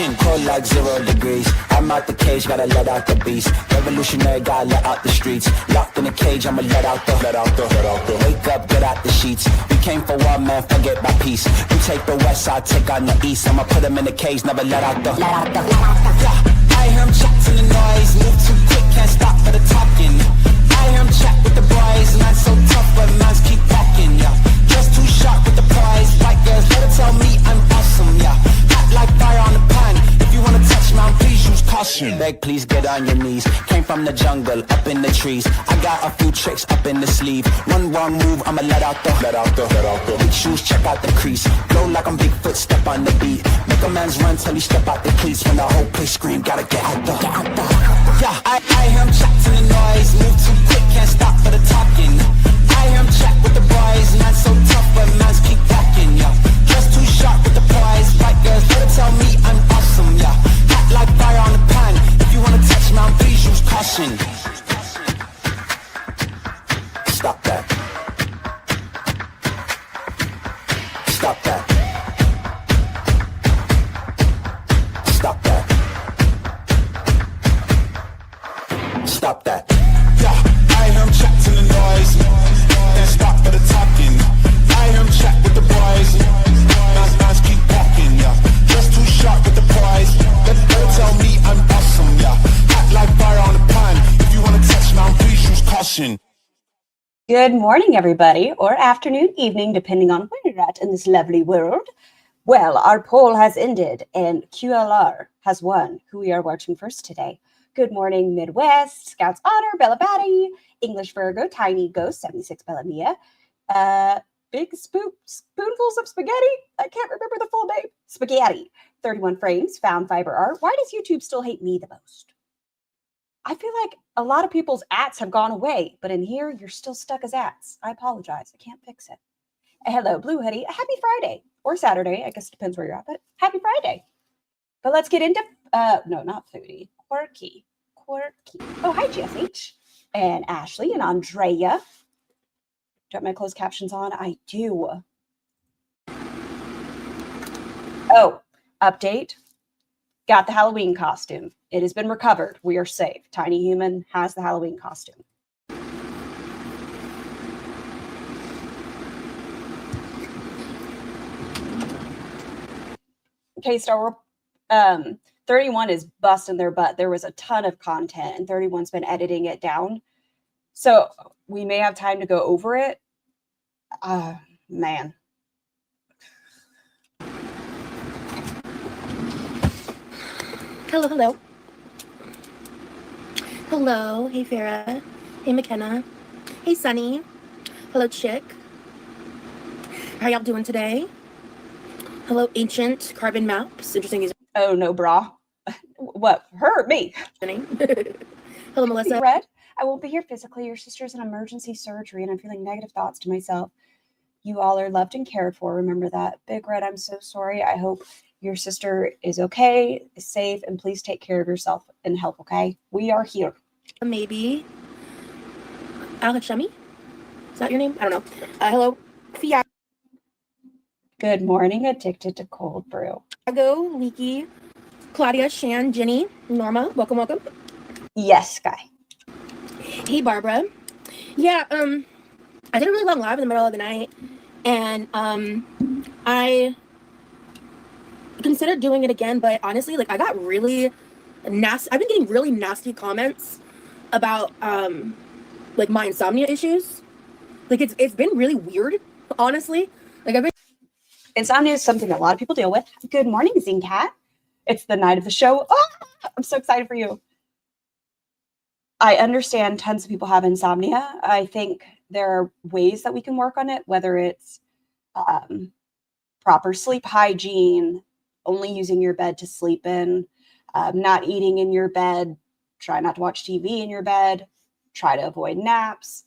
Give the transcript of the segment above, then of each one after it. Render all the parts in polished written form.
caution, cold like 0 degrees. I'm out the cage, gotta let out the beast. Revolutionary, gotta let out the streets. Locked in a cage, I'ma let out the. Wake up, get out the sheets. We came for war, man, forget my peace. You take the west, I'll take on the east. I'ma put him in the cage, never let out the. Yeah, I hear him chatting the noise. Move too quick, can't stop for the talking. I hear him chat with the boys. Man so tough, but mans keep walking, yeah. Just too sharp with the prize. White girls, better tell me I'm awesome, yeah. Hot like fire on the pan. If you wanna touch me, please use caution. Beg, please get on your knees. Came from the jungle, up in the trees. I got a few tricks up in the sleeve. One wrong move, I'ma let out the. Big shoes, check out the crease. Blow like I'm Bigfoot, step on the beat. Make a man's run till he step out the cleats. When the whole place scream, gotta get out the. Yeah, I hear him chat to the noise. Move too quick, can't stop for the talking. I hear him chat with the boys. Man so tough, but mans keep walking, yeah. Just too sharp with the prize. White girls, better tell me I'm awesome, yeah. Hot like fire on the pan. If you wanna touch me, please use caution. Stop that. Stop that. Stop that. Stop that. Yeah, I hear him chat to the noise. Then stop for the talking. I hear him chat with the boys. Nice keep walking, yeah. Just too sharp with the prize. Better tell me I'm awesome, yeah. Hot like fire on the pan. If you wanna touch me, please use caution. Good morning, everybody, or afternoon, evening, depending on where you're at in this lovely world. Well, our poll has ended, and QLR has won, who we are watching first today. Good morning, Midwest, Scouts Honor, Bella Batty, English Virgo, Tiny Ghost, 76 Bella Mia, Big Spoonfuls of Spaghetti, I can't remember the full name, Spaghetti, 31 Frames, Found Fiber Art. Why does YouTube still hate me the most? I feel like a lot of people's ats have gone away, but in here, you're still stuck as ats. I apologize. I can't fix it. Hello, Blue Hoodie. Happy Friday. Or Saturday. I guess it depends where you're at, but happy Friday. But let's get into, no, not Foodie. Quirky. Oh, hi, GSH. And Ashley and Andrea. Do I have my closed captions on? I do. Oh, update. Got the Halloween costume. It has been recovered. We are safe. Tiny Human has the Halloween costume. Okay, Star Wars. 31 is busting their butt. There was a ton of content, and 31's been editing it down. So we may have time to go over it. Man. Hello. Hello. Hey, Farah. Hey, McKenna. Hey, Sunny. Hello, Chick. How y'all doing today? Hello, Ancient Carbon Maps. Interesting. Oh, no, brah. What? Her? Me? Hello, Melissa. Red, I won't be here physically. Your sister's in emergency surgery, and I'm feeling negative thoughts to myself. You all are loved and cared for. Remember that. Big Red, I'm so sorry. I hope your sister is okay, is safe, and please take care of yourself and help, okay? We are here. Maybe. Alachemi? Is that your name? I don't know. Hello. Fia. Good morning, addicted to cold brew. Go, Leaky. Claudia, Shan, Jenny, Norma. Welcome. Yes, Guy. Hey, Barbara. Yeah, I did a really long live in the middle of the night, and I considered doing it again, but honestly, like, I got really nasty. I've been getting really nasty comments about like my insomnia issues. Like, it's been really weird, honestly. Like, Insomnia is something that a lot of people deal with. Good morning, Zincat. It's the night of the show. Oh, I'm so excited for you. I understand tons of people have insomnia. I think there are ways that we can work on it, whether it's proper sleep hygiene, only using your bed to sleep in, not eating in your bed, try not to watch TV in your bed, try to avoid naps,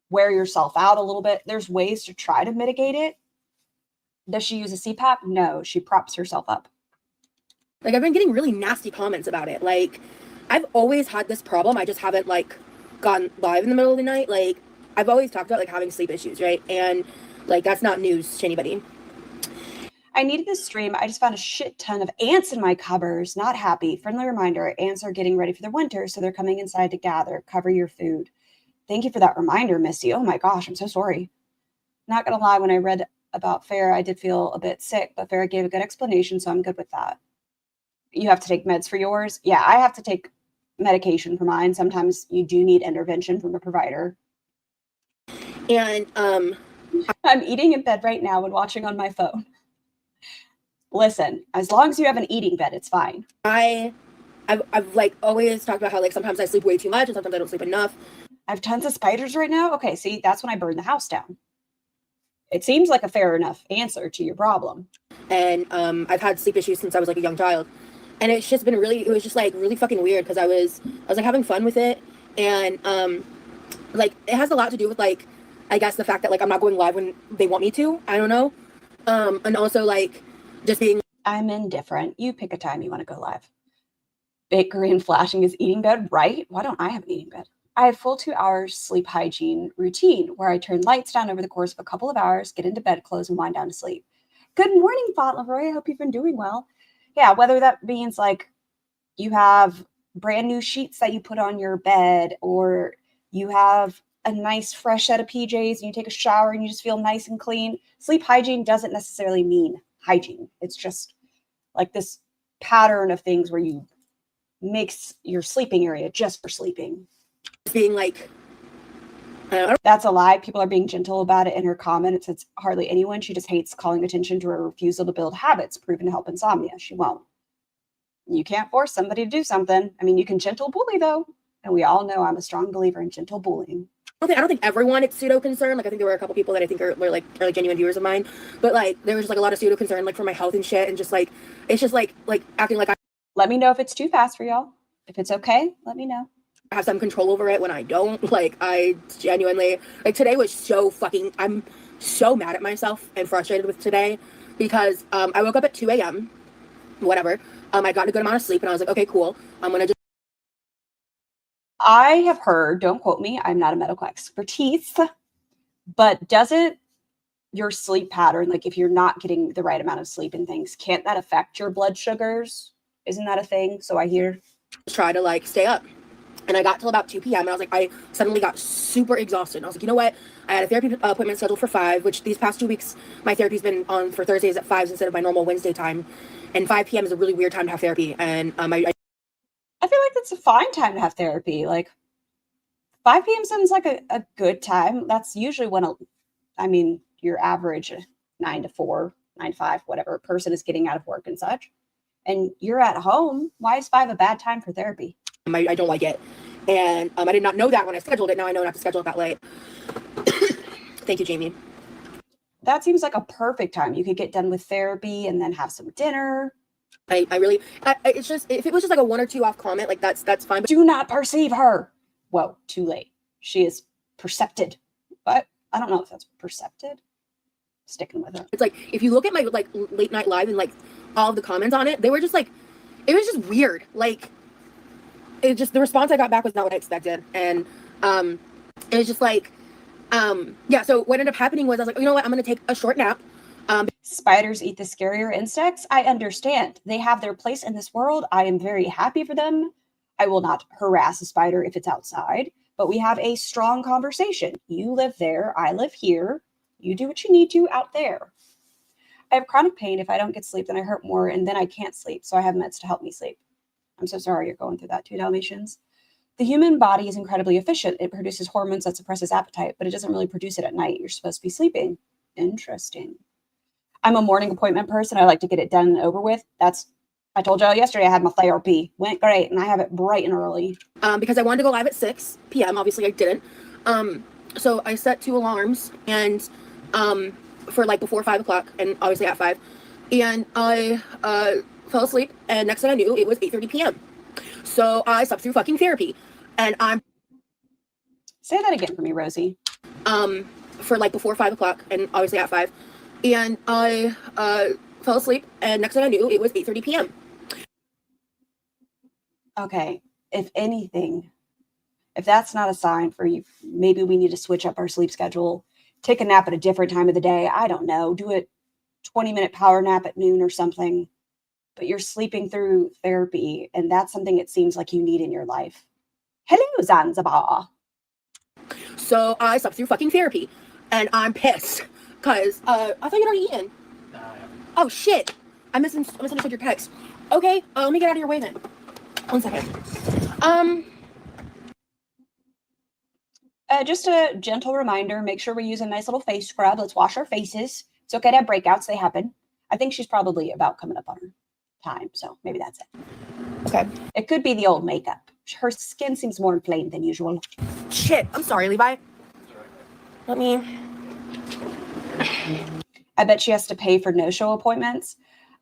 wear yourself out a little bit. There's ways to try to mitigate it. Does she use a CPAP? No, she props herself up. Like, I've been getting really nasty comments about it. Like, I've always had this problem. I just haven't, like, gone live in the middle of the night. Like, I've always talked about, like, having sleep issues, right? And, like, that's not news to anybody. I needed this stream. I just found a shit ton of ants in my cupboards. Not happy. Friendly reminder, ants are getting ready for the winter, so they're coming inside to gather. Cover your food. Thank you for that reminder, Missy. Oh my gosh, I'm so sorry. Not going to lie, when I read about Farrah, I did feel a bit sick, but Farrah gave a good explanation, so I'm good with that. You have to take meds for yours? Yeah, I have to take medication for mine. Sometimes you do need intervention from a provider. And I'm eating in bed right now and watching on my phone. Listen, as long as you have an eating bed, it's fine. I've like always talked about how like sometimes I sleep way too much and sometimes I don't sleep enough. I have tons of spiders right now. Okay, see, that's when I burn the house down. It seems like a fair enough answer to your problem. And I've had sleep issues since I was like a young child. And it's just been really, it was just like really fucking weird because I was like having fun with it. And like it has a lot to do with like, I guess the fact that like I'm not going live when they want me to. I don't know. And also like just being. I'm indifferent. You pick a time you want to go live. Bakery and flashing is eating bed, right? Why don't I have an eating bed? I have full 2 hours sleep hygiene routine where I turn lights down over the course of a couple of hours, get into bed clothes, and wind down to sleep. Good morning, Fauntleroy. I hope you've been doing well. Yeah, whether that means like you have brand new sheets that you put on your bed, or you have a nice fresh set of PJs and you take a shower and you just feel nice and clean. Sleep hygiene doesn't necessarily mean hygiene. It's just like this pattern of things where you mix your sleeping area just for sleeping. Being like, that's a lie. People are being gentle about it in her comment. It says hardly anyone. She just hates calling attention to her refusal to build habits proven to help insomnia. She won't. You can't force somebody to do something. I mean, you can gentle bully though. And we all know I'm a strong believer in gentle bullying. I don't think everyone it's pseudo concern. Like I think there were a couple people that I think are like genuine viewers of mine, but like there was just like a lot of pseudo concern like for my health and shit, and just like it's just like acting like I. Let me know if it's too fast for y'all. If it's okay, let me know. I have some control over it when I don't. Like I genuinely like today was so fucking. I'm so mad at myself and frustrated with today because I woke up at 2 a.m. Whatever. I got a good amount of sleep and I was like, okay, cool. I'm gonna just. I have heard, don't quote me, I'm not a medical expertise, but doesn't your sleep pattern, like if you're not getting the right amount of sleep and things, can't that affect your blood sugars? Isn't that a thing? So I hear. Try to like stay up. And I got till about 2 p.m. and I was like, I suddenly got super exhausted. And I was like, you know what? I had a therapy appointment scheduled for 5, which these past 2 weeks, my therapy's been on for Thursdays at 5 instead of my normal Wednesday time. And 5 p.m. is a really weird time to have therapy. And I feel like that's a fine time to have therapy. Like 5 p.m. sounds like a good time. That's usually when, your average 9 to 4, 9 to 5, whatever person is getting out of work and such. And you're at home. Why is 5 a bad time for therapy? I don't like it. And I did not know that when I scheduled it. Now I know not to schedule it that late. Thank you, Jamie. That seems like a perfect time. You could get done with therapy and then have some dinner. It's just, if it was just like a 1 or 2 off comment, like that's fine. But do not perceive her. Whoa, too late. She is percepted. But I don't know if that's percepted. Sticking with her. It's like, if you look at my like late night live and like all of the comments on it, they were just like, it was just weird. Like, it just, the response I got back was not what I expected. And it was just like, yeah, so what ended up happening was I was like, you know what, I'm going to take a short nap. Spiders eat the scarier insects. I understand. They have their place in this world. I am very happy for them. I will not harass a spider if it's outside, but we have a strong conversation. You live there. I live here. You do what you need to out there. I have chronic pain. If I don't get sleep, then I hurt more, and then I can't sleep. So I have meds to help me sleep. I'm so sorry you're going through that too, Dalmatians. The human body is incredibly efficient. It produces hormones that suppresses appetite, but it doesn't really produce it at night. You're supposed to be sleeping. Interesting. I'm a morning appointment person. I like to get it done and over with. I told y'all yesterday I had my therapy. Went great, and I have it bright and early. Because I wanted to go live at 6 p.m. Obviously, I didn't. So I set 2 alarms, and for like before 5 o'clock, and obviously at 5. And I fell asleep, and next thing I knew, it was 8:30 p.m. So I slept through fucking therapy, and I'm. Say that again for me, Rosie. For like before 5 o'clock, and obviously at 5. And I fell asleep, and next thing I knew, it was 8:30 p.m. Okay, if anything, if that's not a sign for you, maybe we need to switch up our sleep schedule, take a nap at a different time of the day. I don't know, do it 20-minute power nap at noon or something, but you're sleeping through therapy, and that's something it seems like you need in your life. Hello, Zanzibar. So I slept through fucking therapy, and I'm pissed because I thought you'd already eaten. Oh shit! I misunderstood your text. Okay, let me get out of your way then. 1 second. Just a gentle reminder, make sure we use a nice little face scrub. Let's wash our faces. It's okay to have breakouts. They happen. I think she's probably about coming up on her time, so maybe that's it. Okay. It could be the old makeup. Her skin seems more inflamed than usual. Shit, I'm sorry, Levi. Let me... I bet she has to pay for no-show appointments.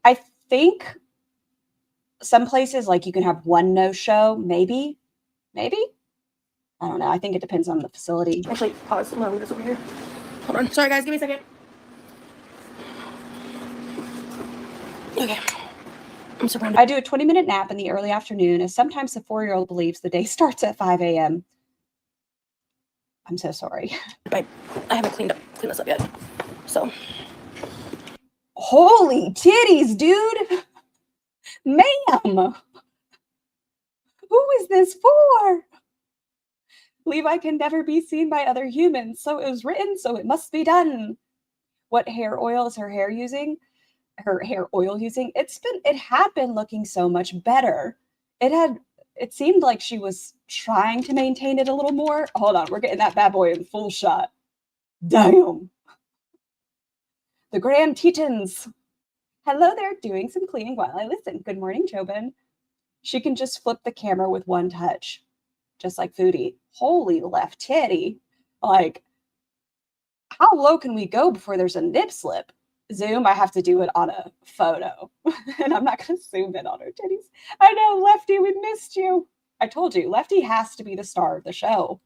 I think some places, like, you can have one no-show, maybe. I don't know. I think it depends on the facility. Actually, pause. I'm gonna leave this over here. Hold on. Sorry, guys. Give me a second. Okay. I'm surrounded. I do a 20-minute nap in the early afternoon, as sometimes the 4-year-old believes the day starts at 5 a.m. I'm so sorry. I haven't cleaned this up yet. So. Holy titties, dude. Ma'am. Who is this for? Levi can never be seen by other humans, so it was written, so it must be done. What hair oil is her hair using? Her hair oil using? It had been looking so much better. It seemed like she was trying to maintain it a little more. Hold on, we're getting that bad boy in full shot. Damn. The Grand Tetons. Hello there, doing some cleaning while I listen. Good morning, Jobin. She can just flip the camera with one touch. Just like Foodie. Holy left titty. Like, how low can we go before there's a nip slip? Zoom, I have to do it on a photo. And I'm not going to zoom in on her titties. I know, Lefty, we missed you. I told you, Lefty has to be the star of the show.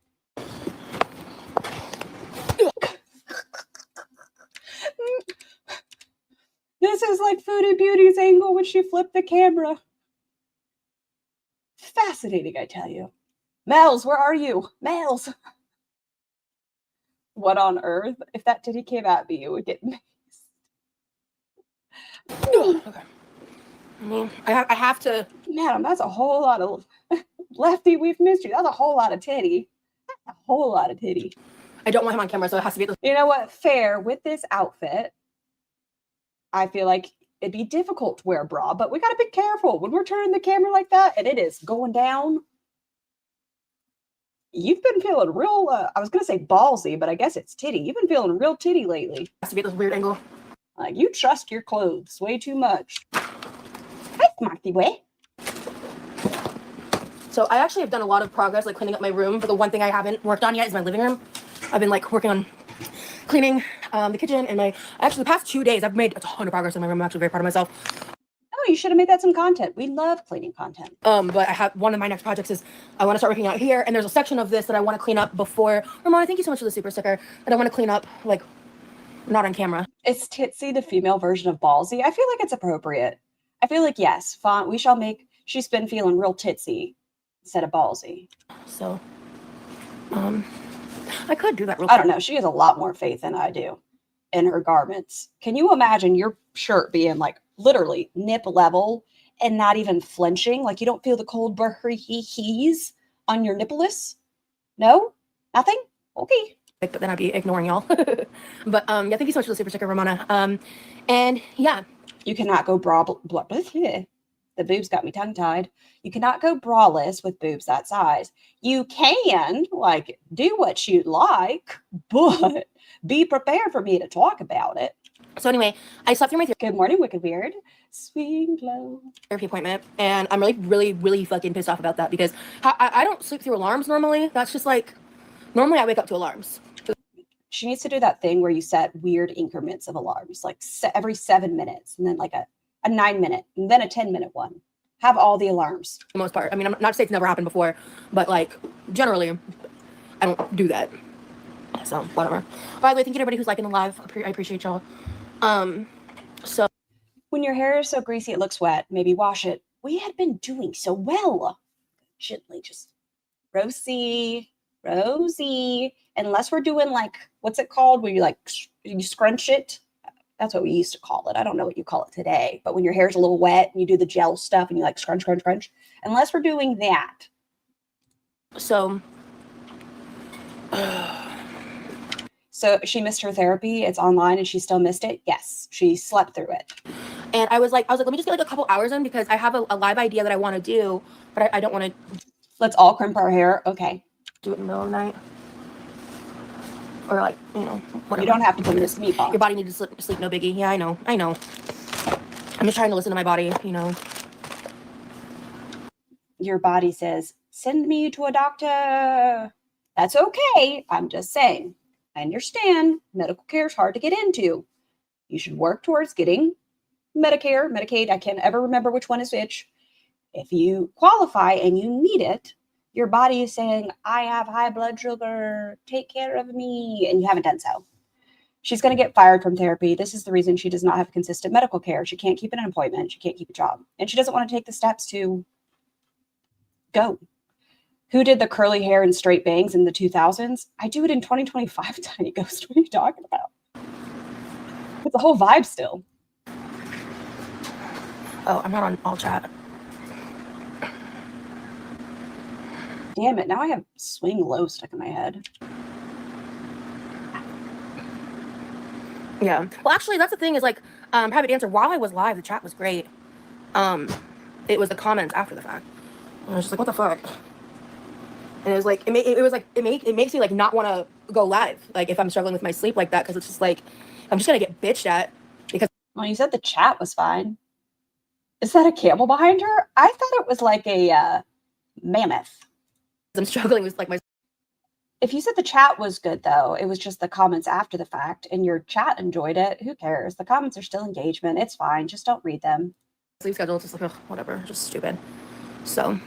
This is like FoodieBeauty's angle when she flipped the camera. Fascinating, I tell you. Mel's, where are you? Mel's. What on earth? If that titty came at me, it would get maced. Okay. I have to. Madam, that's a whole lot of... Lefty, we've missed you. That's a whole lot of titty. That's a whole lot of titty. I don't want him on camera, so it has to be... You know what? Fair. With this outfit, I feel like it'd be difficult to wear a bra, but we got to be careful. When we're turning the camera like that, and it is going down... You've been feeling real, I was going to say ballsy, but I guess it's titty. You've been feeling real titty lately. Has to be this weird angle. Like, you trust your clothes way too much. Hi, Smarty Way. So I actually have done a lot of progress, like cleaning up my room, but the one thing I haven't worked on yet is my living room. I've been like working on cleaning the kitchen and actually the past 2 days, I've made a ton of progress in my room. I'm actually very proud of myself. Oh, you should have made that some content. We love cleaning content. But I have one of my next projects is I want to start working out here, and there's a section of this that I want to clean up before. Ramona, thank you so much for the super sticker. That I want to clean up, like, not on camera. Is Titsy the female version of ballsy? I feel like it's appropriate. I feel like, yes, font, we shall make, she's been feeling real titsy instead of ballsy. So, I could do that real I quick. don't know. She has a lot more faith than I do in her garments. Can you imagine your shirt being like literally nip level and not even flinching? Like you don't feel the cold breeze on your nipples? No? Nothing? Okay. But then I'd be ignoring y'all. But yeah, thank you so much for the super sticker, Ramona. And yeah. You cannot go the boobs got me tongue-tied. You cannot go braless with boobs that size. You can, like, do what you'd like, but be prepared for me to talk about it. So anyway, I slept through my Good morning, Wicked Weird. Sweet glow. therapy appointment, and I'm really fucking pissed off about that because I don't sleep through alarms normally. That's just like, normally I wake up to alarms. She needs to do that thing where you set weird increments of alarms, like every 7 minutes, and then like a 9-minute, and then a 10-minute one. Have all the alarms. For the most part. I mean, I'm not to say it's never happened before, but like, generally, I don't do that. So, whatever. By the way, thank you to everybody who's liking the live. I appreciate y'all. So. When your hair is so greasy it looks wet, maybe wash it. We had been doing so well. Gently just Rosie, unless we're doing like, what's it called? Where you like, you scrunch it. That's what we used to call it. I don't know what you call it today, but when your hair's a little wet and you do the gel stuff and you like scrunch, crunch, crunch, unless we're doing that. So she missed her therapy. It's online and she still missed it. Yes, she slept through it. And I was like, let me just get like a couple hours in because I have a live idea that I want to do, but I don't want to. Let's all crimp our hair. Okay. Do it in the middle of the night. Or like, you know, whatever. You don't have to put this meatball. Your body needs to sleep, no biggie. Yeah, I know. I'm just trying to listen to my body, you know. Your body says, send me to a doctor. That's okay. I'm just saying. I understand medical care is hard to get into. You should work towards getting Medicare, Medicaid. I can't ever remember which one is which. If you qualify and you need it, your body is saying, I have high blood sugar, take care of me, and you haven't done so. She's going to get fired from therapy. This is the reason she does not have consistent medical care. She can't keep an appointment. She can't keep a job. And she doesn't want to take the steps to go. Who did the curly hair and straight bangs in the 2000s? I do it in 2025, Tiny Ghost. What are you talking about? It's the whole vibe still. Oh, I'm not on all chat. Damn it, now I have swing low stuck in my head. Yeah. Well, actually, that's the thing is like, private dancer, while I was live, the chat was great. It was the comments after the fact. And I was just like, what the fuck? And it was like, it makes me like not want to go live. Like if I'm struggling with my sleep like that, because it's just like, I'm just going to get bitched at because. Well, you said the chat was fine. Is that a camel behind her? I thought it was like a mammoth. I'm struggling with like my. If you said the chat was good, though, it was just the comments after the fact, and your chat enjoyed it. Who cares? The comments are still engagement. It's fine. Just don't read them. Sleep schedule is just like, ugh, whatever, just stupid. So,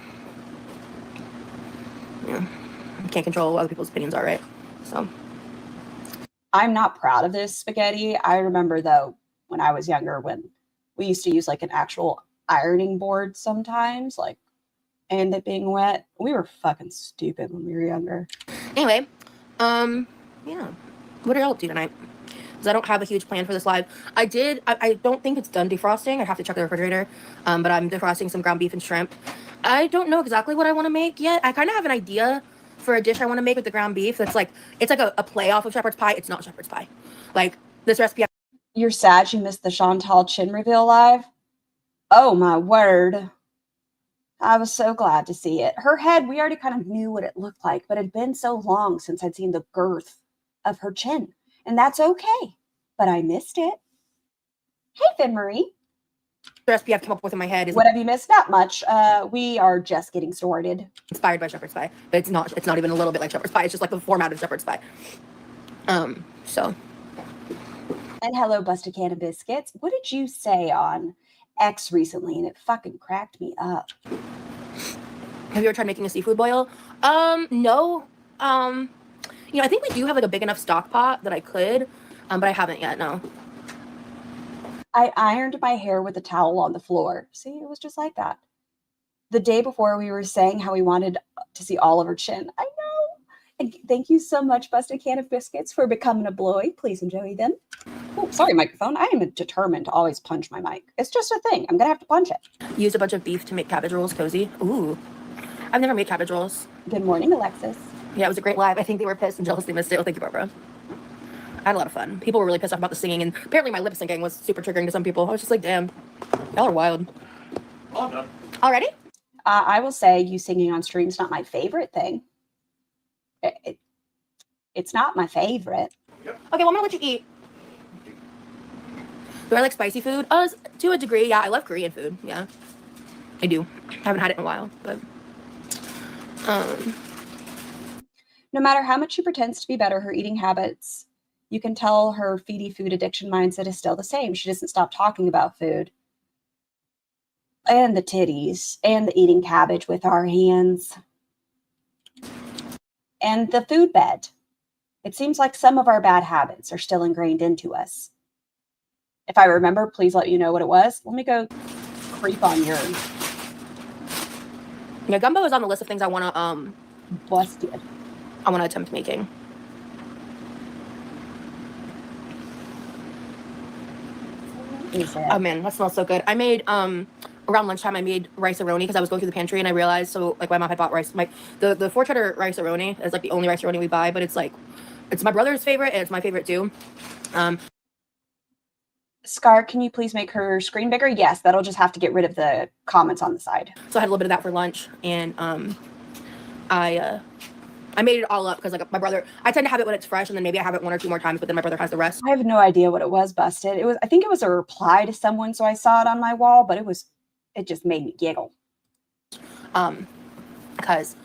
yeah, I can't control what other people's opinions are, right? So, I'm not proud of this spaghetti. I remember, though, when I was younger, when we used to use like an actual ironing board sometimes, like, and it being wet. We were fucking stupid when we were younger. Anyway, yeah. What are y'all up to tonight? Because I don't have a huge plan for this live. I don't think it's done defrosting. I have to check the refrigerator. But I'm defrosting some ground beef and shrimp. I don't know exactly what I want to make yet. I kind of have an idea for a dish I want to make with the ground beef. That's like, it's like a play off of shepherd's pie. It's not shepherd's pie. Like, this recipe. You're sad you missed the Chantal chin reveal live? Oh, my word. I was so glad to see it. Her head, we already kind of knew what it looked like, but it had been so long since I'd seen the girth of her chin. And that's okay. But I missed it. Hey, Finn Marie. The recipe I've come up with in my head is. What have you missed? Not much. We are just getting started. Inspired by shepherd's pie. But it's not even a little bit like shepherd's pie. It's just like the format of shepherd's pie. So. And hello, Busted Can of Biscuits. What did you say on X recently? And it fucking cracked me up. Have you ever tried making a seafood boil? No. You know, I think we do have like a big enough stock pot that I could, but I haven't yet, no. I ironed my hair with a towel on the floor. See, it was just like that. The day before we were saying how we wanted to see all of her chin. I know. And thank you so much, Busted Can of Biscuits, for becoming a bloy. Please enjoy them. Oh, sorry, microphone. I am determined to always punch my mic. It's just a thing. I'm going to have to punch it. Used a bunch of beef to make cabbage rolls cozy. Ooh. I've never made cabbage rolls. Good morning, Alexis. Yeah, it was a great live. I think they were pissed and jealous they missed it. Well, thank you, Barbara. I had a lot of fun. People were really pissed off about the singing, and apparently my lip syncing was super triggering to some people. I was just like, damn, y'all are wild. All done. Already? I will say you singing on stream is not my favorite thing. It's not my favorite. Okay, well, I'm gonna let you eat. Do I like spicy food? To a degree, yeah. I love Korean food. Yeah, I do. I haven't had it in a while, but No matter how much she pretends to be better, her eating habits, you can tell her feedy food addiction mindset is still the same. She doesn't stop talking about food. And the titties. And the eating cabbage with our hands. And the food bed. It seems like some of our bad habits are still ingrained into us. If I remember, please let you know what it was. Let me go creep on your... Yeah, gumbo is on the list of things I want to busted. I want to attempt making. Is it? Oh man, that smells so good. I made around lunchtime I made rice-a-roni because I was going through the pantry and I realized, so like my mom had bought rice. The 4 cheddar rice-a-roni is like the only rice-a-roni we buy, but it's like it's my brother's favorite and it's my favorite too. Scar, can you please make her screen bigger? Yes, that'll just have to get rid of the comments on the side. So I had a little bit of that for lunch, and I made it all up because like my brother, I tend to have it when it's fresh, and then maybe I have it 1 or 2 more times, but then my brother has the rest. I have no idea what it was, Busted. I think it was a reply to someone, so I saw it on my wall, but it just made me giggle. Because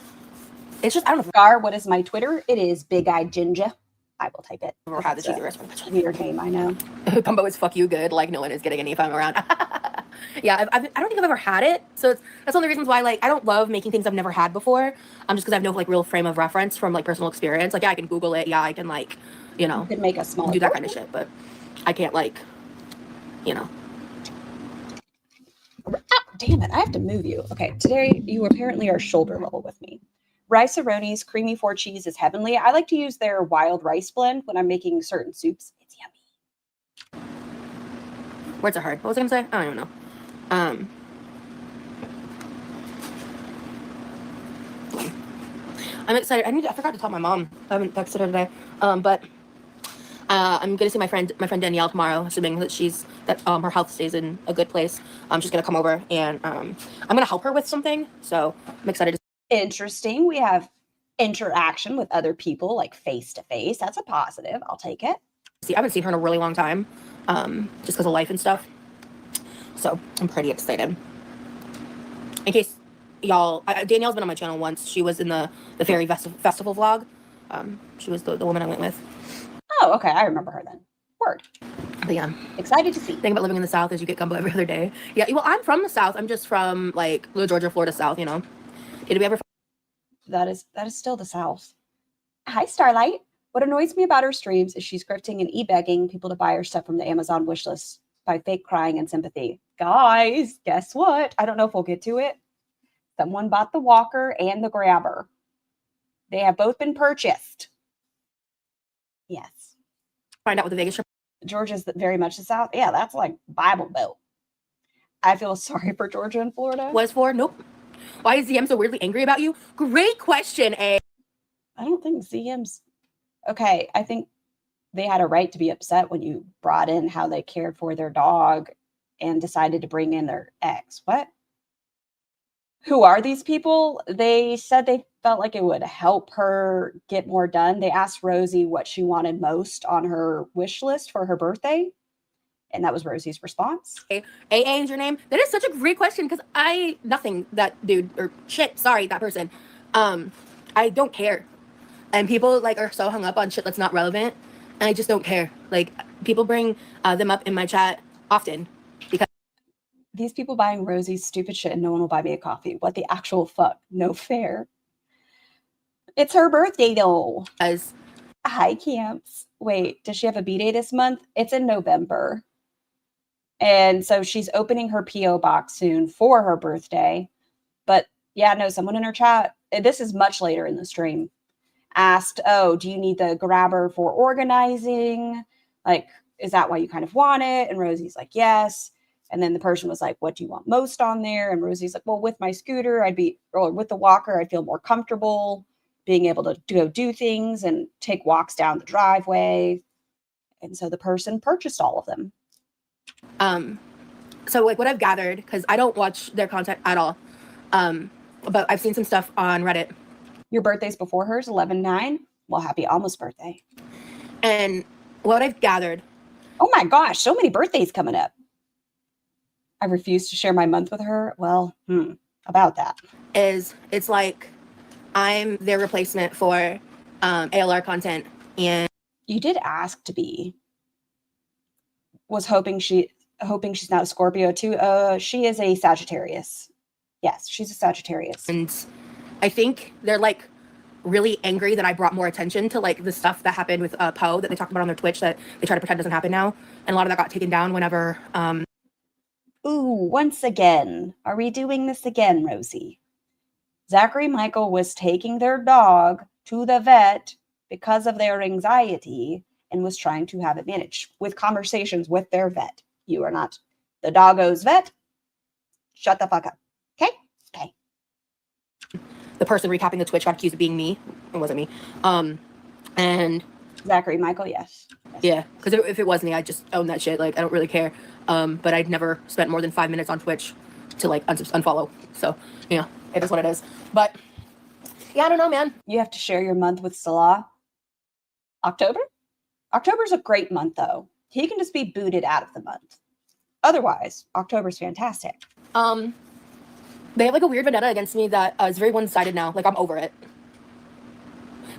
it's just, I don't know. Scar, what is my Twitter? It is Big Eyed Ginger. I will type it. I've ever had the cheesy rice. Weird name, I know. Combo is fuck you good. Like no one is getting any if I'm around. Yeah, I don't think I've ever had it. So that's one of the reasons why like I don't love making things I've never had before. Just because I have no like real frame of reference from like personal experience. Like yeah, I can Google it. Yeah, I can like, you know, You could make a small do that kind of shit. But I can't like, you know. Ah, damn it, I have to move you. Okay, today you apparently are shoulder level with me. Rice-A-Roni's creamy 4 cheese is heavenly. I like to use their wild rice blend when I'm making certain soups. It's yummy. Words are hard. What was I gonna say? I don't even know. I'm excited. I forgot to tell my mom. I haven't texted her today. But I'm gonna see my friend Danielle tomorrow, assuming that her health stays in a good place. She's gonna come over and I'm gonna help her with something. So I'm excited to Interesting. We have interaction with other people, like face to face. That's a positive. I'll take it. see. I haven't seen her in a really long time, just because of life and stuff. So I'm pretty excited. In case y'all, Danielle's been on my channel once. She was in the Fairy Festival vlog. She was the woman I went with. Oh, okay. I remember her then. Word. But yeah, Excited to see. the thing about living in the South is you get gumbo every other day. Yeah, well, I'm from the South. I'm just from like the Georgia, Florida South. You know. Did we ever? That is still the South. Hi, Starlight. What annoys me about her streams is she's grifting and e-begging people to buy her stuff from the Amazon wish list by fake crying and sympathy. Guys, guess what? I don't know if we'll get to it. Someone bought the walker and the grabber. They have both been purchased. Yes. Find out what the Vegas trip Georgia's very much the South. Yeah, that's like Bible Belt. I feel sorry for Georgia and Florida. was for. Nope. Why is ZM so weirdly angry about you? Great question, A. I don't think ZM's okay. I think they had a right to be upset when you brought in how they cared for their dog and decided to bring in their ex. What? Who are these people? They said they felt like it would help her get more done. They asked Rosie what she wanted most on her wish list for her birthday. And that was Rosie's response. AA is your name? That is such a great question because nothing, that dude, or shit, sorry, that person. I don't care. And people like are so hung up on shit that's not relevant. And I just don't care. Like people bring them up in my chat often because These people buying Rosie's stupid shit and no one will buy me a coffee. What the actual fuck? No fair. It's her birthday though. Hi, Camps. Wait, does she have a B-Day this month? It's in November. And so she's opening her P.O. box soon for her birthday. But yeah, no, someone in her chat, this is much later in the stream, asked, oh, do you need the grabber for organizing? Like, is that why you kind of want it? And Rosie's like, yes. And then the person was like, what do you want most on there? And Rosie's like, well, with my scooter, or with the walker, I'd feel more comfortable being able to go do things and take walks down the driveway. And so the person purchased all of them. So like what I've gathered, because I don't watch their content at all, but I've seen some stuff on Reddit. Your birthday's before hers, 11/9. Well, happy almost birthday. And what I've gathered. Oh my gosh, so many birthdays coming up. I refuse to share my month with her. Well, about that. It's like I'm their replacement for ALR content. And you did ask to be. Was hoping she's not a Scorpio too. She is a Sagittarius. Yes, she's a Sagittarius. And I think they're like really angry that I brought more attention to like the stuff that happened with Poe that they talked about on their Twitch that they try to pretend doesn't happen now. And a lot of that got taken down whenever. Ooh, once again. Are we doing this again, Rosie? Zachary Michael was taking their dog to the vet because of their anxiety and was trying to have it managed with conversations with their vet. You are not the doggo's vet. Shut the fuck up. Okay? Okay. The person recapping the Twitch got accused of being me. It wasn't me. And Zachary Michael, yes. yeah, because if it was me, I'd just own that shit. Like, I don't really care. But I'd never spent more than 5 minutes on Twitch to, like, unfollow. So, you know, it is what it is. But, yeah, I don't know, man. You have to share your month with Salah. October? October's a great month, though. He can just be booted out of the month. Otherwise, October's fantastic. They have, like, a weird vendetta against me that is very one-sided now. Like, I'm over it.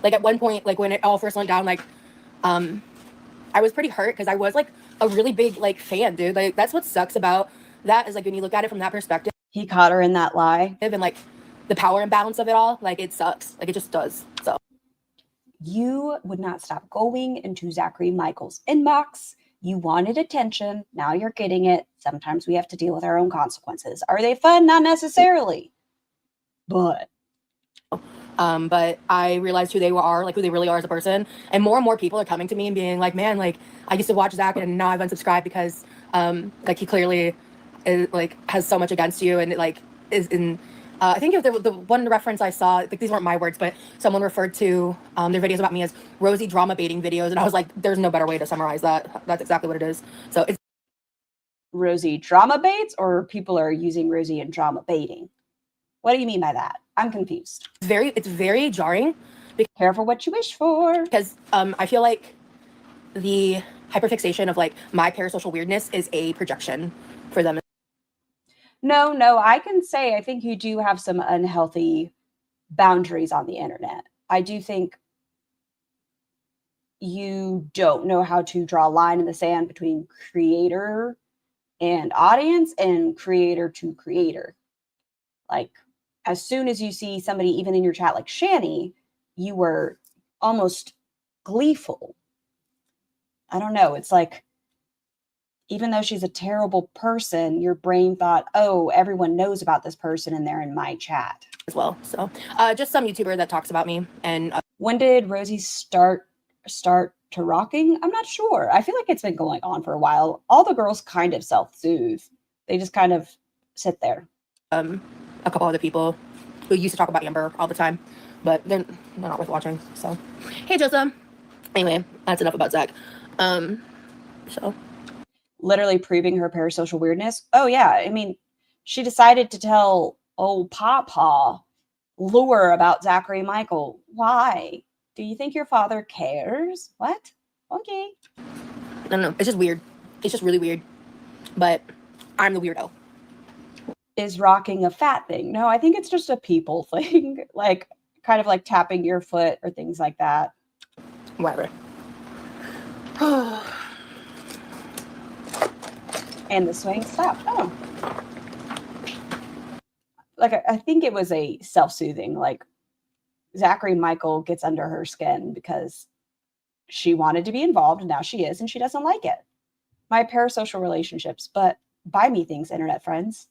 Like, at one point, like, when it all first went down, like, I was pretty hurt because I was, like, a really big, like, fan, dude. Like, that's what sucks about that is, like, when you look at it from that perspective. He caught her in that lie. And, like, the power imbalance of it all, like, it sucks. Like, it just does. So. You would not stop going into Zachary Michael's inbox. You wanted attention. Now you're getting it. Sometimes we have to deal with our own consequences. Are they fun? Not necessarily. But I realized who they are, like who they really are as a person. And more people are coming to me and being like, man, like I used to watch Zach and now I've unsubscribed because like he clearly is, like has so much against you and it, like is in I think if the one reference I saw, like these weren't my words, but someone referred to their videos about me as Rosie drama baiting videos. And I was like, there's no better way to summarize that. That's exactly what it is. So it's Rosie drama baits, or people are using Rosie in drama baiting? What do you mean by that? I'm confused. it's very jarring. Be careful what you wish for. Because I feel like the hyperfixation of like my parasocial weirdness is a projection for them. No, I can say I think you do have some unhealthy boundaries on the internet. I do think you don't know how to draw a line in the sand between creator and audience and creator to creator. Like, as soon as you see somebody, even in your chat, like Shani, you were almost gleeful. I don't know. It's like, even though she's a terrible person, your brain thought, oh, everyone knows about this person and they're in my chat as well. So just some YouTuber that talks about me. And when did Rosie start to rocking? I'm not sure. I feel like it's been going on for a while. All the girls kind of self-soothe. They just kind of sit there. A couple other people who used to talk about Amber all the time, but they're not worth watching. So, hey, Joseph. Anyway, that's enough about Zach. So. Literally proving her parasocial weirdness. Oh, yeah. I mean, she decided to tell old Papa lure about Zachary Michael. Why? Do you think your father cares? What? Okay. I don't know. It's just weird. It's just really weird. But I'm the weirdo. Is rocking a fat thing? No, I think it's just a people thing. Like, kind of like tapping your foot or things like that. Whatever. And the swing stopped. Oh. Like, I think it was a self-soothing. Like, Zachary Michael gets under her skin because she wanted to be involved, and now she is, and she doesn't like it. My parasocial relationships, but buy me things, internet friends.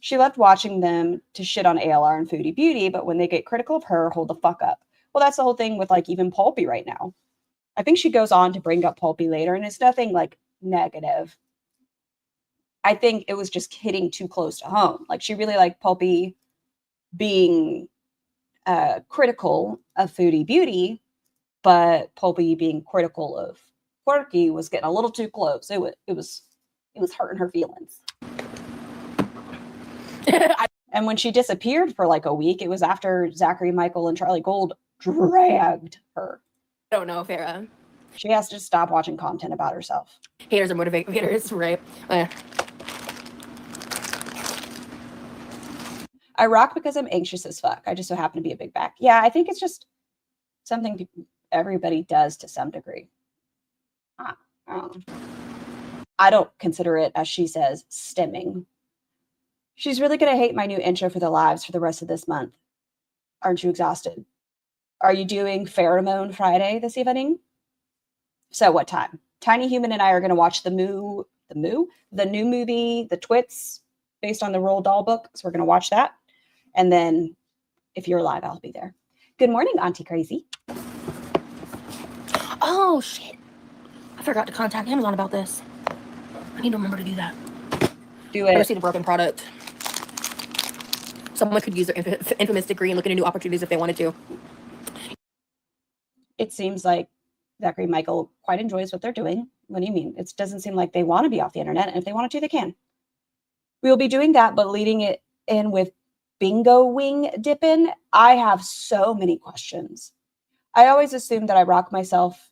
She loved watching them to shit on ALR and FoodieBeauty, but when they get critical of her, hold the fuck up. Well, that's the whole thing with, like, even Pulpy right now. I think she goes on to bring up Pulpy later, and it's nothing, like, negative. I think it was just hitting too close to home. Like, she really liked Pulpy being critical of FoodieBeauty, but Pulpy being critical of Quirky was getting a little too close. It was hurting her feelings. And when she disappeared for like a week, it was after Zachary Michael and Charlie Gold dragged her. I don't know, Farrah. She has to stop watching content about herself. Haters are motivators, right? I rock because I'm anxious as fuck. I just so happen to be a big back. Yeah, I think it's just something everybody does to some degree. I don't consider it, as she says, stimming. She's really going to hate my new intro for the lives for the rest of this month. Aren't you exhausted? Are you doing Pheromone Friday this evening? So what time? Tiny Human and I are going to watch the new movie, The Twits, based on the Roald Dahl book. So we're going to watch that. And then if you're live, I'll be there. Good morning, Auntie Crazy. Oh, shit. I forgot to contact Amazon about this. I need to remember to do that. Do I it. see the broken product. Someone could use their infamous degree and look into new opportunities if they wanted to. It seems like Zachary and Michael quite enjoys what they're doing. What do you mean? It doesn't seem like they want to be off the internet. And if they wanted to, they can. We will be doing that, but leading it in with bingo wing dipping. I have so many questions. I always assumed that I rock myself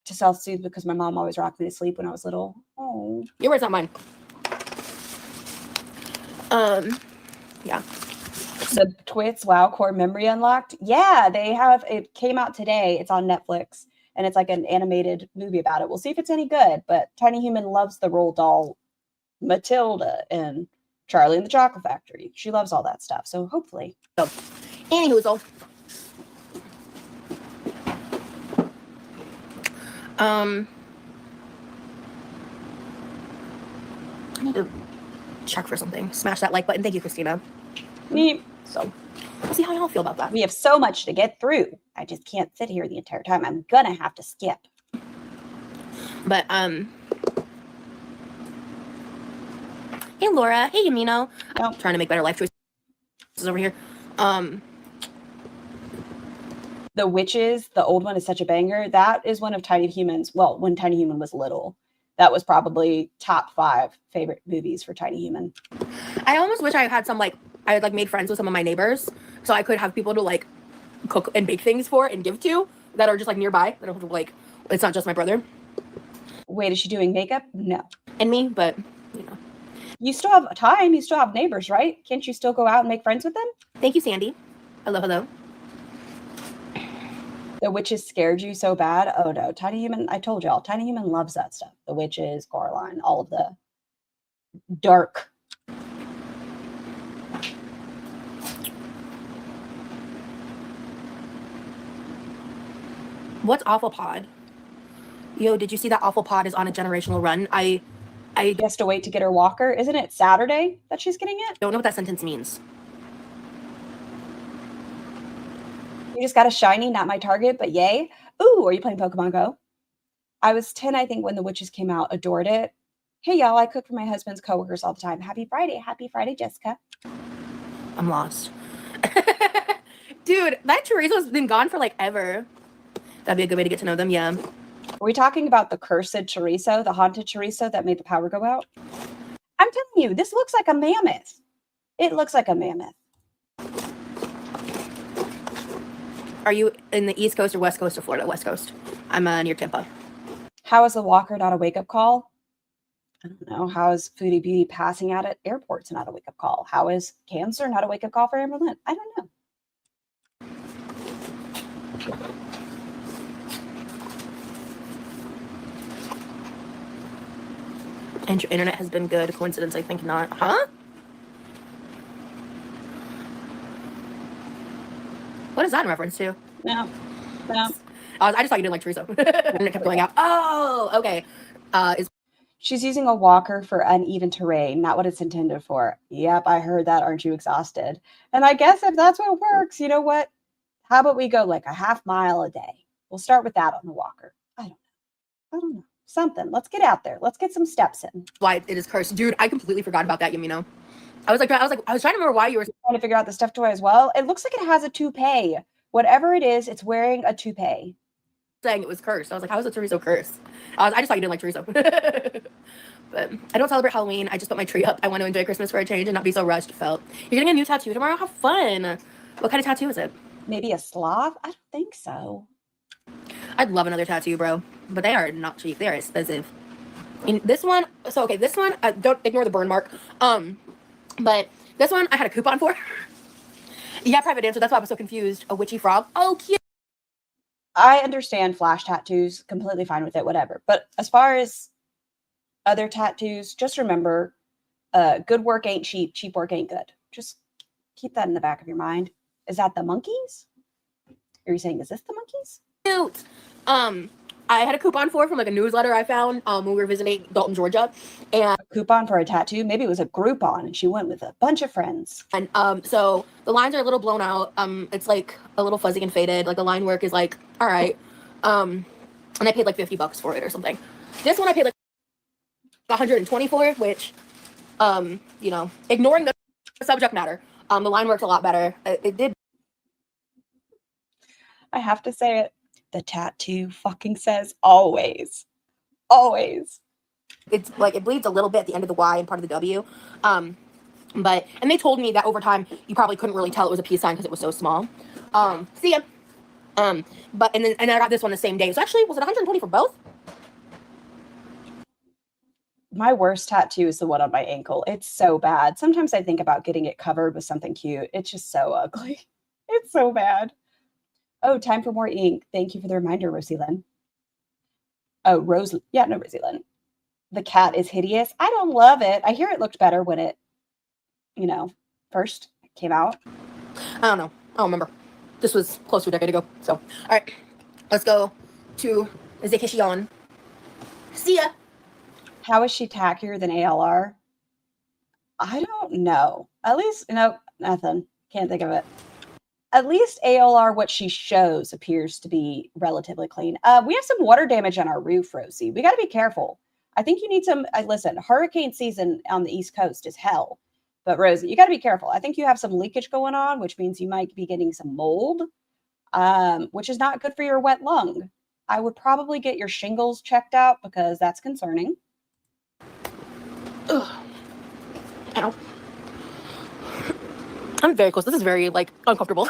to self-soothe because my mom always rocked me to sleep when I was little. Oh. Your word's not mine. Yeah. The Twits WoW Core Memory Unlocked. Yeah, they have. It came out today. It's on Netflix, and it's like an animated movie about it. We'll see if it's any good. But Tiny Human loves the Roald doll, Matilda, and Charlie and the Chocolate Factory. She loves all that stuff. So hopefully. So, anywho, I need to check for something. Smash that like button. Thank you, Christina. So, we'll see how y'all feel about that. We have so much to get through. I just can't sit here the entire time. I'm gonna have to skip. But hey Laura, hey Yamino. I'm trying to make better life choices over here. The Witches, the old one, is such a banger. That is one of Tiny Human's. Well, when Tiny Human was little, that was probably top 5 favorite movies for Tiny Human. I almost wish I had some I had made friends with some of my neighbors, so I could have people to cook and bake things for and give to that are just nearby. That are it's not just my brother. Wait, is she doing makeup? No. And me, but you know. You still have time. You still have neighbors, right? Can't you still go out and make friends with them? Thank you, Sandy. Hello. The Witches scared you so bad? Oh no, Tiny Human. I told y'all, Tiny Human loves that stuff. The Witches, Coraline, all of the dark. What's Awful Pod? Yo, did you see that Awful Pod is on a generational run? I has to wait to get her walker. Isn't it Saturday that she's getting it? don't know what that sentence means. You just got a shiny, not my target, but yay. Ooh, are you playing Pokemon Go? I was 10, I think, when The Witches came out. Adored it. Hey, y'all, I cook for my husband's coworkers all the time. Happy Friday. Happy Friday, Jessica. I'm lost. Dude, that chorizo's been gone for ever. That'd be a good way to get to know them, yeah. Are we talking about the cursed chorizo, the haunted chorizo that made the power go out? I'm telling you, this looks like a mammoth. It looks like a mammoth. Are you in the East Coast or West Coast of Florida? West Coast. I'm near Tampa. How is the walker not a wake-up call? I don't know. How is FoodieBeauty passing out at airports not a wake-up call? How is cancer not a wake-up call for Amber Lynn? I don't know. And your internet has been good. Coincidence? I think not. Huh? What is that in reference to? No. I just thought you didn't like chorizo. And it kept going out. Oh, okay. She's using a walker for uneven terrain, not what it's intended for. Yep, I heard that. Aren't you exhausted? And I guess if that's what works, you know what? How about we go a half mile a day? We'll start with that on the walker. I don't know. Something. Let's get out there. Let's get some steps in. Why it is cursed. Dude, I completely forgot about that, Yamino. I was trying to remember why you were trying to figure out the stuffed toy as well. It looks like it has a toupee. Whatever it is, it's wearing a toupee. Saying it was cursed. I was like, how is a chorizo cursed? I just thought you didn't like chorizo. But I don't celebrate Halloween. I just put my tree up. I want to enjoy Christmas for a change and not be so rushed felt. You're getting a new tattoo tomorrow? How fun. What kind of tattoo is it? Maybe a sloth? I don't think so. I'd love another tattoo, bro. But they are not cheap. They are expensive. And this one, this one, don't ignore the burn mark. But this one I had a coupon for. Yeah, private dancer. That's why I was so confused. A witchy frog. Oh, cute. I understand flash tattoos. Completely fine with it. Whatever. But as far as other tattoos, just remember, good work ain't cheap. Cheap work ain't good. Just keep that in the back of your mind. Is that the monkeys? Are you saying, is this the monkeys? Cute. I had a coupon for from a newsletter I found when we were visiting Dalton, Georgia, and a coupon for a tattoo. Maybe it was a Groupon, and she went with a bunch of friends. And so the lines are a little blown out. It's a little fuzzy and faded. The line work is all right. And I paid $50 for it or something. This one I paid 124, which, you know, ignoring the subject matter, the line works a lot better. It did. I have to say it. The tattoo fucking says always. Always. It's like it bleeds a little bit at the end of the Y and part of the W. But, and they told me that over time, you probably couldn't really tell it was a peace sign because it was so small. See ya. But, and I got this one the same day. So actually, was it 120 for both? My worst tattoo is the one on my ankle. It's so bad. Sometimes I think about getting it covered with something cute. It's just so ugly. It's so bad. Oh, time for more ink. Thank you for the reminder, Rosie Lynn. Oh, Rosie Lynn. The cat is hideous. I don't love it. I hear it looked better when it, you know, first came out. I don't know. I don't remember. This was close to a decade ago. So, all right. Let's go to Zekishion. See ya. How is she tackier than ALR? I don't know. At least, no, nothing. Can't think of it. At least ALR, what she shows appears to be relatively clean. We have some water damage on our roof, Rosie. We got to be careful. I think you need some, listen, hurricane season on the East Coast is hell. But Rosie, you got to be careful. I think you have some leakage going on, which means you might be getting some mold, which is not good for your wet lung. I would probably get your shingles checked out because that's concerning. Ugh. Ow. I'm very close. This is very, like, uncomfortable.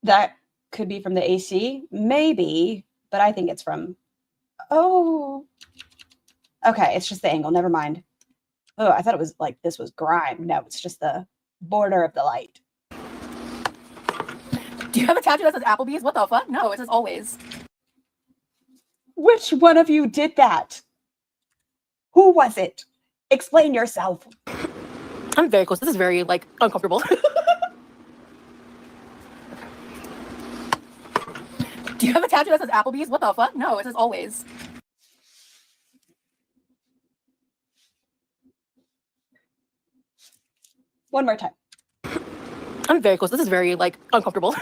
That could be from the AC, maybe, but I think it's from, oh, okay, it's just the angle, never mind. Oh, I thought it was like this was grime. No, it's just the border of the light. Do you have a tattoo that says Applebee's? What the fuck? No, it says always. Which one of you did that? Who was it? Explain yourself. I'm very close. This is very, like, uncomfortable. Do you have a tattoo that says Applebee's? What the fuck? No, it says always. One more time. I'm very close. This is very, like, uncomfortable.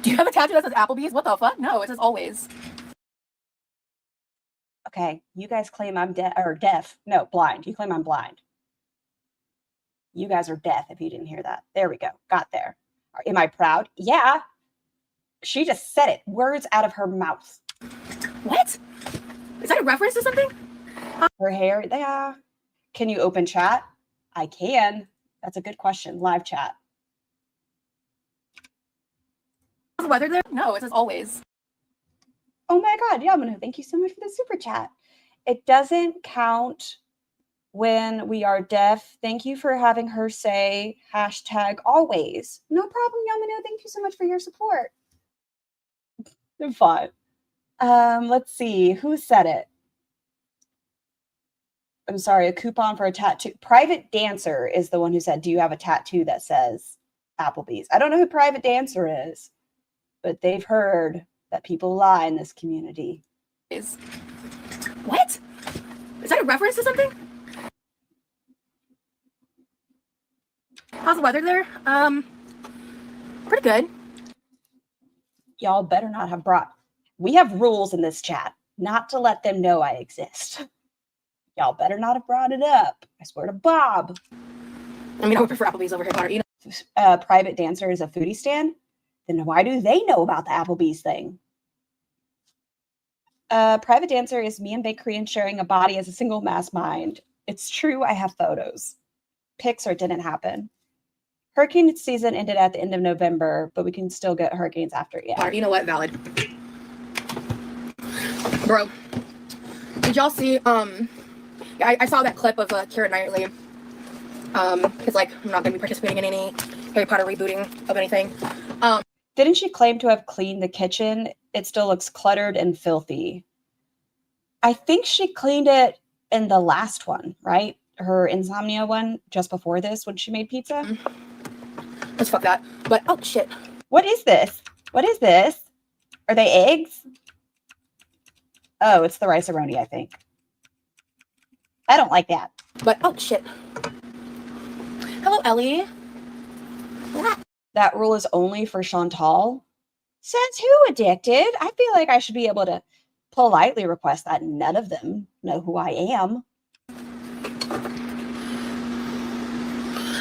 Do you have a tattoo that says Applebee's? What the fuck? No, it says always. Okay, you guys claim I'm deaf. No, blind. You claim I'm blind. You guys are deaf if you didn't hear that. There we go. Got there. Am I proud? Yeah. She just said it. Words out of her mouth. What? Is that a reference to something? Her hair, yeah. Can you open chat? I can. That's a good question. Live chat. Is the weather there? No, it says always. Oh my God, Yamanu, thank you so much for the super chat. It doesn't count when we are deaf. Thank you for having her say hashtag always. No problem, Yamanu. Thank you so much for your support. Fun. Let's see. Who said it? I'm sorry, a coupon for a tattoo. Private Dancer is the one who said, do you have a tattoo that says Applebee's? I don't know who Private Dancer is, but they've heard that people lie in this community. What? Is that a reference to something? How's the weather there? Pretty good. Y'all better not have brought... We have rules in this chat not to let them know I exist. Y'all better not have brought it up. I swear to Bob. I mean, I would prefer Applebee's over here, but, you know. Private Dancer is a foodie stand? Then why do they know about the Applebee's thing? Private Dancer is me and Big Korean sharing a body as a single mass mind. It's true, I have photos. Pics or it didn't happen. Hurricane season ended at the end of November, but we can still get hurricanes after. Yeah. You know what? Valid. Bro, did y'all see, I saw that clip of Keira Knightley. Because, like, I'm not going to be participating in any Harry Potter rebooting of anything. Didn't she claim to have cleaned the kitchen? It still looks cluttered and filthy. I think she cleaned it in the last one, right? Her Insomnia one, just before this, when she made pizza. Let's fuck that. But, oh, shit. What is this? What is this? Are they eggs? Oh, it's the rice-a-roni, I think. I don't like that. But, oh, shit. Hello, Ellie. That rule is only for Chantal. Says who addicted? I feel like I should be able to politely request that none of them know who I am.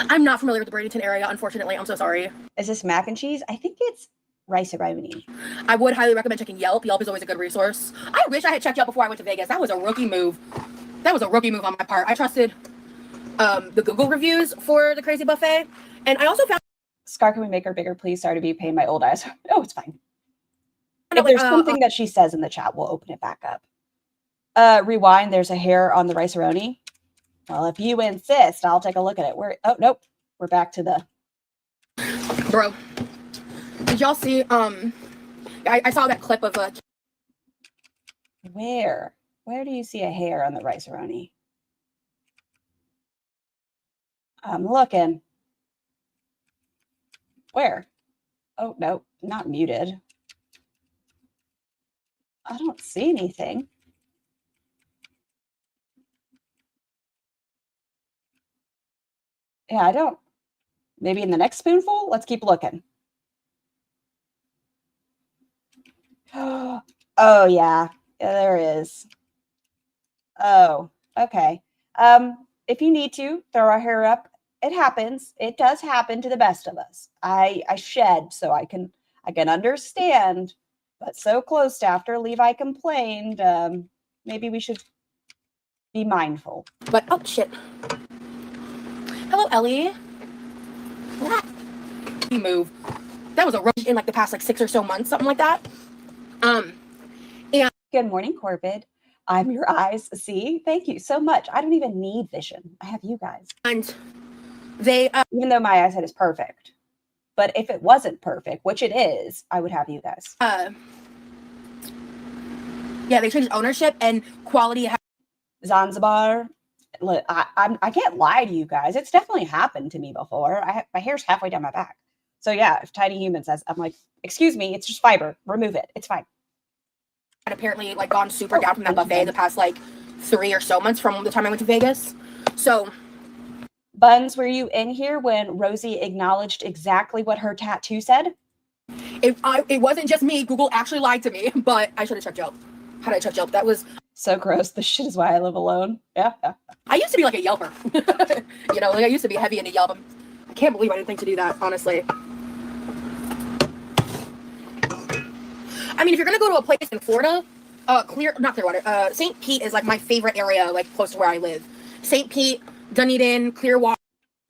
I'm not familiar with the Bradenton area, unfortunately. I'm so sorry. Is this mac and cheese? I think it's rice-a-roni. I would highly recommend checking Yelp. Yelp is always a good resource. I wish I had checked Yelp before I went to Vegas. That was a rookie move. That was a rookie move on my part. I trusted the Google reviews for the crazy buffet. And I also found... Scar, can we make her bigger, please? Sorry to be a pain in my old eyes. Oh, it's fine. If there's something that she says in the chat, we'll open it back up. Rewind, there's a hair on the rice-a-roni. Well, if you insist, I'll take a look at it. Oh, nope. We're back to the... Bro, did y'all see, I saw that clip of Where? Where do you see a hair on the rice-a-roni? I'm looking. Where? Oh, no, not muted. I don't see anything. Yeah, I don't. Maybe in the next spoonful? Let's keep looking. Oh, yeah. Yeah, there is. Oh, okay. If you need to throw our hair up, it happens. It does happen to the best of us. I shed so I can understand, but so close to after Levi complained, maybe we should be mindful. But oh shit. Hello, Ellie. What? You move. That was a rush in like the past like 6 or so months, something like that. And good morning, Corbett. I'm your eyes. See, thank you so much. I don't even need vision. I have you guys. And they, even though my eyesight is perfect, but if it wasn't perfect, which it is, I would have you guys. Yeah, they changed ownership and quality. Zanzibar. I can't lie to you guys. It's definitely happened to me before. My hair's halfway down my back. So yeah, if Tiny Human says, I'm like, excuse me, it's just fiber. Remove it. It's fine. And apparently like gone super down from that buffet the past like 3 or so months from the time I went to Vegas. So Buns, were you in here when Rosie acknowledged exactly what her tattoo said? It wasn't just me. Google actually lied to me, but I should have checked Yelp. How did I check Yelp? That was so gross. This shit is why I live alone. Yeah. I used to be like a Yelper. You know, like I used to be heavy into Yelp. I can't believe I didn't think to do that, honestly. I mean, if you're gonna go to a place in Florida, not Clearwater, St. Pete is like my favorite area, like close to where I live. St. Pete, Dunedin, Clearwater.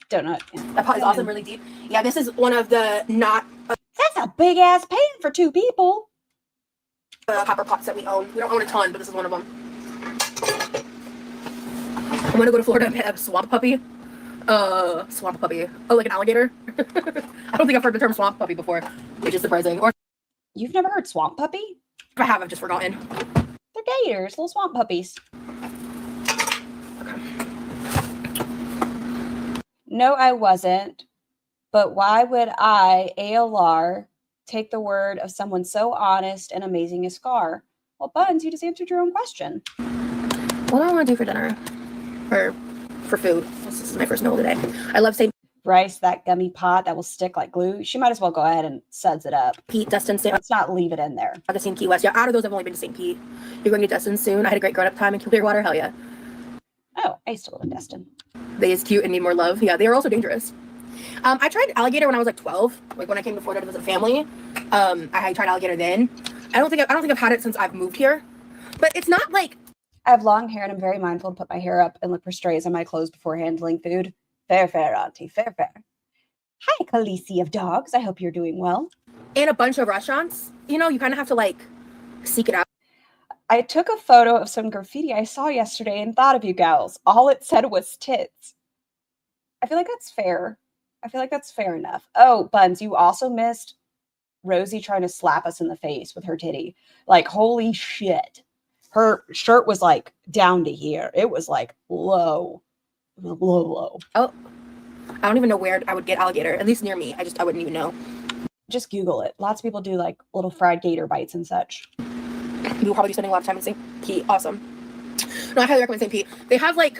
Donut. That pot is also really deep. Yeah, this is one of the not. That's a big ass pan for 2 people. Copper pots that we own. We don't own a ton, but this is one of them. I'm gonna go to Florida and have a swamp puppy. Swamp puppy. Oh, like an alligator? I don't think I've heard the term swamp puppy before, which is surprising. Or you've never heard swamp puppy? If I have, I've just forgotten. They're gators, little swamp puppies. Okay. No, I wasn't. But why would I, ALR, take the word of someone so honest and amazing as Scar? Well, Buns, you just answered your own question. What do I want to do for dinner? Or for food? This is my first meal of the day. I love St. Rice, that gummy pot that will stick like glue. She might as well go ahead and suds it up. Pete, Destin, let's not leave it in there. Augustine, Key West. Yeah, out of those, I've only been to St. Pete. You're going to Destin soon. I had a great grown-up time in Clearwater. Hell yeah. Oh, I used to live in Destin. They is cute and need more love. Yeah, they are also dangerous. I tried alligator when I was like 12. Like when I came to Florida to visit family. I tried alligator then. I don't think I've had it since I've moved here. But it's not like I have long hair and I'm very mindful to put my hair up and look for strays on my clothes before handling food. Fair, auntie. Fair. Hi, Khaleesi of dogs. I hope you're doing well. In a bunch of restaurants, you know, you kind of have to like seek it out. I took a photo of some graffiti I saw yesterday and thought of you gals. All it said was tits. I feel like that's fair. I feel like that's fair enough. Oh, Buns, you also missed Rosie trying to slap us in the face with her titty. Like, holy shit. Her shirt was like down to here. It was like low. Oh, I don't even know where I would get alligator, at least near me. I wouldn't even know. Just Google it. Lots of people do like little fried gator bites and such. You'll probably be spending a lot of time in St. Pete. Awesome. No, I highly recommend St. Pete. They have like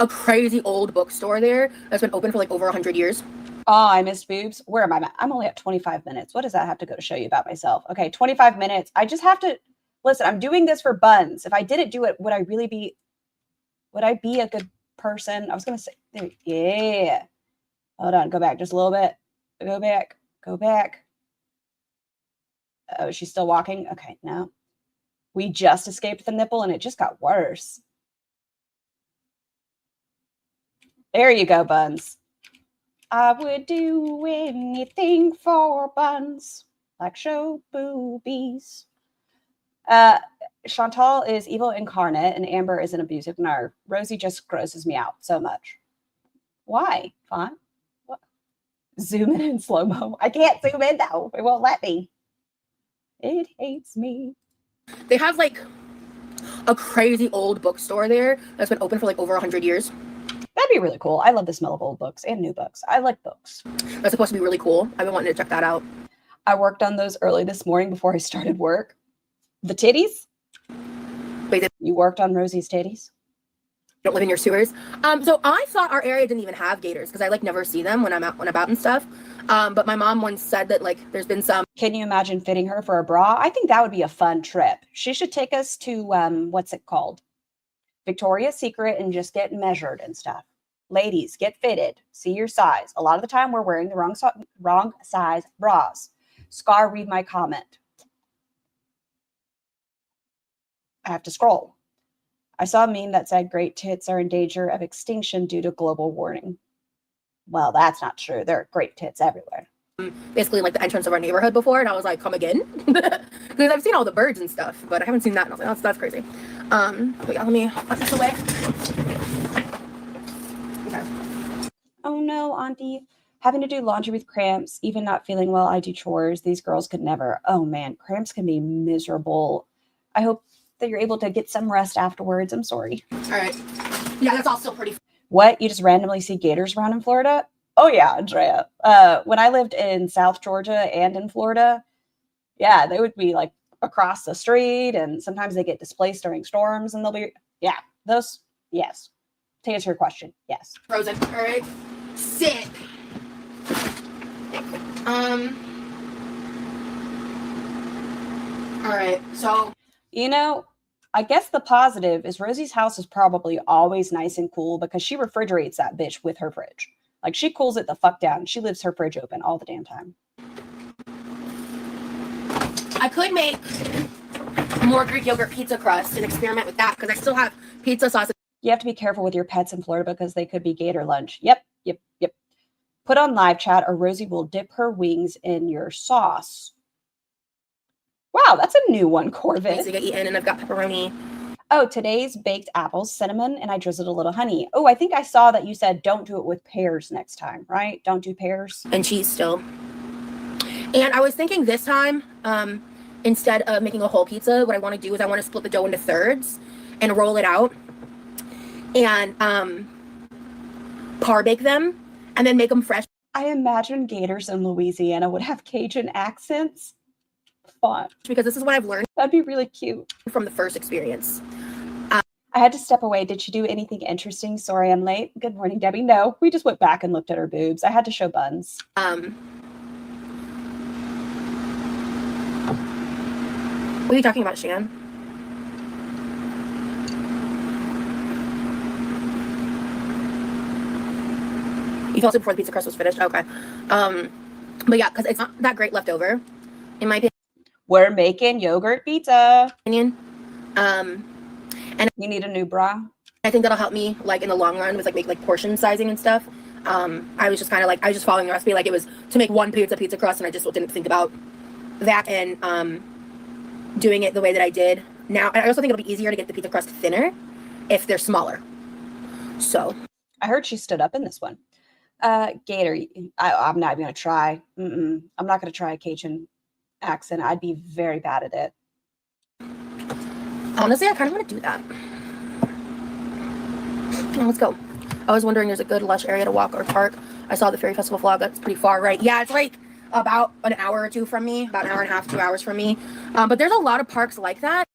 a crazy old bookstore there that's been open for like over 100 years. Oh, I missed boobs. Where am I at? I'm only at 25 minutes. What does that have to go to show you about myself? Okay, 25 minutes. I just have to listen. I'm doing this for buns. If I didn't do it, would I be a good person? I was gonna say, yeah. Hold on, go back just a little bit. Go back. Oh, she's still walking. Okay, no. We just escaped the nipple and it just got worse. There you go, buns. I would do anything for buns, like show boobies. Chantal is evil incarnate and Amber is an abusive narc. Rosie just grosses me out so much. Why? Fine. What? Zoom in slow-mo. I can't zoom in though. It won't let me. It hates me. They have like a crazy old bookstore there that's been open for like over 100 years. That'd be really cool. I love the smell of old books and new books. I like books. That's supposed to be really cool. I've been wanting to check that out. I worked on those early this morning before I started work. The titties? Wait, you worked on Rosie's titties? Don't live in your sewers. So I thought our area didn't even have gators because I like never see them when I'm out and about and stuff. But my mom once said that like there's been some. Can you imagine fitting her for a bra? I think that would be a fun trip. She should take us to what's it called? Victoria's Secret and just get measured and stuff. Ladies, get fitted. See your size. A lot of the time we're wearing the wrong size bras. Scar, read my comment. I have to scroll. I saw a meme that said great tits are in danger of extinction due to global warming. Well, that's not true. There are great tits everywhere. Basically like the entrance of our neighborhood before, and I was like, come again? Because I've seen all the birds and stuff, but I haven't seen that, and I was like, that's crazy. But yeah, let me put this away. Okay. Oh no, Auntie. Having to do laundry with cramps, even not feeling well, I do chores. These girls could never. Oh man, cramps can be miserable. I hope that you're able to get some rest afterwards. I'm sorry. All right. Yeah, that's all still pretty. What? You just randomly see gators around in Florida? Oh yeah, Andrea. When I lived in South Georgia and in Florida, yeah, they would be like across the street, and sometimes they get displaced during storms, and they'll be, yeah, those, yes. To answer your question, yes. Frozen. All right. Sit. All right. So, you know, I guess the positive is Rosie's house is probably always nice and cool because she refrigerates that bitch with her fridge. Like, she cools it the fuck down. She leaves her fridge open all the damn time. I could make more Greek yogurt pizza crust and experiment with that because I still have pizza sauce. You have to be careful with your pets in Florida because they could be gator lunch. Yep. Put on live chat or Rosie will dip her wings in your sauce. Wow, that's a new one, Corvin. To get eaten, and I've got pepperoni. Oh, today's baked apples, cinnamon, and I drizzled a little honey. Oh, I think I saw that you said don't do it with pears next time, right? Don't do pears. And cheese still. And I was thinking this time, instead of making a whole pizza, what I want to do is I want to split the dough into thirds and roll it out and par bake them and then make them fresh. I imagine gators in Louisiana would have Cajun accents. Fun. Because this is what I've learned. That'd be really cute. From the first experience. I had to step away. Did she do anything interesting? Sorry, I'm late. Good morning, Debbie. No, we just went back and looked at her boobs. I had to show buns. What are you talking about, Shan? You fell asleep before the pizza crust was finished? Okay. But yeah, because it's not that great left over, in my opinion. We're making yogurt pizza. And you need a new bra. I think that'll help me like in the long run with like make like portion sizing and stuff. I was just kind of like I was just following the recipe like it was to make one pizza crust, and I just didn't think about that and doing it the way that I did. Now I also think it'll be easier to get the pizza crust thinner if they're smaller. So I heard she stood up in this one. Gator, I'm not even gonna try. I'm not gonna try a Cajun accent. I'd be very bad at it. Honestly, I kind of want to do that. Yeah, let's go. I was wondering, there's a good lush area to walk or park. I saw the Fairy Festival vlog. That's pretty far, right? Yeah, it's like about an hour or two from me, about an hour and a half, 2 hours from me. But there's a lot of parks like that.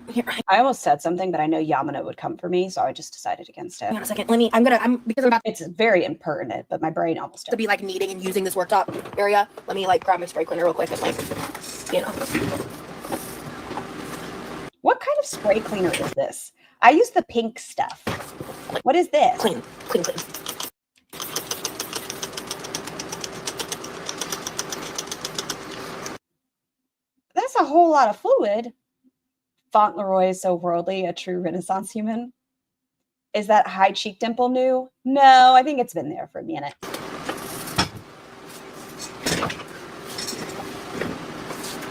Here, I almost said something, but I know Yamano would come for me, so I just decided against it. hang on a second. Because I'm about It's very impertinent, but my brain almost to did. be like kneading and using this worktop area. Let me like grab my spray cleaner real quick. It's like, you know. What kind of spray cleaner is this? I use the pink stuff. What is this? Clean. That's a whole lot of fluid. Fauntleroy is so worldly, a true Renaissance human. Is that high cheek dimple new? No, I think it's been there for a minute.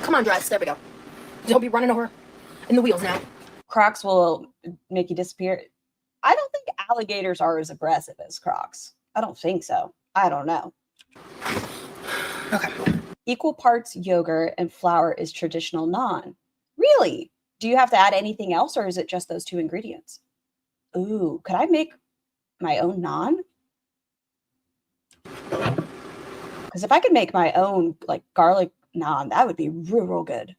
Come on, dress. There we go. Don't be running over in the wheels now. Crocs will make you disappear. I don't think alligators are as aggressive as Crocs. I don't think so. I don't know. Okay. Equal parts yogurt and flour is traditional naan. Really? Do you have to add anything else, or is it just those two ingredients? Ooh, could I make my own naan? Because if I could make my own like garlic naan, that would be real good.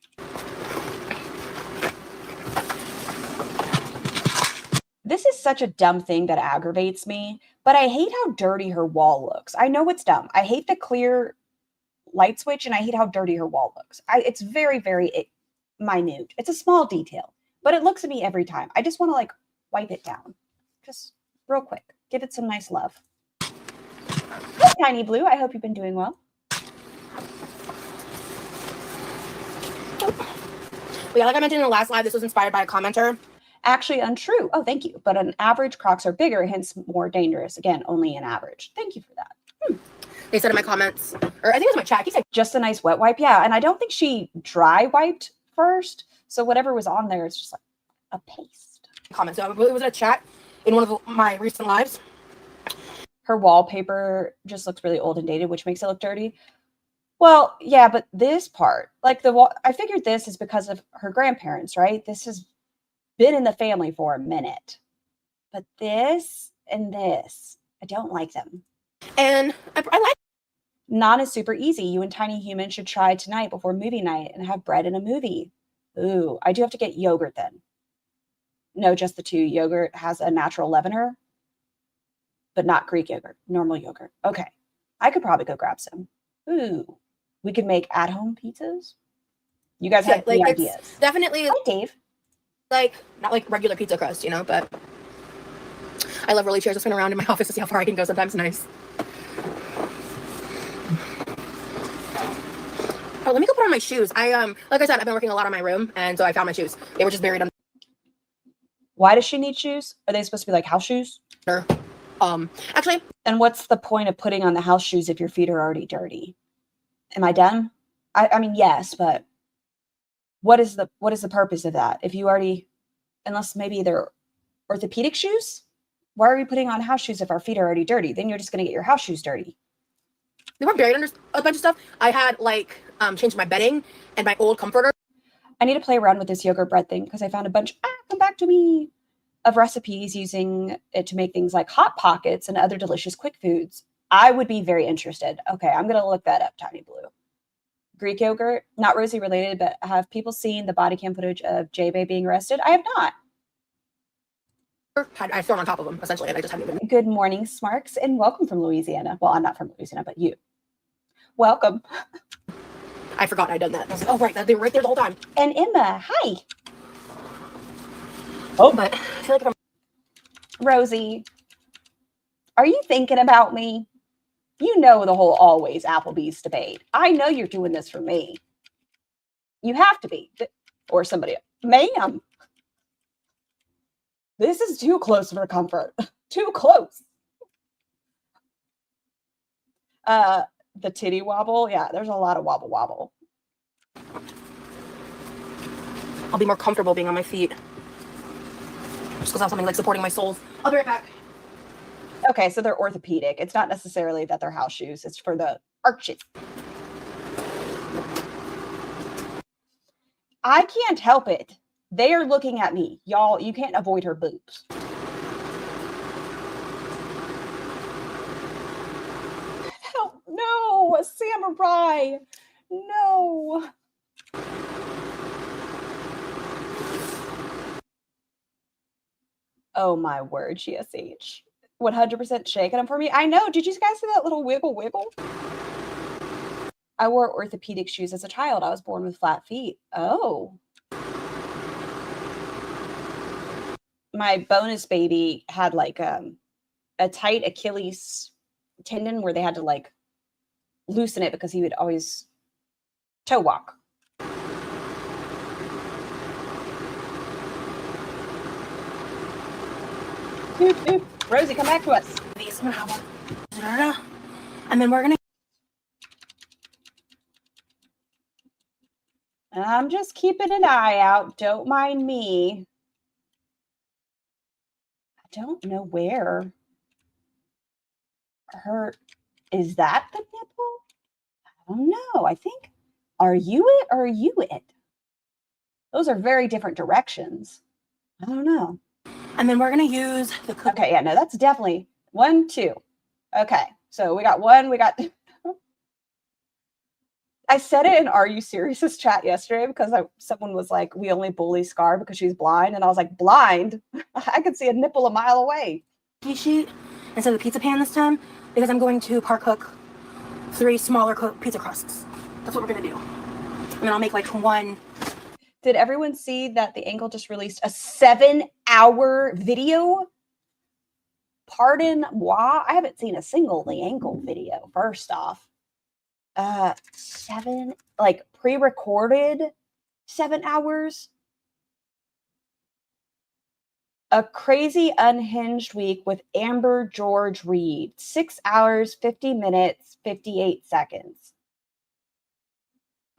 This is such a dumb thing that aggravates me, but I hate how dirty her wall looks. I know it's dumb. I hate the clear light switch, and I hate how dirty her wall looks. It's very, very minute. It's a small detail, but it looks at me every time. I just want to like wipe it down. Just real quick. Give it some nice love. Hi, Tiny Blue. I hope you've been doing well. But yeah, like I mentioned in the last live, this was inspired by a commenter. Actually untrue. Oh, thank you. But on average, Crocs are bigger, hence more dangerous. Again, only an average. Thank you for that. They said in my comments, or I think it was my chat. He said just a nice wet wipe. Yeah. And I don't think she dry wiped first. So whatever was on there is just like a paste. comments. So it was a chat in one of my recent lives. Her wallpaper just looks really old and dated, which makes it look dirty. Well, yeah, but this part, like the wall, I figured this is because of her grandparents, right? This has been in the family for a minute. But this and this, I don't like them. And I like Naan is super easy. You and Tiny Human should try tonight before movie night and have bread and a movie. Ooh, I do have to get yogurt then. No, just the two. Yogurt has a natural leavener, but not Greek yogurt, normal yogurt. Okay, I could probably go grab some. Ooh, we could make at-home pizzas. You guys have any ideas? Definitely. Hi, Dave. Like, not like regular pizza crust, you know, but I love rolly chairs. I spin around in my office to see how far I can go. Sometimes nice. Oh, let me go put on my shoes. Like I said, I've been working a lot on my room, and so I found my shoes. They were just buried under. Why does she need shoes? Are they supposed to be like house shoes? Actually. And what's the point of putting on the house shoes if your feet are already dirty? Am I dumb? I mean, yes, but what is the purpose of that? If you already, unless maybe they're orthopedic shoes, why are we putting on house shoes if our feet are already dirty? Then you're just going to get your house shoes dirty. They weren't buried under a bunch of stuff. I had like changed my bedding and my old comforter. I need to play around with this yogurt bread thing because I found a bunch, come back to me, of recipes using it to make things like Hot Pockets and other delicious quick foods. I would be very interested. Okay, I'm going to look that up, Tiny Blue. Greek yogurt, not Rosie related, but have people seen the body cam footage of J-Bay being arrested? I have not. I thrown on top of them, essentially, and I just hadn't even. Good morning, Smarks, and welcome from Louisiana. Well, I'm not from Louisiana, but you. Welcome. I forgot I'd done that. I was like, oh, right, they were right there the whole time. And Emma, hi. Oh, but I feel like if I'm... Rosie, are you thinking about me? You know the whole always Applebee's debate. I know you're doing this for me. You have to be. Or somebody else. Ma'am. This is too close for comfort. Too close. The titty wobble. Yeah, there's a lot of wobble wobble. I'll be more comfortable being on my feet. Just because I have something like supporting my soles. I'll be right back. Okay, so they're orthopedic. It's not necessarily that they're house shoes. It's for the arches. I can't help it. They are looking at me. Y'all, you can't avoid her boobs. Help, no, a samurai. No. Oh my word, GSH. 100% shaking them for me. I know. Did you guys see that little wiggle wiggle? I wore orthopedic shoes as a child. I was born with flat feet. Oh. My bonus baby had like a tight Achilles tendon where they had to like loosen it because he would always toe walk. Doop, doop. Rosie, come back to us. These, I'm gonna have one. And then we're gonna. I'm just keeping an eye out. Don't mind me. I don't know where her. Is that the nipple? I don't know. I think. Are you it or are you it? Those are very different directions. I don't know. And then we're gonna use the cookie. Okay, yeah, no, that's definitely 1, 2. Okay, so we got 1, we got. I said it in Are You Serious' chat yesterday because someone was like, we only bully Scar because she's blind. And I was like, blind? I could see a nipple a mile away. Sheet instead of the pizza pan this time because I'm going to par cook 3 smaller pizza crusts. That's what we're going to do. And then I'll make like 1. Did everyone see that the Angle just released a 7-hour video? Pardon moi. I haven't seen a single The Angle video, first off. 7, like pre-recorded 7 hours. A crazy unhinged week with Amber George Reed. 6 hours, 50 minutes, 58 seconds.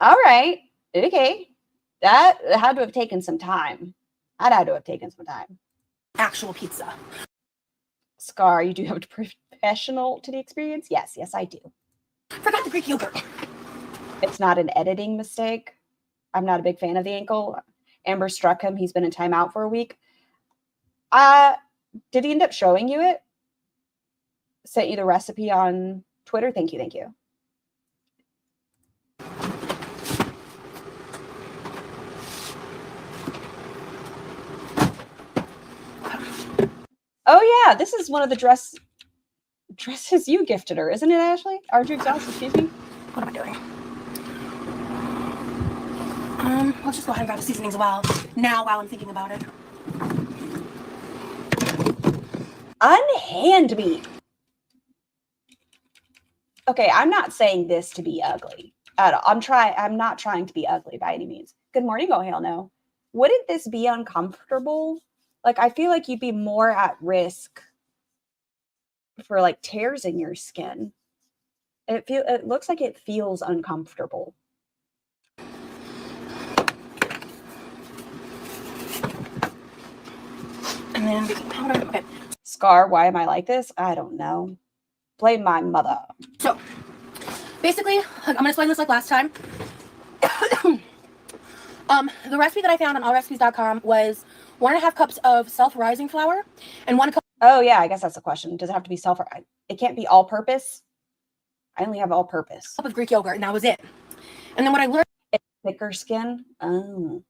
All right. Okay. That had to have taken some time. That had to have taken some time. Actual pizza. Scar, you do have a professional to the experience? Yes, I do. Forgot the Greek yogurt. It's not an editing mistake. I'm not a big fan of the Ankle. Amber struck him. He's been in timeout for a week. Did he end up showing you it? Sent you the recipe on Twitter? Thank you. Oh yeah, this is one of the dresses you gifted her, isn't it, Ashley? Aren't you exhausted? Excuse me. What am I doing? Let's just go ahead and grab the seasonings while I'm thinking about it. Unhand me. Okay, I'm not saying this to be ugly at all. I'm not trying to be ugly by any means. Good morning, oh hell no. Wouldn't this be uncomfortable? Like, I feel like you'd be more at risk for like tears in your skin. It looks like it feels uncomfortable. And then baking powder. Okay. Scar, why am I like this? I don't know. Blame my mother. So, basically, I'm going to explain this like last time. The recipe that I found on allrecipes.com was 1.5 cups of self-rising flour and 1 cup. Oh yeah, I guess that's the question. Does it have to be it can't be all-purpose? I only have all-purpose. Cup of Greek yogurt, and that was it. And then what I learned. It's thicker skin. Oh.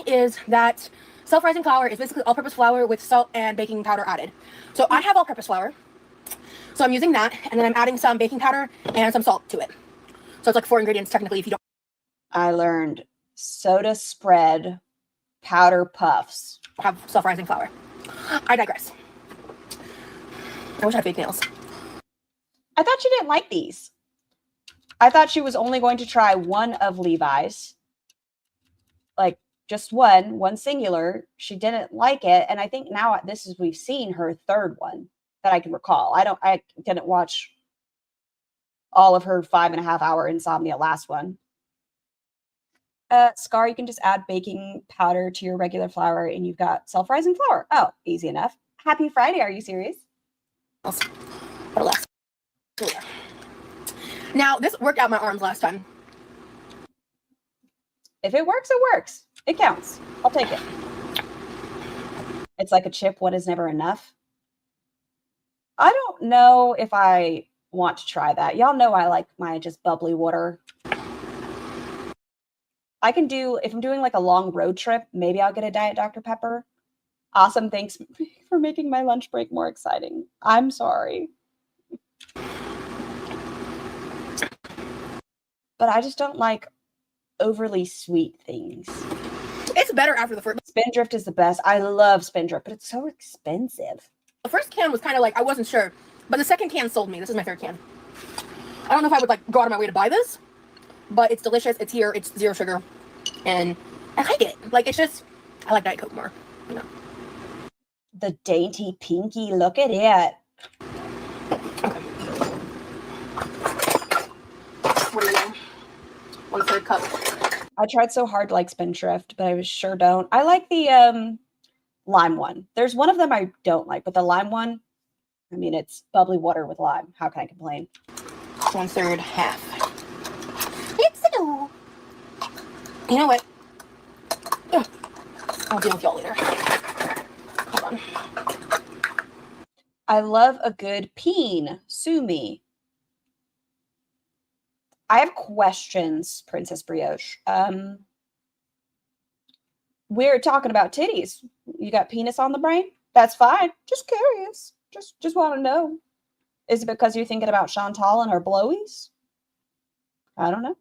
Is that self-rising flour is basically all-purpose flour with salt and baking powder added. So I have all-purpose flour. So I'm using that, and then I'm adding some baking powder and some salt to it. So it's like 4 ingredients technically if you don't. I learned soda spread powder puffs. Have self-rising flour. I digress. I wish I had fake nails. I thought you didn't like these. I thought she was only going to try one of Levi's. Like just one singular. She didn't like it. And I think now we've seen her third one that I can recall. I didn't watch all of her 5.5 hour Insomnia last one. Scar, you can just add baking powder to your regular flour and you've got self-rising flour. Oh, easy enough. Happy Friday. Are you serious? Now, this worked out my arms last time. If it works, it works. It counts. I'll take it. It's like a chip. What is never enough? I don't know if I want to try that. Y'all know I like my just bubbly water. I can do, if I'm doing like a long road trip, maybe I'll get a Diet Dr. Pepper. Awesome. Thanks for making my lunch break more exciting. I'm sorry. But I just don't like overly sweet things. It's better after the first. Spindrift is the best. I love Spindrift, but it's so expensive. The first can was kind of like, I wasn't sure. But the second can sold me. This is my favorite can. I don't know if I would like go out of my way to buy this, but it's delicious. It's here. It's 0 sugar. And I like it. Like, it's just, I like Diet Coke more, you know. The dainty pinky, look at it. Okay. What are you doing? 1/3 cup. I tried so hard to like Spindrift, but I sure don't. I like the lime one. There's one of them I don't like, but the lime one, I mean, it's bubbly water with lime. How can I complain? 1/3 half. You know what? Ugh. I'll deal with y'all later. Hold on. I love a good peen. Sue me. I have questions, Princess Brioche. We're talking about titties. You got penis on the brain? That's fine. Just curious. Just want to know. Is it because you're thinking about Chantal and her blowies? I don't know.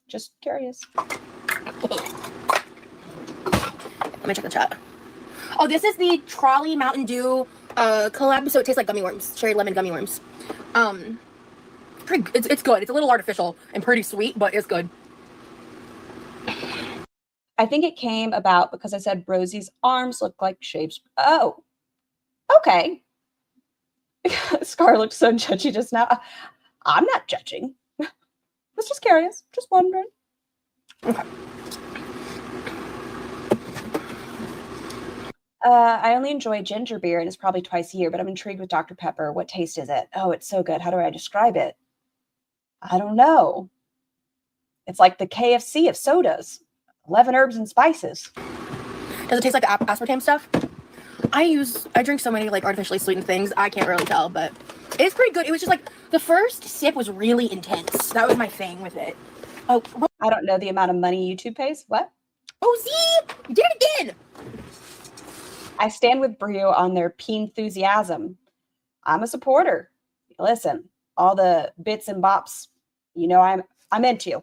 Just curious. Let me check the chat. Oh, this is the Trolley Mountain Dew collab, so it tastes like gummy worms, cherry lemon gummy worms. It's good. It's a little artificial and pretty sweet, but it's good. I think it came about because I said Rosie's arms look like shapes. Oh, okay. Scar looked so judgy just now. I'm not judging. Was just curious, just wondering. Okay. I only enjoy ginger beer, and it's probably twice a year, but I'm intrigued with Dr. Pepper. What taste is it? Oh, it's so good. How do I describe it? I don't know. It's like the KFC of sodas. 11 herbs and spices. Does it taste like the aspartame stuff? I drink so many like artificially sweetened things, I can't really tell, but it's pretty good. It was just like the first sip was really intense. That was my thing with it. Oh, I don't know the amount of money YouTube pays. What? Oh, see? You did it again! I stand with Brio on their peen-thusiasm. I'm a supporter. Listen, all the bits and bops, you know I'm into you.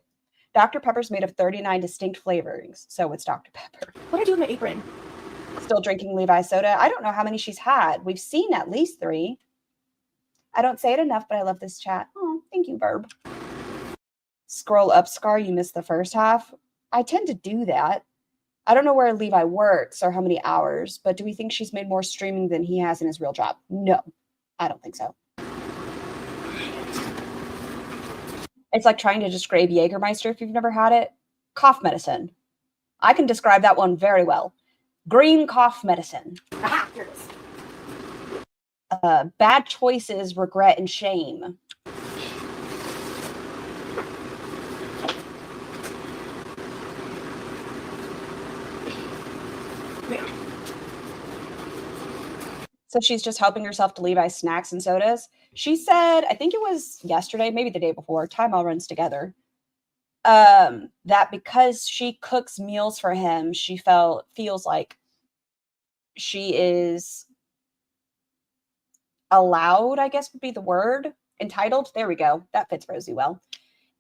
Dr. Pepper's made of 39 distinct flavorings. So it's Dr. Pepper. What did I do with my apron? Still drinking Levi's soda. I don't know how many she's had. We've seen at least 3. I don't say it enough, but I love this chat. Oh, thank you, Verb. Scroll up, Scar. You missed the first half. I tend to do that. I don't know where Levi works or how many hours, but do we think she's made more streaming than he has in his real job? No, I don't think so. It's like trying to describe Jägermeister if you've never had it. Cough medicine. I can describe that one very well. Green cough medicine. Aha, here it is. Bad choices, regret, and shame. Yeah. So she's just helping herself to Levi's snacks and sodas. She said, I think it was yesterday, maybe the day before, time all runs together, that because she cooks meals for him, she feels like she is allowed, I guess would be the word. Entitled. There we go. That fits Rosie well.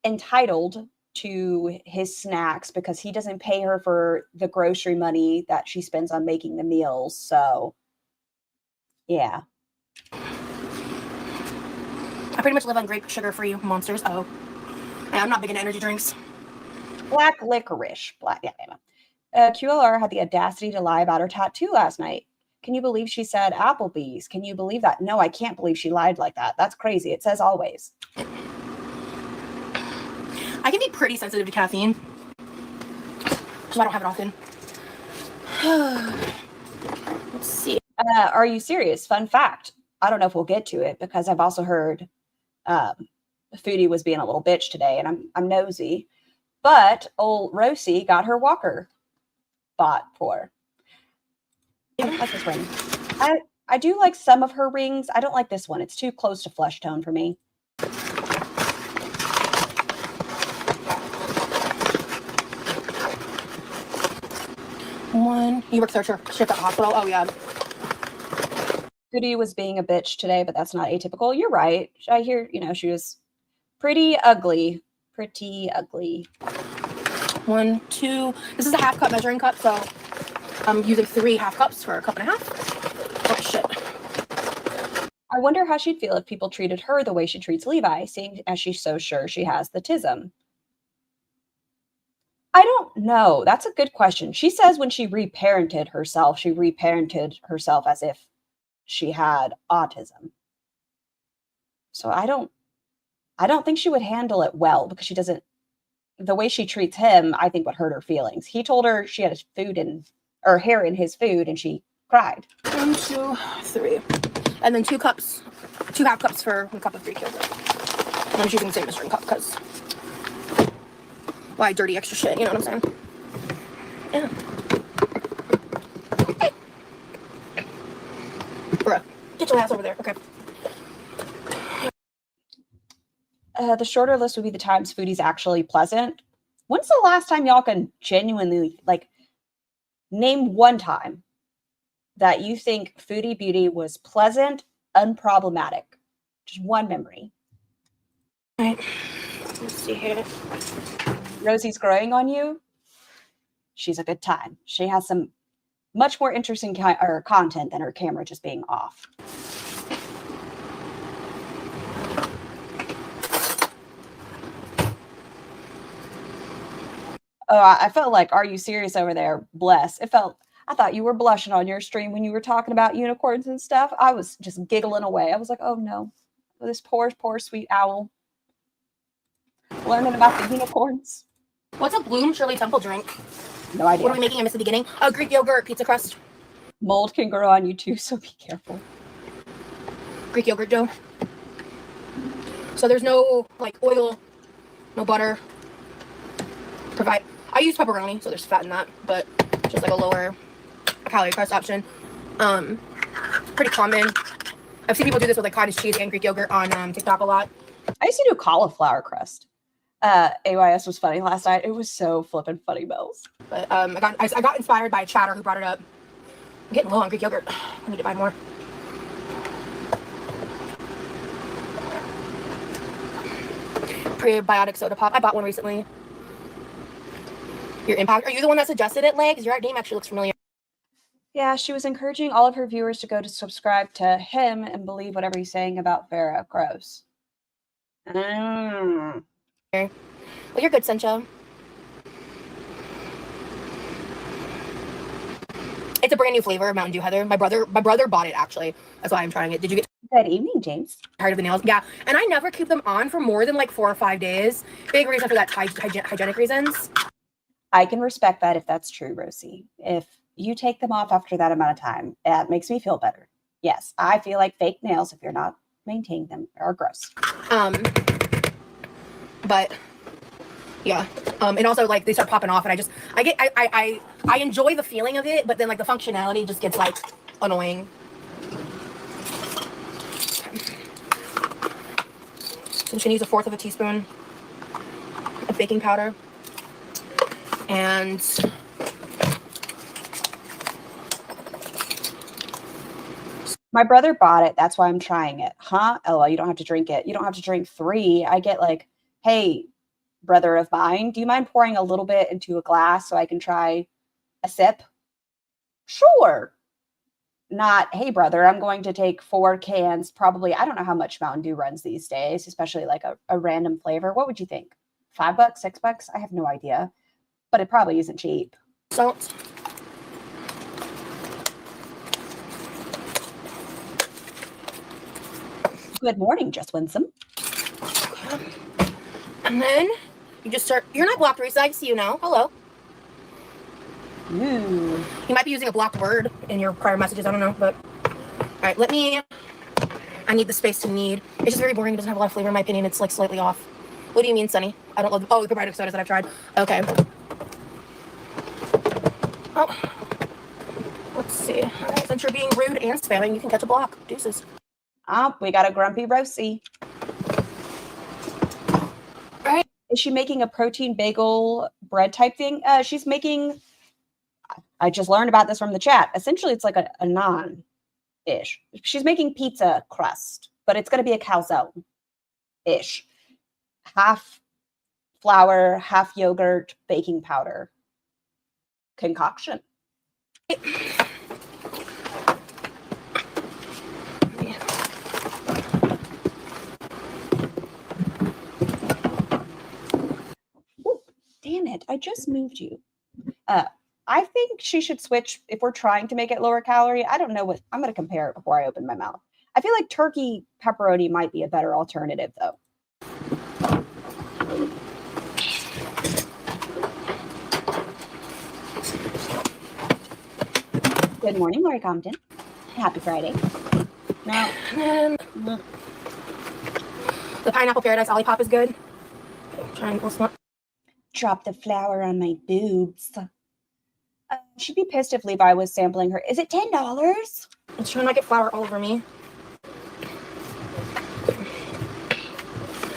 Entitled to his snacks because he doesn't pay her for the grocery money that she spends on making the meals. So, yeah. I pretty much live on grape sugar-free monsters. Oh. Yeah, I'm not big into energy drinks. Black licorice. QLR had the audacity to lie about her tattoo last night. Can you believe she said Applebee's? Can you believe that? No, I can't believe she lied like that. That's crazy. It says always. I can be pretty sensitive to caffeine, so I don't have it often. Let's see. Are you serious? Fun fact. I don't know if we'll get to it because I've also heard Foodie was being a little bitch today, and I'm nosy. But old Rosie got her walker bought for. I don't like this ring. I do like some of her rings. I don't like this one. It's too close to flesh tone for me. One. You work third shift at the hospital? Oh, yeah. Foodie was being a bitch today, but that's not atypical. You're right. I hear, she was pretty ugly. Pretty ugly. 1, 2. This is a half cup measuring cup, so I'm using 3 half cups for a cup and a half. Oh, shit. I wonder how she'd feel if people treated her the way she treats Levi, seeing as she's so sure she has the tism. I don't know. That's a good question. She says when she reparented herself as if she had autism. So I don't think she would handle it well because she doesn't. The way she treats him, I think, would hurt her feelings. He told her she had his hair in his food, and she cried. 1, 2, 3, and then 2 half cups for 1 cup of Greek yogurt. And I'm using the same measuring cup because why dirty extra shit? You know what I'm saying? Yeah. Bruh, get your ass over there. Okay. The shorter list would be the times Foodie's actually pleasant. When's the last time y'all can genuinely, name one time that you think FoodieBeauty was pleasant, unproblematic? Just one memory. All right. Let's see here. Rosie's growing on you. She's a good time. She has some much more interesting content than her camera just being off. Oh, I felt like, are you serious over there? Bless. I thought you were blushing on your stream when you were talking about unicorns and stuff. I was just giggling away. I was like, oh no, this poor sweet owl. Learning about the unicorns. What's a Bloom Shirley Temple drink? No idea. What are we making? I missed the beginning. Greek yogurt, pizza crust. Mold can grow on you too, so be careful. Greek yogurt dough. So there's no oil, no butter. I use pepperoni, so there's fat in that, but just a lower calorie crust option. Pretty common. I've seen people do this with cottage cheese and Greek yogurt on TikTok a lot. I used to do cauliflower crust. AYS was funny last night. It was so flippin' funny, Bells. But I got inspired by a chatter who brought it up. I'm getting low on Greek yogurt. I need to buy more. Prebiotic soda pop. I bought one recently. Your impact. Are you the one that suggested it, Legs? Your name actually looks familiar. Yeah, she was encouraging all of her viewers to go to subscribe to him and believe whatever he's saying about Vera. Gross. Well, you're good, Sencha. It's a brand new flavor of Mountain Dew, Heather. My brother bought it, actually. That's why I'm trying it. Did you get Good evening, James. tired of the nails? Yeah, and I never keep them on for more than 4 or 5 days. Big reason for that, hygienic reasons. I can respect that if that's true, Rosie. If you take them off after that amount of time, that makes me feel better. Yes, I feel like fake nails, if you're not maintaining them, are gross. But yeah, and also they start popping off, and I enjoy the feeling of it, but then the functionality just gets annoying. So I'm just gonna use 1/4 of a teaspoon of baking powder, and My brother bought it. That's why I'm trying it. Huh? Oh, you don't have to drink it. You don't have to drink 3. I get hey, brother of mine, do you mind pouring a little bit into a glass so I can try a sip? Sure. Not, hey, brother, I'm going to take 4 cans. Probably, I don't know how much Mountain Dew runs these days, especially a random flavor. What would you think? $5, $6? I have no idea. But it probably isn't cheap. salt. Good morning, Just Winsome. And then you just start. You're not blocked, Risa. I see you now. Hello. Ooh. You might be using a blocked word in your prior messages. I don't know, but all right. I need the space to knead. It's just very boring. It doesn't have a lot of flavor, in my opinion. It's slightly off. What do you mean, Sunny? I don't love. Oh, the probiotic sodas that I've tried. Okay. Oh. Let's see. All right, since you're being rude and spamming, you can catch a block. Deuces. Oh, we got a grumpy Rosie. All right. Is she making a protein bagel bread type thing? She's making, I just learned about this from the chat. Essentially, it's like a naan-ish. She's making pizza crust, but it's going to be a calzone-ish. Half flour, half yogurt, baking powder concoction. Ooh, damn it, I just moved you. I think she should switch if we're trying to make it lower calorie. I don't know what I'm going to compare it before I open my mouth. I feel like turkey pepperoni might be a better alternative, though. Good morning, Lori Compton. Happy Friday. Now, the pineapple paradise olipop is good. Triangle snap. drop the flour on my boobs. She'd be pissed if Levi was sampling her. Is it $10? I'm trying not to get flour all over me.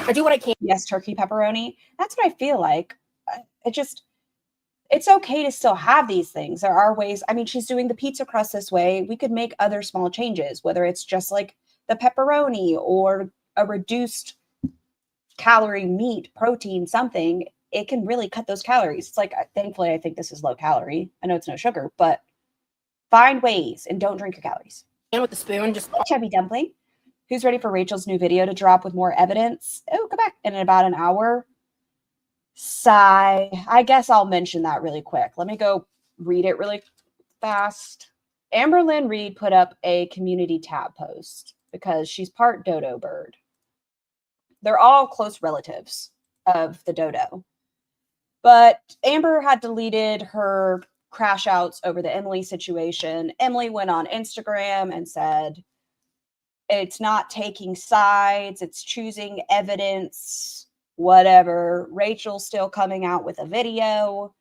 I do what I can. Yes, turkey pepperoni. That's what I feel like. It's okay to still have these things. There are ways. I mean, she's doing the pizza crust this way. We could make other small changes, whether it's just like the pepperoni or a reduced calorie meat, protein, something. It can really cut those calories. It's like, thankfully, I think this is low calorie. I know it's no sugar, but find ways and don't drink your calories. And with the spoon, just Chubby dumpling. Who's ready for Rachel's new video to drop with more evidence? Oh, go back in about an hour. Sigh. I guess I'll mention that really quick. Let me go read it really fast. Amber Lynn Reed put up a community tab post because she's part dodo bird. They're all close relatives of the dodo. But Amber had deleted her crash outs over the Emily situation. Emily went on Instagram and said, it's not taking sides, it's choosing evidence, whatever. Rachel's still coming out with a video,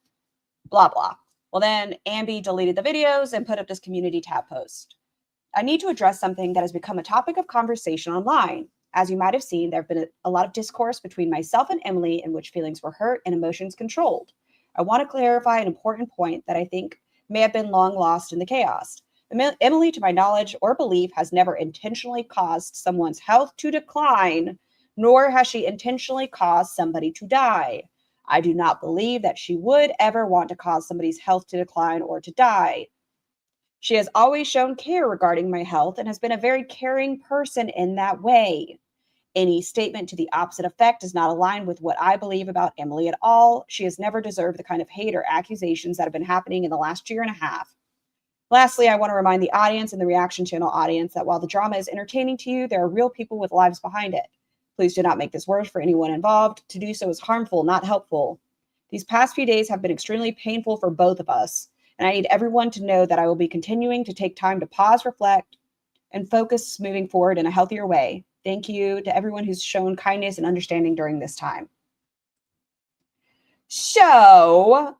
blah, blah. Well, then Ambi deleted the videos and put up this community tab post. I need to address something that has become a topic of conversation online. As you might have seen, there have been a lot of discourse between myself and Emily in which feelings were hurt and emotions controlled. I want to clarify an important point that I think may have been long lost in the chaos. Emily, to my knowledge or belief, has never intentionally caused someone's health to decline, nor has she intentionally caused somebody to die. I do not believe that she would ever want to cause somebody's health to decline or to die. She has always shown care regarding my health and has been a very caring person in that way. Any statement to the opposite effect does not align with what I believe about Emily at all. She has never deserved the kind of hate or accusations that have been happening in the last year and a half. Lastly, I want to remind the audience and the Reaction Channel audience that while the drama is entertaining to you, there are real people with lives behind it. Please do not make this worse for anyone involved. To do so is harmful, not helpful. These past few days have been extremely painful for both of us, and I need everyone to know that I will be continuing to take time to pause, reflect, and focus moving forward in a healthier way. Thank you to everyone who's shown kindness and understanding during this time. So,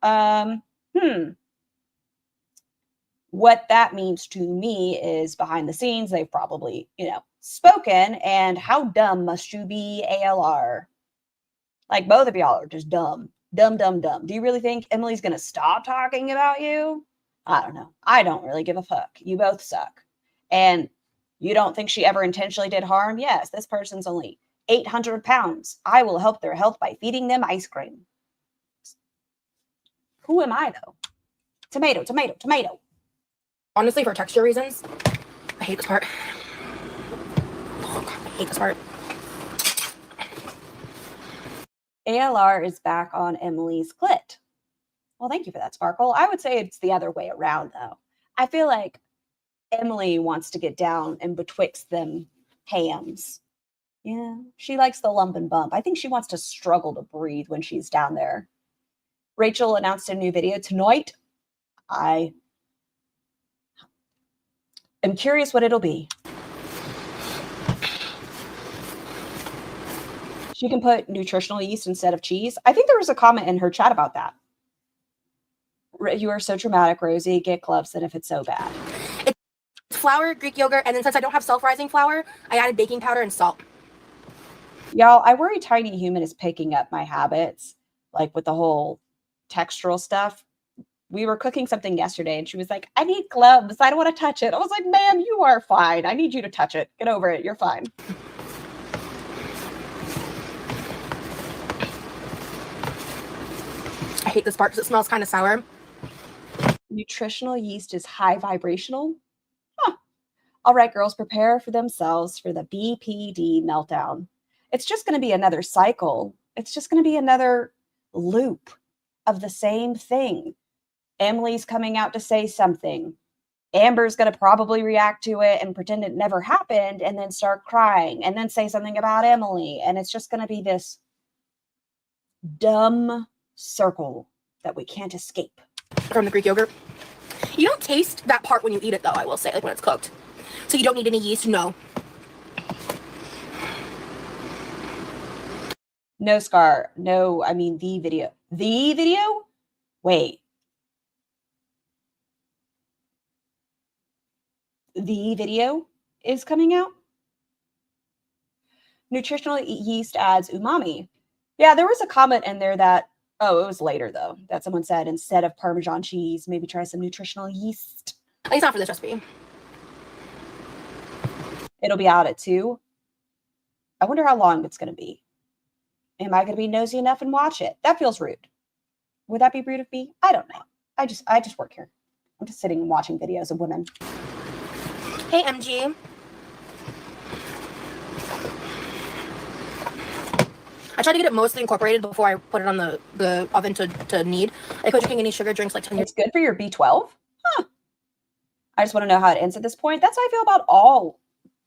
what that means to me is behind the scenes, they've probably, spoken, and how dumb must you be, ALR? Like, both of y'all are just dumb. Dumb, dumb, dumb. Do you really think Emily's going to stop talking about you? I don't know. I don't really give a fuck. You both suck. And you don't think she ever intentionally did harm? Yes, this person's only 800 pounds. I will help their health by feeding them ice cream. Who am I, though? Tomato, tomato, tomato. honestly, for texture reasons, I hate this part. Oh God, I hate this part. ALR is back on Emily's clit. Well, thank you for that, Sparkle. I would say it's the other way around, though. I feel like Emily wants to get down and betwixt them hams. Yeah, she likes the lump and bump. I think she wants to struggle to breathe when she's down there. Rachel announced a new video tonight. I am curious what it'll be. She can put nutritional yeast instead of cheese. I think there was a comment in her chat about that. You are so dramatic, Rosie. Get gloves then if it's so bad. It's flour, Greek yogurt, and then since I don't have self-rising flour, I added baking powder and salt. Y'all, I worry Tiny Human is picking up my habits, like with the whole textural stuff. We were cooking something yesterday and she was like, I need gloves. I don't want to touch it. I was like, ma'am, you are fine. I need you to touch it. Get over it. You're fine. I hate this part because it smells kind of sour. Nutritional yeast is high vibrational. Huh. All right, girls, prepare for themselves for the BPD meltdown. It's just going to be another cycle. It's just going to be another loop of the same thing. Emily's coming out to say something. Amber's going to probably react to it and pretend it never happened and then start crying and then say something about Emily. And it's just going to be this dumb circle that we can't escape. From the Greek yogurt. You don't taste that part when you eat it, though, I will say, like when it's cooked. So you don't need any yeast, no. No, Scar. No, I mean the video. The video? Wait. The video is coming out? Nutritional yeast adds umami. Yeah, there was a comment in there that, oh, it was later though, that someone said instead of Parmesan cheese, maybe try some nutritional yeast. It's not for this recipe. It'll be out at 2. I wonder how long it's going to be. Am I going to be nosy enough and watch it? That feels rude. Would that be rude of me? I don't know. I just work here. I'm just sitting and watching videos of women. Hey, MG. I tried to get it mostly incorporated before I put it on the oven to knead. I quit drinking any sugar drinks like 10 years. It's good for your B12? Huh. I just want to know how it ends at this point. That's how I feel about all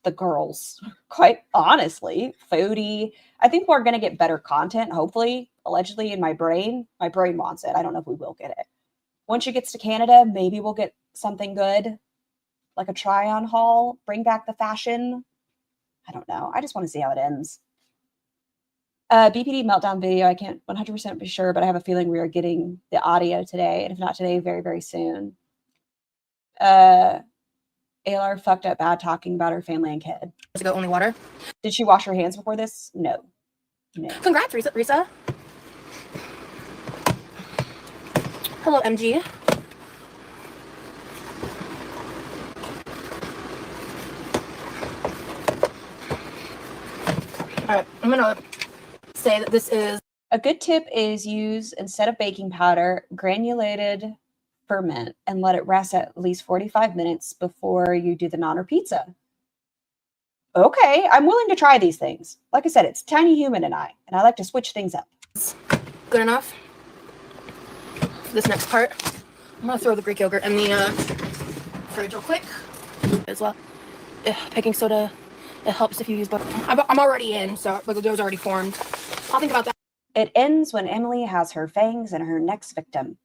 the girls, quite honestly. Foodie. I think we're going to get better content, hopefully, allegedly, in my brain. My brain wants it. I don't know if we will get it. Once she gets to Canada, maybe we'll get something good, like a try-on haul, bring back the fashion. I don't know. I just want to see how it ends. BPD meltdown video, I can't 100% be sure, but I have a feeling we are getting the audio today, and if not today, very, very soon. ALR fucked up bad talking about her family and kid. Does it go only water? Did she wash her hands before this? No. No. Congrats, Risa. Hello, MG. All right, I'm gonna say that this is a good tip is use, instead of baking powder, granulated ferment and let it rest at least 45 minutes before you do the naan or pizza. Okay, I'm willing to try these things. Like I said, it's tiny human and I like to switch things up. Good enough. For this next part, I'm gonna throw the Greek yogurt in the fridge real quick as well. Baking soda, it helps if you use butter. I'm already in, so the dough's already formed. I'll think about that. It ends when Emily has her fangs and her next victim.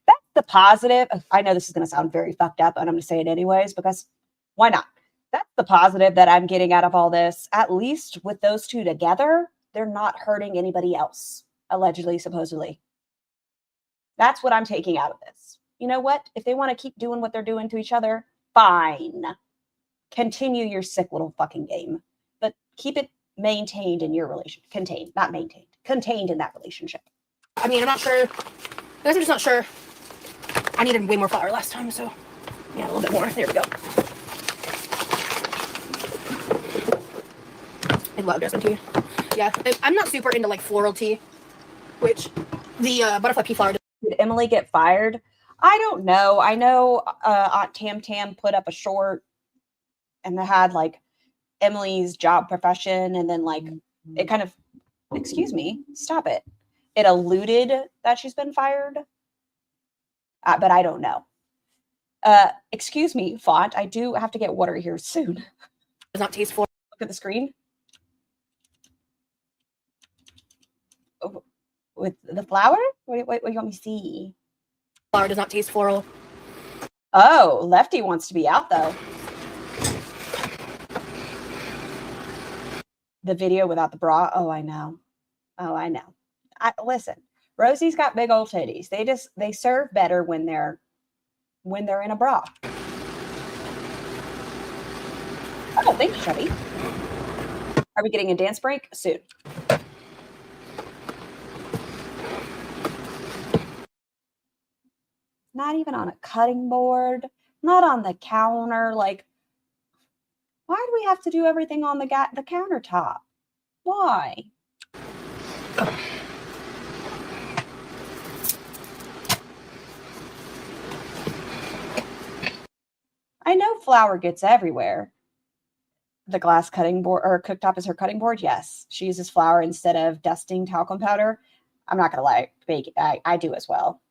That's the positive. I know this is going to sound very fucked up, and I'm going to say it anyways, because why not? That's the positive that I'm getting out of all this. At least with those two together, they're not hurting anybody else, allegedly, supposedly. That's what I'm taking out of this. You know what? If they want to keep doing what they're doing to each other, fine. Continue your sick little fucking game. But keep it maintained in your relationship. Contained, not maintained. Contained in that relationship. I mean, I'm not sure. I guess I'm just not sure. I needed way more flour last time, so yeah, a little bit more. There we go. I love jasmine tea. Yeah, I'm not super into like floral tea, which the butterfly pea flower. Did Emily get fired? I don't know. I know Aunt Tam Tam put up a short and they had like Emily's job profession, and then like it kind of, excuse me, stop it. It alluded that she's been fired, but I don't know. Excuse me, font. I do have to get water here soon. Does not taste floral. Look at the screen. Oh, with the flour? What do you want me to see? Flour does not taste floral. Oh, Lefty wants to be out though. The video without the bra. Oh, I know. Oh, I know. Listen, Rosie's got big old titties. They serve better when they're in a bra. Oh, thank you, Chubby. Are we getting a dance break soon? Not even on a cutting board, not on the counter. Like, why do we have to do everything on the countertop? Why? I know flour gets everywhere. The glass cutting board or cooktop is her cutting board. Yes, she uses flour instead of dusting talcum powder. I'm not gonna lie, I do as well.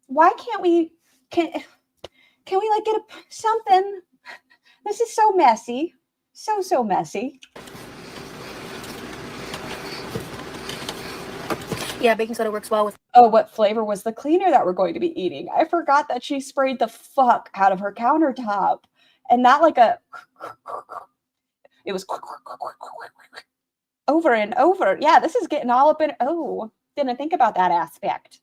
Why can't we? Can we like get something? This is so messy, so messy. Yeah, baking soda works well with. Oh, what flavor was the cleaner that we're going to be eating? I forgot that she sprayed the fuck out of her countertop. And not like it was over and over. Yeah, this is getting all up in, oh, didn't think about that aspect.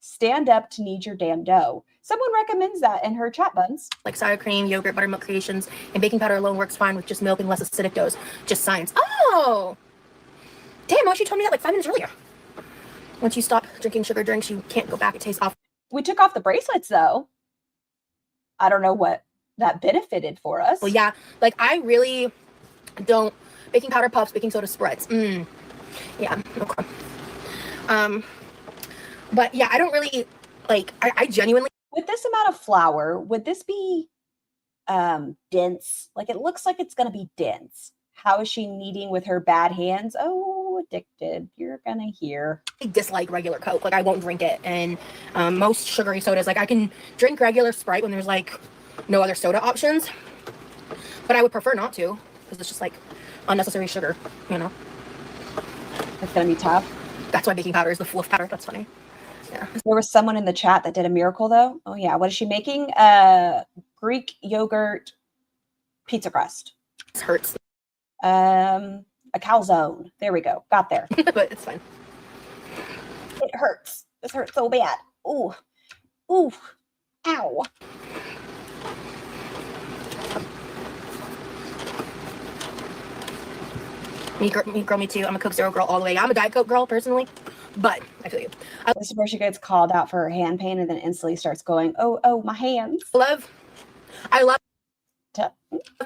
Stand up to knead your damn dough. Someone recommends that in her chat, Buns. Like sour cream, yogurt, buttermilk creations, and baking powder alone works fine with just milk and less acidic doughs. Just science. Oh! Damn, why she told me that like 5 minutes earlier. Once you stop drinking sugar drinks, you can't go back. It tastes awful. We took off the bracelets, though. I don't know what that benefited for us. Well, yeah, like I really don't. Baking powder puffs, baking soda spreads. Yeah, okay. But yeah, I don't really like. I genuinely. With this amount of flour, would this be dense? Like it looks like it's gonna be dense. How is she kneading with her bad hands? Oh, addicted. You're gonna hear. I dislike regular Coke. Like I won't drink it, and most sugary sodas. Like I can drink regular Sprite when there's like no other soda options, but I would prefer not to because it's just like unnecessary sugar, you know. It's gonna be tough. That's why baking powder is the fluff powder. That's funny. Yeah. There was someone in the chat that did a miracle though. Oh yeah, what is she making? Greek yogurt pizza crust. This hurts. A calzone. There we go. Got there. But it's fine. It hurts. This hurts so bad. Ooh. Ooh. Ow. Me too. I'm a Coke Zero girl all the way. I'm a Diet Coke girl personally, but I feel you. This is where she gets called out for her hand pain and then instantly starts going, oh, my hands. I love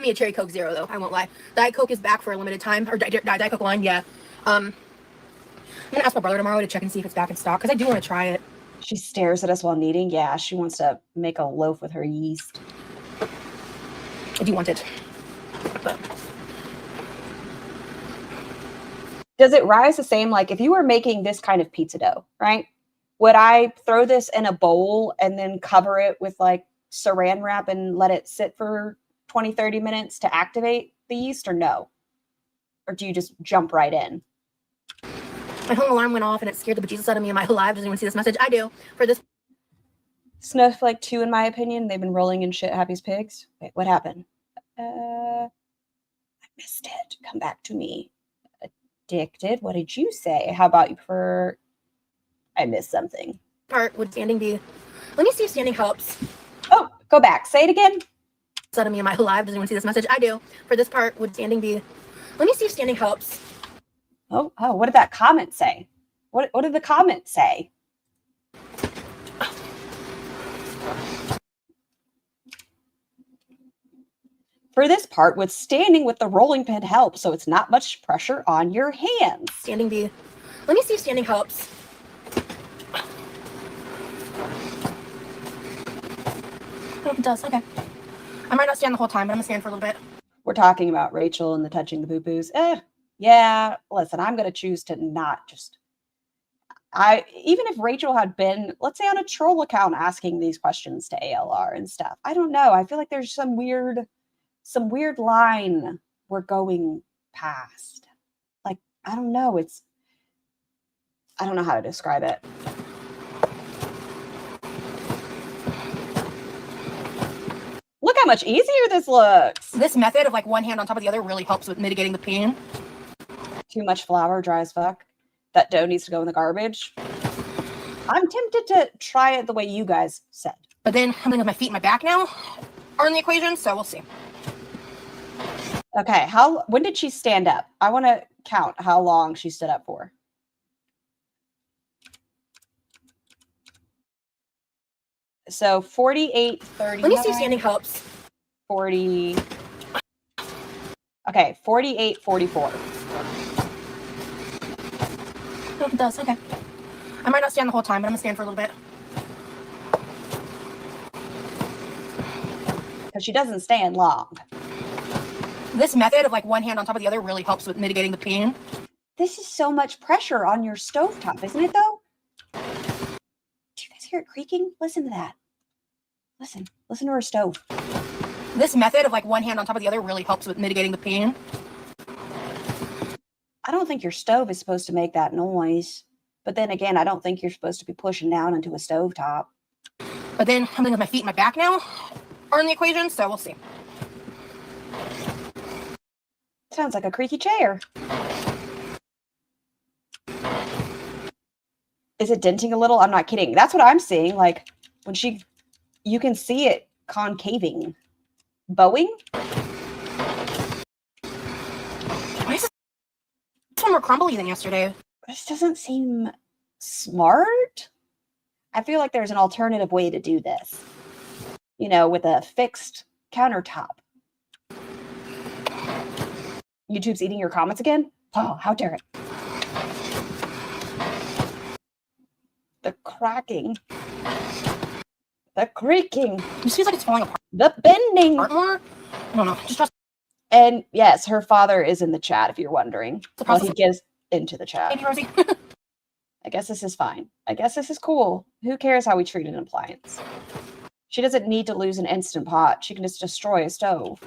me a cherry Coke Zero though. I won't lie. Diet Coke is back for a limited time, or Diet Coke line. Yeah. I'm gonna ask my brother tomorrow to check and see if it's back in stock because I do want to try it. She stares at us while kneading. Yeah, she wants to make a loaf with her yeast. I do want it, but. Does it rise the same? Like if you were making this kind of pizza dough, right? Would I throw this in a bowl and then cover it with like saran wrap and let it sit for 20, 30 minutes to activate the yeast or no? Or do you just jump right in? My home alarm went off and it scared the bejesus out of me. Am I alive? Does anyone see this message? I do. For this. Snowflake 2, in my opinion. They've been rolling in shit, Happy's pigs. Wait, what happened? I missed it. Come back to me. Addicted. What did you say? How about you prefer? I missed something. Part would standing be. Let me see if standing helps. Oh, go back. Say it again. Out of me, am I alive? Does anyone see this message? I do. For this part, would standing be. Let me see if standing helps. Oh, what did that comment say? What did the comment say? For this part, would standing with the rolling pin help so it's not much pressure on your hands? Standing be. Let me see if standing helps. Oh, it does. Okay. I might not stand the whole time, but I'm gonna stand for a little bit. We're talking about Rachel and the touching the poo-poos. Yeah. Listen, I'm gonna choose to not just. Even if Rachel had been, let's say, on a troll account asking these questions to ALR and stuff, I don't know. I feel like there's some weird line we're going past. Like, I don't know. I don't know how to describe it. Look how much easier this looks. This method of like one hand on top of the other really helps with mitigating the pain. Too much flour, dry as fuck. That dough needs to go in the garbage. I'm tempted to try it the way you guys said. But then something with my feet and my back now are in the equation, so we'll see. Okay, when did she stand up? I want to count how long she stood up for. So 48.39. Let me see if standing helps. 40. Okay, 48.44. Oh, it does. Okay. I might not stand the whole time, but I'm gonna stand for a little bit. Because she doesn't stand long. This method of like one hand on top of the other really helps with mitigating the pain. This is so much pressure on your stovetop, isn't it though? Do you guys hear it creaking? Listen to that. Listen to her stove. This method of like one hand on top of the other really helps with mitigating the pain. I don't think your stove is supposed to make that noise. But then again, I don't think you're supposed to be pushing down into a stovetop. But then something with my feet and my back now are in the equation, so we'll see. Sounds like a creaky chair. Is it denting a little? I'm not kidding. That's what I'm seeing. Like when you can see it concaving. Bowing? Why is this one more crumbly than yesterday? This doesn't seem smart. I feel like there's an alternative way to do this. You know, with a fixed countertop. YouTube's eating your comments again? Oh, how dare it. The cracking. The creaking. It just feels like it's falling apart. The bending. More? I don't know. Just trust. And yes, her father is in the chat if you're wondering. Well, he gets into the chat. Thank you, Rosie. I guess this is fine. I guess this is cool. Who cares how we treat an appliance? She doesn't need to lose an Instant Pot. She can just destroy a stove.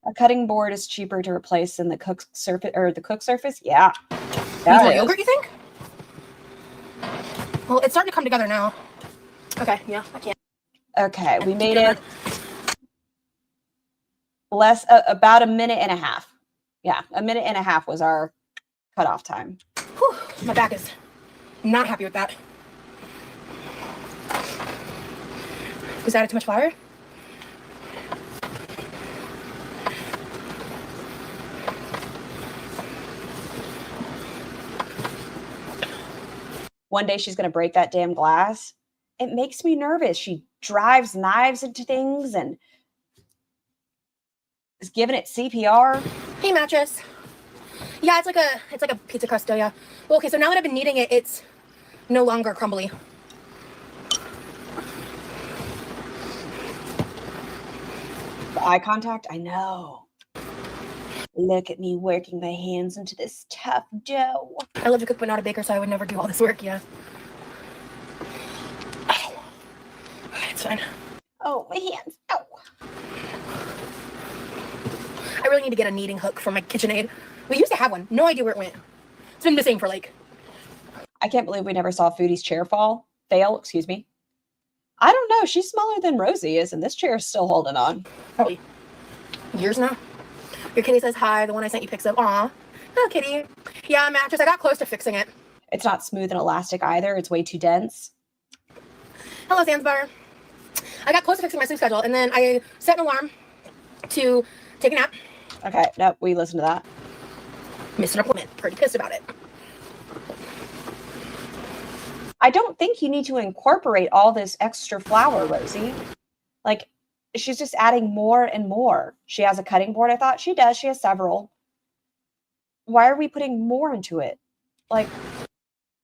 A cutting board is cheaper to replace than the cook surface. Yeah. Need more yogurt, you think? Well, it's starting to come together now. Okay, yeah, I can't. Okay, we made it about a minute and a half. Yeah, a minute and a half was our cutoff time. Whew, my back is not happy with that. Was that too much flour? One day she's going to break that damn glass. It makes me nervous. She drives knives into things and is giving it CPR. Hey, mattress. Yeah, it's like a pizza crust dough, yeah. Well, okay, so now that I've been kneading it, it's no longer crumbly. The eye contact, I know. Look at me working my hands into this tough dough. I love to cook, but not a baker, so I would never do all this work, yeah. Ow. It's fine. Oh, my hands. Ow. I really need to get a kneading hook for my KitchenAid. We used to have one. No idea where it went. It's been missing for like... I can't believe we never saw Foodie's chair fail, excuse me. I don't know. She's smaller than Rosie is, and this chair is still holding on. Probably years now. Your kitty says hi. The one I sent you pics of. Aw. Oh, kitty. Yeah, mattress. I got close to fixing it. It's not smooth and elastic either. It's way too dense. Hello, Zanzibar. I got close to fixing my sleep schedule, and then I set an alarm to take a nap. Okay, nope, we listened to that. Missed an appointment. Pretty pissed about it. I don't think you need to incorporate all this extra flour, Rosie. Like, she's just adding more and more. She has a cutting board, I thought. She does. She has several. Why are we putting more into it? Like,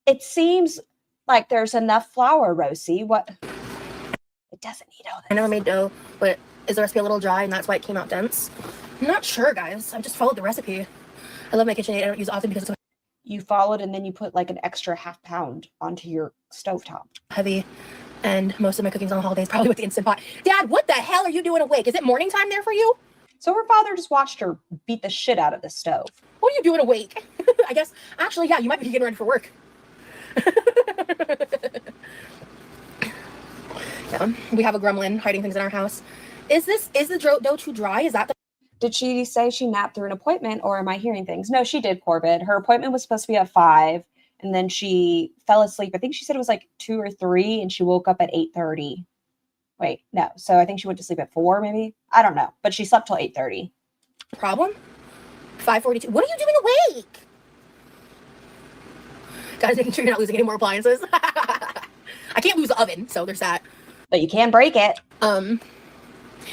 it seems like there's enough flour, Rosie. What? It doesn't need all this. I never made dough, but is the recipe a little dry and that's why it came out dense? I'm not sure, guys. I just followed the recipe. I love my KitchenAid. I don't use it often because it's so You followed and then you put like an extra ½ pound onto your stovetop. heavy, and most of my cooking's on the holidays, probably with the Instant Pot. Dad, what the hell are you doing awake? Is it morning time there for you? So her father just watched her beat the shit out of the stove. What are you doing awake? I guess, actually, yeah, you might be getting ready for work. Yeah, we have a gremlin hiding things in our house. Is the dough too dry? Is that the... Did she say she napped through an appointment, or am I hearing things? No, she did, Corbett. Her appointment was supposed to be at 5, and then she fell asleep. I think she said it was like 2 or 3, and she woke up at 8:30. Wait, no. So I think she went to sleep at 4, maybe? I don't know. But she slept till 8:30. problem? 5:42. What are you doing awake? Guys, making sure you're not losing any more appliances. I can't lose the oven, so there's that. But you can break it. Have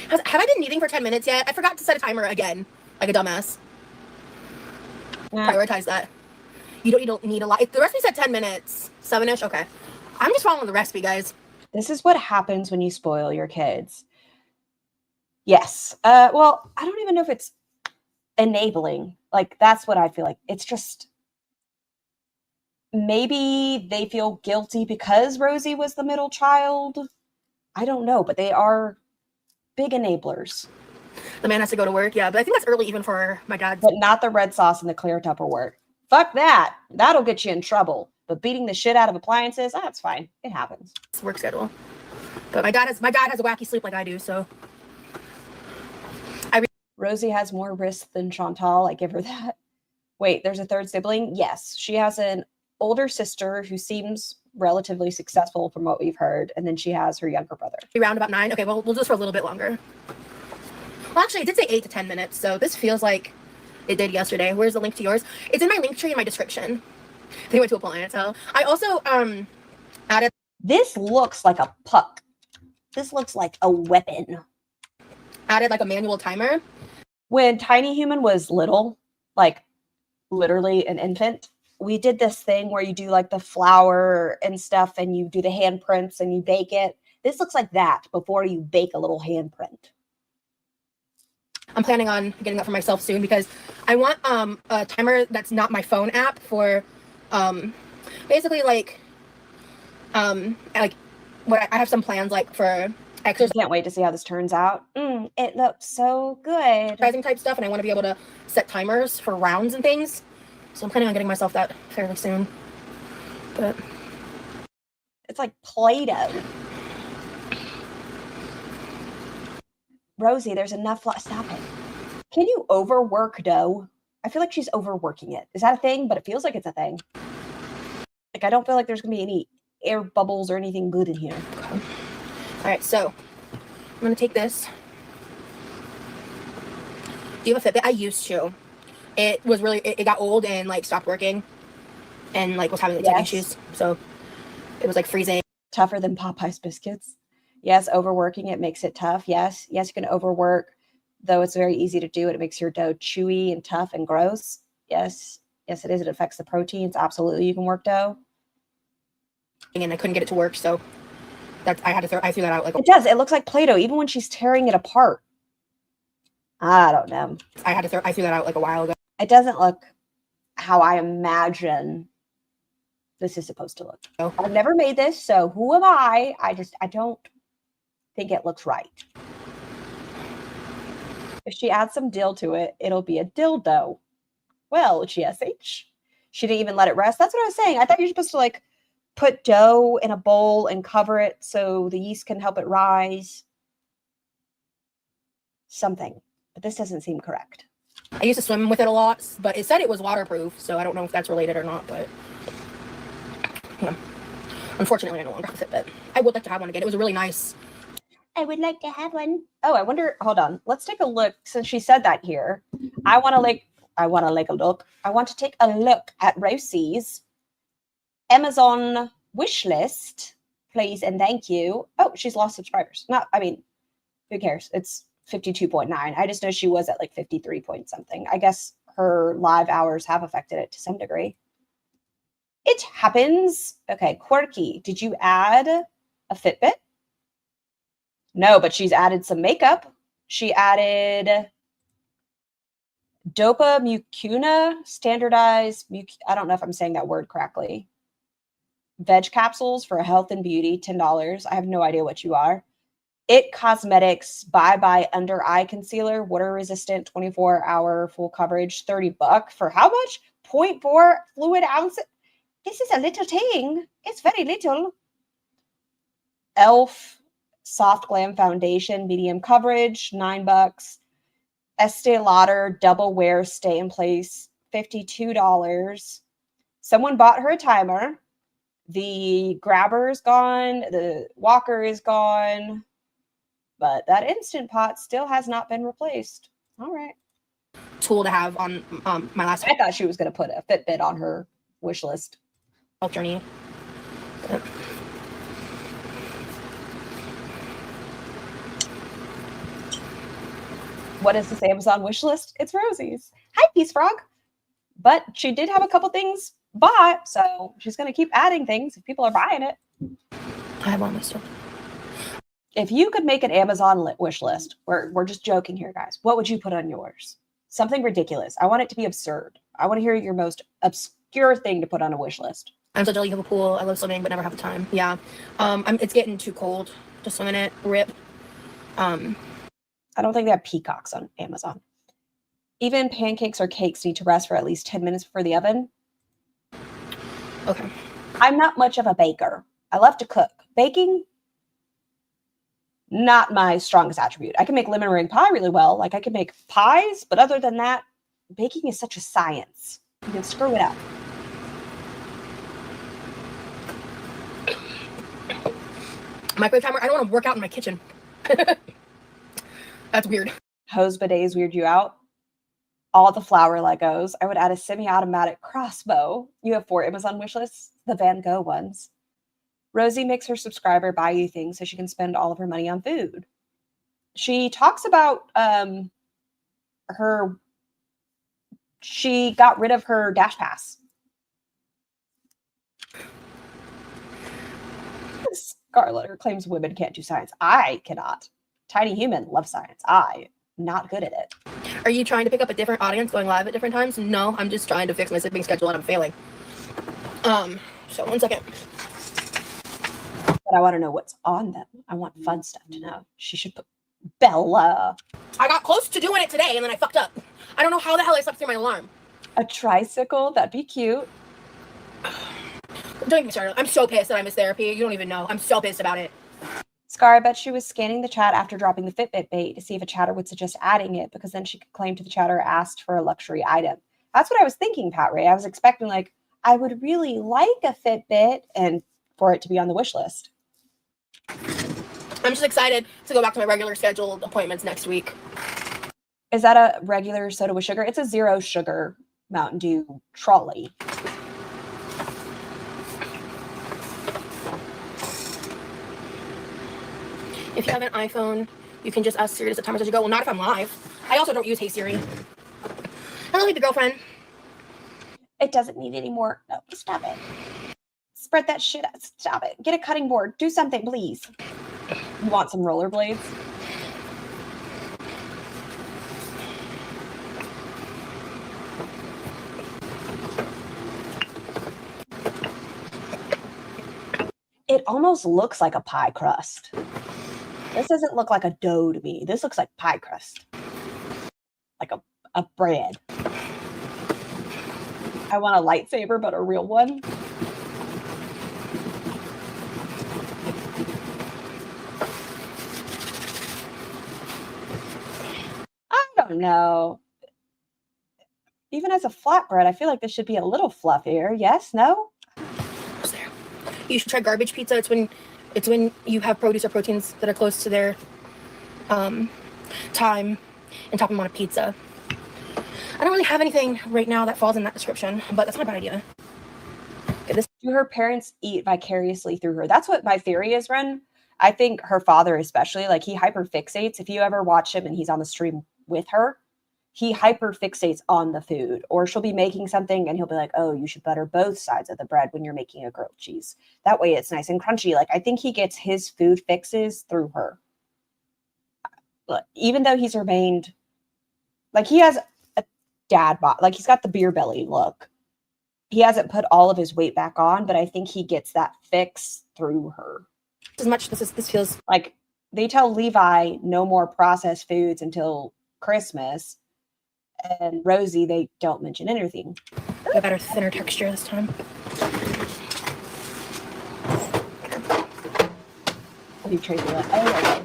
I been kneading for 10 minutes yet? I forgot to set a timer again, like a dumbass. Yeah. Prioritize that. You don't need a lot. The recipe said 10 minutes, 7-ish. Okay, I'm just following the recipe, guys. This is what happens when you spoil your kids. Yes. Well, I don't even know if it's enabling. Like, that's what I feel like. It's just maybe they feel guilty because Rosie was the middle child. I don't know, but they are big enablers. The man has to go to work, yeah, but I think that's early even for my dad. But not the red sauce and the clear Tupperware. Fuck that. That'll get you in trouble. But beating the shit out of appliances, that's fine. It happens. It's work schedule. But my dad has a wacky sleep like I do, so. Rosie has more wrists than Chantal. I give her that. Wait, there's a third sibling? Yes. She has an older sister who seems relatively successful from what we've heard. And then she has her younger brother. Around about 9. Okay, well, we'll do this for a little bit longer. Well, actually, it did say 8 to 10 minutes, so this feels like it did yesterday. Where's the link to yours? It's in my link tree in my description. They went to appliance hell. I also added... This looks like a puck. This looks like a weapon. Added like a manual timer. When Tiny Human was little, like literally an infant, we did this thing where you do like the flour and stuff and you do the handprints and you bake it. This looks like that before you bake a little handprint. I'm planning on getting that for myself soon because I want a timer that's not my phone app for basically like what I have some plans like for exercise. Can't wait to see how this turns out. It looks so good. Exercising type stuff, and I want to be able to set timers for rounds and things. So I'm planning on getting myself that fairly soon. But it's like Play-Doh. Rosie, there's enough. Stop it. Can you overwork dough? I feel like she's overworking it. Is that a thing? But it feels like it's a thing. Like, I don't feel like there's going to be any air bubbles or anything good in here. Okay. All right, so I'm going to take this. Do you have a Fitbit? I used to. It was really, it got old and like stopped working and like was having like tech issues. So it was like freezing. Tougher than Popeye's biscuits. Yes, overworking it makes it tough. Yes, you can overwork, though it's very easy to do. It makes your dough chewy and tough and gross. Yes, it is. It affects the proteins. Absolutely, you can work dough. And I couldn't get it to work, so I threw that out. Like it does. It looks like Play-Doh, even when she's tearing it apart. I don't know. I threw that out like a while ago. It doesn't look how I imagine this is supposed to look. Oh. I've never made this, so who am I? I don't think it looks right. If she adds some dill to it, it'll be a dildo. Well, GSH. She didn't even let it rest. That's what I was saying. I thought you're supposed to like put dough in a bowl and cover it so the yeast can help it rise. Something. But this doesn't seem correct. I used to swim with it a lot, but it said it was waterproof, so I don't know if that's related or not, but yeah. Unfortunately, I no longer have a Fitbit. I would like to have one again. It was really nice. I would like to have one. Oh, I wonder, hold on. Let's take a look. Since she said that here, I want to take a look at Rosie's Amazon wish list, please and thank you. Oh, she's lost subscribers. Who cares? It's 52.9. I just know she was at like 53 point something. I guess her live hours have affected it to some degree. It happens. Okay, Quirky, did you add a Fitbit? No, but she's added some makeup. She added Dopa Mucuna, standardized, I don't know if I'm saying that word correctly. Veg capsules for health and beauty, $10. I have no idea what you are. It Cosmetics Bye Under Eye Concealer, water resistant, 24-hour full coverage, $30 for how much? 0.4 fluid ounce. This is a little thing. It's very little. Elf Soft Glam Foundation, medium coverage, $9. Estee Lauder Double Wear Stay in Place, $52. Someone bought her a timer. The grabber is gone. The walker is gone. But that Instant Pot still has not been replaced. All right. Tool to have on my last. I thought she was going to put a Fitbit on her wish list. health journey. But what is this Amazon wish list? It's Rosie's. Hi, Peace Frog. But she did have a couple things bought, so she's going to keep adding things if people are buying it. I have all my stuff. If you could make an Amazon wish list, we're just joking here, guys, what would you put on yours? Something ridiculous. I want it to be absurd. I want to hear your most obscure thing to put on a wish list. I'm so jelly. You have a pool. I love swimming, but never have the time. Yeah. It's getting too cold to swim in it. Rip. I don't think they have peacocks on Amazon. Even pancakes or cakes need to rest for at least 10 minutes before the oven. Okay. I'm not much of a baker. I love to cook. Baking, not my strongest attribute. I can make lemon meringue pie really well. Like I can make pies, but other than that, baking is such a science. You can screw it up. Microwave timer. I don't want to work out in my kitchen. That's weird. Hose bidets weird you out. All the flower Legos. I would add a semi-automatic crossbow. You have 4 Amazon wish lists, the Van Gogh ones. Rosie makes her subscriber buy you things so she can spend all of her money on food. She talks about she got rid of her Dash Pass. Scarletter claims women can't do science. I cannot. Tiny Human loves science. I'm not good at it. Are you trying to pick up a different audience going live at different times? No, I'm just trying to fix my sleeping schedule and I'm failing. So 1 second. But I want to know what's on them. I want fun stuff to know. She should put Bella. I got close to doing it today and then I fucked up. I don't know how the hell I slept through my alarm. A tricycle. That'd be cute. Don't get me started. I'm so pissed that I missed therapy. You don't even know. I'm so pissed about it. Scar, I bet she was scanning the chat after dropping the Fitbit bait to see if a chatter would suggest adding it, because then she could claim to the chatter asked for a luxury item. That's what I was thinking, Pat Ray. I was expecting, like, I would really like a Fitbit and for it to be on the wish list. I'm just excited to go back to my regular scheduled appointments next week. Is that a regular soda with sugar? It's a 0 sugar Mountain Dew trolley. If you have an iPhone, you can just ask Siri to set timers as you go. Well, not if I'm live. I also don't use Hey Siri. Hello, the girlfriend. It doesn't need any more. No, stop it. Spread that shit out. Stop it. Get a cutting board. Do something, please. You want some rollerblades? It almost looks like a pie crust. This doesn't look like a dough to me. This looks like pie crust. Like a bread. I want a lightsaber, but a real one. I don't know. Even as a flatbread, I feel like this should be a little fluffier. Yes? No? You should try garbage pizza. It's when you have produce or proteins that are close to their time and top them on a pizza. I don't really have anything right now that falls in that description, but that's not a bad idea. Okay, do her parents eat vicariously through her? That's what my theory is, Ren. I think her father especially, like, he hyperfixates. If you ever watch him and he's on the stream with her, he hyperfixates on the food. Or she'll be making something and he'll be like, oh, you should butter both sides of the bread when you're making a grilled cheese. That way it's nice and crunchy. Like, I think he gets his food fixes through her. Even though he's remained, like, he has a dad bod, like, he's got the beer belly look. He hasn't put all of his weight back on, but I think he gets that fix through her. As much this feels like they tell Levi no more processed foods until Christmas. And Rosie, they don't mention anything. a better, thinner texture this time. You Tracy like, oh, okay.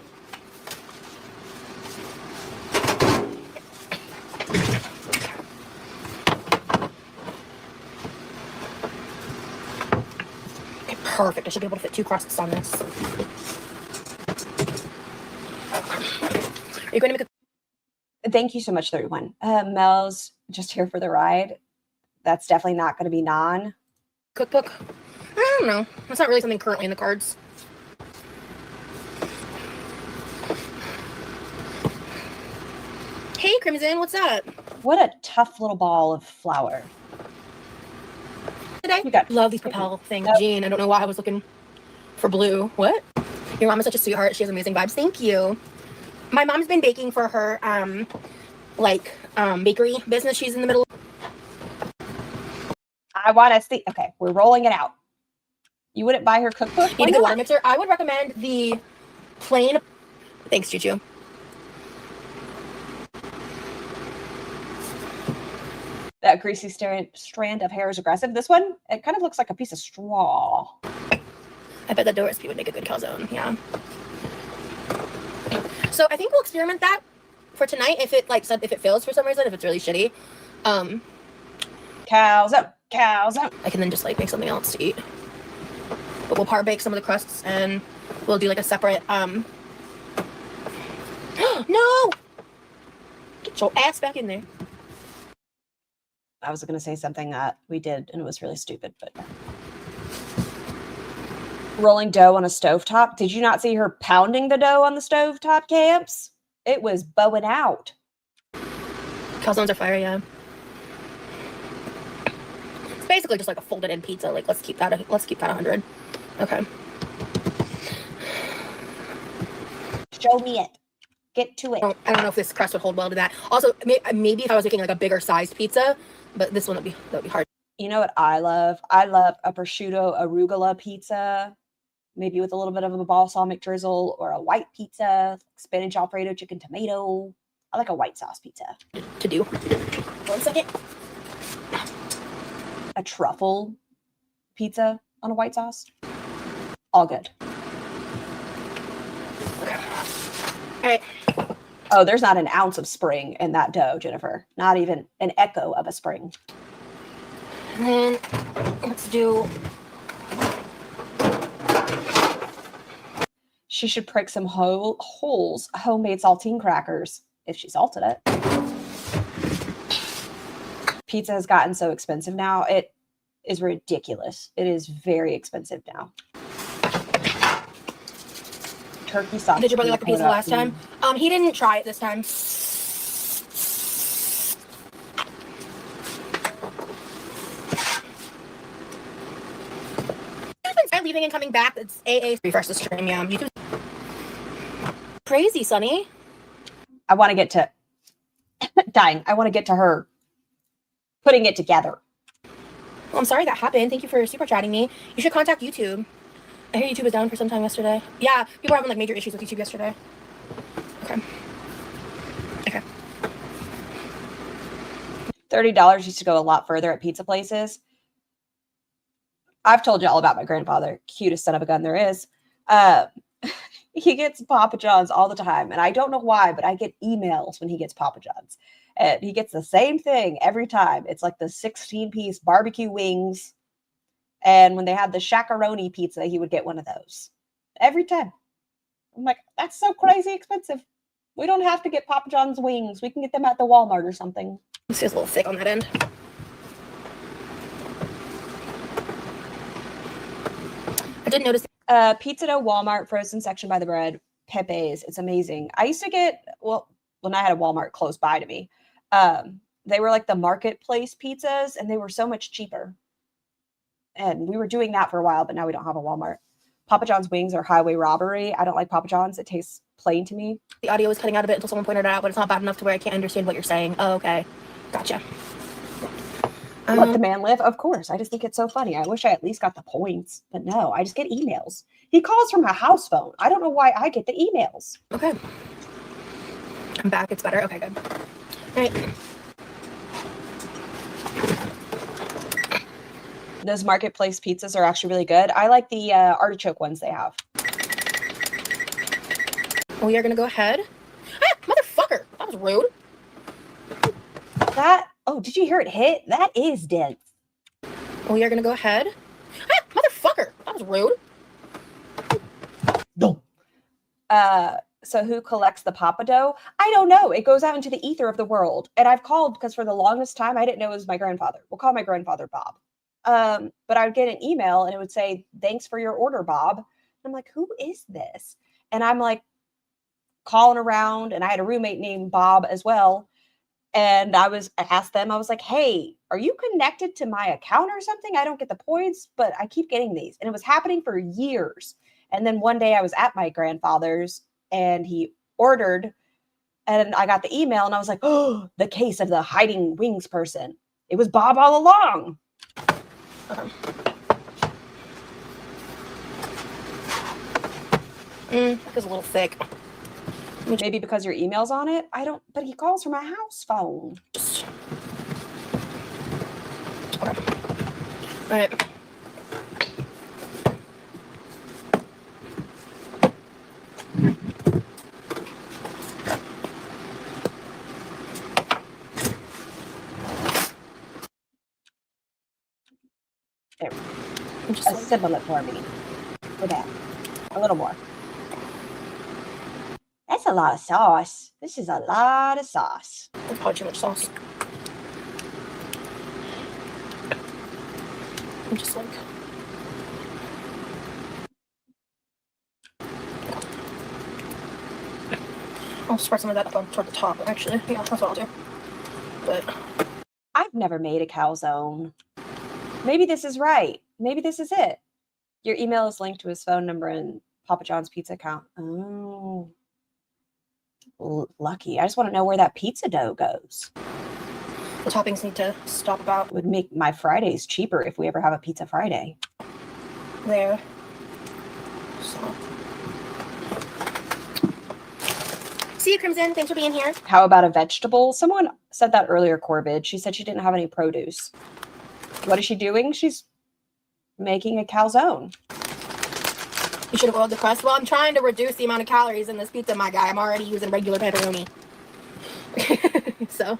Okay, perfect. I should be able to fit 2 crusts on this. Are you going to make a... Thank you so much, 31. Mel's just here for the ride. That's definitely not going to be naan. cookbook. I don't know. That's not really something currently in the cards. Hey, Crimson, what's up? What a tough little ball of flour. Today? You got love these Propel things. Yep. Jean, I don't know why I was looking for blue. What? Your mom is such a sweetheart. She has amazing vibes. Thank you. My mom's been baking for her, bakery business. She's in the middle. I want to see. Okay, we're rolling it out. You wouldn't buy her cookbook? Need a good water mixer. I would recommend the plain. Thanks, Choo Choo. That greasy strand of hair is aggressive. This one, it kind of looks like a piece of straw. I bet the dough recipe would make a good calzone. Yeah. So I think we'll experiment that for tonight. If it fails for some reason, if it's really shitty, Calzone. I can then just make something else to eat. But we'll par bake some of the crusts and we'll do a separate No! Get your ass back in there. I was going to say something that we did and it was really stupid, but rolling dough on a stovetop. Did you not see her pounding the dough on the stovetop, Camps? It was bowing out. Calzones are fire, yeah. It's basically just a folded in pizza. Let's keep that 100. Okay. Show me it. Get to it. I don't know if this crust would hold well to that. Also, maybe if I was making a bigger sized pizza, but this one would be hard. You know what I love? I love a prosciutto arugula pizza, maybe with a little bit of a balsamic drizzle, or a white pizza, spinach alfredo, chicken tomato. I like a white sauce pizza. To do. 1 second. A truffle pizza on a white sauce. All good. Okay. All right. Oh, there's not an ounce of spring in that dough, Jennifer. Not even an echo of a spring. And then let's do. She should prick some holes, homemade saltine crackers, if she salted it. Pizza has gotten so expensive now. It is ridiculous. It is very expensive now. Turkey sauce. Did your brother like the pizza last time? He didn't try it this time. I'm leaving and coming back. It's AA. Refresh the stream, yeah. YouTube. Crazy, Sunny. I want to get to dying. I want to get to her putting it together. Well, I'm sorry that happened. Thank you for super chatting me. You should contact YouTube. I hear YouTube was down for some time yesterday. Yeah, people were having major issues with YouTube yesterday. Okay. Okay. $30 used to go a lot further at pizza places. I've told you all about my grandfather. Cutest son of a gun there is. He gets Papa John's all the time. And I don't know why, but I get emails when he gets Papa John's. And he gets the same thing every time. It's like the 16-piece barbecue wings. And when they had the shakaroni pizza, he would get one of those. Every time. I'm like, that's so crazy expensive. We don't have to get Papa John's wings. We can get them at the Walmart or something. This is a little thick on that end. I did notice. Pizza dough, Walmart, frozen section by the bread, Pepe's. It's amazing. I used to get, when I had a Walmart close by to me, they were like the marketplace pizzas, and they were so much cheaper. And we were doing that for a while, but now we don't have a Walmart. Papa John's wings are highway robbery. I don't like Papa John's. It tastes plain to me. The audio was cutting out a bit until someone pointed it out, but it's not bad enough to where I can't understand what you're saying. Oh, okay. Gotcha. Let the man live? Of course. I just think it's so funny. I wish I at least got the points, but no, I just get emails. He calls from a house phone. I don't know why I get the emails. Okay. I'm back. It's better. Okay, good. All right. Those marketplace pizzas are actually really good. I like the artichoke ones they have. We are going to go ahead. Ah, motherfucker. That was rude. Oh, did you hear it hit? That is dense. We are going to go ahead. Ah, motherfucker. That was rude. No. So who collects the Papa dough? I don't know. It goes out into the ether of the world. And I've called because for the longest time, I didn't know it was my grandfather. We'll call my grandfather Bob. But I would get an email and it would say, "Thanks for your order, Bob." And I'm like, who is this? And I'm like calling around, and I had a roommate named Bob as well. And I asked them, I was like, "Hey, are you connected to my account or something? I don't get the points, but I keep getting these." And it was happening for years. And then one day I was at my grandfather's and he ordered, and I got the email and I was like, "Oh, the case of the hiding wings person. It was Bob all along." That was a little thick. Maybe because your email's on it. I don't, but he calls from my house phone. Okay. All right. There. Assemble it for me. For that. A little more. That's a lot of sauce. This is a lot of sauce. That's probably too much sauce. I'm just like... I'll spread some of that up on toward the top, actually. Yeah, that's what I'll do. But... I've never made a calzone. Maybe this is right. Maybe this is it. Your email is linked to his phone number and Papa John's pizza account. Oh. Lucky. I just want to know where that pizza dough goes. The toppings need to stop about It would make my Fridays cheaper if we ever have a pizza Friday. there. So. See you, Crimson. Thanks for being here. How about a vegetable? Someone said that earlier, Corbid. She said she didn't have any produce. What is she doing? She's making a calzone. You should have oiled the crust. Well, I'm trying to reduce the amount of calories in this pizza, my guy. I'm already using regular pepperoni. So.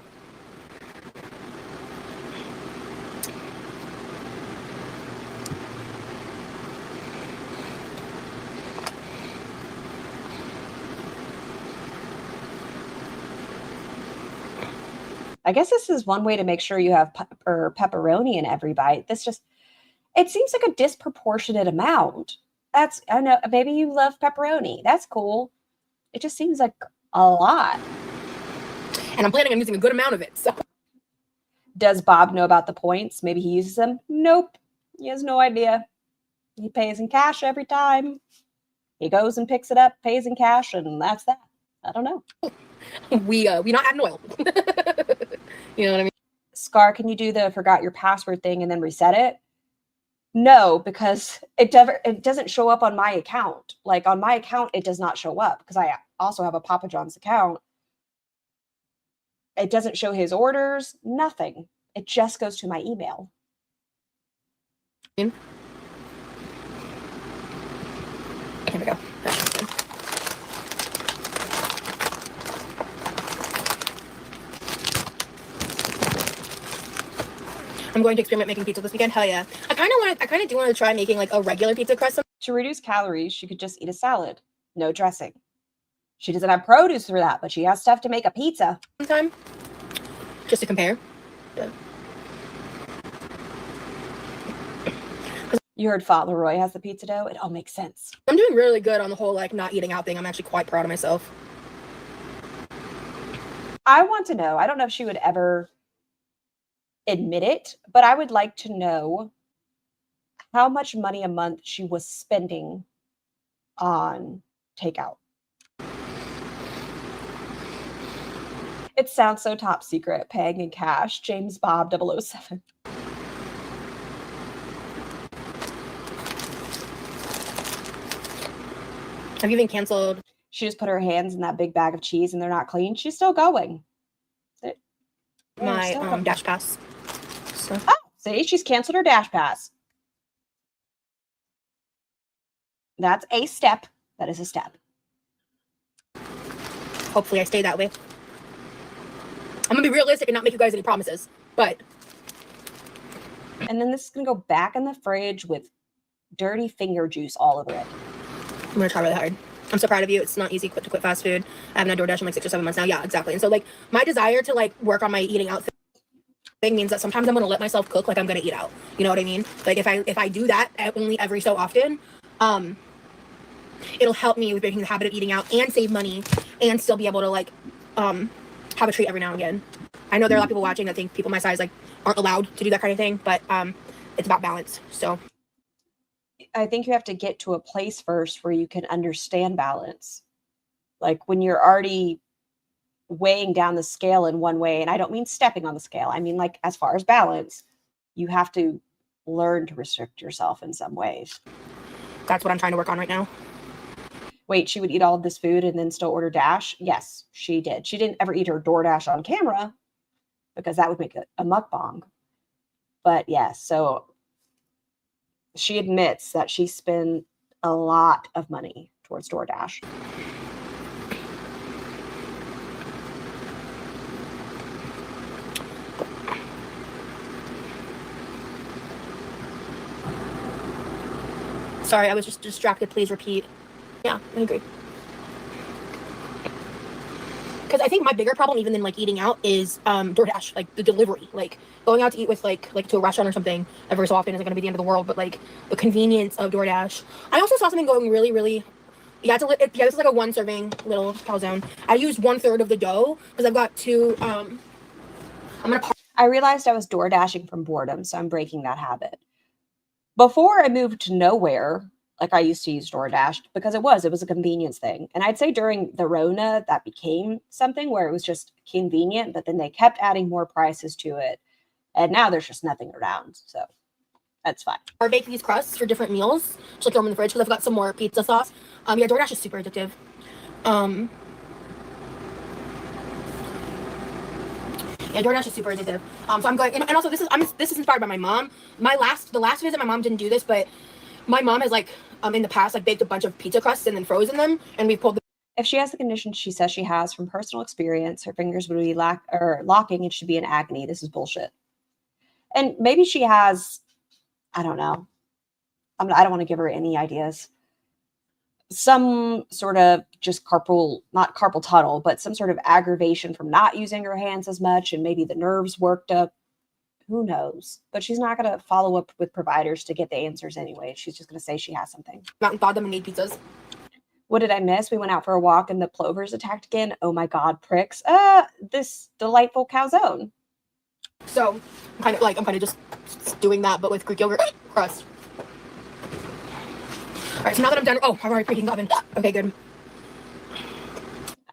I guess this is one way to make sure you have pepperoni in every bite. It seems like a disproportionate amount. I know, maybe you love pepperoni. That's cool. It just seems like a lot. And I'm planning on using a good amount of it, so. Does Bob know about the points? Maybe he uses them? Nope. He has no idea. He pays in cash every time. He goes and picks it up, pays in cash, and that's that. I don't know. We not adding oil. You know what I mean? Scar, can you do the forgot your password thing and then reset it? No, because it doesn't show up on my account. Like on my account, it does not show up because I also have a Papa John's account. It doesn't show his orders, nothing. It just goes to my email. Here we go. I'm going to experiment making pizza this weekend. Hell yeah. I kind of do want to try making like a regular pizza crust. To reduce calories, she could just eat a salad. No dressing. She doesn't have produce for that, but she has stuff to make a pizza. Sometime. Just to compare. Yeah. You heard Fauntleroy has the pizza dough. It all makes sense. I'm doing really good on the whole like not eating out thing. I'm actually quite proud of myself. I want to know. I don't know if she would ever admit it, but I would like to know how much money a month she was spending on takeout. It sounds so top secret, paying in cash. James Bob 007. I've even canceled. She just put her hands in that big bag of cheese and they're not clean. She's still going. My Dash Pass. So. Oh, see, she's canceled her Dash Pass. That's a step. That is a step. Hopefully I stay that way. I'm going to be realistic and not make you guys any promises. But. And then this is going to go back in the fridge with dirty finger juice all over it. I'm going to try really hard. I'm so proud of you. It's not easy to quit fast food. I haven't had DoorDash in like 6 or 7 months now. Yeah, exactly. And so like my desire to like work on my eating out thing. thing means that sometimes I'm gonna let myself cook like I'm gonna eat out. You know what I mean? Like if I do that only every so often, it'll help me with breaking the habit of eating out and save money and still be able to like have a treat every now and again. I know there are a lot of people watching that think people my size like aren't allowed to do that kind of thing, but it's about balance. So I think you have to get to a place first where you can understand balance. Like when you're already weighing down the scale in one way, and I don't mean stepping on the scale, I mean like as far as balance, you have to learn to restrict yourself in some ways. That's what I'm trying to work on right now. Wait, she would eat all of this food and then still order Dash? Yes, she did. She didn't ever eat her DoorDash on camera because that would make it a mukbang. But yes, so she admits that she spent a lot of money towards DoorDash. Sorry, I was just distracted. Please repeat. Yeah, I agree. Because I think my bigger problem, even than like eating out, is DoorDash, like the delivery. Like going out to eat with like to a restaurant or something every so often isn't going to be the end of the world. But like the convenience of DoorDash. I also saw something going really, really. Yeah, this is like a 1 serving little calzone. I used 1/3 of the dough because I've got 2. I realized I was door dashing from boredom, so I'm breaking that habit. Before I moved to nowhere, like I used to use DoorDash because it was a convenience thing. And I'd say during the Rona, that became something where it was just convenient, but then they kept adding more prices to it. And now there's just nothing around. So that's fine. Or bake these crusts for different meals. Just like throw them in the fridge because I've got some more pizza sauce. Yeah, DoorDash is super addictive. Yeah, DoorDash is super addictive. So I'm going, and also this is inspired by my mom. The last visit, my mom didn't do this, but my mom has like in the past like baked a bunch of pizza crusts and then frozen them, and we pulled them. If she has the condition she says she has from personal experience, her fingers would be locking and she'd be in agony. This is bullshit. And maybe she has, I don't know. I don't want to give her any ideas. Some sort of just not carpal tunnel, but some sort of aggravation from not using her hands as much, and maybe the nerves worked up. Who knows? But she's not going to follow up with providers to get the answers anyway. She's just going to say she has something. Out and thawed them and made pizzas. What did I miss? We went out for a walk and the plovers attacked again. Oh my God, pricks. This delightful calzone. So I'm kind of just doing that, but with Greek yogurt crust. All right, so now that I'm done, oh, I've already preheating the oven. Okay, good.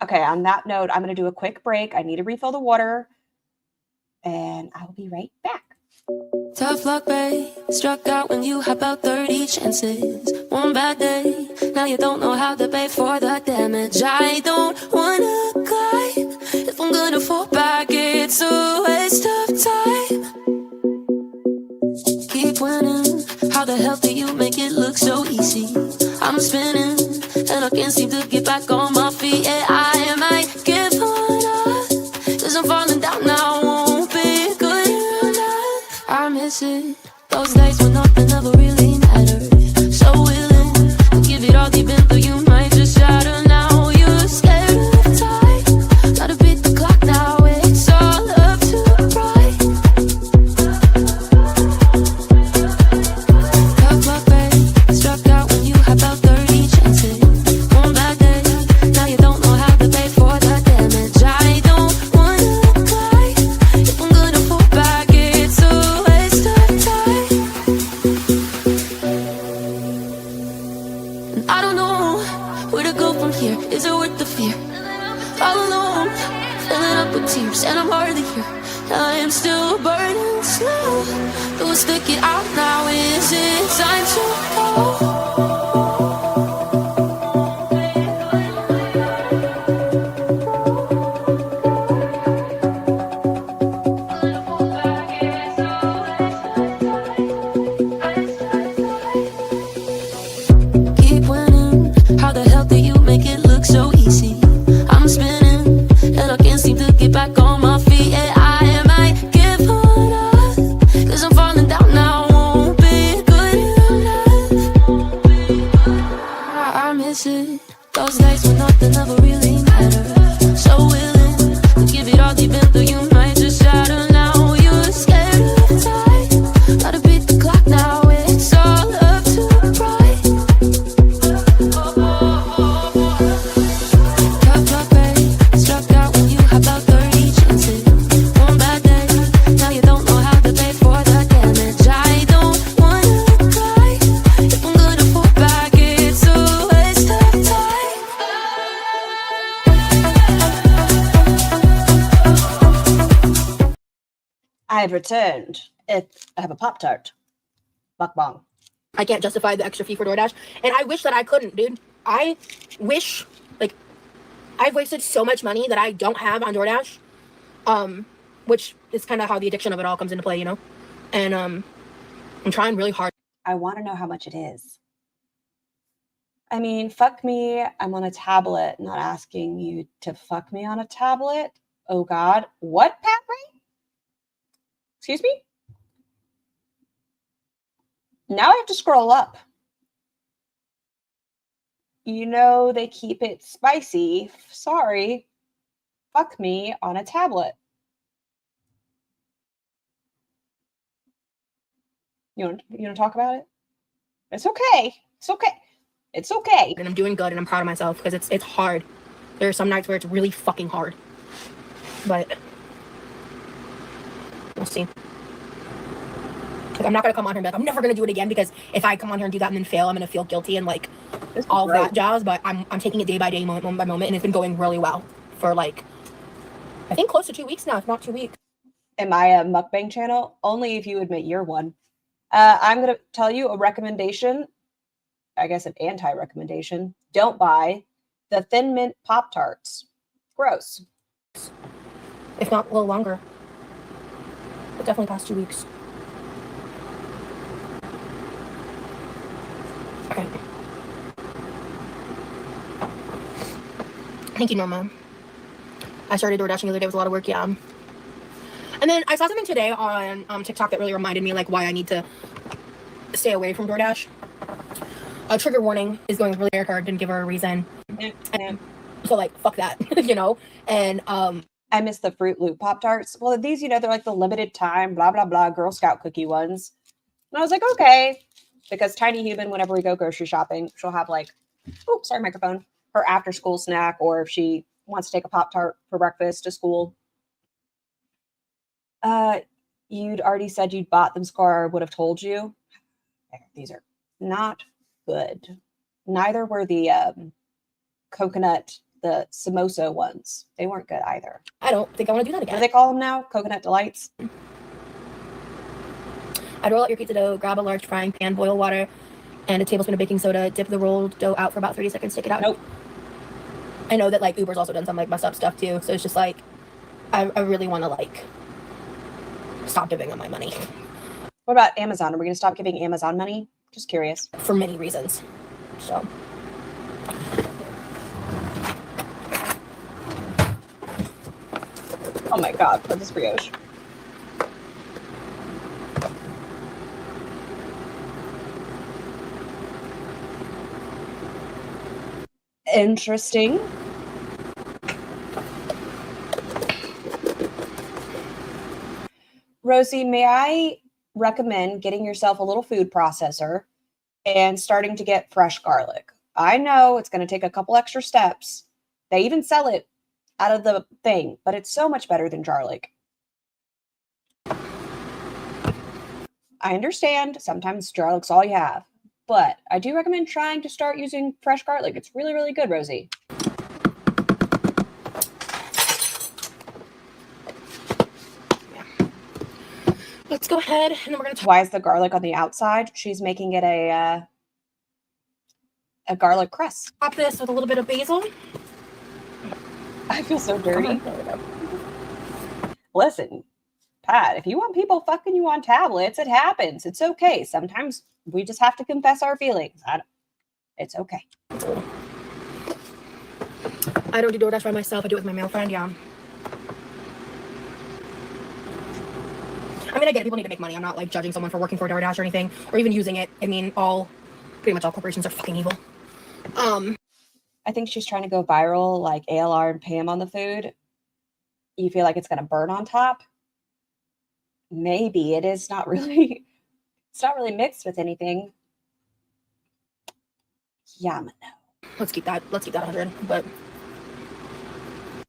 Okay, on that note, I'm going to do a quick break. I need to refill the water, and I'll be right back. Tough luck, babe. Struck out when you had about 30 chances. One bad day, now you don't know how to pay for the damage. I don't wanna climb. If I'm gonna fall back, it's a waste of time. Keep winning. How the hell do you make it look so easy? I'm spinning, and I can't seem to get back on my feet. Yeah, I might give up, 'cause I'm falling down now. Won't be good enough. I miss it. Those days when nothing ever really mattered. So willing to give it all deep into you. Might just shatter now. You're scared of time. Gotta beat the clock now. It's all up to pride. Tough luck, babe. Struck out when you had about 30 chances. One bad day, now you don't know how to pay for the damage. I don't wanna cry. If I'm gonna fall back, it's a waste of time. And I don't know where to go from here. Is it worth the fear? All alone, filling up with tears, and I'm hardly here. I am still burning slow. But we'll stick it out now. Is it time to go? Keep winning. How the hell do you make it look so easy? I'm spinning, and I can't seem to get back on my feet. Yeah, I might give up, 'cause I'm falling down now. Won't be good enough. I have returned. I have a Pop-Tart. Mukbang. I can't justify the extra fee for DoorDash. And I wish that I couldn't, dude. I wish, like, I've wasted so much money that I don't have on DoorDash. Which is kind of how the addiction of it all comes into play, you know? And I'm trying really hard. I want to know how much it is. I mean, fuck me. I'm on a tablet, not asking you to fuck me on a tablet. Oh, God. What, Pat Ray? Excuse me? Now I have to scroll up. You know, they keep it spicy. Sorry. Fuck me on a tablet. You want to talk about it? It's okay. It's okay. It's okay. And I'm doing good and I'm proud of myself because it's hard. There are some nights where it's really fucking hard. But we'll see. Like, I'm not going to come on here and be like, I'm never going to do it again, because if I come on here and do that and then fail, I'm going to feel guilty and like all that jazz. But I'm taking it day by day, moment by moment, and it's been going really well for like, I think close to 2 weeks now, if not 2 weeks. Am I a mukbang channel? Only if you admit you're one. I'm going to tell you a recommendation. I guess an anti-recommendation. Don't buy the Thin Mint Pop-Tarts. Gross. If not a little longer. But definitely past 2 weeks. Okay. Thank you, Norma. I started DoorDashing the other day. It was a lot of work, yeah. And then I saw something today on TikTok that really reminded me like why I need to stay away from DoorDash. A trigger warning is going really hard. Didn't give her a reason. And so like fuck that, you know. And I miss the Fruit Loop Pop-Tarts. Well, these, you know, they're like the limited time, blah, blah, blah, Girl Scout cookie ones. And I was like, okay. Because Tiny Human, whenever we go grocery shopping, she'll have like, oh, sorry, microphone, her after school snack, or if she wants to take a Pop-Tart for breakfast to school. You'd already said you'd bought them, Scar. I would have told you. These are not good. Neither were the coconut, the samosa ones. They weren't good either. I don't think I want to do that again. What do they call them now? Coconut Delights? I'd roll out your pizza dough, grab a large frying pan, boil water, and a tablespoon of baking soda. Dip the rolled dough out for about 30 seconds. Take it out. Nope. I know that like Uber's also done some like messed up stuff too. So it's just like, I really want to like stop giving them my money. What about Amazon? Are we going to stop giving Amazon money? Just curious. For many reasons. So. Oh my God, what is brioche? Interesting. Rosie, may I recommend getting yourself a little food processor and starting to get fresh garlic? I know it's going to take a couple extra steps. They even sell it out of the thing, but it's so much better than garlic. I understand sometimes garlic's all you have, but I do recommend trying to start using fresh garlic. It's really, really good, Rosie. Let's go ahead and then we're going to Why is the garlic on the outside? She's making it a garlic crust. top this with a little bit of basil. I feel so dirty. Listen, Pat, if you want people fucking you on tablets, it happens. It's okay. Sometimes we just have to confess our feelings. It's okay. I don't do DoorDash by myself. I do it with my male friend, yeah. I mean, I get it. People need to make money. I'm not like judging someone for working for DoorDash or anything, or even using it. I mean, pretty much all corporations are fucking evil. I think she's trying to go viral, like ALR and Pam on the food. You feel like it's going to burn on top? Maybe it is not really. It's not really mixed with anything. Yamano. Let's keep that 100. But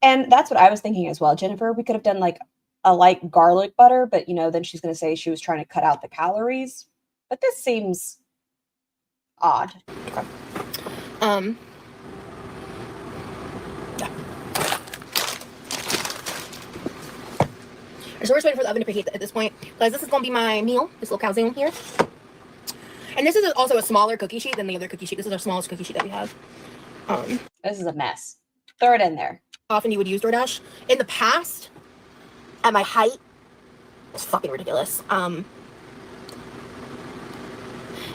and that's what I was thinking as well, Jennifer. We could have done like a light garlic butter, but you know, then she's going to say she was trying to cut out the calories. But this seems odd. Okay. Yeah. So we're just waiting for the oven to preheat at this point, because this is going to be my meal, this little calzone here. And this is also a smaller cookie sheet than the other cookie sheet. This is our smallest cookie sheet that we have. This is a mess. Throw it in there. Often you would use DoorDash. In the past, at my height, it's fucking ridiculous.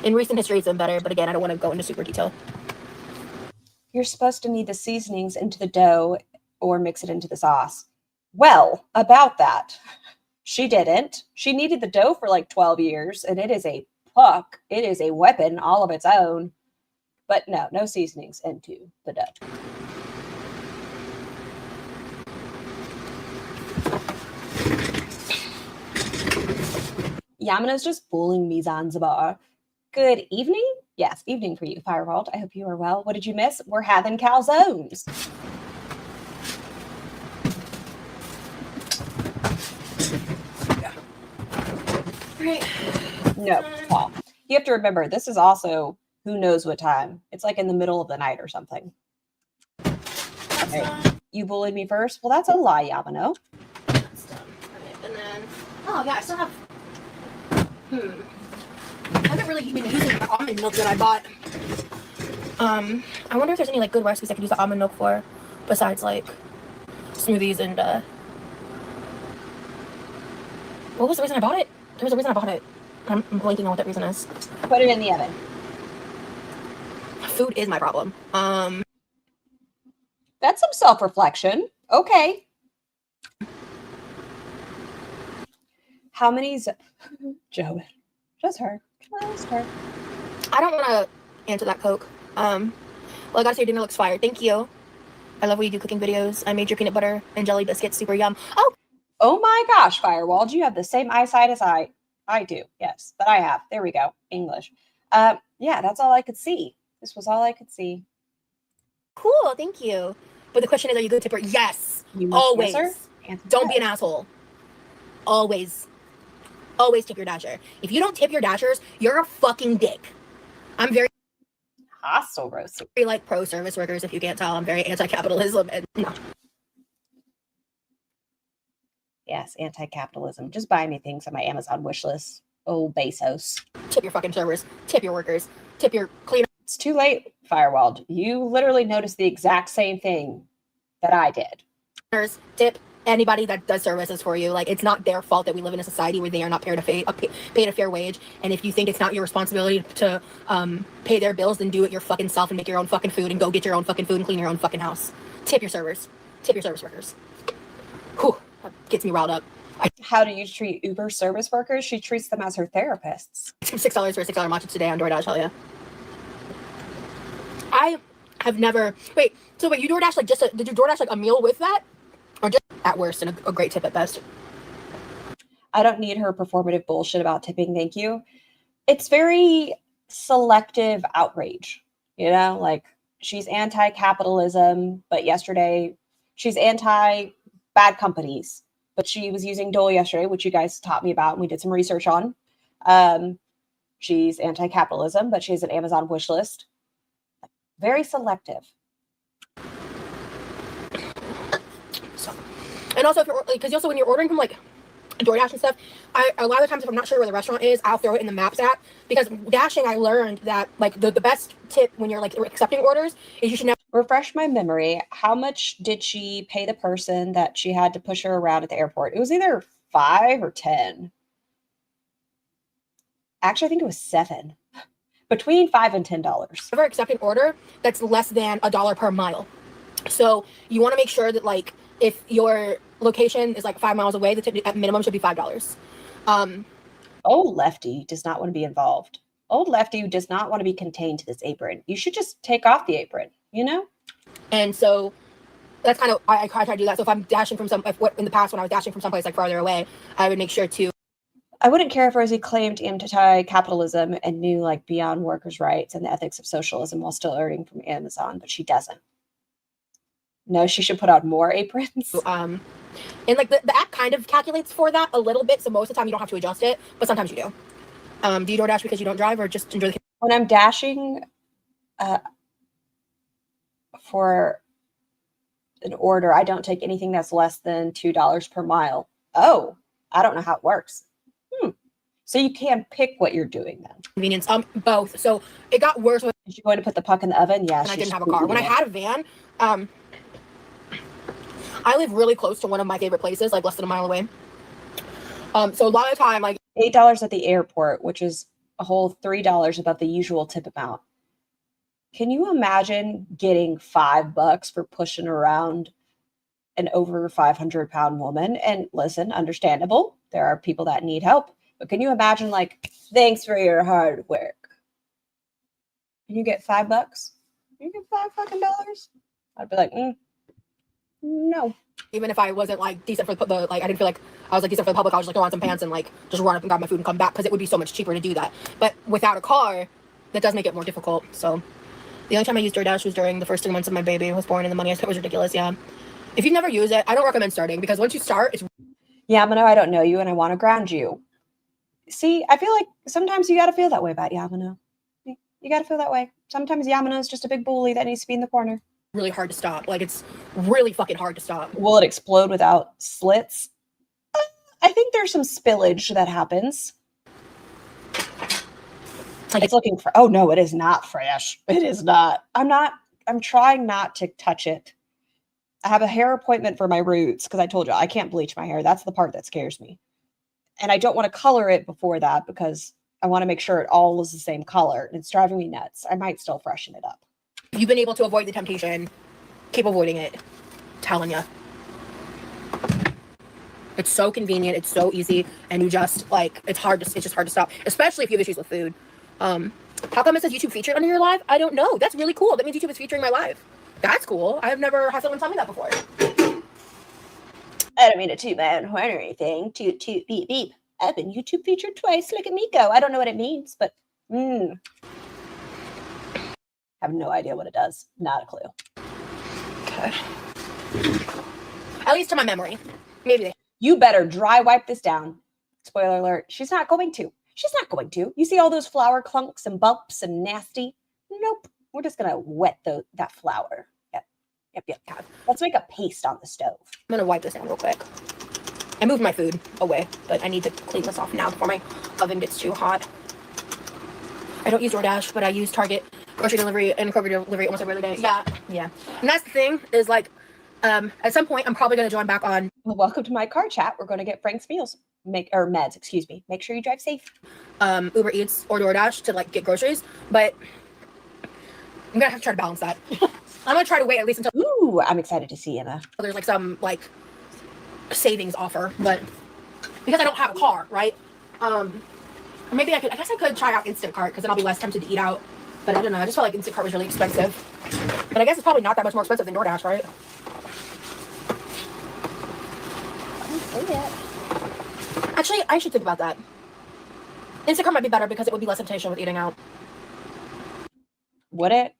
In recent history, it's been better, but again, I don't want to go into super detail. You're supposed to knead the seasonings into the dough or mix it into the sauce. Well, about that, she didn't. She kneaded the dough for like 12 years, and it is a puck. It is a weapon all of its own. But no seasonings into the dough. Yamano's just fooling me, Zanzibar. Good evening? Yes, evening for you, Firewald. I hope you are well. What did you miss? We're having calzones. Right. No, Paul. You have to remember, this is also who knows what time. It's like in the middle of the night or something. Okay. You bullied me first? Well, that's a lie, Yamano. That's done. Right. And then, oh yeah, I still have, I haven't really been using the almond milk that I bought. I wonder if there's any like good recipes I could use the almond milk for, besides like smoothies and what was the reason I bought it? There was a reason I bought it. I'm blanking on what that reason is. Put it in the oven. Food is my problem. That's some self-reflection. Okay. How many Joe? Just her. Just her. I don't want to answer that Coke. Well, I gotta say your dinner looks fire. Thank you. I love when you do cooking videos. I made your peanut butter and jelly biscuits super yum. Oh my gosh, Firewall. You have the same eyesight as I do. Yes, that I have. There we go. English. Yeah, that's all I could see. This was all I could see. Cool. Thank you. But the question is, are you a good tipper? Yes. You must Always. answer Don't be an asshole. Always. Always tip your dasher. If you don't tip your dashers, you're a fucking dick. I'm very hostile, Rosie. like pro service workers. If you can't tell, I'm very anti-capitalism and no. Yes, anti-capitalism. Just buy me things on my Amazon wish list. Oh, Bezos. Tip your fucking servers. Tip your workers. Tip your cleaners. It's too late, Firewall. You literally noticed the exact same thing that I did. Tip anybody that does services for you. Like, it's not their fault that we live in a society where they are not paid a fair wage. And if you think it's not your responsibility to pay their bills, then do it your fucking self and make your own fucking food and go get your own fucking food and clean your own fucking house. Tip your servers. Tip your service workers. Whew, that gets me riled up. How do you treat Uber service workers? She treats them as her therapists. $6 for a $6 matcha today on DoorDash. Hell yeah. I have never. Wait, you DoorDash like did you DoorDash like a meal with that? Or just at worst and a great tip at best? I don't need her performative bullshit about tipping, thank you. It's very selective outrage, you know? Like, she's anti-capitalism, but yesterday she's anti-bad companies. But she was using Dole yesterday, which you guys taught me about and we did some research on. She's anti-capitalism, but she has an Amazon wish list. Very selective. And also, if you're because also when you're ordering from like DoorDash and stuff, a lot of times if I'm not sure where the restaurant is, I'll throw it in the Maps app because dashing. I learned that like the best tip when you're like accepting orders is you should never refresh my memory. How much did she pay the person that she had to push her around at the airport? It was either 5 or 10. Actually, I think it was 7. Between $5 and $10. never accept an order that's less than $1 per mile. So you want to make sure that like if your location is like 5 miles away, the tip at minimum should be $5. Old Lefty does not want to be involved. Old Lefty does not want to be contained to this apron. You should just take off the apron, you know? And so that's kind of, I try to do that. So if I'm dashing from in the past when I was dashing from someplace like farther away, I would make sure to. I wouldn't care if Rosie claimed anti-capitalism and knew like beyond workers' rights and the ethics of socialism while still earning from Amazon, but she doesn't. No, she should put out more aprons. And like the app kind of calculates for that a little bit. So most of the time you don't have to adjust it, but sometimes you do. Do you DoorDash because you don't drive or just enjoy the... When I'm dashing for an order, I don't take anything that's less than $2 per mile. Oh, I don't know how it works. So you can pick what you're doing then. Convenience, both. So it got worse when Is she going to put the puck in the oven? Yes. I didn't have a car. When I had a van, I live really close to one of my favorite places, like less than a mile away. So a lot of the time, like $8 at the airport, which is a whole $3 above the usual tip amount. Can you imagine getting $5 for pushing around an over 500-pound woman? And listen, understandable. There are people that need help. But can you imagine, like, thanks for your hard work? And you get $5? You get $5 I'd be like, no. even if I wasn't like decent for the like, I didn't feel like I was like decent for the public, I was just like, throw on some pants and like just run up and grab my food and come back, because it would be so much cheaper to do that. But without a car, that does make it more difficult. So the only time I used DoorDash was during the first 3 months of my baby was born, and the money I spent was ridiculous. Yeah. If you've never used it, I don't recommend starting, because once you start, it's Yamano, I don't know you and I want to ground you. See, I feel like sometimes you got to feel that way about Yamano. You got to feel that way. Sometimes Yamano is just a big bully that needs to be in the corner. really hard to stop. Like, it's really fucking hard to stop. Will it explode without slits? I think there's some spillage that happens. It's looking for, oh no, it is not fresh. It is not. I'm trying not to touch it. I have a hair appointment for my roots because I told you I can't bleach my hair. That's the part that scares me. And I don't want to color it before that because I want to make sure it all is the same color. And it's driving me nuts. I might still freshen it up. If you've been able to avoid the temptation, keep avoiding it. I'm telling you. It's so convenient. It's so easy. And you just, like, it's just hard to stop. Especially if you have issues with food. How come it says YouTube featured under your live? I don't know. That's really cool. That means YouTube is featuring my live. That's cool. I've never had someone tell me that before. I don't mean to toot my own horn or anything. Toot, toot, beep, beep. I've been YouTube featured twice. Look at me go. I don't know what it means, but have no idea what it does. Not a clue. Okay. At least to my memory. Maybe. You better dry wipe this down. Spoiler alert. She's not going to. She's not going to. You see all those flour clunks and bumps and nasty? Nope. We're just going to wet that flour. Yep. Let's make a paste on the stove. I'm going to wipe this down real quick. I moved my food away, but I need to clean this off now before my oven gets too hot. I don't use DoorDash, but I use Target grocery delivery and Kroger delivery almost every other day. Yeah. And that's the thing is, like, at some point, I'm probably going to join back on. Well, welcome to my car chat. We're going to get Frank's meals. Meds, excuse me. Make sure you drive safe. Uber Eats or DoorDash to, like, get groceries, but I'm going to have to try to balance that. I'm going to try to wait at least until... Ooh, I'm excited to see Emma. There's, like, some, like, savings offer, but because I don't have a car, right? Maybe I guess I could try out Instacart, because then I'll be less tempted to eat out. But I don't know. I just felt like Instacart was really expensive. But I guess it's probably not that much more expensive than DoorDash, right? Actually, I should think about that. Instacart might be better because it would be less temptation with eating out. Would it?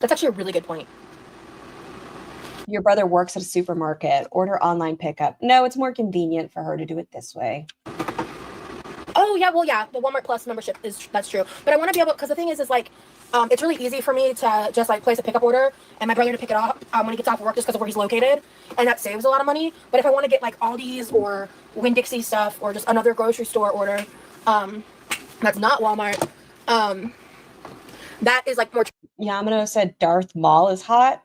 That's actually a really good point. Your brother works at a supermarket. Order online pickup. No, it's more convenient for her to do it this way. Oh, yeah, well, yeah, the Walmart Plus membership that's true. But I want to be able, because the thing is like, it's really easy for me to just, like, place a pickup order and my brother to pick it up when he gets off of work, just because of where he's located. And that saves a lot of money. But if I want to get, like, Aldi's or Winn-Dixie stuff or just another grocery store order that's not Walmart, that is, like, more... Yamano said Darth Maul is hot.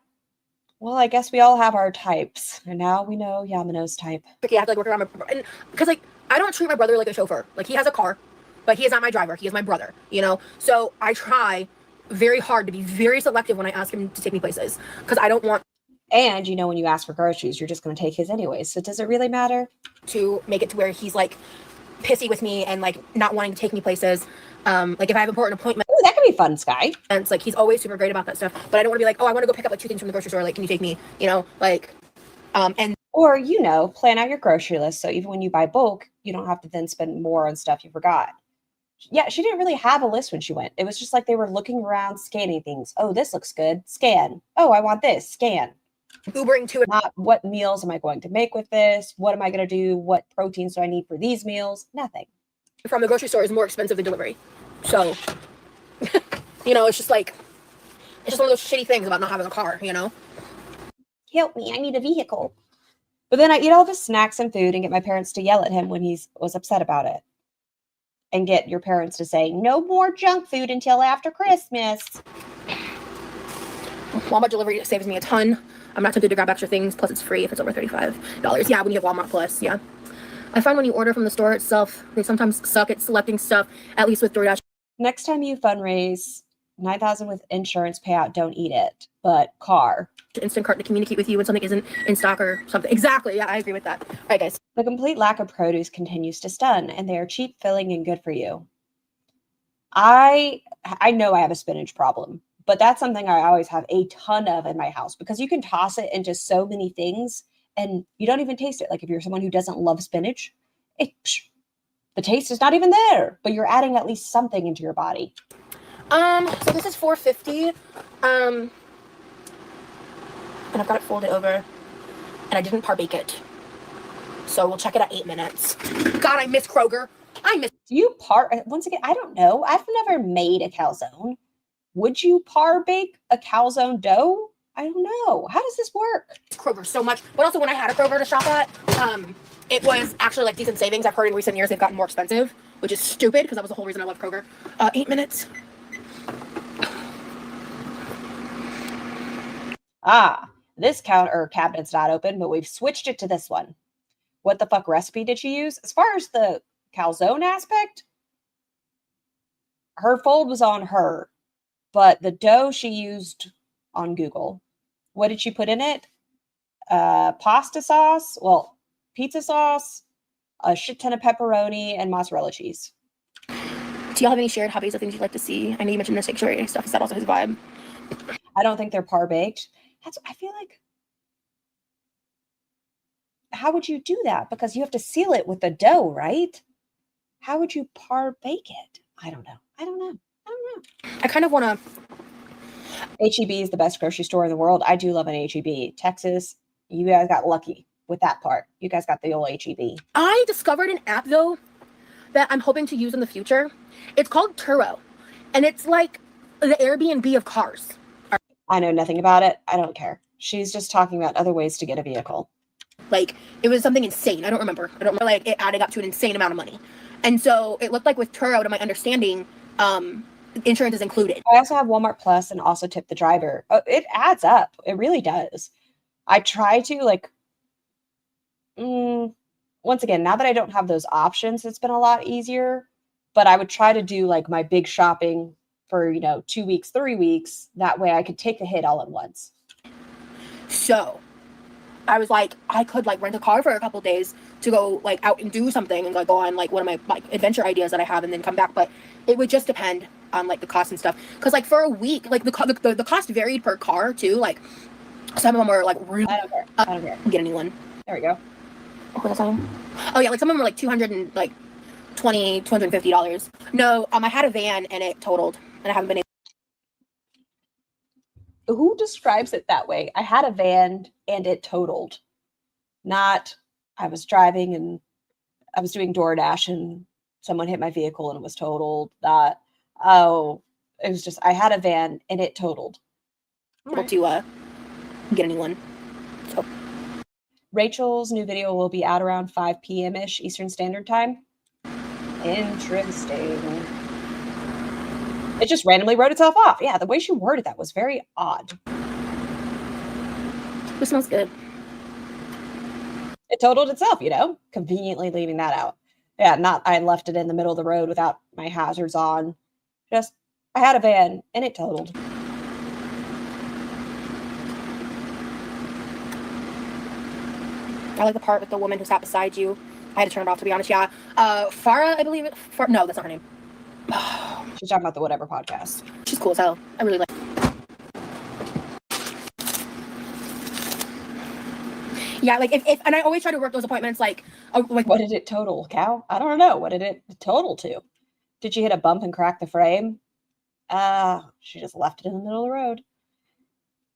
Well, I guess we all have our types. And now we know Yamano's type. tricky. I have to, like, work around and because, like, I don't treat my brother like a chauffeur. Like, he has a car, but he is not my driver. He is my brother, you know? So I try very hard to be very selective when I ask him to take me places, because I don't want... And, you know, when you ask for groceries, you're just going to take his anyways. So does it really matter? To make it to where he's, like, pissy with me and, like, not wanting to take me places. Like, if I have important appointments... Ooh, that could be fun, Sky. And it's, like, he's always super great about that stuff. But I don't want to be like, oh, I want to go pick up, like, 2 things from the grocery store. Like, can you take me? You know, like... and... Or, you know, plan out your grocery list. So even when you buy bulk, you don't have to then spend more on stuff you forgot. Yeah, she didn't really have a list when she went. It was just like they were looking around, scanning things. Oh, this looks good. Scan. Oh, I want this. Scan. Ubering to it. Not what meals am I going to make with this? What am I going to do? What proteins do I need for these meals? Nothing. From the grocery store is more expensive than delivery. So, you know, it's just like, it's just one of those shitty things about not having a car, you know? Help me. I need a vehicle. But then I eat all of his snacks and food and get my parents to yell at him when he was upset about it. And get your parents to say, no more junk food until after Christmas. Walmart delivery saves me a ton. I'm not tempted to grab extra things, plus it's free if it's over $35. Yeah, when you have Walmart Plus, yeah. I find when you order from the store itself, they sometimes suck at selecting stuff, at least with DoorDash. Next time you fundraise $9,000 with insurance payout, don't eat it. But car. Instacart to communicate with you when something isn't in stock or something. Exactly, yeah, I agree with that. All right, guys. The complete lack of produce continues to stun, and they are cheap, filling, and good for you. I know I have a spinach problem, but that's something I always have a ton of in my house because you can toss it into so many things and you don't even taste it. Like if you're someone who doesn't love spinach, the taste is not even there, but you're adding at least something into your body. So this is $4.50. And I've got it folded over, and I didn't par-bake it. So we'll check it at 8 minutes. God, I miss Kroger. Do you once again, I don't know. I've never made a calzone. Would you par-bake a calzone dough? I don't know. How does this work? Kroger so much. But also when I had a Kroger to shop at, it was actually like decent savings. I've heard in recent years they've gotten more expensive, which is stupid because that was the whole reason I love Kroger. 8 minutes. This cabinet's not open, but we've switched it to this one. What the fuck recipe did she use? As far as the calzone aspect, her fold was on her, but the dough she used on Google. What did she put in it? Pasta sauce, pizza sauce, a shit ton of pepperoni, and mozzarella cheese. Do y'all have any shared hobbies or things you'd like to see? I know you mentioned the sanctuary stuff. Is that also his vibe? I don't think they're par-baked. I feel like, how would you do that? Because you have to seal it with the dough, right? How would you par-bake it? I don't know. I kind of want to... H-E-B is the best grocery store in the world. I do love an H-E-B. Texas, you guys got lucky with that part. You guys got the old H-E-B. I discovered an app, though, that I'm hoping to use in the future. It's called Turo, and it's like the Airbnb of cars. I know nothing about it. I don't care. She's just talking about other ways to get a vehicle. Like, it was something insane. I don't remember. Like, it added up to an insane amount of money. And so it looked like with Turo, to my understanding, insurance is included. I also have Walmart Plus and also tip the driver. It adds up. It really does. I try to once again, now that I don't have those options, it's been a lot easier, but I would try to do like my big shopping for, 2 weeks, 3 weeks. That way I could take the hit all at once. So I was like, I could rent a car for a couple days to go out and do something and go on one of my adventure ideas that I have and then come back. But it would just depend on the cost and stuff. Cause for a week, the cost varied per car too. Some of them were really, I don't care. Get a new one. There we go. What was I saying? Oh yeah. Some of them were $250. No, I had a van and it totaled and I haven't been able. Who describes it that way? I had a van and it totaled. Not, I was driving and I was doing DoorDash and someone hit my vehicle and it was totaled. It was just, I had a van and it totaled. Able to get a new one. So Rachel's new video will be out around 5 p.m.-ish Eastern Standard Time. Interesting. It just randomly wrote itself off. Yeah, the way she worded that was very odd. It smells good. It totaled itself, conveniently leaving that out. Yeah, not I left it in the middle of the road without my hazards on. Just, I had a van and it totaled. I like the part with the woman who sat beside you. I had to turn it off, to be honest. Yeah. Farah, I believe it. No, that's not her name. She's talking about the Whatever podcast. She's cool as hell. I really like. Yeah, if and I always try to work those appointments what did it total, Cal? I don't know. What did it total to? Did she hit a bump and crack the frame? She just left it in the middle of the road.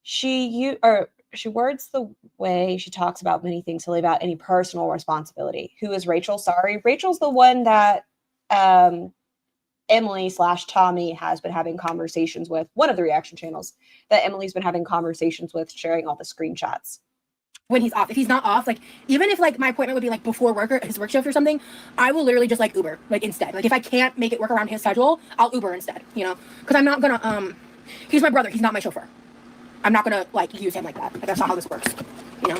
She words the way she talks about many things to leave out any personal responsibility. Who is Rachel? Sorry. Rachel's the one that Emily/Tommy has been having conversations with, one of the reaction channels that Emily's been having conversations with, sharing all the screenshots. when he's off. If he's not off, like, even if like my appointment would be like before work or his work shift or something, I will literally just like Uber, like, instead. Like, if I can't make it work around his schedule, I'll Uber instead, you know? Because I'm not gonna, he's my brother, he's not my chauffeur. I'm not gonna like use him like that. Like, that's not how this works, you know?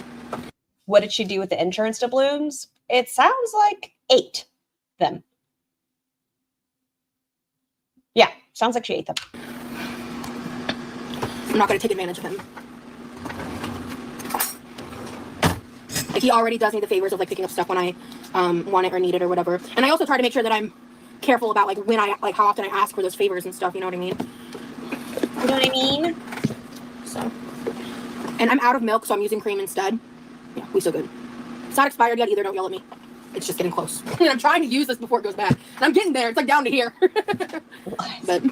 What did she do with the insurance doubloons? It sounds like 8 them. Yeah, sounds like she ate them. I'm not gonna take advantage of him. Like, he already does me the favors of like picking up stuff when I want it or need it or whatever. And I also try to make sure that I'm careful about like when I like how often I ask for those favors and stuff, you know what I mean? You know what I mean? So, and I'm out of milk, so I'm using cream instead. Yeah, we so good. It's not expired yet either, don't yell at me. It's just getting close. And I'm trying to use this before it goes bad. And I'm getting there. It's like down to here. But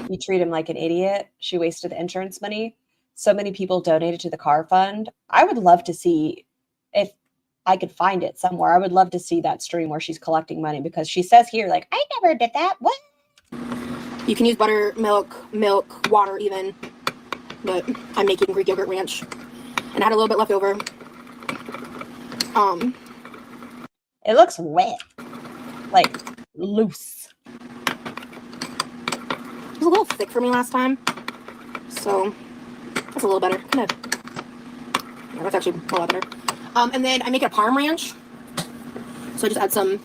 you treat him like an idiot. She wasted the insurance money. So many people donated to the car fund. I would love to see, if I could find it somewhere, I would love to see that stream where she's collecting money, because she says here, like, I never did that. What? you can use buttermilk, milk, water even. But I'm making Greek yogurt ranch. And I had a little bit left over. It looks wet. Like, loose. It was a little thick for me last time. So, that's a little better. Kind of. Yeah, that's actually a lot better. And then I make it a parm ranch. So I just add some,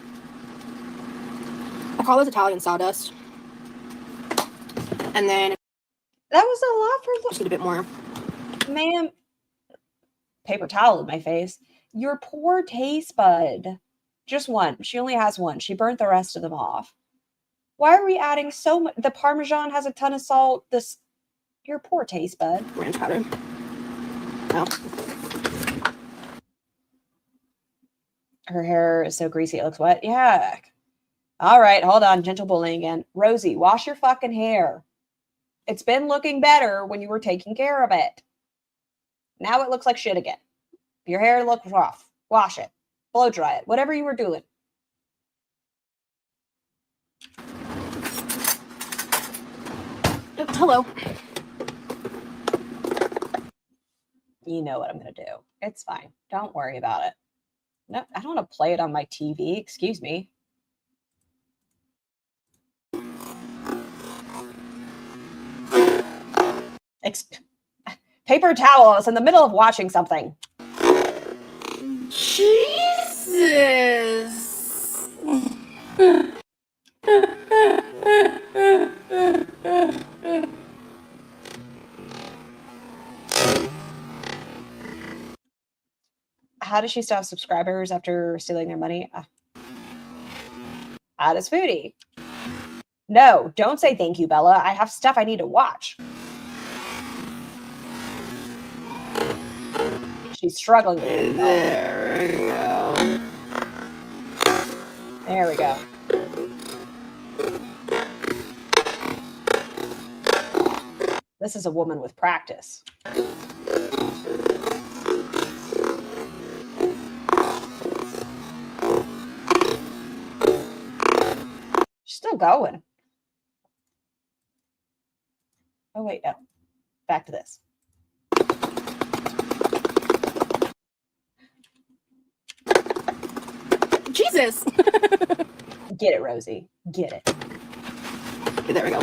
I call this Italian sawdust. And then That was a lot for just need a bit more. ma'am. Paper towel in my face. Your poor taste bud. Just one. She only has one. She burnt the rest of them off. Why are we adding so much? The Parmesan has a ton of salt. This, your poor taste bud. Ranch powder. Oh. Her hair is so greasy it looks wet. Yeah. All right, hold on. Gentle bullying again. Rosie, wash your fucking hair. It's been looking better when you were taking care of it. Now it looks like shit again. Your hair looks rough. Wash it. Blow dry it. Whatever you were doing. Oh, hello. You know what I'm going to do. It's fine. Don't worry about it. No, I don't want to play it on my TV. Excuse me. Paper towels in the middle of watching something. Jesus. How does she still have subscribers after stealing their money? How does Foodie? No, don't say thank you, Bella. I have stuff I need to watch. She's struggling. There we go. There we go. This is a woman with practice. She's still going. Oh, wait, no. Back to this. Jesus. Get it, Rosie. Get it. Okay, there we go.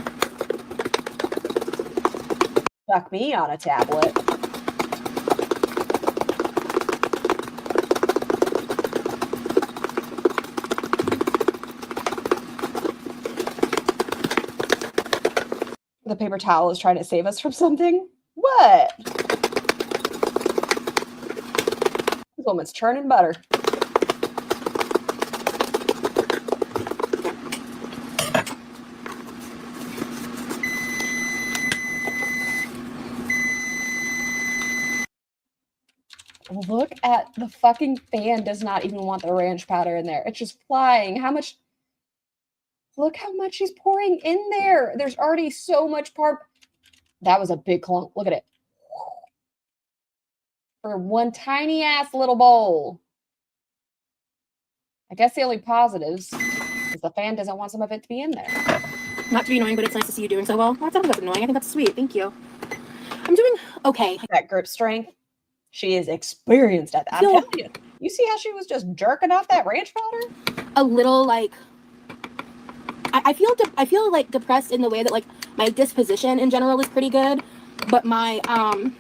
Fuck me on a tablet. The paper towel is trying to save us from something? What? This woman's churning butter. Look at the fucking fan does not even want the ranch powder in there. It's just flying. How much? Look how much she's pouring in there. There's already so much That was a big clunk. Look at it. For one tiny ass little bowl. I guess the only positives is the fan doesn't want some of it to be in there. Not to be annoying, but it's nice to see you doing so well. That's not annoying. I think that's sweet. Thank you. I'm doing okay. That grip strength. She is experienced at that. I'm feel- telling you. You see how she was just jerking off that ranch powder? A little like I feel like depressed in the way that like my disposition in general is pretty good, but my I'm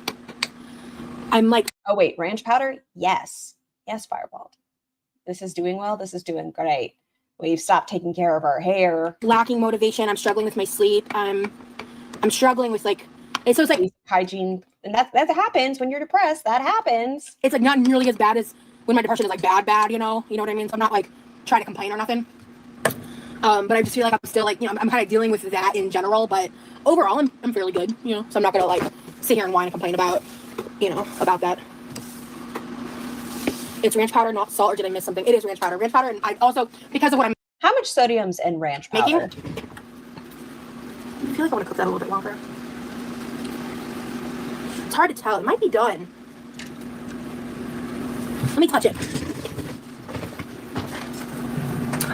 like, Oh wait, ranch powder? Yes. Yes, Fireball. This is doing well. This is doing great. We've stopped taking care of our hair. lacking motivation. I'm struggling with my sleep. I'm struggling with like it's like Hygiene. And that happens when you're depressed. That happens. it's like not nearly as bad as when my depression is like bad, you know what I mean? So I'm not like trying to complain or nothing. But I just feel like I'm still like, I'm kind of dealing with that in general, but overall I'm fairly good, so I'm not gonna like sit here and whine and complain about, about that. It's ranch powder, not salt, or did I miss something? It is ranch powder, and I also, because of what I'm How much sodium's in ranch powder? making, I feel like I want to cook that a little bit longer. It's hard to tell. It might be done. Let me touch it.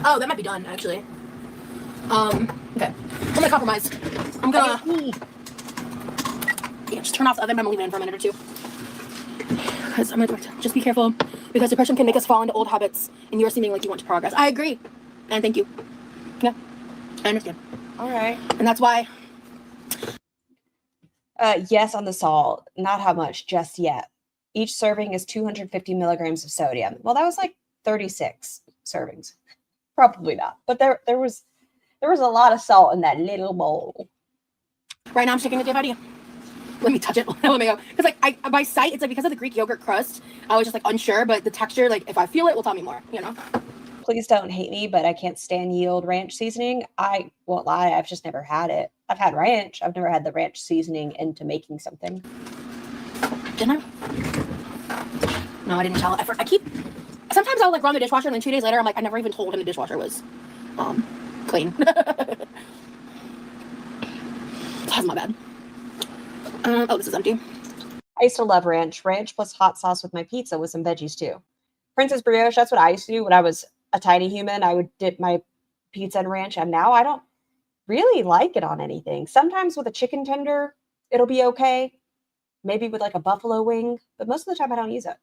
Oh, that might be done, actually. Okay. I'm gonna compromise. I'm gonna just turn off the oven, but I'm gonna leave it in for a minute or two. Because I'm gonna just be careful, because depression can make us fall into old habits, and you're seeming like you want to progress. I agree. And thank you. Yeah. I understand. All right. And that's why yes, on the salt. Not how much just yet. Each serving is 250 milligrams of sodium. Well, that was like 36 servings. Probably not. But there was a lot of salt in that little bowl. right now I'm sticking with the idea. Let me touch it. Let me go. Because like by sight, it's like because of the Greek yogurt crust, I was just like unsure, but the texture, like if I feel it, will tell me more, Please don't hate me, but I can't stand yield ranch seasoning. I won't lie, I've just never had it. I've had ranch. I've never had the ranch seasoning into making something. Didn't I? No, I didn't tell. Sometimes I'll like run the dishwasher, and then 2 days later, I'm like, I never even told him the dishwasher was clean. That's my bad. Oh, this is empty. I used to love ranch. Ranch plus hot sauce with my pizza with some veggies too. Princess Brioche, that's what I used to do when I was a tiny human. I would dip my pizza in ranch, and now I don't really like it on anything. Sometimes with a chicken tender, it'll be okay. Maybe with like a buffalo wing, but most of the time I don't use it.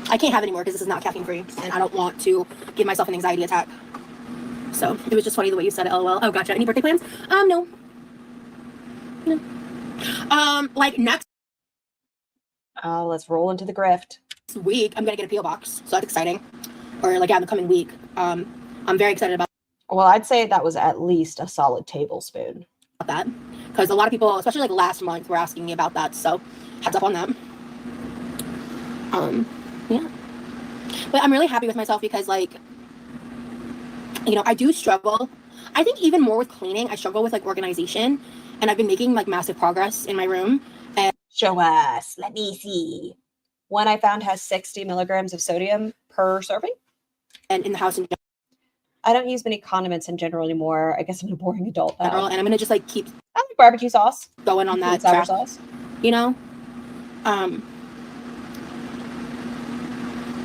I can't have it anymore because this is not caffeine free, and I don't want to give myself an anxiety attack. So it was just funny the way you said it. LOL. Oh, gotcha. Any birthday plans? No. Like next Let's roll into the grift. week, I'm gonna get a PO box, so that's exciting. Or like in the coming week. I'm very excited about Well, I'd say that was at least a solid tablespoon. that, because a lot of people, especially like last month, were asking me about that. So heads up on that. Yeah. But I'm really happy with myself because like, I do struggle. I think even more with cleaning, I struggle with like organization, and I've been making like massive progress in my room. And Show us. Let me see. One I found has 60 milligrams of sodium per serving. in the house in I don't use many condiments in general anymore. I guess I'm a boring adult now. general, and I'm gonna just like keep I like barbecue sauce. going on that Sour track, sauce.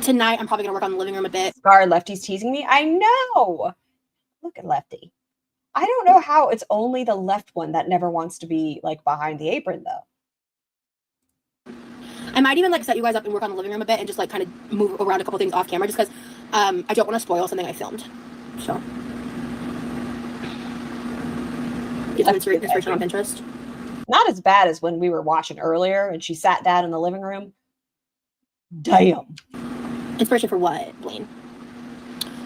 Tonight I'm probably gonna work on the living room a bit. Scar, Lefty's teasing me. I know. Look at Lefty. I don't know how it's only the left one that never wants to be like behind the apron though. I might even like set you guys up and work on the living room a bit and just like kind of move around a couple things off camera just because I don't want to spoil something I filmed. So get some inspiration on Pinterest. Not as bad as when we were watching earlier and she sat down in the living room. Damn. Inspiration for what, Blaine?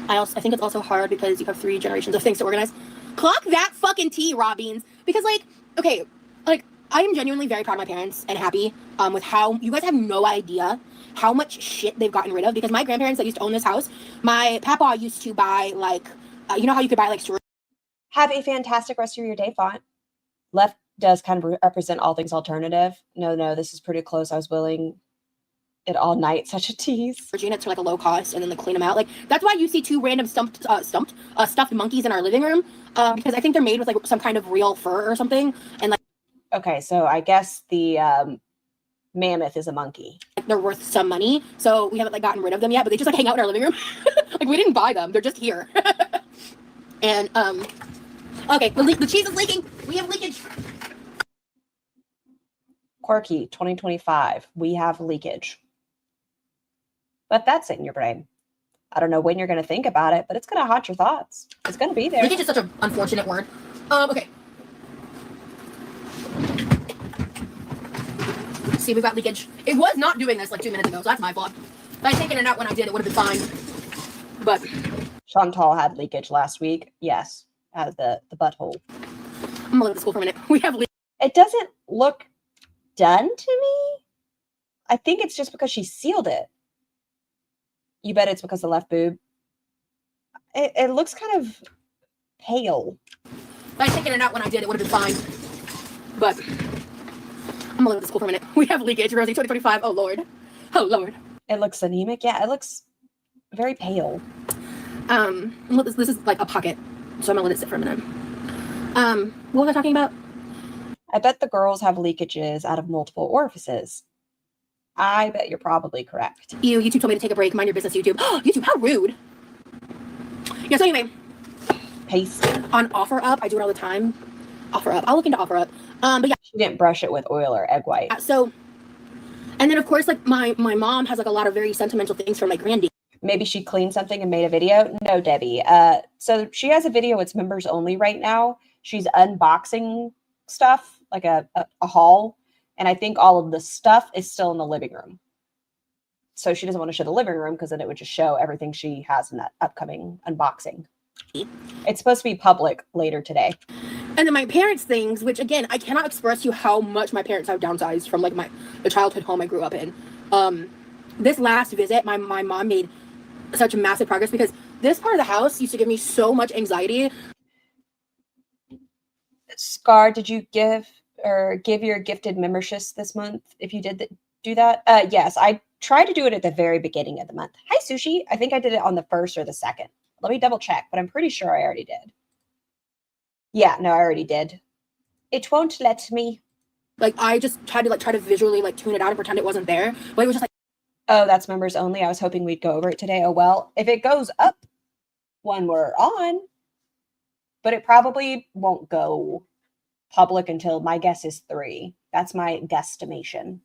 I think it's also hard because you have 3 generations of things to organize. Clock that fucking tea, Raw Beans. Because like, okay, like I am genuinely very proud of my parents and happy with how you guys have no idea how much shit they've gotten rid of. Because my grandparents that used to own this house, my papa used to buy like, you know how you could buy like Have a fantastic rest of your day, Font. Left does kind of represent all things alternative. No, this is pretty close. I was willing it all night. Such a tease. units for like a low cost, and then they clean them out. Like that's why you see 2 random stuffed monkeys in our living room, because I think they're made with like some kind of real fur or something, and like Okay, so I guess the mammoth is a monkey. they're worth some money. So we haven't like gotten rid of them yet, but they just like hang out in our living room. Like we didn't buy them; they're just here. And okay, the cheese is leaking. We have leakage. Quirky 2025. We have leakage. but that's it in your brain. I don't know when you're going to think about it, but it's going to haunt your thoughts. It's going to be there. Leakage is such an unfortunate word. Okay. See, we've got leakage. It was not doing this like 2 minutes ago, so that's my fault. If I'd taken it out when I did, it would have been fine. But Chantal had leakage last week. Yes, out of the butthole. I'm gonna look at the school for a minute. We have leakage. It doesn't look done to me. I think it's just because she sealed it. You bet it's because the left boob. It looks kind of pale. If I'd taken it out when I did, it would have been fine. But I'm gonna look at the school for a minute. We have leakage, Rosie 2025. Oh Lord. Oh Lord. It looks anemic. Yeah, it looks very pale. This is like a pocket, so I'm gonna let it sit for a minute. What was I talking about? I bet the girls have leakages out of multiple orifices. I bet you're probably correct. YouTube told me to take a break. Mind your business, YouTube. YouTube, how rude. Yeah, so anyway. Paste. On OfferUp, I do it all the time. OfferUp. I'll look into OfferUp. But yeah. She didn't brush it with oil or egg white. So, and then of course, like my mom has like a lot of very sentimental things from my Grandy. Maybe she cleaned something and made a video. No, Debbie. So she has a video. It's members only right now. She's unboxing stuff, like a haul. And I think all of the stuff is still in the living room. So she doesn't want to show the living room because then it would just show everything she has in that upcoming unboxing. It's supposed to be public later today. And then my parents' things, which again, I cannot express to you how much my parents have downsized from like the childhood home I grew up in. This last visit, my mom made such massive progress because this part of the house used to give me so much anxiety. Scar, did you give your gifted memberships this month? If you did do that? Yes, I tried to do it at the very beginning of the month. Hi, Sushi. I think I did it on the 1st or the 2nd. Let me double check, but I'm pretty sure I already did. Yeah, no, I already did. It won't let me. Like, I just tried to try to visually tune it out and pretend it wasn't there. But it was just like, oh, that's members only. I was hoping we'd go over it today. Oh, well, if it goes up when we're on, but it probably won't go public until my guess is 3. That's my guesstimation.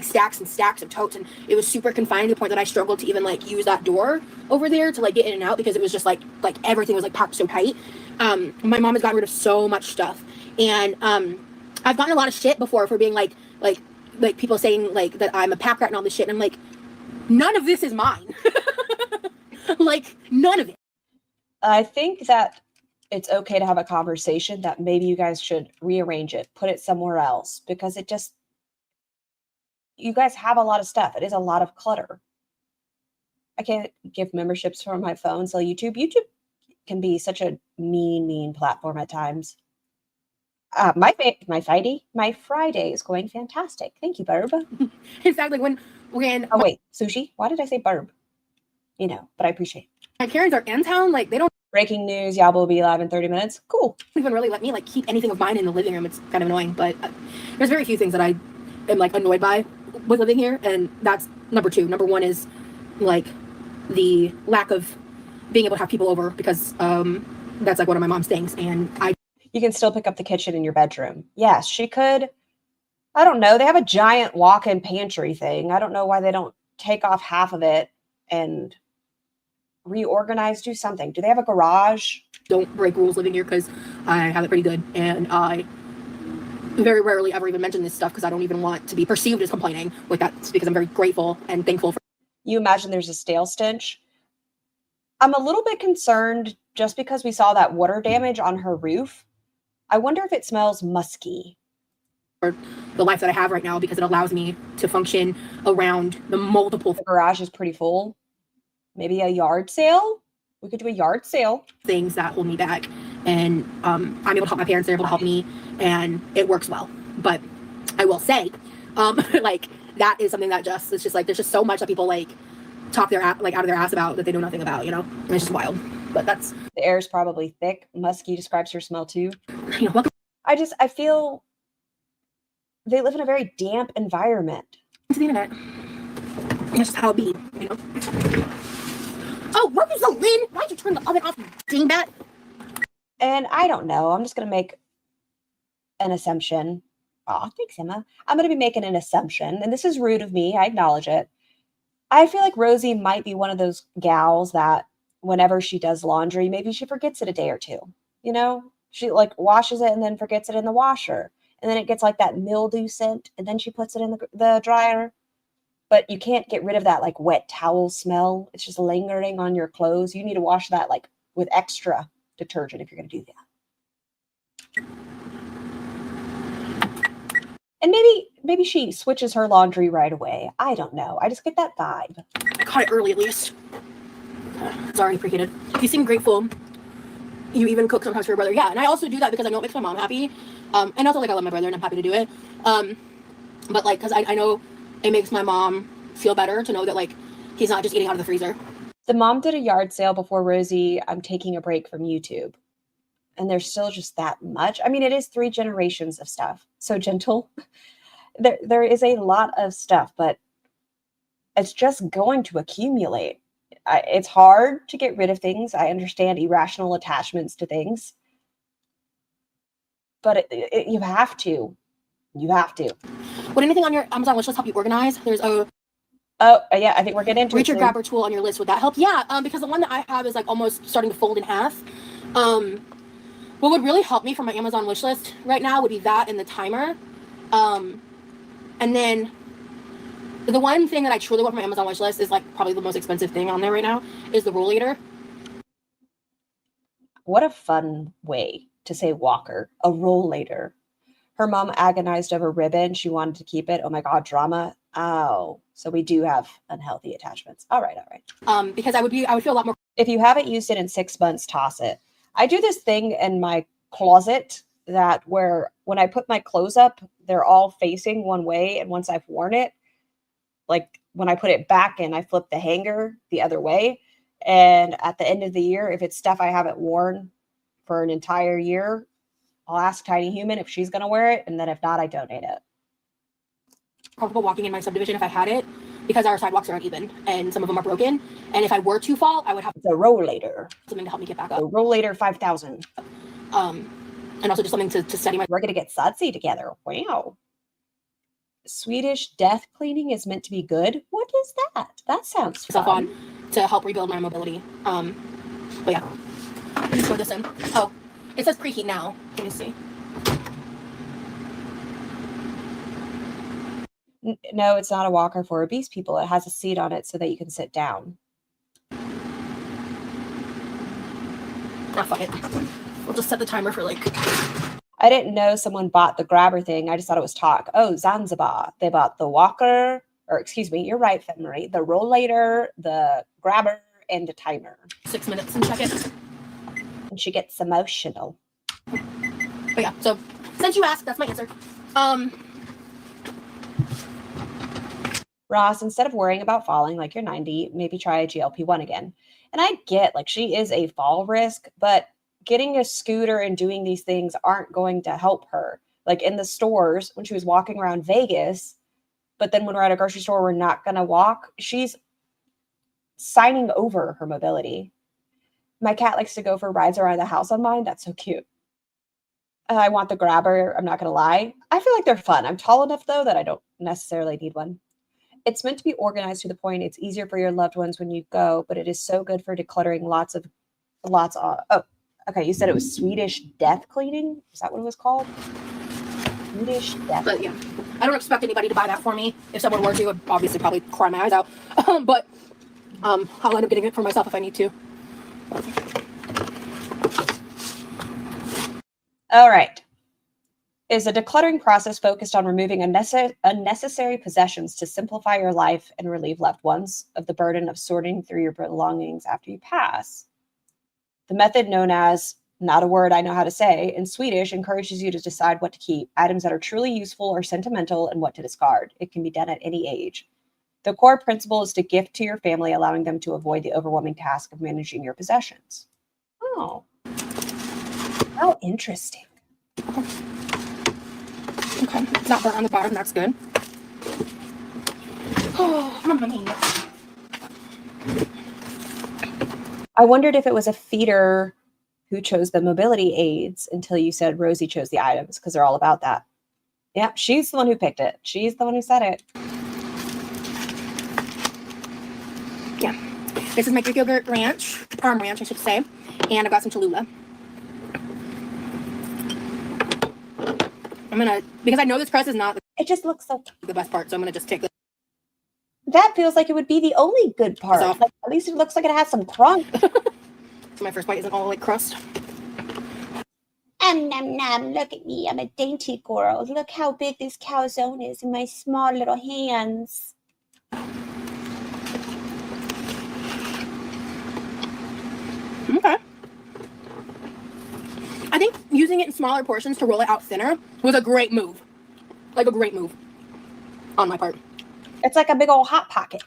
Stacks and stacks of totes, and it was super confined to the point that I struggled to even use that door over there to get in and out because it was just like everything was packed so tight. My mom has gotten rid of so much stuff, and I've gotten a lot of shit before for being like people saying that I'm a pack rat and all this shit, and I'm like, none of this is mine. None of it. I think that it's okay to have a conversation that maybe you guys should rearrange it, put it somewhere else, because you guys have a lot of stuff. It is a lot of clutter. I can't give memberships from my phone. So YouTube can be such a mean platform at times. My Friday is going fantastic. Thank you, Barb. In fact, when oh wait, Sushi. Why did I say Barb? But I appreciate it. My parents are in town. They don't. Breaking news: Yaba will be live in 30 minutes. Cool. Even really let me keep anything of mine in the living room. It's kind of annoying, but there's very few things that I am annoyed by with living here, and that's number 2. Number 1 is the lack of being able to have people over because that's one of my mom's things, and you can still pick up the kitchen in your bedroom. Yes, she could. I don't know. They have a giant walk-in pantry thing. I don't know why they don't take off half of it and reorganize, do something. Do they have a garage? Don't break rules living here because I have it pretty good, and I very rarely ever even mention this stuff because I don't even want to be perceived as complaining with that. It's because I'm very grateful and thankful for. You imagine there's a stale stench. I'm a little bit concerned just because we saw that water damage on her roof. I wonder if it smells musky. For the life that I have right now, because it allows me to function around the multiple. The garage is pretty full. Maybe a yard sale? We could do a yard sale. Things that hold me back. And I'm able to help my parents. They're able to help me. And it works well. But I will say, that is something that it's just there's just so much that people talk their out of their ass about that they know nothing about, And it's just wild. But that's. The air is probably thick. Musky describes her smell too. Welcome. I feel they live in a very damp environment. To the internet. That's just how it be, Oh, where was the lid? Why'd you turn the oven off, dingbat? And I don't know. I'm just going to make an assumption. Oh, thanks, Emma. I'm going to be making an assumption, and this is rude of me. I acknowledge it. I feel like Rosie might be one of those gals that whenever she does laundry, maybe she forgets it a day or two. You know, she like washes it and then forgets it in the washer. And then it gets like that mildew scent. And then she puts it in the dryer. But you can't get rid of that like wet towel smell. It's just lingering on your clothes. You need to wash that like with extra detergent if you're going to do that. And maybe she switches her laundry right away. I don't know. I just get that vibe. I caught it early at least. It's already preheated. You seem grateful. You even cook sometimes for your brother. Yeah, and I also do that because I know it makes my mom happy. And also like I love my brother and I'm happy to do it. But like, because I know it makes my mom feel better to know that like he's not just eating out of the freezer. The mom did a yard sale before Rosie. I'm taking a break from YouTube. And there's still just that much. I mean, it is 3 generations of stuff. So gentle. There is a lot of stuff, but it's just going to accumulate. It's hard to get rid of things. I understand irrational attachments to things. But you have to. You have to. Would anything on your Amazon wish list help you organize? There's a... Oh, yeah, I think we're getting into reach it. Your grabber tool on your list. Would that help? Yeah, because the one that I have is like almost starting to fold in half. What would really help me for my Amazon wish list right now would be that and the timer. And then the one thing that I truly want for my Amazon wish list is like probably the most expensive thing on there right now is the rollator. What a fun way to say walker, a rollator. Her mom agonized over ribbon. She wanted to keep it. Oh my God, drama. Oh, so we do have unhealthy attachments. All right. Because I would feel a lot more. If you haven't used it in 6 months, toss it. I do this thing in my closet that where when I put my clothes up, they're all facing one way. And once I've worn it, like when I put it back in, I flip the hanger the other way. And at the end of the year, if it's stuff I haven't worn for an entire year, I'll ask Tiny Human if she's going to wear it. And then if not, I donate it. Comfortable walking in my subdivision if I had it because our sidewalks are uneven and some of them are broken. And if I were to fall, I would have the rollator. Something to help me get back up. The rollator 5000. And also just something to steady my... We're going to get sudsy together. Wow. Swedish death cleaning is meant to be good. What is that? That sounds fun. To help rebuild my mobility. But yeah. Let's throw this in. Oh, it says preheat now. Let me see. No, it's not a walker for obese people. It has a seat on it so that you can sit down. Ah, fuck it. We'll just set the timer for like... I didn't know someone bought the grabber thing. I just thought it was talk. Oh, Zanzibar. They bought the walker, or excuse me, you're right, Marie. The rollator, the grabber, and the timer. 6 minutes and check it. And she gets emotional. But yeah, so since you asked, that's my answer. Ross, instead of worrying about falling like you're 90, maybe try a GLP-1 again. And I get like she is a fall risk, but getting a scooter and doing these things aren't going to help her. Like in the stores when she was walking around Vegas, but then when we're at a grocery store, we're not going to walk. She's signing over her mobility. My cat likes to go for rides around the house on mine. That's so cute. I want the grabber. I'm not going to lie. I feel like they're fun. I'm tall enough though that I don't necessarily need one. It's meant to be organized to the point it's easier for your loved ones when you go, but it is so good for decluttering lots of. Oh, okay. You said it was Swedish death cleaning. Is that what it was called? Swedish death. But yeah, I don't expect anybody to buy that for me. If someone were to, I would obviously probably cry my eyes out. But I'll end up getting it for myself if I need to. All right. Is a decluttering process focused on removing unnecessary possessions to simplify your life and relieve loved ones of the burden of sorting through your belongings after you pass. The method known as, not a word I know how to say, in Swedish encourages you to decide what to keep, items that are truly useful or sentimental, and what to discard. It can be done at any age. The core principle is to gift to your family, allowing them to avoid the overwhelming task of managing your possessions. Oh, how interesting. Okay, it's not burnt on the bottom. That's good. Oh, I wondered if it was a feeder who chose the mobility aids until you said Rosie chose the items because they're all about that. Yeah, she's the one who picked it. She's the one who said it. This is my Greek yogurt ranch, Parm ranch, I should say. And I've got some Cholula. I'm gonna, because I know this crust is not It just looks so... the best part, so I'm gonna just take this. That feels like it would be the only good part. off. Like, at least it looks like it has some crunch. So my first bite isn't all like crust. Nom, nom. Look at me. I'm a dainty girl. Look how big this calzone is in my small little hands. Okay. I think using it in smaller portions to roll it out thinner was a great move. Like a great move on my part. It's like a big old Hot Pocket.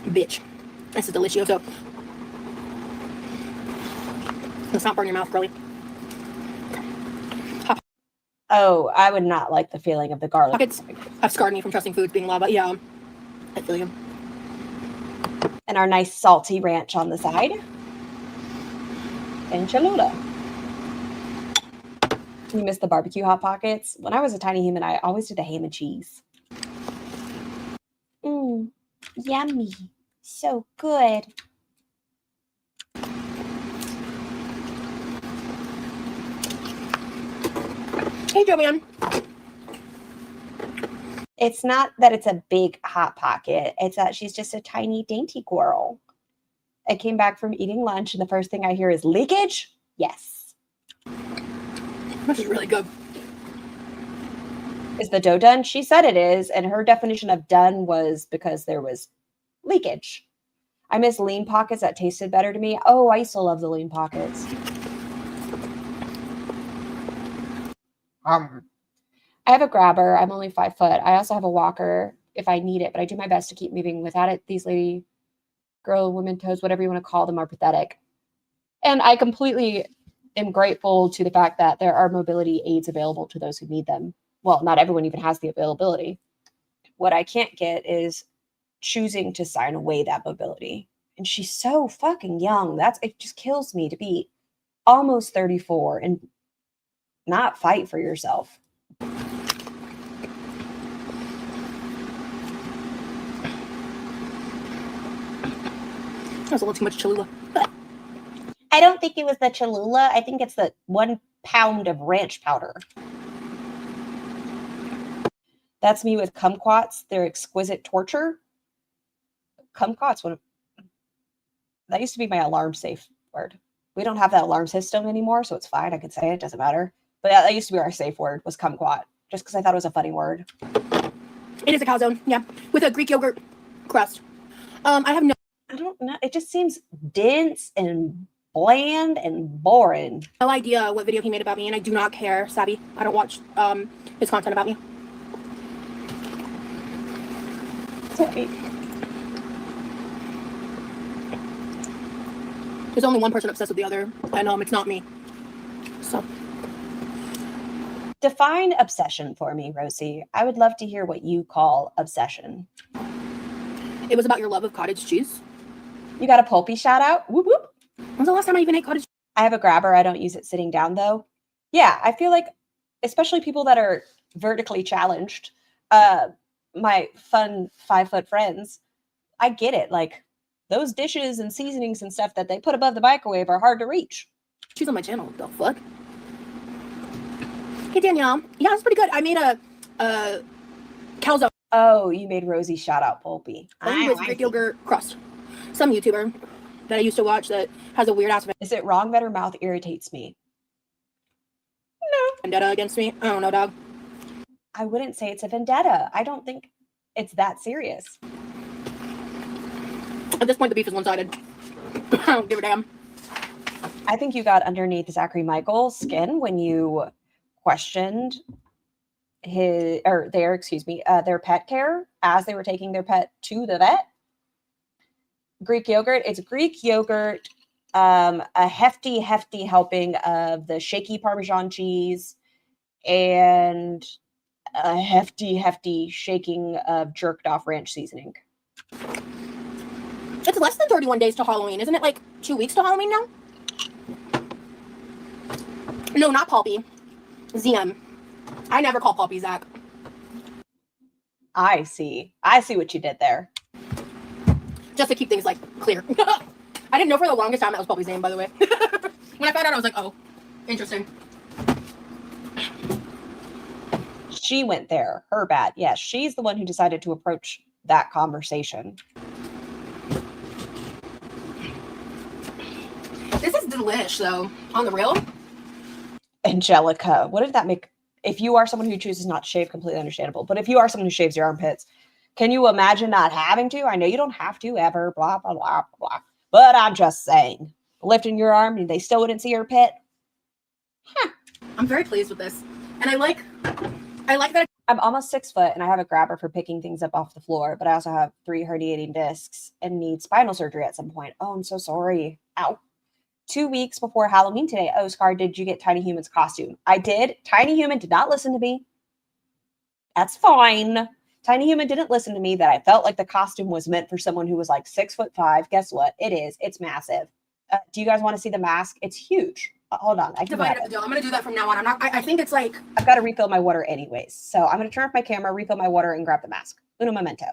Bitch. This is delicioso. Let's not burn your mouth, girly. Oh, I would not like the feeling of the garlic. Pockets have scarred me from trusting foods being lava. Yeah, I feel you. And our nice salty ranch on the side. And Cholula. You miss the barbecue Hot Pockets? When I was a tiny human, I always did the ham and cheese. Mmm, yummy. So good. Hey, Joanne. It's not that it's a big Hot Pocket. It's that she's just a tiny, dainty girl. I came back from eating lunch, and the first thing I hear is leakage? Yes. This is really good. Is the dough done? She said it is, and her definition of done was because there was leakage. I miss lean pockets that tasted better to me. Oh, I used to love the lean pockets. I have a grabber. I'm only 5 foot. I also have a walker if I need it, but I do my best to keep moving without it. These lady, girl, women toes, whatever you want to call them, are pathetic. And I completely am grateful to the fact that there are mobility aids available to those who need them. Well, not everyone even has the availability. What I can't get is choosing to sign away that mobility. And she's so fucking young. It just kills me to be almost 34 and not fight for yourself. That's a little too much Cholula. I don't think it was the Cholula. I think it's the 1 pound of ranch powder. That's me with kumquats. They're exquisite torture. Kumquats, that used to be my alarm safe word. We don't have that alarm system anymore, so it's fine. I can say it. Doesn't matter. But that used to be our safe word, was kumquat, just because I thought it was a funny word. It is a calzone, yeah, with a Greek yogurt crust. I have no... I don't know. It just seems dense and bland and boring. No idea what video he made about me, and I do not care, Sabby. I don't watch his content about me. Sorry. There's only one person obsessed with the other, and it's not me. So... Define obsession for me, Rosie. I would love to hear what you call obsession. It was about your love of cottage cheese. You got a pulpy shout out? Whoop whoop. When was the last time I even ate cottage cheese? I have a grabber. I don't use it sitting down though. Yeah, I feel like, especially people that are vertically challenged, my fun 5 foot friends, I get it. Like, those dishes and seasonings and stuff that they put above the microwave are hard to reach. She's on my channel. The fuck? Hey, Danielle. Yeah, it's pretty good. I made a calzone. Oh, you made Rosie shout out pulpy. With Greek yogurt crust. Some YouTuber that I used to watch that has a weird ass Is it wrong that her mouth irritates me? No. vendetta against me. I don't know, dog. I wouldn't say it's a vendetta. I don't think it's that serious. At this point, the beef is one-sided. I don't give a damn. I think you got underneath Zachary Michael's skin when you questioned their pet care as they were taking their pet to the vet. Greek yogurt. It's Greek yogurt, a hefty helping of the shaky Parmesan cheese, and a hefty shaking of jerked off ranch seasoning. It's less than 31 days to Halloween. Isn't it like 2 weeks to Halloween now? No, not Pulpy. ZM. I never call Pulpy Zach. I see what you did there. Just to keep things like clear. I didn't know for the longest time that was Poppy's name, by the way. When I found out, I was like, oh, interesting. She went there. Her bad. Yes, she's the one who decided to approach that conversation. This is delish, though. On the real. Angelica, what did that make? If you are someone who chooses not to shave, completely understandable. But if you are someone who shaves your armpits, can you imagine not having to? I know you don't have to ever, blah, blah, blah, blah. But I'm just saying, lifting your arm and they still wouldn't see your pit. Huh. I'm very pleased with this. And I like that. I'm almost 6 foot and I have a grabber for picking things up off the floor, but I also have 3 herniating discs and need spinal surgery at some point. Oh, I'm so sorry. Ow. 2 weeks before Halloween today. Oh, Scar, did you get Tiny Human's costume? I did. Tiny Human did not listen to me. That's fine. Tiny Human didn't listen to me that I felt like the costume was meant for someone who was like 6'5". Guess what? It is. It's massive. Do you guys want to see the mask? It's huge. Hold on. I can Divide up the dough. I'm going to do that from now on. I think it's like... I've got to refill my water anyways. So I'm going to turn off my camera, refill my water, and grab the mask. Uno momento.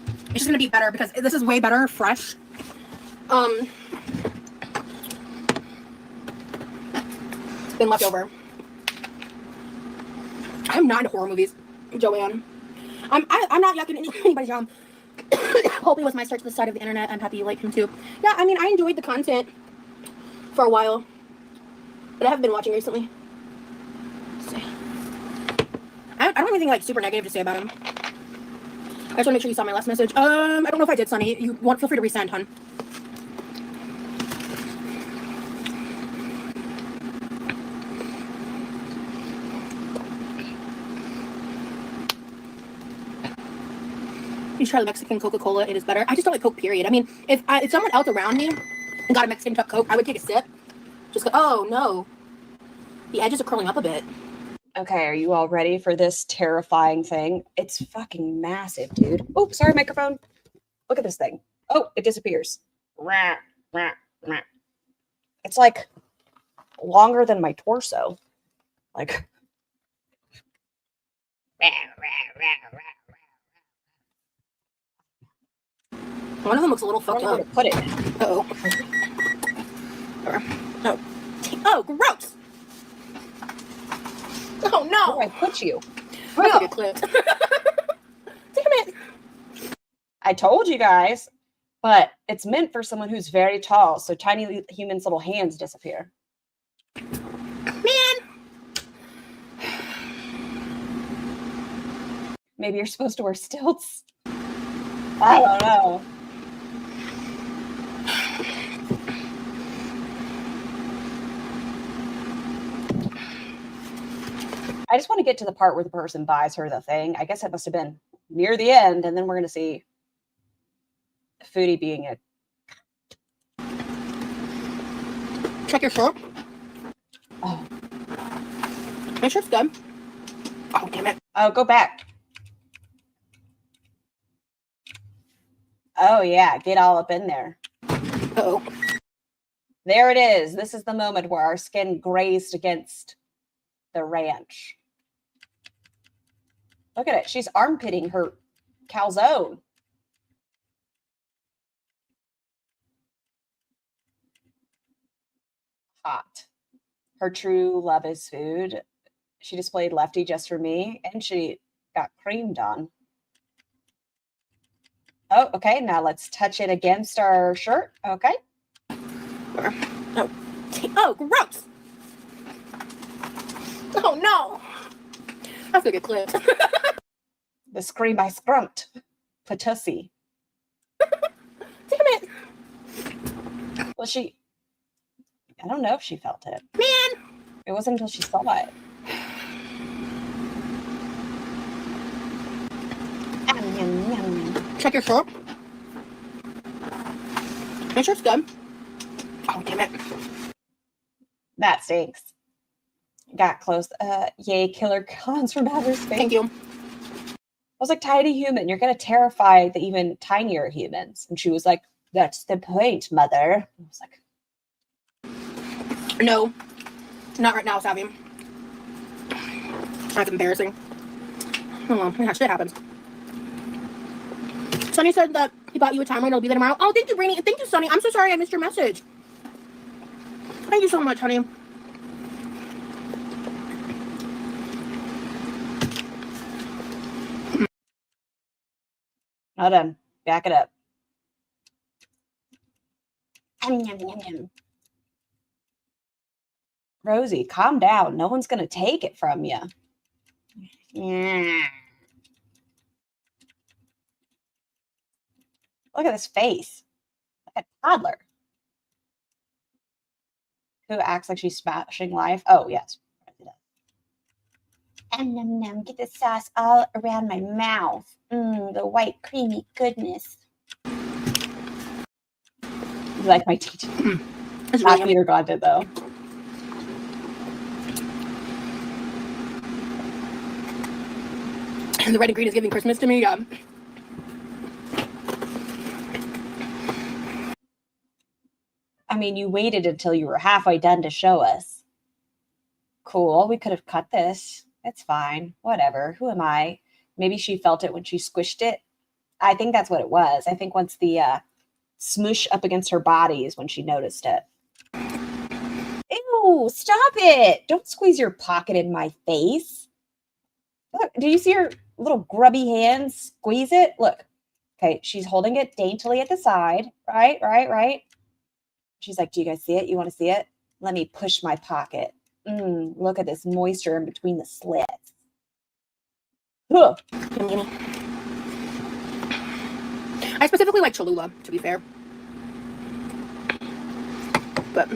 It's just going to be better because this is way better fresh. Than leftover. I'm not into horror movies, Joanne. I'm not yucking anybody's yum. Hoping was my start to the side of the internet. I'm happy you like him too. Yeah, I mean, I enjoyed the content for a while, but I haven't been watching recently. So, I don't have anything like super negative to say about him. I just want to make sure you saw my last message. I don't know if I did, Sunny. Feel free to resend, hun. You try the Mexican Coca-Cola, it is better. I just don't like Coke, period. I mean, if someone else around me got a Mexican Coke, I would take a sip. Just go, oh, no. The edges are curling up a bit. Okay, are you all ready for this terrifying thing? It's fucking massive, dude. Oh, sorry, microphone. Look at this thing. Oh, it disappears. It's like longer than my torso. Like... One of them looks a little fucked up. Put it. Uh-oh. Oh. Oh, gross! Oh, no! Where do I put you? That's a good clip. Damn it! I told you guys, but it's meant for someone who's very tall, so Tiny Human's little hands disappear. Man! Maybe you're supposed to wear stilts? I don't know. I just want to get to the part where the person buys her the thing. I guess it must have been near the end, and then we're going to see Foodie being a... Check your shirt. Oh. My shirt's done. Oh, damn it. Oh, go back. Oh, yeah. Get all up in there. Uh-oh. There it is. This is the moment where our skin grazed against the ranch. Look at it. She's armpitting her calzone. Hot. Her true love is food. She displayed Lefty just for me, and she got creamed on. Oh, okay. Now let's touch it against our shirt. Okay. Oh, gross! Oh, no! That's a good clip. The scream I scrumped. Patussi. Damn it! Well, I don't know if she felt it. Man! It wasn't until she saw it. Check your shirt. My shirt's done. Oh, damn it. That stinks. Got close. Yay, killer cons from outer space. Thank you. I was like, Tiny Human, you're going to terrify the even tinier humans. And she was like, that's the point, mother. I was like, no. Not right now, Savvy. That's embarrassing. Oh, well, yeah, shit happens. Sonny said that he got you a timeline. It'll be there tomorrow. Oh, thank you, Brainy. Thank you, Sonny. I'm so sorry I missed your message. Thank you so much, honey. Not done. Back it up. Yum, yum, yum, yum. Rosie, calm down. No one's going to take it from you. Yeah. Look at this face. Like a toddler. Who acts like she's smashing life. Oh, yes. And get the sauce all around my mouth. The white, creamy goodness. You like my teaching? Not Peter God did, though. The red and green is giving Christmas to me. Yeah. I mean, you waited until you were halfway done to show us. Cool. We could have cut this. It's fine. Whatever. Who am I? Maybe she felt it when she squished it. I think that's what it was. I think once the smoosh up against her body is when she noticed it. Ew, stop it. Don't squeeze your pocket in my face. Look, do you see her little grubby hands squeeze it? Look. Okay, she's holding it daintily at the side. Right. She's like, do you guys see it? You want to see it? Let me push my pocket. Look at this moisture in between the slits. Ugh. I specifically like Cholula, to be fair. But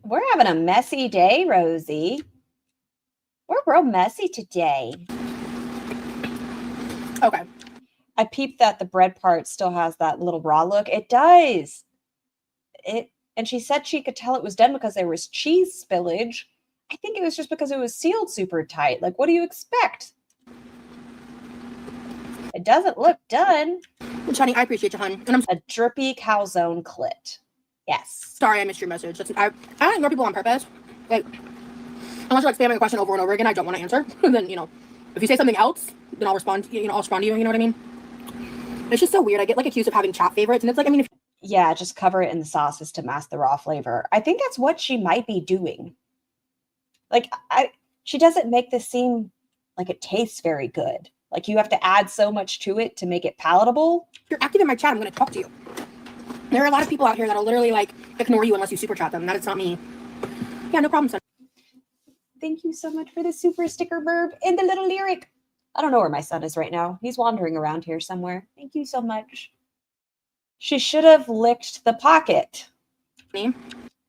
we're having a messy day, Rosie. We're real messy today. okay. I peeped that the bread part still has that little raw look. It does. And she said she could tell it was done because there was cheese spillage. I think it was just because it was sealed super tight. Like, what do you expect? It doesn't look done. Which, honey, I appreciate you, hon. And I'm A drippy calzone clit. Yes. sorry I missed your message. I don't ignore people on purpose. Like, unless you're like spamming a question over and over again, I don't want to answer. Then, you know, if you say something else, then I'll respond. I'll respond to you. You know what I mean? It's just so weird. I get like accused of having chat favorites, and it's like, I mean, if Yeah, just cover it in the sauces to mask the raw flavor. I think that's what she might be doing. Like, she doesn't make this seem like it tastes very good. Like, you have to add so much to it to make it palatable. you're active in my chat, I'm going to talk to you. There are a lot of people out here that'll literally like ignore you unless you super chat them. That is not me. Yeah, no problem, son. Thank you so much for the super sticker burb and the little lyric. I don't know where my son is right now. He's wandering around here somewhere. Thank you so much. She should have licked the pocket. Me?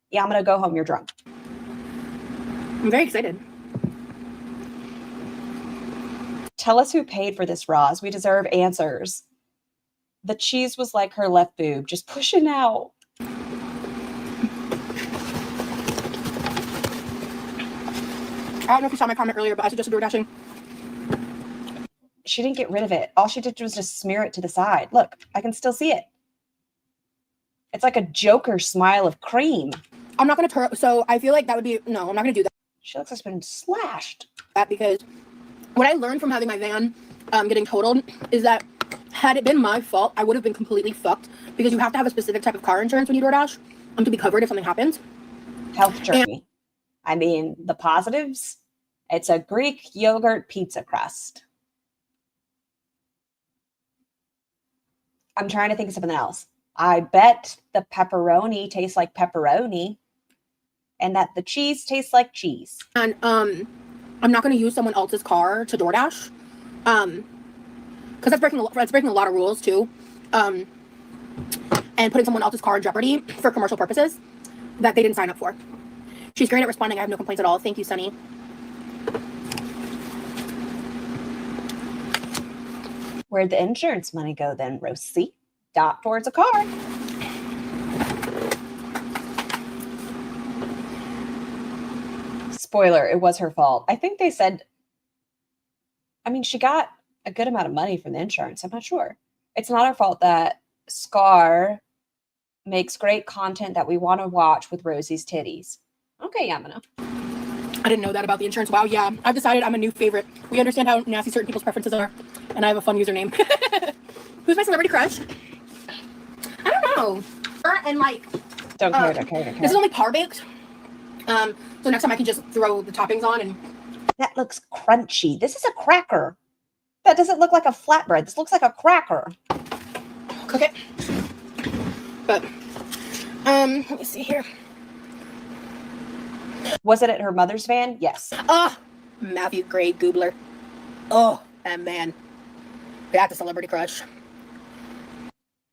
Yeah, I'm going to go home. You're drunk. I'm very excited. Tell us who paid for this, Roz. We deserve answers. The cheese was like her left boob, just pushing out. I don't know if you saw my comment earlier, but I suggested door dashing. She didn't get rid of it. All she did was just smear it to the side. Look, I can still see it. It's like a Joker smile of cream. I'm not going to turn. So I feel like that would be, no, I'm not going to do She looks like it's been slashed. that because what I learned from having my van getting totaled is that had it been my fault, I would have been completely fucked because you have to have a specific type of car insurance when you DoorDash to be covered if something happens. Health journey. I mean, the positives. It's a Greek yogurt pizza crust. I'm trying to think of something else. I bet the pepperoni tastes like pepperoni and that the cheese tastes like cheese. And I'm not going to use someone else's car to DoorDash because that's breaking a lot of rules too, and putting someone else's car in jeopardy for commercial purposes that they didn't sign up for. She's great at responding. I have no complaints at all. Thank you, Sunny. Where'd the insurance money go then, Rosie? Dot towards a car. Spoiler, it was her fault. I think they said, I mean, she got a good amount of money from the insurance. I'm not sure. It's not her fault that Scar makes great content that we want to watch with Rosie's titties. Okay, Yamana. I didn't know that about the insurance. Wow, yeah. I've decided I'm a new favorite. We understand how nasty certain people's preferences are, and I have a fun username. Who's my celebrity crush? I don't know. And like, Don't care. this is only par baked. So next time I can just throw the toppings on and. That looks crunchy. This is a cracker. That doesn't look like a flatbread. This looks like a cracker. Cook it. But, let me see here. Was it at her mother's van? Yes. Oh, Matthew Gray Goobler. Oh, that man. That's a celebrity crush.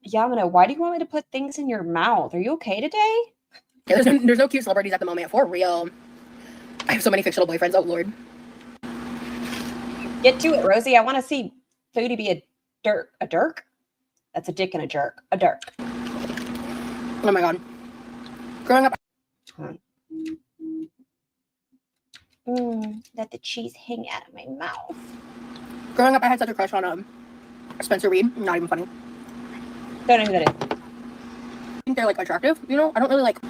Yamuna, why do you want me to put things in your mouth? Are you okay today? Yeah, there's no cute celebrities at the moment. For real. I have so many fictional boyfriends. Oh, Lord. Get to it, Rosie. I want to see Foodie be a dirk. A dirk? That's a dick and a jerk. A dirk. Oh, my God. Growing up. Let the cheese hang out of my mouth. Growing up, I had such a crush on Spencer Reed. Not even funny. Don't know who that is. I think they're like attractive, you know? I don't really like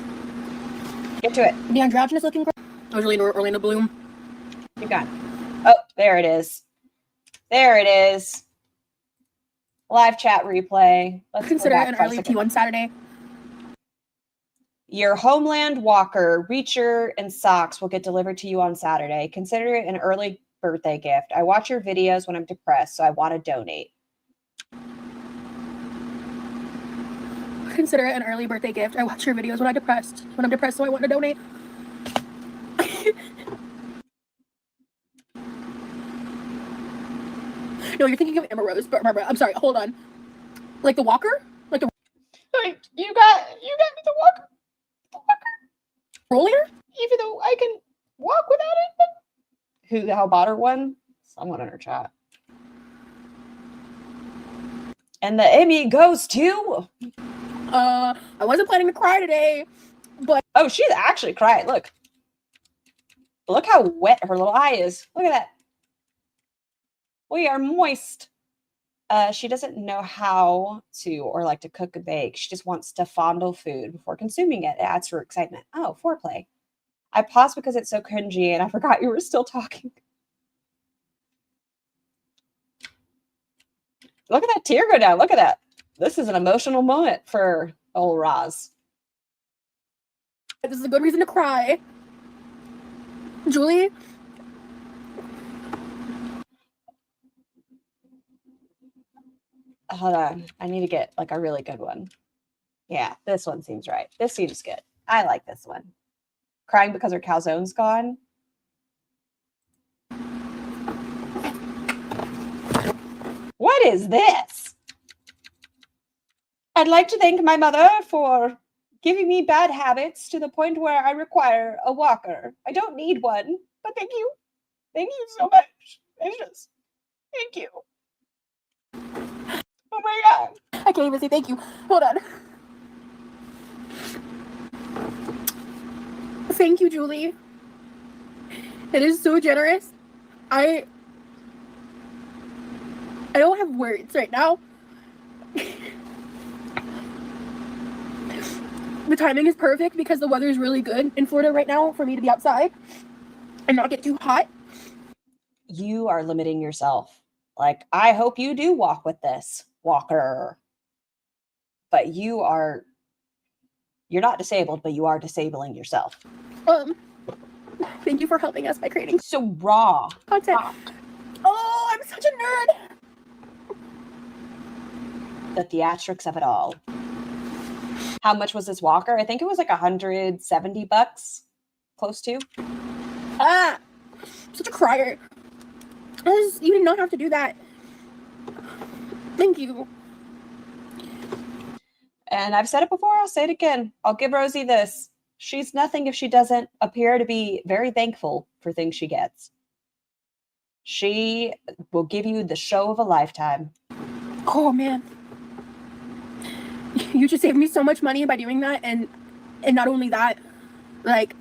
Get to it. the androgynous looking girl. I was really into Orlando Bloom. Keep going. Oh, there it is. There it is. Live chat replay. Let's Consider go it back an for a early second. T1 Saturday. Your Homeland Walker, Reacher, and socks will get delivered to you on Saturday. Consider it an early birthday gift. I watch your videos when I'm depressed, so I want to donate. Consider it an early birthday gift. I watch your videos when I'm depressed, so I want to donate. No, you're thinking of Emma Rose, but remember, I'm sorry, hold on. Like the walker? Like the You got me the walker. roller? Even though I can walk without it. Who the hell bought her one? Someone in her chat. And the Emmy goes to. I wasn't planning to cry today, but Oh, she's actually crying. Look. Look how wet her little eye is. Look at that. We are moist. She doesn't know how to or like to cook and bake. She just wants to fondle food before consuming it. It adds to her excitement. Oh, foreplay. I paused because it's so cringy and I forgot you were still talking. Look at that tear go down. Look at that. This is an emotional moment for old Roz. this is a good reason to cry. Julie? Hold on. I need to get like a really good one. Yeah, this one seems right. This seems good. I like this one. Crying because her calzone's gone. What is this? I'd like to thank my mother for giving me bad habits to the point where I require a walker. I don't need one, but thank you. Thank you so much. Thank you. Oh my God. I can't even say thank you. Hold on. Thank you, Julie. It is so generous. I don't have words right now. The timing is perfect because the weather is really good in Florida right now for me to be outside and not get too hot. You are limiting yourself. Like, I hope you do walk with this walker. But you're not disabled, but you are disabling yourself. Thank you for helping us by creating So raw content. Oh, I'm such a nerd. the theatrics of it all. How much was this walker? I think it was like $170, close to. Such a crier. You did not have to do that. Thank you. And I've said it before, I'll say it again. I'll give Rosie this. She's nothing if she doesn't appear to be very thankful for things she gets. She will give you the show of a lifetime. Oh, man. You just saved me so much money by doing that. And not only that, like,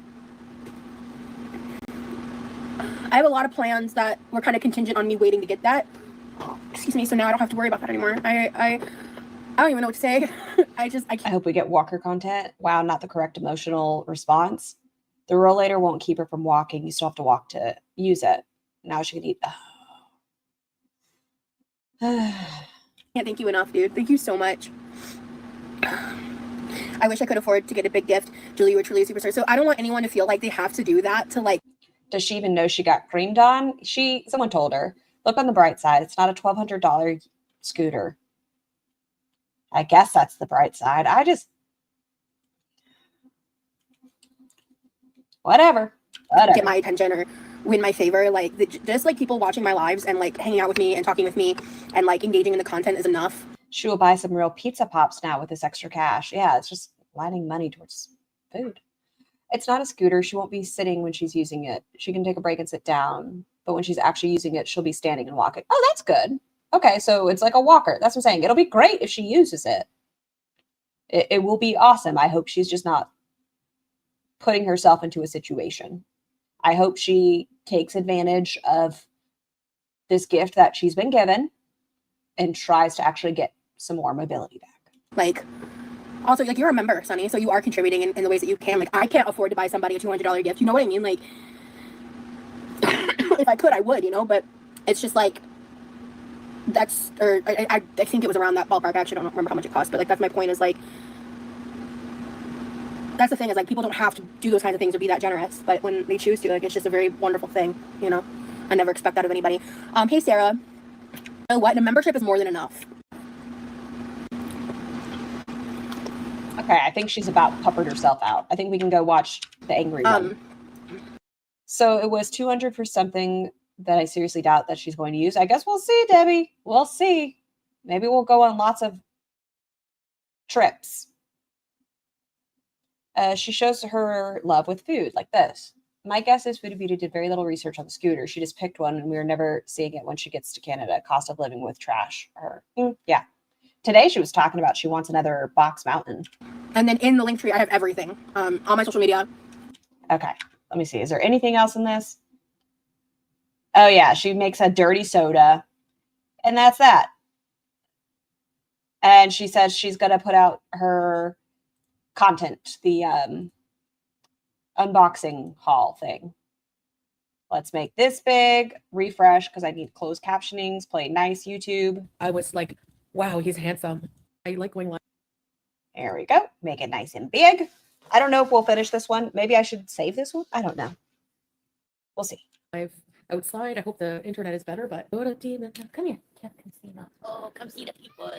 I have a lot of plans that were kind of contingent on me waiting to get that. Excuse me. So now I don't have to worry about that anymore. I don't even know what to say. I can't. I hope we get walker content. Wow, not the correct emotional response. The rollator won't keep her from walking. You still have to walk to use it. Now she can eat. Can't thank you enough, dude. Thank you so much. I wish I could afford to get a big gift. Julie, you were truly a superstar. So I don't want anyone to feel like they have to do that to like. Does she even know she got creamed on? Someone told her. Look on the bright side. It's not a $1,200 scooter. I guess that's the bright side. Whatever. Get my attention or win my favor. Like just like people watching my lives and like hanging out with me and talking with me and like engaging in the content is enough. She will buy some real pizza pops now with this extra cash. Yeah, it's just lining money towards food. It's not a scooter. She won't be sitting when she's using it. She can take a break and sit down. But when she's actually using it, she'll be standing and walking. Oh, that's good. Okay, so it's like a walker. That's what I'm saying. It'll be great if she uses it. It will be awesome. I hope she's just not putting herself into a situation. I hope she takes advantage of this gift that she's been given and tries to actually get some more mobility back. Like, also, like, you're a member, Sunny, so you are contributing in the ways that you can. Like, I can't afford to buy somebody a $200 gift. You know what I mean? Like, if I could, I would, you know? But it's just, like, that's, or I think it was around that ballpark. I actually don't remember how much it cost. But, like, that's my point is, like, that's the thing is, like, people don't have to do those kinds of things or be that generous. But when they choose to, like, it's just a very wonderful thing, you know? I never expect that of anybody. Hey, Sarah. You know what? A membership is more than enough. Okay, I think she's about puppered herself out. I think we can go watch the angry one. So it was $200 for something that I seriously doubt that she's going to use. I guess we'll see, Debbie. We'll see. Maybe we'll go on lots of trips. She shows her love with food like this. My guess is FoodieBeauty did very little research on the scooter. She just picked one and we were never seeing it when she gets to Canada. Cost of living with trash. Yeah. Today she was talking about she wants another box mountain. And then in the link tree, I have everything on my social media. Okay, let me see. Is there anything else in this? Oh yeah, she makes a dirty soda. And that's that. And she says she's going to put out her content, the unboxing haul thing. Let's make this big, refresh, because I need closed captionings, play nice YouTube. I was like, wow, he's handsome. I like going live. There we go. Make it nice and big. I don't know if we'll finish this one. Maybe I should save this one. I don't know. We'll see. Outside. I hope the internet is better, but come here. Come see now. Oh, come see the people.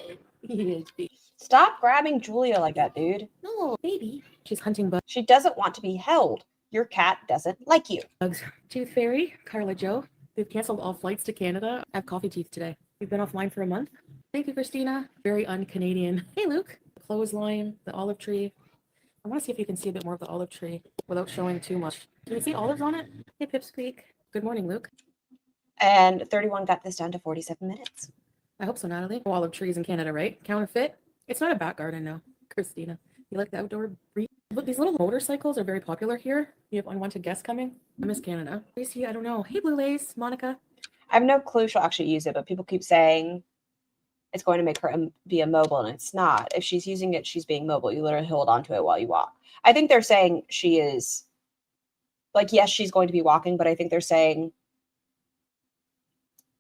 Stop grabbing Julia like that, dude. No, baby. She's hunting bugs. She doesn't want to be held. Your cat doesn't like you. Tooth Fairy, Carla Joe. They've canceled all flights to Canada. I have coffee teeth today. We've been offline for a month. Thank you, Christina. Very un-Canadian. Hey, Luke. The clothesline, the olive tree. I want to see if you can see a bit more of the olive tree without showing too much. Can you see olives on it? Hey, Pipsqueak. Good morning, Luke. And 31 got this down to 47 minutes. I hope so, Natalie. Olive trees in Canada, right? Counterfeit. It's not a back garden, no. Christina. You like the outdoor breed? Look, these little motorcycles are very popular here. You have unwanted guests coming. I miss Canada. Tracy, I don't know. Hey, Blue Lace, Monica. I have no clue she'll actually use it, but people keep saying it's going to make her be immobile, and it's not. If she's using it, she's being mobile. You literally hold onto it while you walk. I think they're saying she is, like, yes, she's going to be walking, but I think they're saying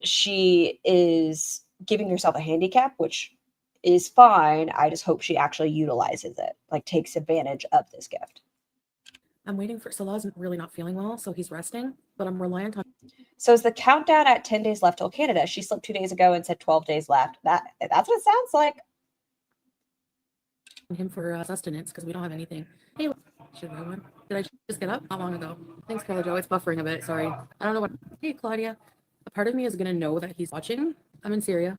she is giving herself a handicap, which is fine. I just hope she actually utilizes it, like takes advantage of this gift. I'm waiting for Salah's really not feeling well, so he's resting, but I'm reliant on. So is the countdown at 10 days left till Canada? She slept 2 days ago and said 12 days left. That's what it sounds like. Him for sustenance because we don't have anything. Hey, should I one? Did I just get up? Not long ago. Thanks, Carla Joe. It's buffering a bit. Sorry. I don't know what. Hey, Claudia. A part of me is gonna know that he's watching. I'm in Syria.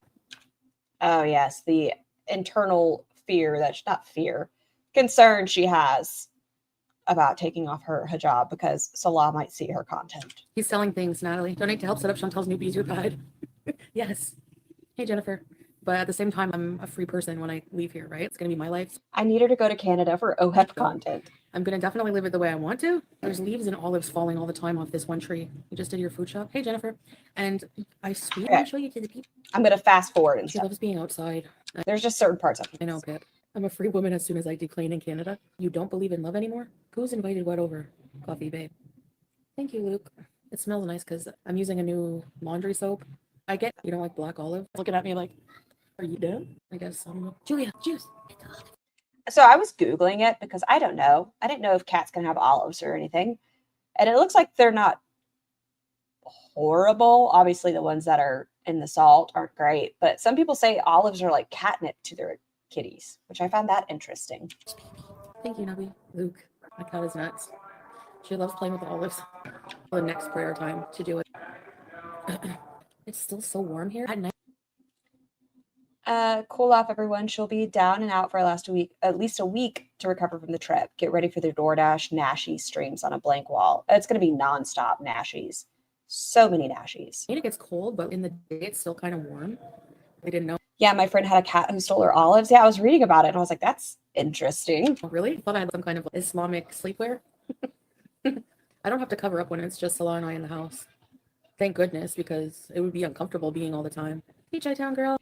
Oh yes, the internal fear concern she has about taking off her hijab because Salah might see her content. He's selling things, Natalie. Donate to help set up Chantal's new Bijou pad. Yes. Hey, Jennifer. But at the same time, I'm a free person when I leave here, right? It's going to be my life. I need her to go to Canada for OHEP content. I'm going to definitely live it the way I want to. There's leaves and olives falling all the time off this one tree. You just did your food shop. Hey, Jennifer. And I swear I'll show you to the people. I'm going to fast forward and She stuff. loves being outside. There's just certain parts of it. I know, Pip. I'm a free woman as soon as I decline in Canada. You don't believe in love anymore? Who's invited what over? Coffee, babe. Thank you, Luke. It smells nice because I'm using a new laundry soap. I get, you don't like black olive? Looking at me like, are you done? I guess Julia, juice. So I was Googling it because I don't know. I didn't know if cats can have olives or anything. And it looks like they're not horrible. Obviously, the ones that are in the salt aren't great. But some people say olives are like catnip to their kitties, which I found that interesting. Thank you, Nubby. Luke, my cat is nuts. She loves playing with the olives. The next prayer time to do it. It's still so warm here at night. Cool off, everyone. She'll be down and out for at least a week to recover from the trip. Get ready for the DoorDash Nashi streams on a blank wall. It's going to be nonstop Nashis. So many Nashis. It gets cold, but in the day it's still kind of warm. I didn't know. Yeah, my friend had a cat who stole her olives. Yeah, I was reading about it and I was like, that's interesting. Oh, really? I thought I had some kind of Islamic sleepwear. I don't have to cover up when it's just Salah and I in the house. Thank goodness, because it would be uncomfortable being all the time. Hey, Chi-Town girl.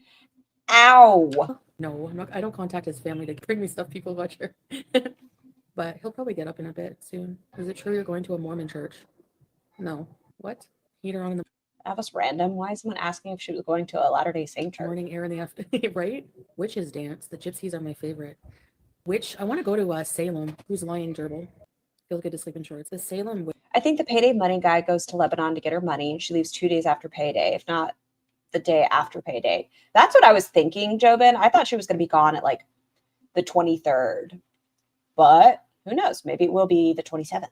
Ow. No, I don't contact his family to bring me stuff people butcher. But he'll probably get up in a bit soon. Is it true you're going to a Mormon church? No. What? Heater on in the That was random. Why is someone asking if she was going to a Latter-day Saint church? morning, air in the afternoon, right? Witches dance. The gypsies are my favorite. I want to go to Salem. Who's lying, gerbil? Feels good to sleep in shorts. The Salem. I think the payday money guy goes to Lebanon to get her money. She leaves 2 days after payday, if not the day after payday. That's what I was thinking, Jobin. I thought she was going to be gone at like the 23rd. But who knows? Maybe it will be the 27th.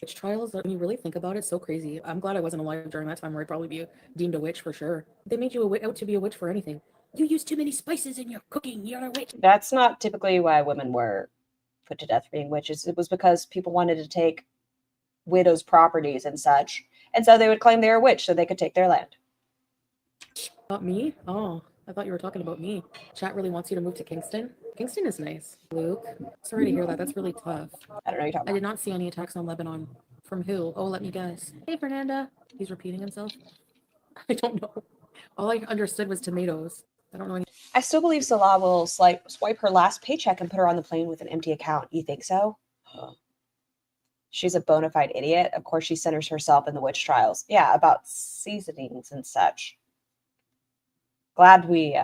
Witch trials, when you really think about it, so crazy. I'm glad I wasn't alive during that time where I'd probably be deemed a witch for sure. They made you out to be a witch for anything. You use too many spices in your cooking. You're a witch. That's not typically why women were put to death for being witches. It was because people wanted to take widows' properties and such. And so they would claim they were a witch so they could take their land. About me? Oh, I thought you were talking about me. Chat really wants you to move to Kingston. Kingston is nice. Luke, sorry to hear that. That's really tough. I don't know what you're talking I about. did not see any attacks on Lebanon. From who? Oh, let me guess. Hey, Fernanda. He's repeating himself. I don't know. All I understood was tomatoes. I don't know. I still believe Salah will swipe her last paycheck and put her on the plane with an empty account. You think so? She's a bona fide idiot. Of course, she centers herself in the witch trials. Yeah, about seasonings and such. Glad we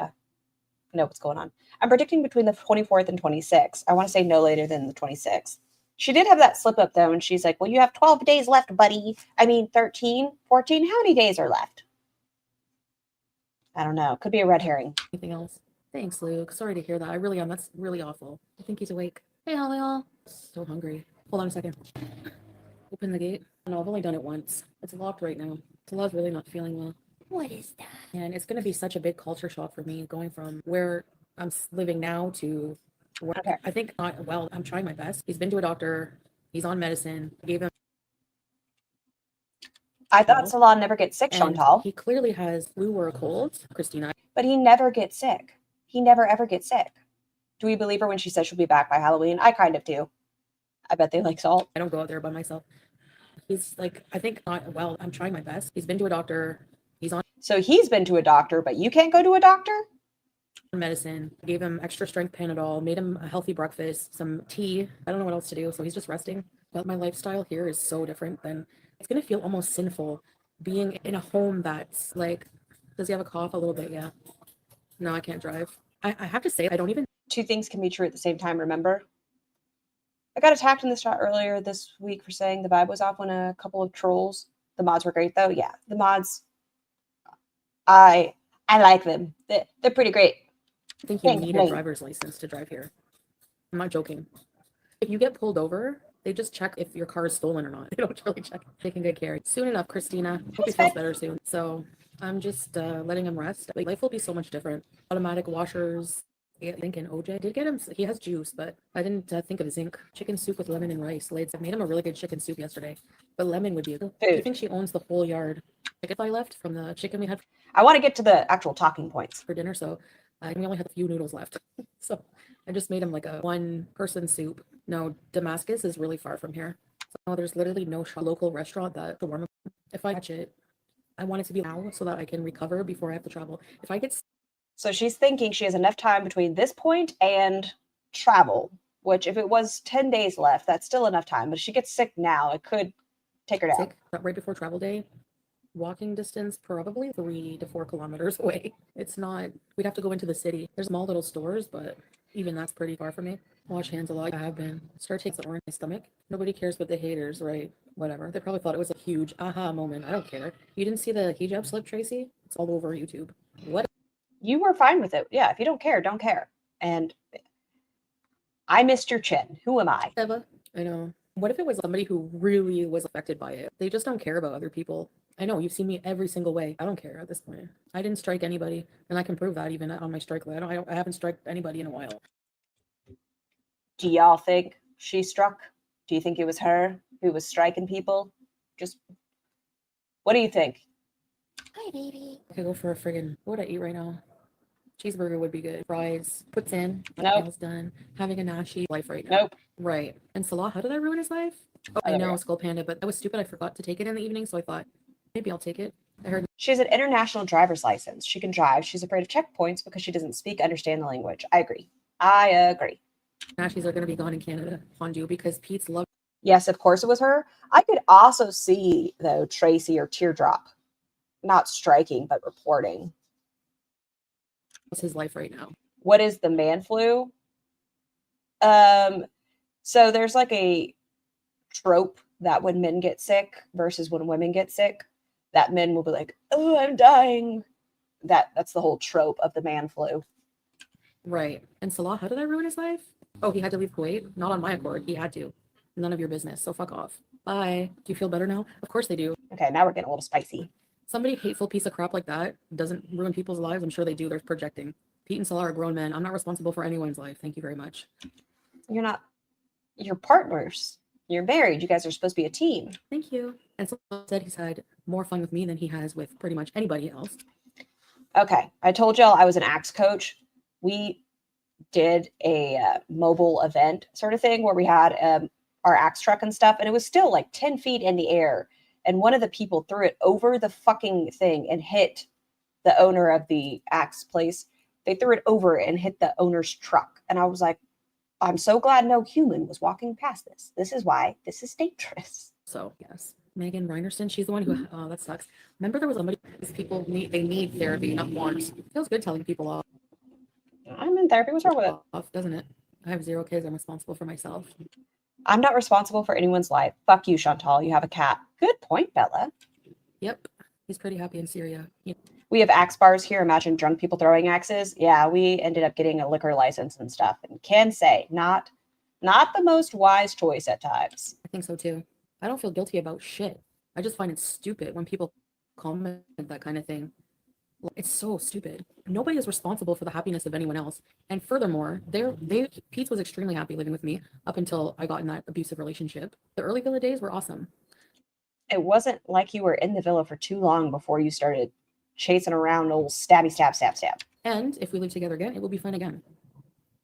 know what's going on. I'm predicting between the 24th and 26th. I want to say no later than the 26th. She did have that slip up, though, and she's like, well, you have 12 days left, buddy. I mean, 13, 14. How many days are left? I don't know. Could be a red herring. Anything else? Thanks, Luke. Sorry to hear that. I really am. That's really awful. I think he's awake. Hey, Holly, all. So hungry. Hold on a second. Open the gate. No, I've only done it once. It's locked right now. Sala's really not feeling well. What is that? And it's going to be such a big culture shock for me going from where I'm living now to where Okay. I think not well. I'm trying my best. He's been to a doctor. He's on medicine. Gave him. I thought Salah never gets sick, And Chantal. he clearly has flu or a cold, Christina. But he never gets sick. He never, ever gets sick. Do we believe her when she says she'll be back by Halloween? I kind of do. I bet they like salt. I don't go out there by myself. He's like, I think not well. I'm trying my best. He's been to a doctor. He's on So he's been to a doctor, but you can't go to a doctor? medicine. Gave him extra strength Panadol. Made him a healthy breakfast. Some tea. I don't know what else to do. So he's just resting. But my lifestyle here is so different than. It's gonna feel almost sinful being in a home that's like. Does he have a cough? A little bit, yeah. No, I can't drive. I have to say, I don't even. Two things can be true at the same time, remember? I got attacked in the chat earlier this week for saying the vibe was off when a couple of trolls. The mods were great, though. Yeah, the mods. I like them. They're pretty great. I think you Can't need a complain. driver's license to drive here. I'm not joking. If you get pulled over, they just check if your car is stolen or not. They don't really check. Taking good care. Soon enough, Christina. Hope he feels better soon. So I'm just letting him rest. Like, life will be so much different. Automatic washers. I think in OJ did get him. He has juice, but I didn't think of zinc. Chicken soup with lemon and rice. I made him a really good chicken soup yesterday, but lemon would be good. Do you think she owns the whole yard? Chicken thigh left from the chicken we had I want to get to the actual talking points. for dinner, so we only had a few noodles left. So I just made him like a one-person soup. No, Damascus is really far from here. So there's literally no local restaurant that the warm. If I catch it, I want it to be now so that I can recover before I have to travel. If I get So she's thinking she has enough time between this point and travel, which if it was 10 days left, that's still enough time. But if she gets sick now, it could take her down. Sick right before travel day. Walking distance, probably 3 to 4 kilometers away. It's not, we'd have to go into the city. There's small little stores, but even that's pretty far for me. Wash hands a lot. I have been. Start takes the orange in my stomach. Nobody cares but the haters, right? Whatever. They probably thought it was a huge aha moment. I don't care. You didn't see the hijab slip, Tracy? It's all over YouTube. What? You were fine with it. Yeah, if you don't care, don't care. And I missed your chin. Who am I? Eva? I know. What if it was somebody who really was affected by it? They just don't care about other people. I know, you've seen me every single way. I don't care at this point. I didn't strike anybody, and I can prove that even on my strike list. I haven't struck anybody in a while. Do y'all think she struck? Do you think it was her who was striking people? Just, what do you think? Hi, baby. I could go for a friggin', what would I eat right now? Cheeseburger would be good. Fries, puts in, Nope. meal's done. Having a nashi life right now. Nope. Right. And Salah, how did I ruin his life? Oh, I there we know, go. Skull Panda, but I was stupid. I forgot to take it in the evening, so I thought, maybe I'll take it. I heard She has an international driver's license. She can drive. She's afraid of checkpoints because she doesn't understand the language. I agree. I agree. nashis are going to be gone in Canada, fondue, because Pete's love Yes, of course it was her. I could also see, though, Tracy or Teardrop not striking, but reporting. his life right now. What is the man flu? So there's like a trope that when men get sick versus when women get sick, that men will be like, "Oh, I'm dying." That's the whole trope of the man flu. Right. And Salah, how did I ruin his life? Oh, he had to leave Kuwait? Not on my accord. He had to. None of your business. So fuck off. Bye. Do you feel better now? Of course they do. Okay, now we're getting a little spicy. Somebody hateful piece of crap like that doesn't ruin people's lives. I'm sure they do. They're projecting. Pete and Salah are grown men. I'm not responsible for anyone's life. Thank you very much. You're partners. You're married. You guys are supposed to be a team. Thank you. And Salah said he's had more fun with me than he has with pretty much anybody else. Okay, I told y'all I was an axe coach. We did a mobile event sort of thing where we had our axe truck and stuff, and it was still like 10 feet in the air. And one of the people threw it over the fucking thing and hit the owner of the axe place. They threw it over and hit the owner's truck. And I was like, I'm so glad no human was walking past this. This is why this is dangerous. So yes, Megan Reinerson, she's the one who, oh, that sucks. Remember there was somebody, these people need therapy, not want. It feels good telling people off, I'm in therapy. What's wrong with it? doesn't it? I have 0 kids. I'm responsible for myself. I'm not responsible for anyone's life. Fuck you, Chantal. You have a cat. Good point, Bella. Yep. He's pretty happy in Syria. Yeah. We have axe bars here. Imagine drunk people throwing axes. Yeah, we ended up getting a liquor license and stuff. And can say not the most wise choice at times. I think so too. I don't feel guilty about shit. I just find it stupid when people comment that kind of thing. It's so stupid. Nobody is responsible for the happiness of anyone else. And furthermore, Pete was extremely happy living with me up until I got in that abusive relationship. The early villa days were awesome. It wasn't like you were in the villa for too long before you started chasing around old stabby stab. And if we live together again, it will be fun again.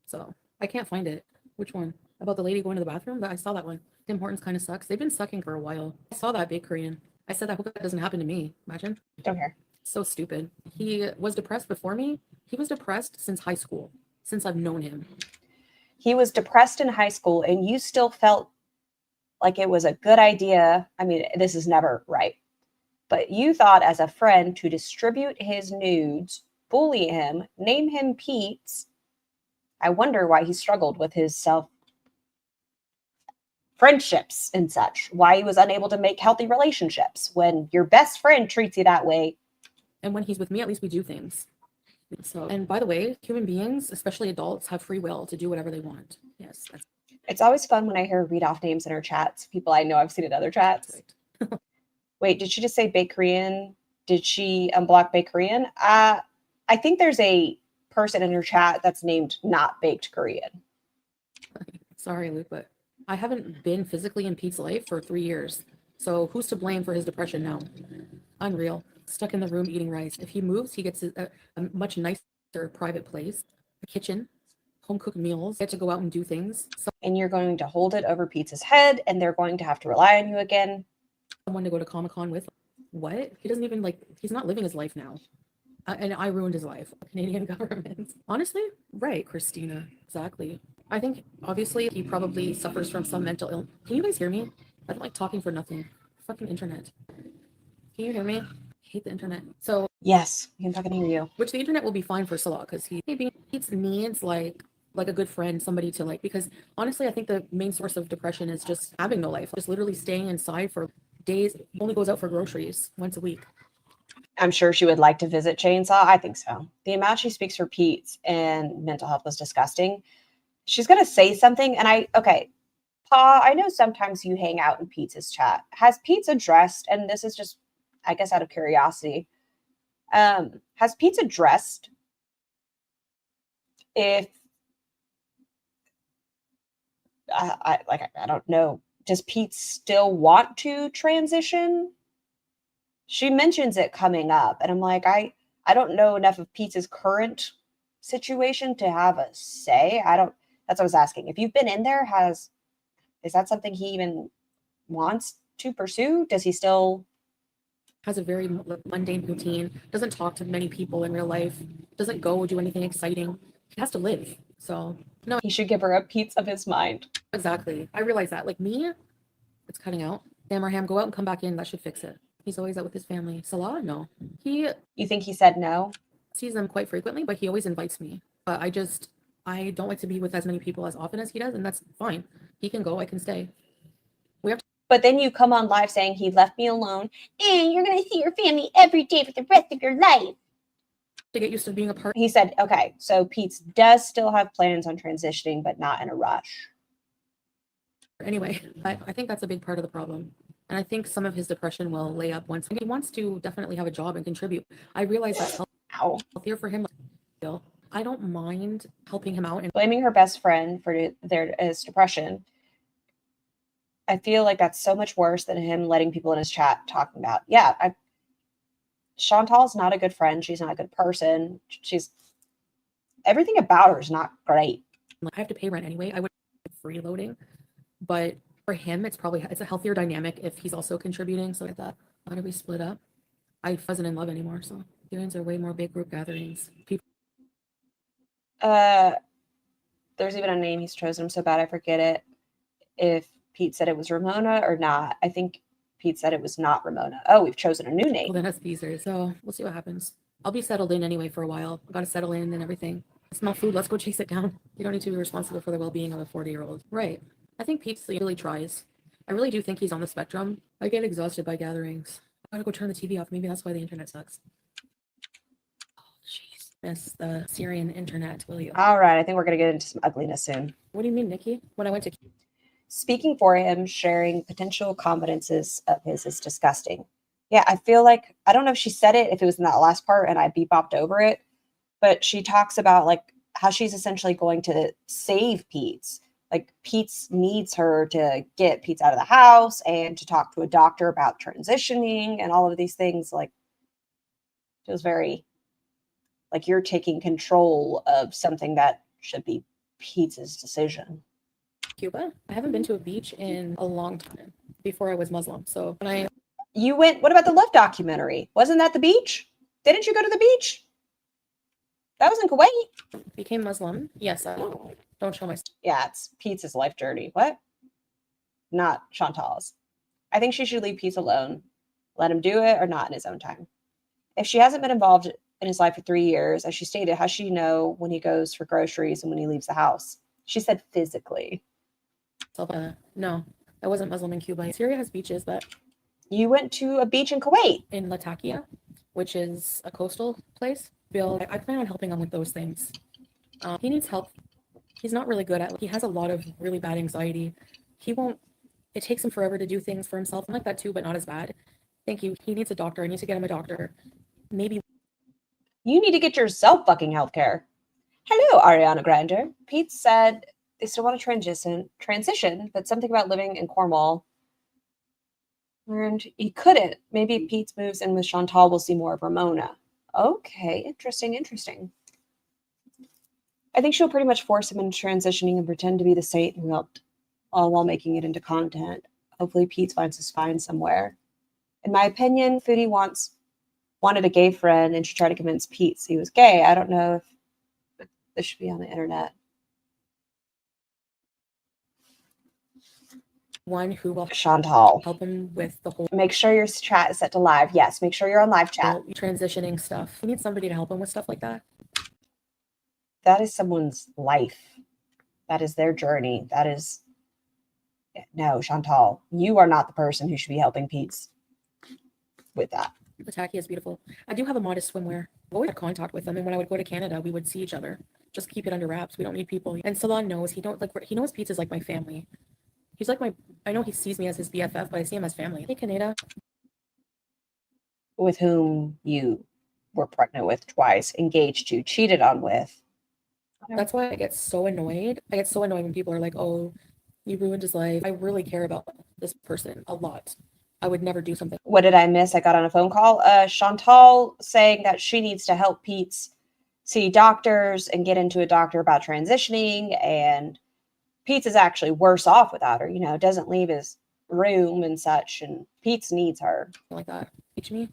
So I can't find it. Which one? About the lady going to the bathroom? But I saw that one. Tim Hortons kind of sucks. They've been sucking for a while. I saw that big Korean. I said, I hope that doesn't happen to me. Imagine. Don't care. So stupid. He was depressed before me. He was depressed since high school, since I've known him. He was depressed in high school and you still felt like it was a good idea. I mean, this is never right. But you thought as a friend to distribute his nudes, bully him, name him Pete's. I wonder why he struggled with his friendships and such, why he was unable to make healthy relationships when your best friend treats you that way. And when he's with me, at least we do things. So, and by the way, human beings, especially adults, have free will to do whatever they want. Yes. It's always fun when I hear read off names in her chats. People I know I've seen in other chats. Right. Wait, did she just say Baked Korean? Did she unblock Baked Korean? I think there's a person in her chat that's named not Baked Korean. Sorry, Luke, but I haven't been physically in Pete's life for 3 years. So who's to blame for his depression now? Unreal. Stuck in the room eating rice. If he moves, he gets a much nicer private place, a kitchen, home cooked meals, get to go out and do things. And you're going to hold it over Pete's head and they're going to have to rely on you again. Someone to go to Comic-Con with. What? He doesn't even he's not living his life now. and I ruined his life. Canadian government. Honestly, right, Christina. Exactly. I think obviously he probably suffers from some mental illness. Can you guys hear me? I don't like talking for nothing. Fucking internet. Can you hear me? I hate the internet. So Yes, we can fucking hear you. which the internet will be fine for Salah because he maybe needs like a good friend, somebody to like, because honestly I think the main source of depression is just having no life, just literally staying inside for days. He only goes out for groceries once a week. I'm sure she would like to visit Chainsaw. I think so. The amount she speaks for Pete's and mental health was disgusting. She's going to say something. And okay, Pa, I know sometimes you hang out in Pete's chat. Has Pete's addressed, and this is just, I guess, out of curiosity, has Pete's addressed if, I don't know, does Pete still want to transition? She mentions it coming up, and I'm like, I don't know enough of Pete's current situation to have a say. That's what I was asking. If you've been in there, is that something he even wants to pursue? Does he still Has a very mundane routine, doesn't talk to many people in real life, doesn't go do anything exciting. He has to live. So no, he should give her a piece of his mind? exactly. I realize that. Like me, it's cutting out. Sam or Ham, go out and come back in. That should fix it. He's always out with his family. Salah, no. He You think he said no? sees them quite frequently, but he always invites me. But I don't like to be with as many people as often as he does, and that's fine. He can go, I can stay. We have But then you come on live saying he left me alone, and you're going to see your family every day for the rest of your life. to get used to being a part. He said, okay, so Pete does still have plans on transitioning, but not in a rush. Anyway, I think that's a big part of the problem. And I think some of his depression will lay up once he wants to definitely have a job and contribute. I realize that's healthier for him. Still, I don't mind helping him out and Blaming her best friend for his depression. I feel like that's so much worse than him letting people in his chat talking about, Chantal's not a good friend. She's not a good person. Everything about her is not great. I have to pay rent anyway. I would freeloading, but for him, it's a healthier dynamic if he's also contributing. So like that, why do we split up? I wasn't in love anymore. So gatherings are way more big group gatherings. People. There's even a name he's chosen. I'm so bad I forget it. If Pete said it was Ramona or not. I think Pete said it was not Ramona. Oh, we've chosen a new name. Well, then that's Beezer. So we'll see what happens. I'll be settled in anyway for a while. I've got to settle in and everything. I smell food. Let's go chase it down. You don't need to be responsible for the well-being of a 40-year-old. Right. I think Pete really tries. I really do think he's on the spectrum. I get exhausted by gatherings. I gotta go turn the TV off. Maybe that's why the internet sucks. Oh, jeez. Miss the Syrian internet, will you? All right. I think we're going to get into some ugliness soon. What do you mean, Nikki? When I went to... Speaking for him, sharing potential confidences of his is disgusting. Yeah, I feel like, I don't know if she said it, if it was in that last part and I bebopped over it, but she talks about like how she's essentially going to save Pete's. Like Pete's needs her to get Pete's out of the house and to talk to a doctor about transitioning and all of these things. Like, it was very, like you're taking control of something that should be Pete's decision. Cuba. I haven't been to a beach in a long time before I was Muslim. So when You went, what about the Love documentary? Wasn't that the beach? Didn't you go to the beach? That was in Kuwait. became Muslim, yes, I don't show my... Yeah, it's Pete's life journey. What? Not Chantal's. I think she should leave Pete alone. Let him do it or not in his own time. If she hasn't been involved in his life for 3 years, as she stated, how does she know when he goes for groceries and when he leaves the house? She said physically. No, I wasn't Muslim in Cuba. Syria has beaches, but... You went to a beach in Kuwait. In Latakia, which is a coastal place. Bill, I plan on helping him with those things. He needs help. He's not really good at... He has a lot of really bad anxiety. It takes him forever to do things for himself. I'm like that too, but not as bad. Thank you. He needs a doctor. I need to get him a doctor. Maybe... You need to get yourself fucking healthcare. Hello, Ariana Grande. Pete said they still want to transition, but something about living in Cornwall. And he couldn't. Maybe Pete moves in with Chantal. We'll see more of Ramona. Okay, interesting. I think she'll pretty much force him into transitioning and pretend to be the saint who helped, all while making it into content. Hopefully Pete finds his fine somewhere. In my opinion, Foodie wants wanted a gay friend, and she tried to convince Pete he was gay. I don't know if this should be on the internet. One who will Chantal. help him with the whole Make sure your chat is set to live. Yes, make sure you're on live chat. transitioning stuff. He needs somebody to help him with stuff like that. That is someone's life. That is their journey. That is... No, Chantal, you are not the person who should be helping Pete with that. The tacky is beautiful. I do have a modest swimwear. I've always had contact with him, and when I would go to Canada, we would see each other. Just keep it under wraps. We don't need people. And Salon knows he knows Pete is like my family. He's like I know he sees me as his BFF, but I see him as family. Hey, Canada. With whom you were pregnant with twice, engaged to, cheated on with. That's why I get so annoyed. I get so annoyed when people are like, oh, you ruined his life. I really care about this person a lot. I would never do something. What did I miss? I got on a phone call. Chantal saying that she needs to help Pete see doctors and get into a doctor about transitioning, and Pete is actually worse off without her, doesn't leave his room and such, and Pete needs her. Like that. Teach me.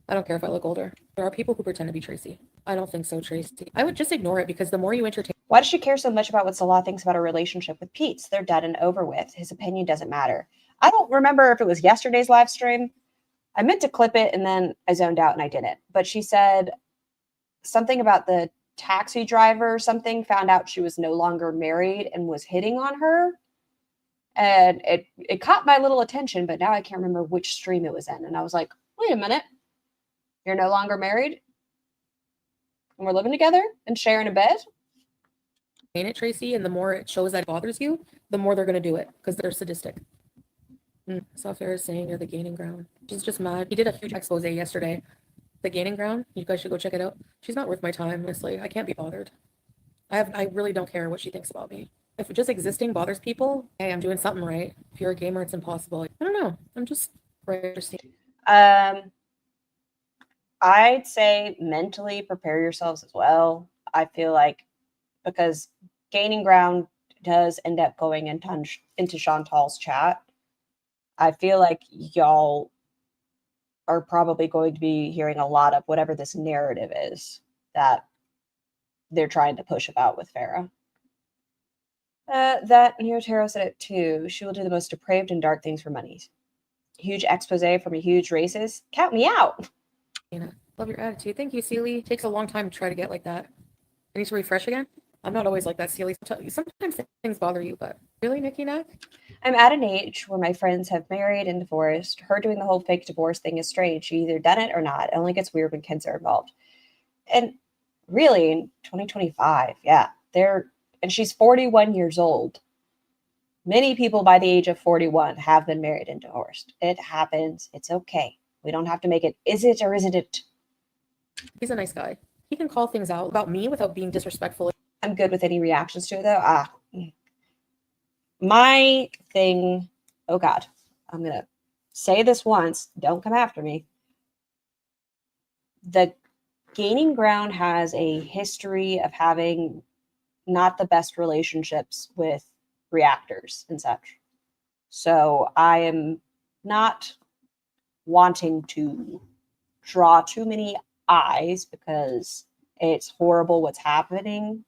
I don't care if I look older. There are people who pretend to be Tracy. I don't think so, Tracy. I would just ignore it, because the more you entertain... Why does she care so much about what Salah thinks about her relationship with Pete? They're dead and over with. His opinion doesn't matter. I don't remember if it was yesterday's live stream. I meant to clip it and then I zoned out and I didn't. But she said something about the taxi driver or something, found out she was no longer married and was hitting on her. And it caught my little attention, but now I can't remember which stream it was in. And I was like, wait a minute. You're no longer married? And we're living together and sharing a bed? Ain't it, Tracy? And the more it shows that it bothers you, the more they're going to do it, because they're sadistic. Saw Farrah saying you're the gaining ground. She's just mad. He did a huge expose yesterday. The gaining ground. You guys should go check it out. She's not worth my time, honestly. I can't be bothered. I really don't care what she thinks about me. If just existing bothers people, hey, I'm doing something right. If you're a gamer, it's impossible. I don't know. I'm just interesting. I'd say mentally prepare yourselves as well. I feel like, because gaining ground does end up going into Chantal's chat. I feel like y'all are probably going to be hearing a lot of whatever this narrative is that they're trying to push about with Farrah. That Neo Tarot said it too. She will do the most depraved and dark things for money. Huge expose from a huge racist. Count me out. Love your attitude. Thank you, Sealy. Takes a long time to try to get like that. I need to refresh again. I'm not always like that, Sealy. Sometimes things bother you, but really, Nikki Nack? I'm at an age where my friends have married and divorced. Her doing the whole fake divorce thing is strange. She either done it or not. It only gets weird when kids are involved. And really, in 2025, yeah, and she's 41 years old. Many people by the age of 41 have been married and divorced. It happens. It's okay. We don't have to make it, is it or isn't it? He's a nice guy. He can call things out about me without being disrespectful. I'm good with any reactions to it, though. My thing, oh God, I'm going to say this once. Don't come after me. The gaining ground has a history of having not the best relationships with reactors and such. So I am not wanting to draw too many eyes because it's horrible what's happening,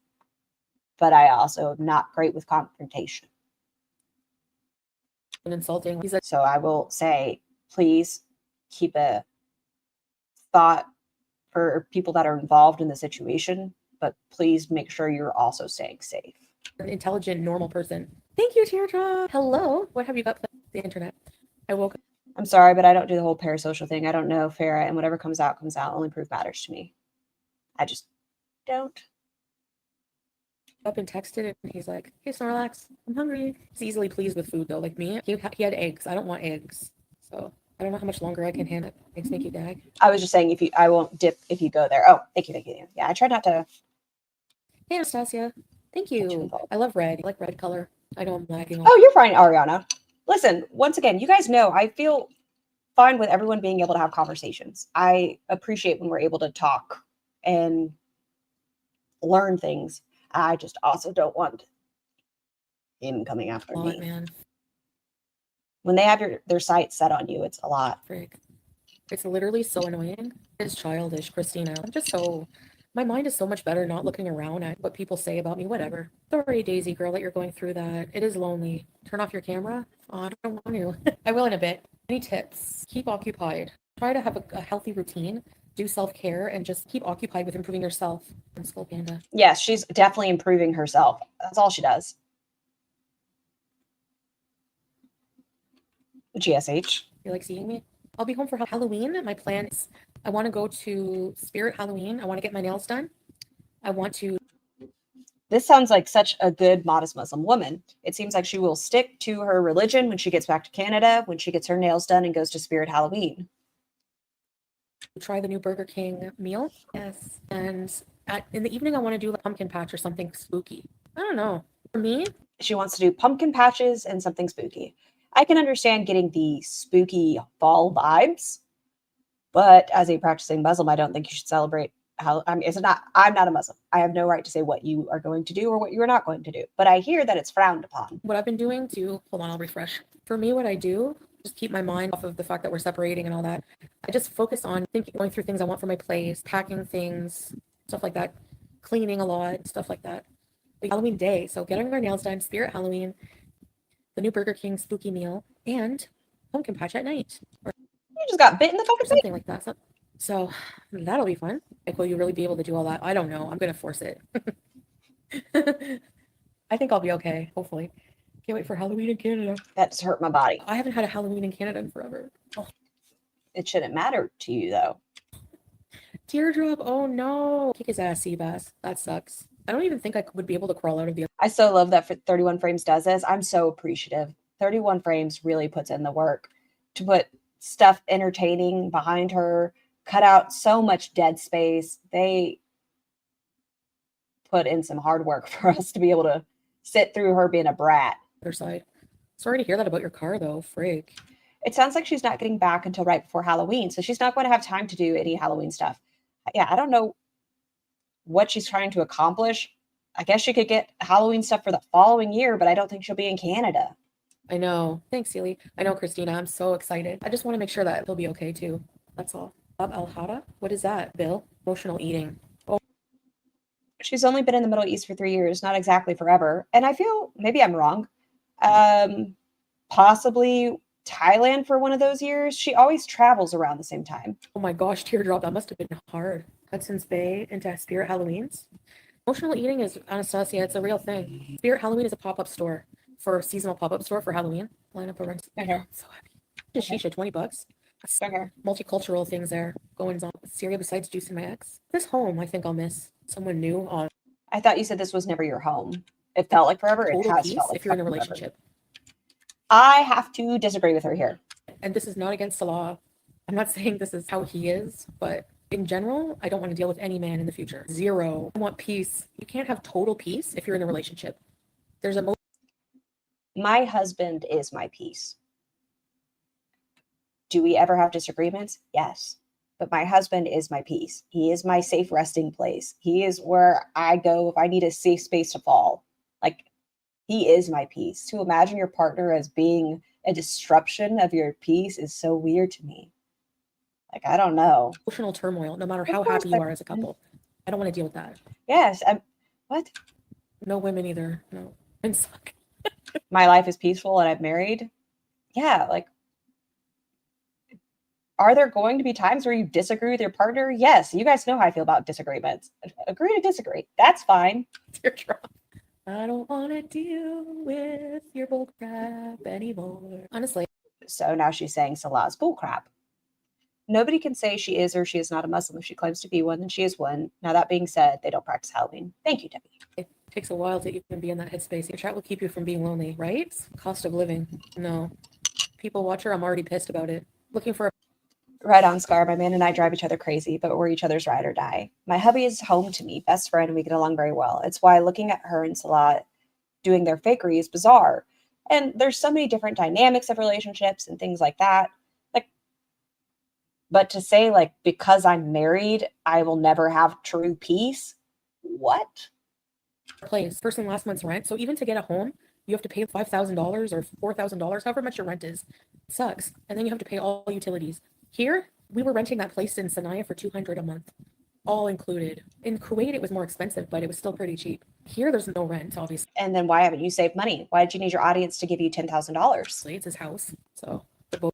but I also am not great with confrontation. And insulting. He's like, so I will say, please keep a thought for people that are involved in the situation, but please make sure you're also staying safe. An intelligent, normal person. Thank you, Teardrop. Hello. What have you got for the internet? I woke up. I'm sorry, but I don't do the whole parasocial thing. I don't know Farrah, and whatever comes out, comes out. Only proof matters to me. I just don't. Up and texted it, and he's like, hey, Snorlax, I'm hungry. He's easily pleased with food, though. Like me, he had eggs. I don't want eggs. So I don't know how much longer I can handle it. Eggs make you gag. I was just saying, I won't dip if you go there. Oh, thank you. Yeah, I try not to. Hey, Anastasia. Thank you. I love red. I like red color. I know I'm lagging. Oh, you're fine, Ariana. Listen, once again, you guys know I feel fine with everyone being able to have conversations. I appreciate when we're able to talk and learn things. I just also don't want him coming after me. Man. When they have their sights set on you, it's a lot. Frig. It's literally so annoying. It's childish, Christina. My mind is so much better not looking around at what people say about me. Whatever. Sorry, Daisy girl, that you're going through that. It is lonely. Turn off your camera. Oh, I don't want to. I will in a bit. Any tips? Keep occupied. Try to have a healthy routine. Do self-care and just keep occupied with improving yourself. I'm Skull Panda. Yes, she's definitely improving herself. That's all she does. GSH. You like seeing me? I'll be home for Halloween. My plan is I want to go to Spirit Halloween. I want to get my nails done. I want to. This sounds like such a good modest Muslim woman. It seems like she will stick to her religion when she gets back to Canada, when she gets her nails done and goes to Spirit Halloween. Try the new Burger King meal. Yes. And in the evening, I want to do a pumpkin patch or something spooky. I don't know. For me, She wants to do pumpkin patches and something spooky. I can understand getting the spooky fall vibes, but as a practicing Muslim, I don't think you should celebrate I'm not a Muslim. I have no right to say what you are going to do or what you are not going to do. But I hear that it's frowned upon. what I've been doing to, hold on, I'll refresh. For me, what I do, just keep my mind off of the fact that we're separating and all that. I just focus on going through things I want for my place, packing things, stuff like that, cleaning a lot, stuff like that. Like Halloween day, so getting our nails done, Spirit Halloween, the new Burger King spooky meal, and pumpkin patch at night, or You just got bit in the fucking face. something like that. So that'll be fun. Like, will you really be able to do all that? I don't know. I'm gonna force it. I think I'll be okay. Hopefully. Can't wait for Halloween in Canada. That just hurt my body. I haven't had a Halloween in Canada in forever. Oh, It shouldn't matter to you, though. teardrop. Oh no. Kick his ass, Seabass. That sucks. I don't even think I would be able to crawl out of the. I so love that 31 Frames does this. I'm so appreciative. 31 Frames really puts in the work to put stuff entertaining behind her, cut out so much dead space. They put in some hard work for us to be able to sit through her being a brat. Other side. Sorry to hear that about your car, though. Frig. It sounds like she's not getting back until right before Halloween, so she's not going to have time to do any Halloween stuff. Yeah, I don't know what she's trying to accomplish. I guess she could get Halloween stuff for the following year, but I don't think she'll be in Canada. I know. Thanks, Sealy. I know, Christina. I'm so excited. I just want to make sure that he'll be okay, too. That's all. Bob Al-Hada? What is that, Bill? Emotional eating. Oh, She's only been in the Middle East for 3 years, not exactly forever. And I feel, maybe I'm wrong, possibly Thailand for one of those years. She always travels around the same time. oh my gosh, teardrop. That must have been hard. Hudson's Bay into Spirit Halloweens. Emotional eating is, Anastasia, it's a real thing. Spirit Halloween is a pop-up store for a seasonal pop-up store for Halloween. Line up around. Okay. So happy. Just shisha, $20. Okay. Multicultural things there going on. Syria besides Juice and my ex. This home, I think I'll miss someone new on I thought you said this was never your home. It felt like forever. It total has peace felt like if you're in a forever. relationship. I have to disagree with her here. And this is not against the law. I'm not saying this is how he is, but in general, I don't want to deal with any man in the future. Zero. I want peace. You can't have total peace if you're in a relationship. There's a My husband is my peace. Do we ever have disagreements? Yes. But my husband is my peace. He is my safe resting place. He is where I go if I need a safe space to fall. Like, he is my peace. To imagine your partner as being a disruption of your peace is so weird to me. Like, I don't know. emotional turmoil, no matter how Of course happy you I- are as a couple. I don't want to deal with that. Yes. What? No women either. No. Men suck. My life is peaceful and I'm married. Yeah. Like, are there going to be times where you disagree with your partner? Yes. You guys know how I feel about disagreements. Agree to disagree. That's fine. Teardrop. I don't want to deal with your bull crap anymore. Honestly, So now she's saying Salah's bullcrap. Nobody can say she is or she is not a Muslim. If she claims to be one, then she is one. Now, that being said, they don't practice Halloween. Thank you, Debbie. it takes a while to even be in that headspace. Your chat will keep you from being lonely, right? Cost of living. No. People watch her. I'm already pissed about it. Looking for a Right on, Scar. My man and I drive each other crazy, but we're each other's ride or die. My hubby is home to me, best friend, and we get along very well. It's why looking at her and Salah doing their fakery is bizarre. And there's so many different dynamics of relationships and things like that. Like, but to say, like, because I'm married, I will never have true peace. What? place. First and last month's rent. So even to get a home, you have to pay $5,000 or $4,000, however much your rent is. It sucks. And then you have to pay all utilities. Here, We were renting that place in Sanaya for $200 a month, all included. In Kuwait, it was more expensive, but it was still pretty cheap. Here, there's no rent, obviously. And then why haven't you saved money? Why did you need your audience to give you $10,000? It's his house, so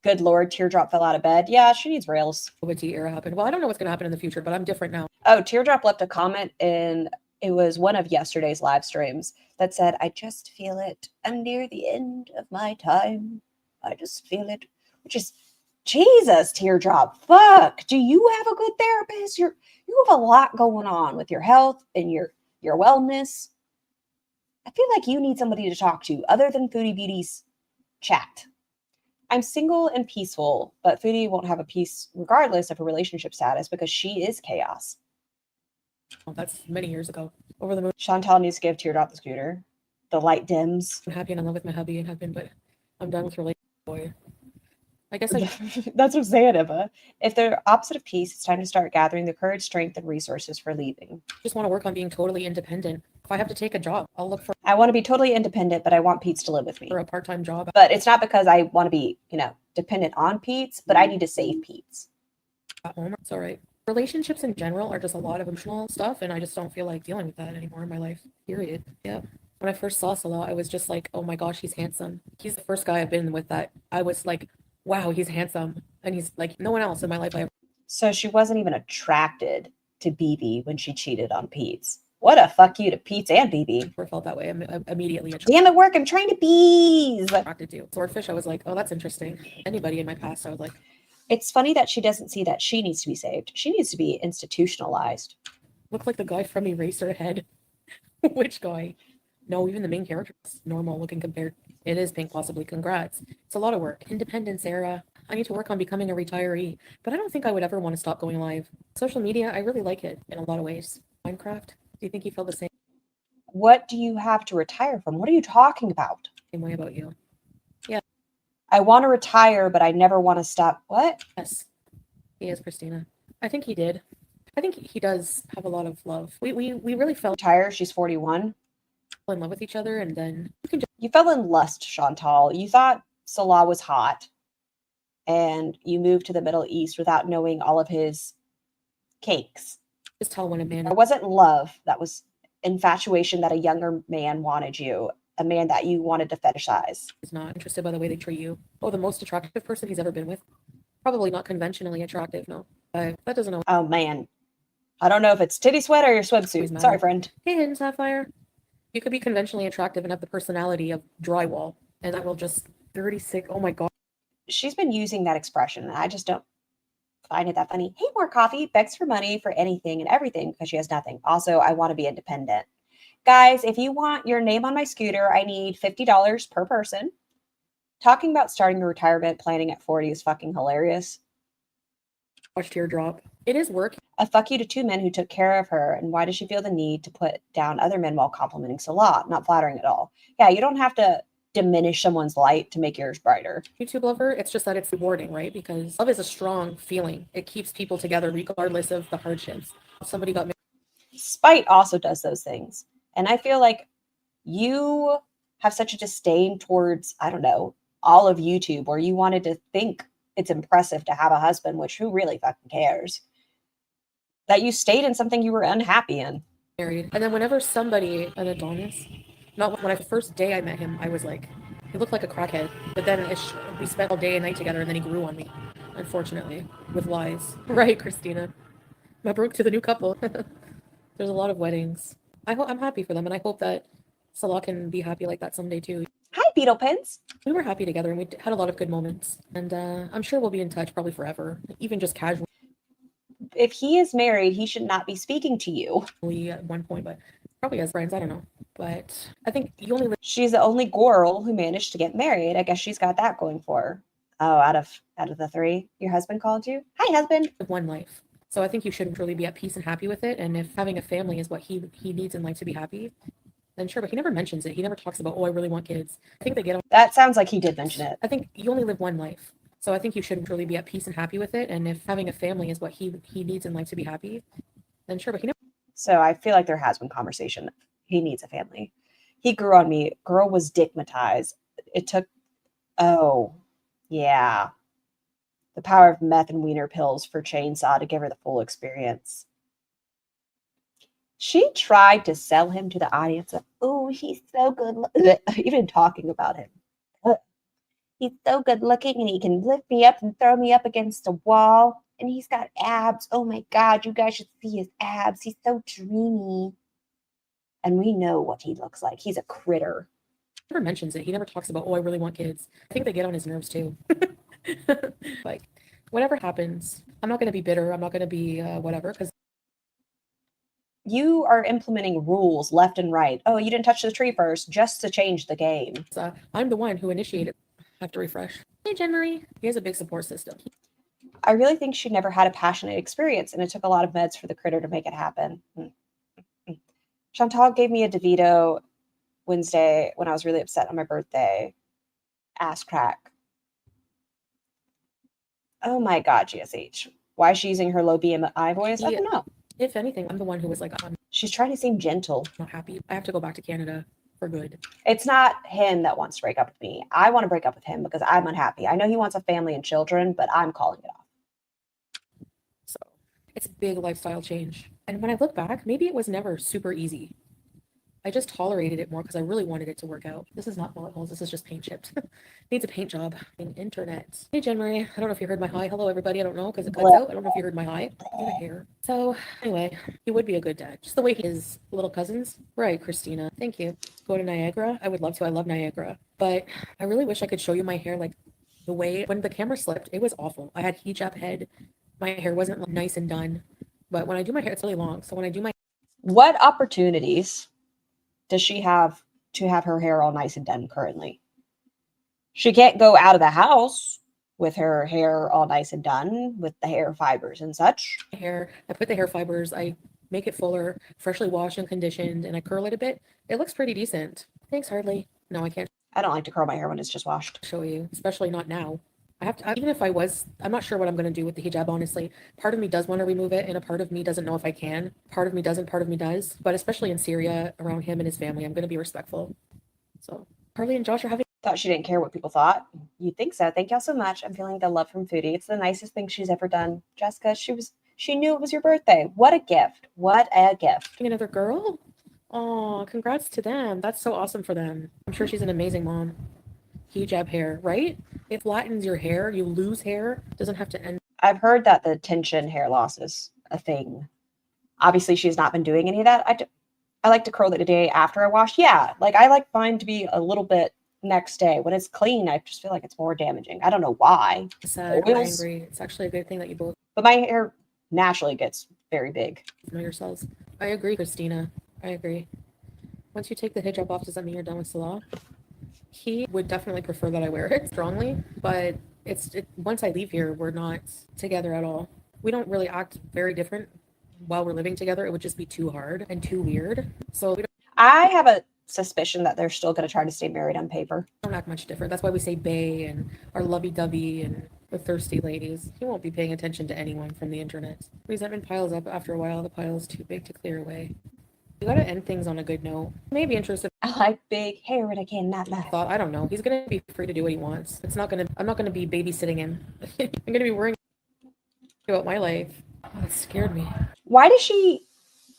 Good Lord, Teardrop fell out of bed. Yeah, she needs rails. COVID era happened. Well, I don't know what's going to happen in the future, but I'm different now. Oh, Teardrop left a comment in, it was one of yesterday's live streams that said, I just feel it. I'm near the end of my time. I just feel it. Which is, Jesus, Teardrop. Fuck. Do you have a good therapist? You have a lot going on with your health and your wellness. I feel like you need somebody to talk to other than FoodieBeauty's chat. I'm single and peaceful, but Foodie won't have a peace regardless of her relationship status because she is chaos. Well, that's many years ago. Over the moon. Chantal needs to give Teardrop the scooter. The light dims. I'm happy and in love with my hubby and husband, but I'm done with relationship. Boy. I guess I That's what I'm saying, Eva. If they're opposite of peace, it's time to start gathering the courage, strength, and resources for leaving. just want to work on being totally independent. If I have to take a job, I'll look I want to be totally independent, but I want Pete's to live with me. for a part-time job. But it's not because I want to be, dependent on Pete's, but I need to save Pete's. At home. It's all right. Relationships in general are just a lot of emotional stuff, and I just don't feel like dealing with that anymore in my life. Period. Yeah. When I first saw Salah, I was just like, oh my gosh, he's handsome. He's the first guy I've been with that I was like, wow, he's handsome. And he's like no one else in my life I ever. So she wasn't even attracted to BB when she cheated on Pete's. What a fuck you to Pete's and BB. Never felt that way. I'm immediately Damn it, work. I'm trying to bees. attracted to. Swordfish, I was like, oh, that's interesting. Anybody in my past, I was like, It's funny that she doesn't see that she needs to be saved. She needs to be institutionalized. look like the guy from Eraserhead. Which guy? No, even the main character is normal looking compared. It is Pink, possibly. Congrats. It's a lot of work. Independence era. I need to work on becoming a retiree, but I don't think I would ever want to stop going live. Social media, I really like it in a lot of ways. Minecraft, do you think you feel the same What do you have to retire from? What are you talking about? way about you? I want to retire, but I never want to stop. What? Yes, he is, Christina. I think he did. I think he does have a lot of love. We really fell Retire. She's 41. in love with each other, and then You fell in lust, Chantal. You thought Salah was hot, and you moved to the Middle East without knowing all of his cakes. just tell when a man It wasn't love. That was infatuation that a younger man wanted you, a man that you wanted to fetishize. is not interested by the way they treat you. Oh, the most attractive person he's ever been with? Probably not conventionally attractive, no. But that doesn't know. Oh, man. I don't know if it's titty sweat or your Who's swimsuit. mad? Sorry, friend. Hey, Hidden Sapphire. You could be conventionally attractive and have the personality of drywall, and that will just 36. Oh my god. She's been using that expression. And I just don't find it that funny. Hey, more coffee. Begs for money for anything and everything because she has nothing. Also, I want to be independent. Guys, if you want your name on my scooter, I need $50 per person. Talking about starting a retirement planning at 40 is fucking hilarious. Watch teardrop. It is work. A fuck you to two men who took care of her. And why does she feel the need to put down other men while complimenting Salah? Not flattering at all. Yeah, you don't have to diminish someone's light to make yours brighter. YouTube lover, it's just that it's rewarding, right? Because love is a strong feeling. It keeps people together regardless of the hardships. Somebody got Spite also does those things. And I feel like you have such a disdain towards, I don't know, all of YouTube, where you wanted to think it's impressive to have a husband, which who really fucking cares? That you stayed in something you were unhappy in. married. And then whenever somebody, an Adonis, not when I first day I met him, I was like, he looked like a crackhead. But then we spent all day and night together, and then he grew on me, unfortunately, with lies. Right, Christina. Mabruk to the new couple. There's a lot of weddings. I'm happy for them, and I hope that Salah can be happy like that someday too. Hi, Beetle Pins. We were happy together, and we had a lot of good moments. And I'm sure we'll be in touch probably forever, even just casually If he is married, he should not be speaking to you. at one point, but probably as friends. I don't know. But I think you only live She's the only girl who managed to get married. I guess she's got that going for her. Oh, out of the three, your husband called you? Hi, husband. one life. So I think you should really be at peace and happy with it. And if having a family is what he needs in life to be happy, then sure. But he never mentions it. He never talks about, oh, I really want kids. I think they get on. That sounds like he did mention it. I think you only live one life. So I think you should really be at peace and happy with it. And if having a family is what he needs in life to be happy, then sure. But he never. So I feel like there has been conversation. He needs a family. He grew on me. Girl was dickmatized. It took, oh, yeah. The power of meth and wiener pills for Chainsaw to give her the full experience. She tried to sell him to the audience of, oh, he's so good. Even talking about him. He's so good looking and he can lift me up and throw me up against a wall. And he's got abs. Oh my God, you guys should see his abs. He's so dreamy. And we know what he looks like. He's a critter. He never mentions it. He never talks about, oh, I really want kids. I think they get on his nerves too. Like, whatever happens, I'm not going to be bitter. I'm not going to be whatever, because you are implementing rules left and right. Oh, you didn't touch the tree first just to change the game. I'm the one who initiated. I have to refresh. Hey, Jen Marie. He has a big support system. I really think she never had a passionate experience, and it took a lot of meds for the critter to make it happen. Chantal gave me a DeVito Wednesday when I was really upset on my birthday. Ass crack. Oh my God, GSH. Why is she using her low BMI voice? I don't know. If anything, I'm the one who was like, she's trying to seem gentle. not happy. I have to go back to Canada for good. It's not him that wants to break up with me. I want to break up with him because I'm unhappy. I know he wants a family and children, but I'm calling it off. So it's a big lifestyle change. And when I look back, maybe it was never super easy. I just tolerated it more because I really wanted it to work out. This is not bullet holes. This is just paint chips. Needs a paint job. Internet. Hey, Jen Marie. I don't know if you heard my hi. Hello, everybody. I don't know because it cuts out. I don't know if you heard my hi. Get a hair. So anyway, he would be a good dad. Just the way his little cousins. Right, Christina. Thank you. Go to Niagara. I would love to. I love Niagara. But I really wish I could show you my hair like the way when the camera slipped. It was awful. I had hijab head. My hair wasn't nice and done. But when I do my hair, it's really long. So when I do my... What opportunities does she have to have her hair all nice and done currently? She can't go out of the house with her hair all nice and done with the hair fibers and such. Hair, I put the hair fibers, I make it fuller, freshly washed and conditioned, and I curl it a bit. It looks pretty decent. Thanks, Hardly. No, I can't I don't like to curl my hair when it's just washed. show you, especially not now. I have to, even if I was, I'm not sure what I'm going to do with the hijab, honestly. Part of me does want to remove it, and a part of me doesn't know if I can. Part of me doesn't, part of me does. But especially in Syria, around him and his family, I'm going to be respectful. So, Harley and Josh are having... Thought she didn't care what people thought. You'd think so. Thank y'all so much. I'm feeling the love from Foodie. It's the nicest thing she's ever done. Jessica, she knew it was your birthday. What a gift. What a gift. Another girl? Oh, congrats to them. That's so awesome for them. I'm sure she's an amazing mom. Hijab hair, right? It flattens your hair. You lose hair. Doesn't have to end. I've heard that the tension hair loss is a thing. Obviously, she's not been doing any of that. I like to curl it a day after I wash. Yeah, like I like mine to be a little bit next day. When it's clean, I just feel like it's more damaging. I don't know why. Sad or angry. It's actually a good thing that you both But my hair naturally gets very big. know yourselves. I agree, Christina. I agree. Once you take the hijab off, does that mean you're done with Salah? He would definitely prefer that I wear it strongly, but once I leave here, we're not together at all. We don't really act very different while we're living together. It would just be too hard and too weird. So we I have a suspicion that they're still going to try to stay married on paper. don't act much different. That's why we say bae and our lovey-dovey and the thirsty ladies. He won't be paying attention to anyone from the internet. Resentment piles up after a while. The pile is too big to clear away. You gotta end things on a good note. Maybe interested. I like big hair and I cannot laugh. Thought, I don't know. He's gonna be free to do what he wants. I'm not gonna be babysitting him. I'm gonna be worrying about my life. Oh, that scared me. Why does she,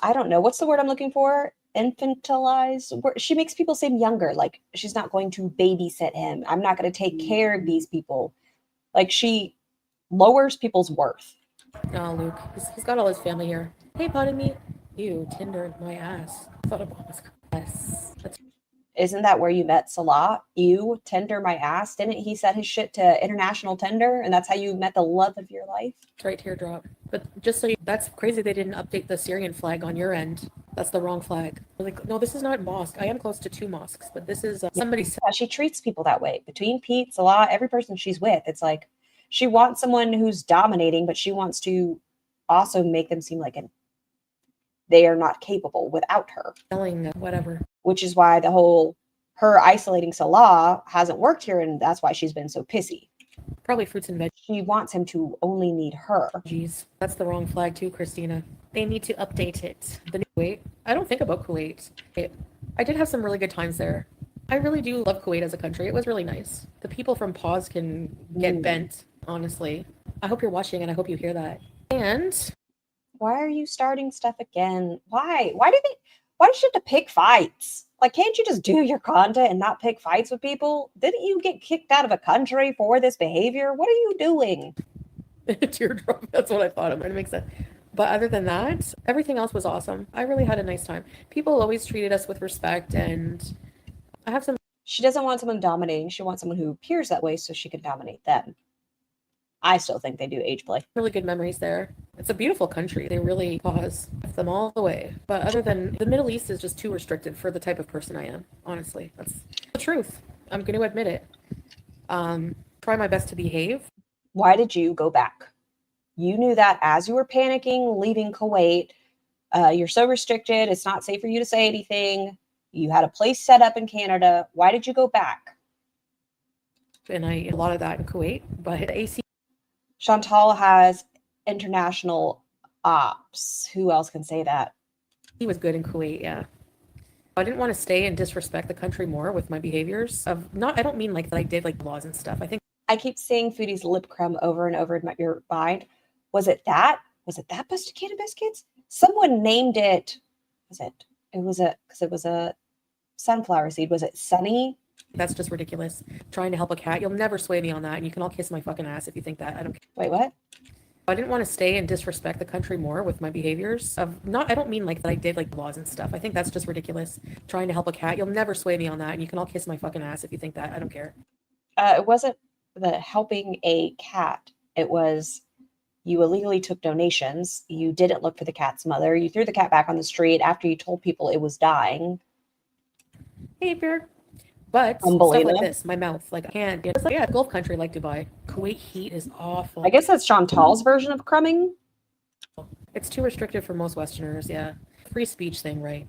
I don't know, what's the word I'm looking for? Infantilize? She makes people seem younger. Like she's not going to babysit him. I'm not going to take care of these people. Like she lowers people's worth. No, Luke. He's got all his family here. Hey, pardon me. You Tinder my ass. I thought about this. Yes. Isn't that where you met Salah? You Tinder my ass. Didn't he set his shit to international Tinder? And that's how you met the love of your life? Right, teardrop. But just so that's crazy they didn't update the Syrian flag on your end. That's the wrong flag. Like, no, this is not mosque. I am close to 2 mosques, but this is somebody said. Yeah, she treats people that way. Between Pete, Salah, every person she's with, it's like she wants someone who's dominating, but she wants to also make them seem like they are not capable without her. Selling whatever. Which is why the whole her isolating Salah hasn't worked here, and that's why she's been so pissy. Probably fruits and veggies. She wants him to only need her. Jeez, that's the wrong flag too, Christina. They need to update it. The new Kuwait. I don't think about Kuwait. I did have some really good times there. I really do love Kuwait as a country. It was really nice. The people from Pause can get bent. honestly. I hope you're watching and I hope you hear that. And Why are you starting stuff again? Why? Why does you have to pick fights? Like, can't you just do your content and not pick fights with people? Didn't you get kicked out of a country for this behavior? What are you doing? teardrop, that's what I thought of. It makes sense. But other than that, everything else was awesome. I really had a nice time. People always treated us with respect, and I have some She doesn't want someone dominating. She wants someone who appears that way so she can dominate them. I still think they do age play. really good memories there. It's a beautiful country. They really pause them all the way. But other than the Middle East is just too restricted for the type of person I am. Honestly, that's the truth. I'm going to admit it. Try my best to behave. Why did you go back? You knew that as you were panicking, leaving Kuwait. You're so restricted. It's not safe for you to say anything. You had a place set up in Canada. Why did you go back? And I a lot of that in Kuwait. But AC Chantal has international ops. Who else can say that? was good in Kuwait, yeah. I didn't want to stay and disrespect the country more with my behaviors. I don't mean like that I did like laws and stuff. I think I keep seeing Foodie's lip crumb over and over in your mind. Was it that? Was it that Busted Biscuits? Someone named it. Because it was a sunflower seed. Was it Sunny? that's just ridiculous. Trying to help a cat. You'll never sway me on that. And you can all kiss my fucking ass if you think that. I don't care. Wait, what? I didn't want to stay and disrespect the country more with my behaviors. I don't mean like that I did like laws and stuff. I think that's just ridiculous. Trying to help a cat. You'll never sway me on that. And you can all kiss my fucking ass if you think that. I don't care. It wasn't the helping a cat. It was you illegally took donations. You didn't look for the cat's mother. You threw the cat back on the street after you told people it was dying. Hey, bear. But stuff like this, my mouth, like I can't. It's like, yeah, Gulf country like Dubai. Kuwait heat is awful. I guess that's Chantal's version of crumbing. It's too restrictive for most Westerners. Yeah, free speech thing, right?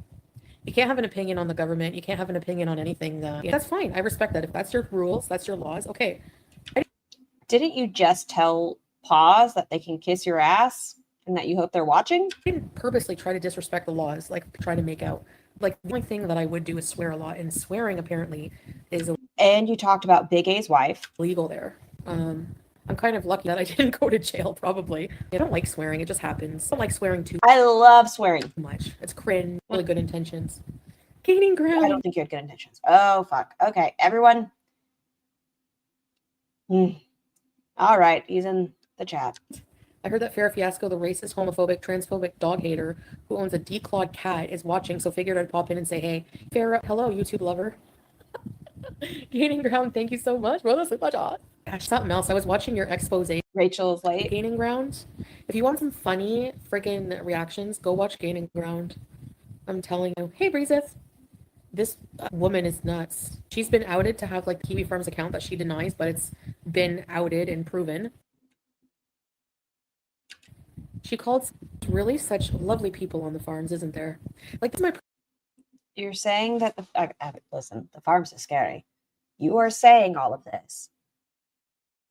You can't have an opinion on the government. You can't have an opinion on anything. That's fine. I respect that. If that's your rules, that's your laws. Okay. Didn't you just tell Paws that they can kiss your ass and that you hope they're watching? I didn't purposely try to disrespect the laws, like try to make out. Like the only thing that I would do is swear a lot, and swearing apparently is And you talked about Big A's wife. illegal there. I'm kind of lucky that I didn't go to jail, probably. I don't like swearing. It just happens. I don't like swearing too I love swearing. much. It's cringe. Really good intentions. Gaining I ground. don't think you had good intentions. Oh, fuck. Okay, everyone. All right, he's in the chat. I heard that Farrah Fiasco, the racist, homophobic, transphobic dog hater who owns a declawed cat, is watching, so figured I'd pop in and say, hey, Farrah, hello, YouTube lover. Gaining ground, thank you so much. Well, that's so much. Gosh, something else. I was watching your expose. Rachel's late. Gaining ground. If you want some funny friggin' reactions, go watch Gaining Ground. I'm telling you. Hey, Breezeth. This woman is nuts. She's been outed to have like Kiwi Farms account that she denies, but it's been outed and proven. She called really such lovely people on the farms, isn't there? Like, this is my. You're saying that listen, the farms is scary. You are saying all of this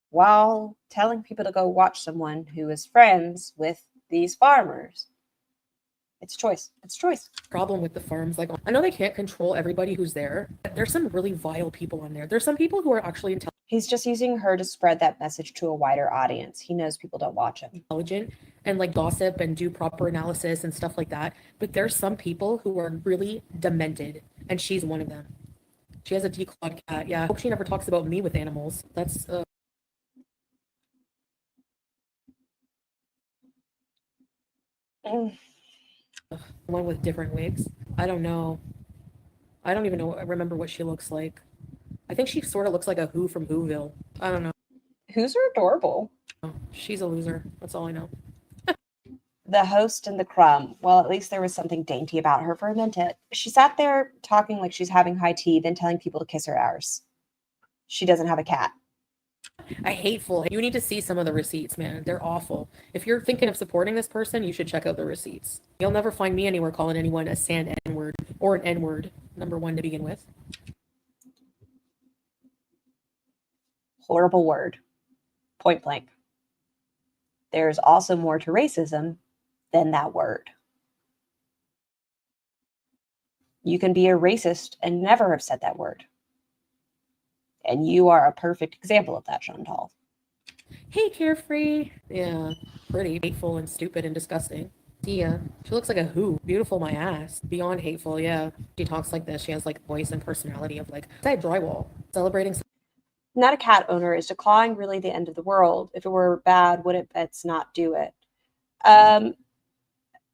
while telling people to go watch someone who is friends with these farmers. It's choice. It's choice. Problem with the farms. Like, I know they can't control everybody who's there. There's some really vile people on there. There's some people who are actually He's just using her to spread that message to a wider audience. He knows people don't watch him. intelligent and like gossip and do proper analysis and stuff like that. But there's some people who are really demented, and she's one of them. She has a declawed cat. Yeah, I hope she never talks about me with animals. That's one with different wigs. I don't know. I don't even know. I remember what she looks like. I think she sort of looks like a Who from Whoville. I don't know. Who's are adorable. She's a loser. That's all I know. The host and the crumb. Well, at least there was something dainty about her for a minute. She sat there talking like she's having high tea, then telling people to kiss her arse. She doesn't have a cat. I hateful. You need to see some of the receipts, man. They're awful. If you're thinking of supporting this person, you should check out the receipts. You'll never find me anywhere calling anyone a sand N-word or an N-word, number one to begin with. Horrible word. Point blank. There's also more to racism than that word. You can be a racist and never have said that word. And you are a perfect example of that, Chantal. Hey, Carefree. Yeah, pretty hateful and stupid and disgusting. Yeah, she looks like a who. Beautiful, my ass. Beyond hateful, yeah. She talks like this. She has like voice and personality of like that drywall. Celebrating. Not a cat owner. Is declawing really the end of the world? If it were bad, wouldn't pets not do it?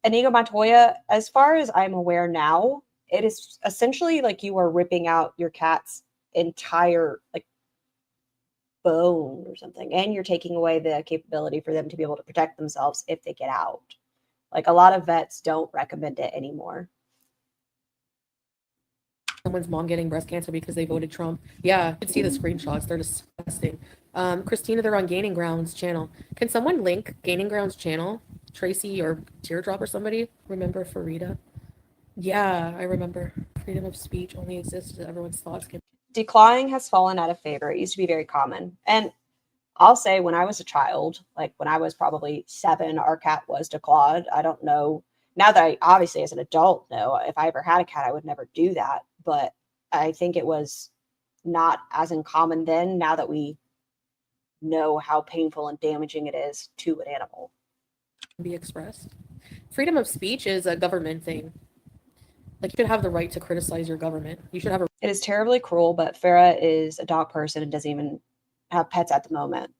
Inigo Montoya, as far as I'm aware now, it is essentially like you are ripping out your cat's entire like bone or something, and you're taking away the capability for them to be able to protect themselves if they get out. Like a lot of vets don't recommend it anymore. Someone's mom getting breast cancer because they voted Trump. Yeah, you should see the screenshots. They're disgusting. Christina, they're on Gaining Grounds channel. Can someone link Gaining Grounds channel? Tracy or Teardrop or somebody? Remember Farida? Yeah, I remember. Freedom of speech only exists as everyone's thoughts can. Declawing has fallen out of favor. It used to be very common. And I'll say when I was a child, like when I was probably 7, our cat was declawed. I don't know. Now that I obviously as an adult know, if I ever had a cat, I would never do that. But I think it was not as uncommon then, now that we know how painful and damaging it is to an animal. Be expressed. Freedom of speech is a government thing. Like you should have the right to criticize your government. You should have a. It is terribly cruel, but Farah is a dog person and doesn't even have pets at the moment.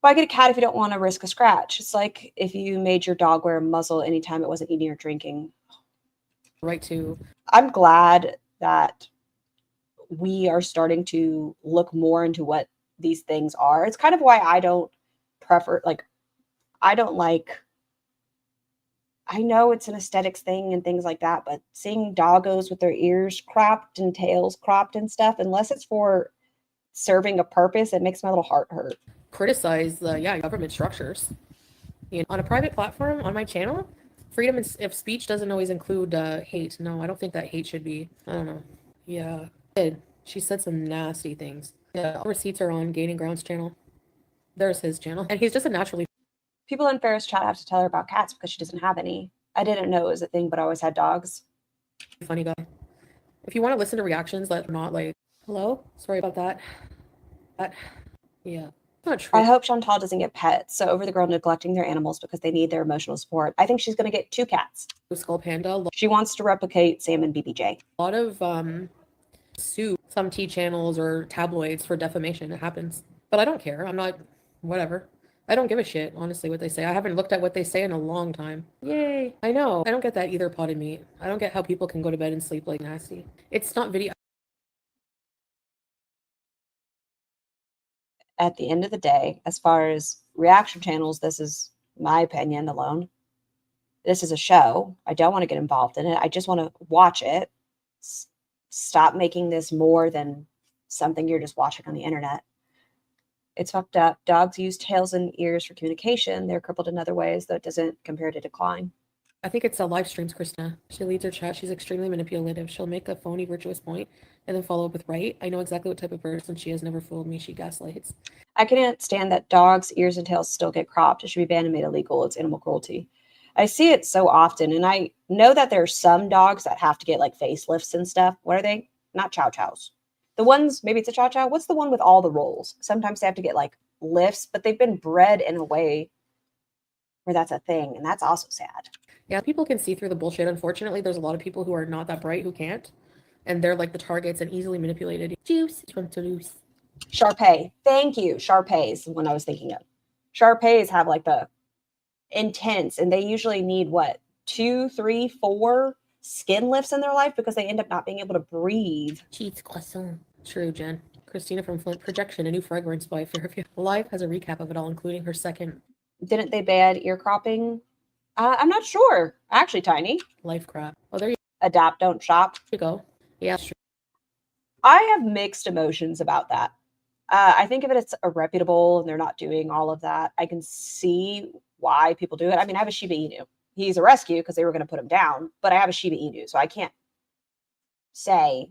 Why get a cat if you don't want to risk a scratch? It's like if you made your dog wear a muzzle anytime it wasn't eating or drinking. Right to. I'm glad that we are starting to look more into what these things are. It's kind of why I don't prefer, like, I don't like, I know it's an aesthetics thing and things like that, but seeing doggos with their ears cropped and tails cropped and stuff, unless it's for serving a purpose, it makes my little heart hurt. Criticize the government structures. You know, on a private platform on my channel, freedom of speech doesn't always include hate. No, I don't think that hate should be. I don't know. Yeah, she said some nasty things. Yeah, all receipts are on Gaining Grounds channel. There's his channel, and he's just a naturally. People in Farrah's chat have to tell her about cats because she doesn't have any. I didn't know it was a thing, but I always had dogs. Funny guy. If you want to listen to reactions that are not like, hello, sorry about that. Yeah. Not true. I hope Chantal doesn't get pets, so over the girl neglecting their animals because they need their emotional support. I think she's going to get 2 cats. Skull Panda. She wants to replicate Sam and BBJ. A lot of sue some T channels or tabloids for defamation. It happens. But I don't care. I'm not, whatever. I don't give a shit, honestly, what they say. I haven't looked at what they say in a long time. Yay. I know. I don't get that either, potted meat. I don't get how people can go to bed and sleep like nasty. It's not video. At the end of the day, as far as reaction channels, this is my opinion alone. This is a show. I don't want to get involved in it. I just want to watch it. Stop making this more than something you're just watching on the internet. It's fucked up. Dogs use tails and ears for communication. They're crippled in other ways, though it doesn't compare to decline. I think it's live streams, Christina. She leads her chat. She's extremely manipulative. She'll make a phony virtuous point and then follow up with right. I know exactly what type of person she is. Never fooled me. She gaslights. I can't stand that dogs' ears and tails still get cropped. It should be banned and made illegal. It's animal cruelty. I see it so often, and I know that there are some dogs that have to get like facelifts and stuff. What are they? Not chow chows. The ones, maybe it's a chow chow. What's the one with all the rolls? Sometimes they have to get like lifts, but they've been bred in a way where that's a thing, and that's also sad. Yeah, people can see through the bullshit. Unfortunately, there's a lot of people who are not that bright who can't, and they're like the targets and easily manipulated. Juice from Toulouse. Shar-Pei. Thank you. Shar-Pei is the one I was thinking of. Shar-Peis have like the intense, and they usually need what, 2, 3, 4 skin lifts in their life because they end up not being able to breathe. Cheats croissant. True, Jen. Christina from Flint. Projection, a new fragrance by Fairview. Live has a recap of it all, including her second. Didn't they ban ear cropping? I'm not sure. Actually, Tiny. Life crap. Oh, there you Adapt, don't shop. go. Yeah, sure. I have mixed emotions about that. I think if it's reputable and they're not doing all of that, I can see why people do it. I mean, I have a Shiba Inu. He's a rescue because they were going to put him down, but I have a Shiba Inu, so I can't say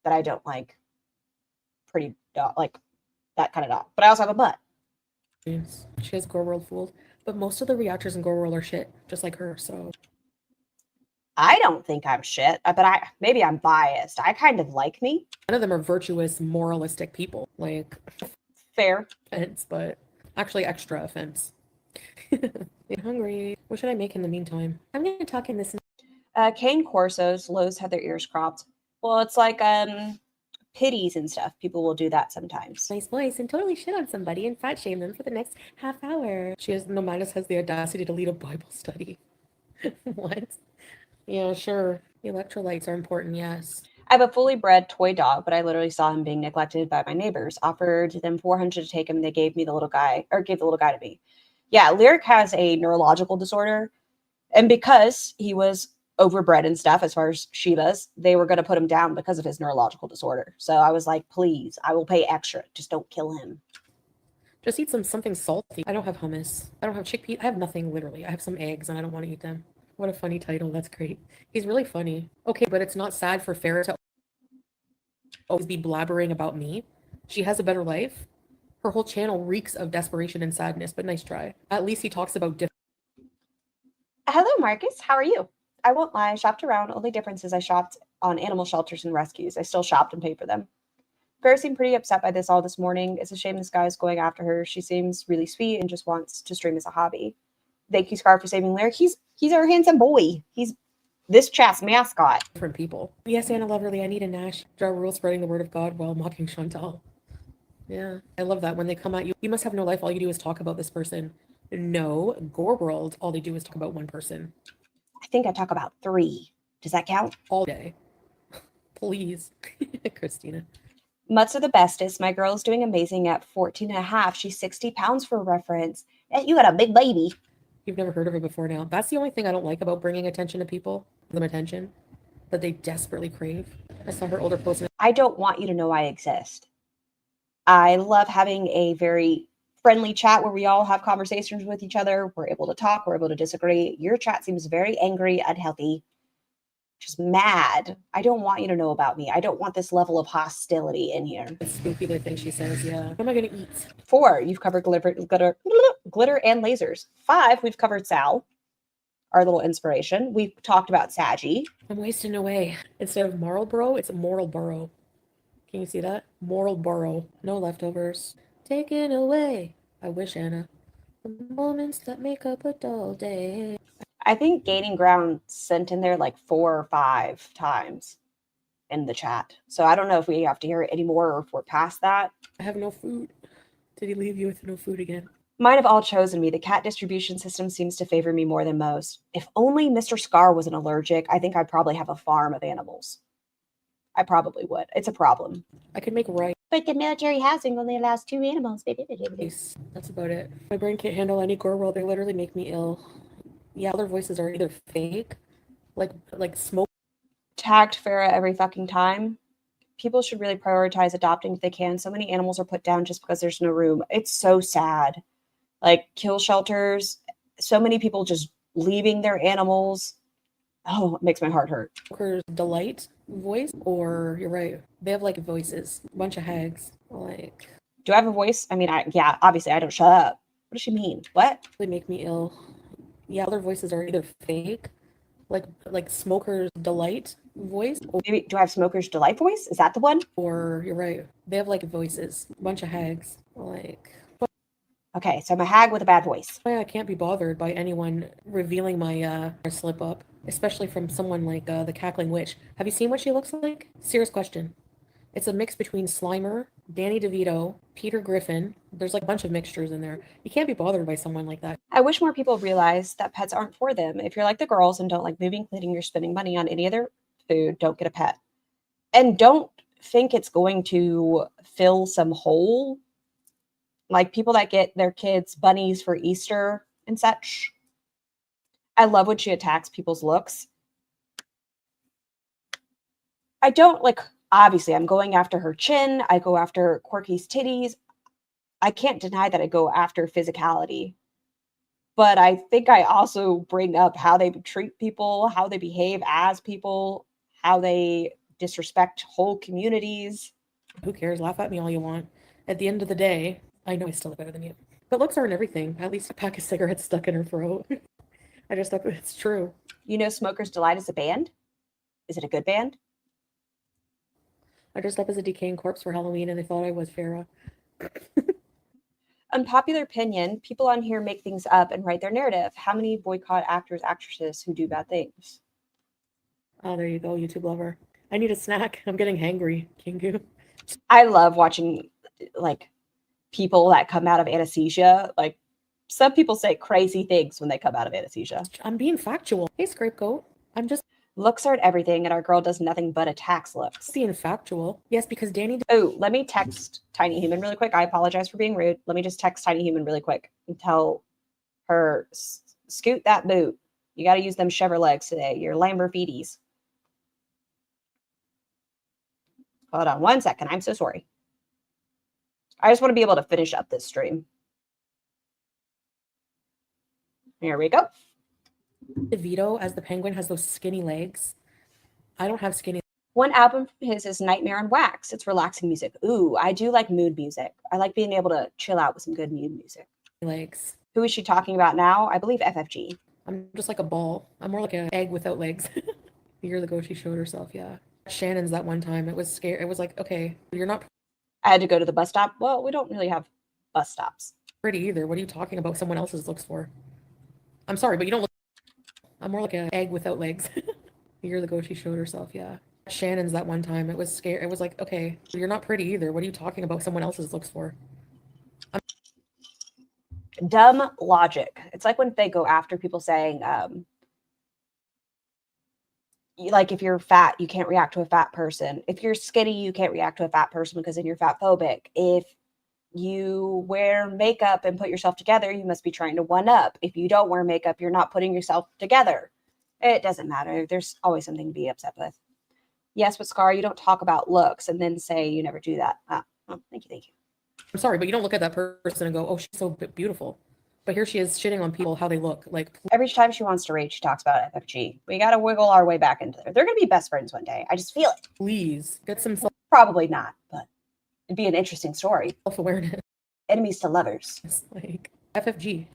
that I don't like pretty dog, like that kind of dog. But I also have a mutt. She has Gore World fooled, but most of the reactors in Gore World are shit, just like her. So I don't think I'm shit, but maybe I'm biased. I kind of like me. none of them are virtuous, moralistic people. Like Fair. offense, but actually extra offense. I'm hungry. What should I make in the meantime? I'm gonna talk in this. Cane corsos, Lowe's had their ears cropped. Well, it's like pitties and stuff. People will do that sometimes. Nice voice and totally shit on somebody and fat shame them for the next half hour. Nomadis has the audacity to lead a Bible study. What? Yeah, sure. Electrolytes are important, yes. I have a fully bred toy dog, but I literally saw him being neglected by my neighbors. Offered them $400 to take him. They gave me the little guy, or gave the little guy to me. Yeah, Lyric has a neurological disorder, and because he was overbred and stuff, as far as Shibas, they were going to put him down because of his neurological disorder. So I was like, please, I will pay extra. Just don't kill him. Just eat something salty. I don't have hummus. I don't have chickpeas. I have nothing, literally. I have some eggs and I don't want to eat them. What a funny title. That's great. He's really funny. Okay, but it's not sad for Farrah to always be blabbering about me. She has a better life. Her whole channel reeks of desperation and sadness, but nice try. At least he talks about different. Hello, Marcus. How are you? I won't lie. I shopped around. Only difference is I shopped on animal shelters and rescues. I still shopped and paid for them. Farrah seemed pretty upset by this all this morning. It's a shame this guy is going after her. She seems really sweet and just wants to stream as a hobby. Thank you, Scar, for saving Lyric. He's our handsome boy. He's this chat's mascot. Different people. Yes, Anna Loverly, I need a Nash. Ja Rule spreading the word of God while mocking Chantal. Yeah, I love that. When they come at you, you must have no life. All you do is talk about this person. No, Gore World, all they do is talk about one person. I think I talk about 3. Does that count? All day. Please. Christina. Mutts are the bestest. My girl is doing amazing at 14 and a half. She's 60 pounds for reference. Hey, you got a big baby. You've never heard of her before now. That's the only thing I don't like about bringing attention to people. Them attention that they desperately crave. I saw her older post. I don't want you to know I exist. I love having a very friendly chat where we all have conversations with each other. We're able to talk. We're able to disagree. Your chat seems very angry, unhealthy, just mad. I don't want you to know about me. I don't want this level of hostility in here. It's spooky, the thing she says. Yeah. What am I going to eat? 4, you've covered glitter and lasers. 5, we've covered Sal, our little inspiration. We've talked about Saggy. I'm wasting away. Instead of Marlboro, it's Marlboro. Can you see that? Marlboro. No leftovers. Taken away. I wish, Anna. The moments that make up a dull day. I think Gaining Ground sent in there like 4 or 5 times in the chat. So I don't know if we have to hear it anymore or if we're past that. I have no food. Did he leave you with no food again? Mine have all chosen me. The cat distribution system seems to favor me more than most. If only Mr. Scar wasn't allergic, I think I'd probably have a farm of animals. I probably would. It's a problem. I could make rice. But the military housing only allows 2 animals. That's about it. My brain can't handle any Gore World. They literally make me ill. Yeah, their voices are either fake, like smoke. Tagged Farrah every fucking time. People should really prioritize adopting if they can. So many animals are put down just because there's no room. It's so sad. Like kill shelters. So many people just leaving their animals. Oh, it makes my heart hurt. Smoker's Delight voice, or you're right. They have like voices. A bunch of hags. Like. Do I have a voice? I mean, yeah, obviously I don't shut up. What does she mean? What? They make me ill. Yeah, their voices are either fake, like Smoker's Delight voice. Maybe do I have Smoker's Delight voice? Is that the one? Or you're right. They have like voices. A bunch of hags. Like. Okay, so I'm a hag with a bad voice. I can't be bothered by anyone revealing my slip up, especially from someone like the Cackling Witch. Have you seen what she looks like? Serious question. It's a mix between Slimer, Danny DeVito, Peter Griffin. There's like a bunch of mixtures in there. You can't be bothered by someone like that. I wish more people realize that pets aren't for them. If you're like the girls and don't like moving, cleaning, you're spending money on any other food, don't get a pet. And don't think it's going to fill some hole. Like people that get their kids bunnies for Easter and such. I love when she attacks people's looks. I don't like... Obviously, I'm going after her chin. I go after Quirky's titties. I can't deny that I go after physicality. But I think I also bring up how they treat people, how they behave as people, how they disrespect whole communities. Who cares? Laugh at me all you want. At the end of the day, I know I still look better than you. But looks aren't everything. At least a pack of cigarettes stuck in her throat. It's true. You know Smoker's Delight is a band? Is it a good band? I dressed up as a decaying corpse for Halloween and they thought I was Farrah. Unpopular opinion, people on here make things up and write their narrative. How many boycott actors, actresses who do bad things? Oh, there you go, YouTube lover. I need a snack. I'm getting hangry, Kingu. I love watching like people that come out of anesthesia. Like some people say crazy things when they come out of anesthesia. I'm being factual. Hey, Scapegoat. I'm just Looks aren't everything, and our girl does nothing but attacks looks. being factual. Yes, because Danny. Oh, let me text Tiny Human really quick. I apologize for being rude. Let me just text Tiny Human really quick and tell her, scoot that boot. You got to use them Chevrolet legs today. Your Lamborghinis. Hold on one second. I'm so sorry. I just want to be able to finish up this stream. Here we go. DeVito as the penguin has those skinny legs. I don't have skinny One album from his is Nightmare on Wax. It's relaxing music. Ooh, I do like mood music. I like being able to chill out with some good mood music. legs. Who is she talking about now? I believe FFG. I'm just like a ball. I'm more like an egg without legs. A year ago, she showed herself. Yeah. Shannon's that one time. It was scary. It was like, okay, you're not I had to go to the bus stop. Well, we don't really have bus stops. pretty either. What are you talking about someone else's looks for? I'm sorry, but you don't look. I'm more like an egg without legs. A year ago, she showed herself. Yeah. Shannon's that one time. It was scary. It was like, okay, you're not pretty either. What are you talking about someone else's looks for? Dumb logic. It's like when they go after people saying, like if you're fat, you can't react to a fat person. If you're skinny, you can't react to a fat person because then you're fat phobic. If you wear makeup and put yourself together, you must be trying to one up. If you don't wear makeup, you're not putting yourself together. It doesn't matter. There's always something to be upset with. Yes, but Scar, you don't talk about looks and then say you never do that. Oh, thank you, thank you. I'm sorry, but you don't look at that person and go, oh, she's so beautiful. But here she is shitting on people, how they look. Like, Every time she wants to rage, she talks about FFG. We got to wiggle our way back into there. They're going to be best friends one day. I just feel it. please get some Probably not, but it'd be an interesting story. self-awareness. Enemies to lovers. Like, FFG,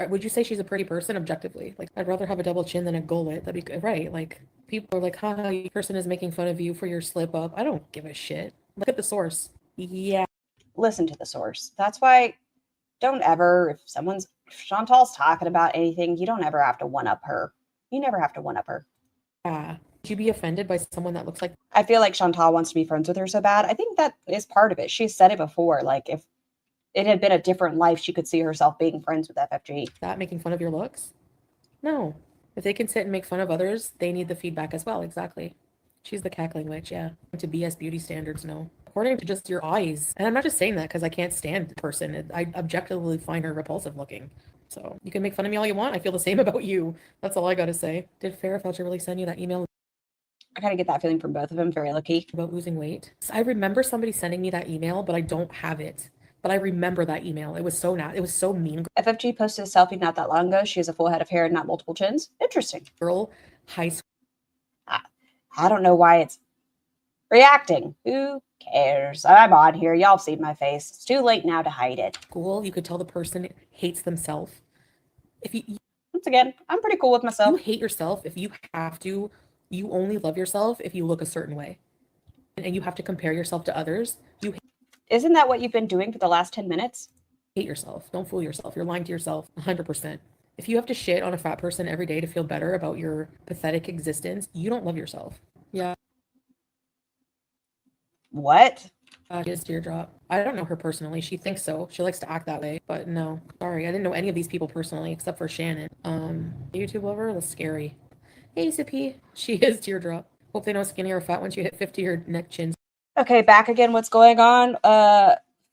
would you say she's a pretty person objectively? Like, I'd rather have a double chin than a gullet. That'd be good. Right. Like, people are like, haha, your person is making fun of you for your slip up. I don't give a shit. Look at the source. Yeah. Listen to the source. That's why don't ever, if Chantal's talking about anything, you don't ever have to one up her. You never have to one up her. Would you be offended by someone that looks like I feel like Chantal wants to be friends with her so bad. I think that is part of it. She's said it before. Like if it had been a different life, she could see herself being friends with FFG. that, making fun of your looks? No. If they can sit and make fun of others, they need the feedback as well. Exactly. She's the cackling witch, yeah. To BS beauty standards, no. According to just your eyes. And I'm not just saying that because I can't stand the person. I objectively find her repulsive looking. So you can make fun of me all you want. I feel the same about you. That's all I gotta say. Did Farrah Felcher really send you that email I kind of get that feeling from both of them. Very lucky. about losing weight? I remember somebody sending me that email, but I don't have it. But I remember that email. It was so it was so mean. FFG posted a selfie not that long ago. She has a full head of hair and not multiple chins. Interesting. Girl, high school. I don't know why it's reacting. Who cares? I'm on here. Y'all have seen my face. It's too late now to hide it. You could tell the person hates themselves. If you Once again, I'm pretty cool with myself. hate yourself, if you have to, you only love yourself if you look a certain way. And you have to compare yourself to others. You Isn't that what you've been doing for the last 10 minutes? hate yourself. Don't fool yourself. You're lying to yourself 100%. If you have to shit on a fat person every day to feel better about your pathetic existence, you don't love yourself. Yeah. What? She is teardrop. I don't know her personally. She thinks so. She likes to act that way. But no. Sorry, I didn't know any of these people personally except for Shannon. YouTube lover? That's scary. Hey, Zippy. She is teardrop. Hope they know skinny or fat once you hit 50 or neck chins. Okay, back again. What's going on?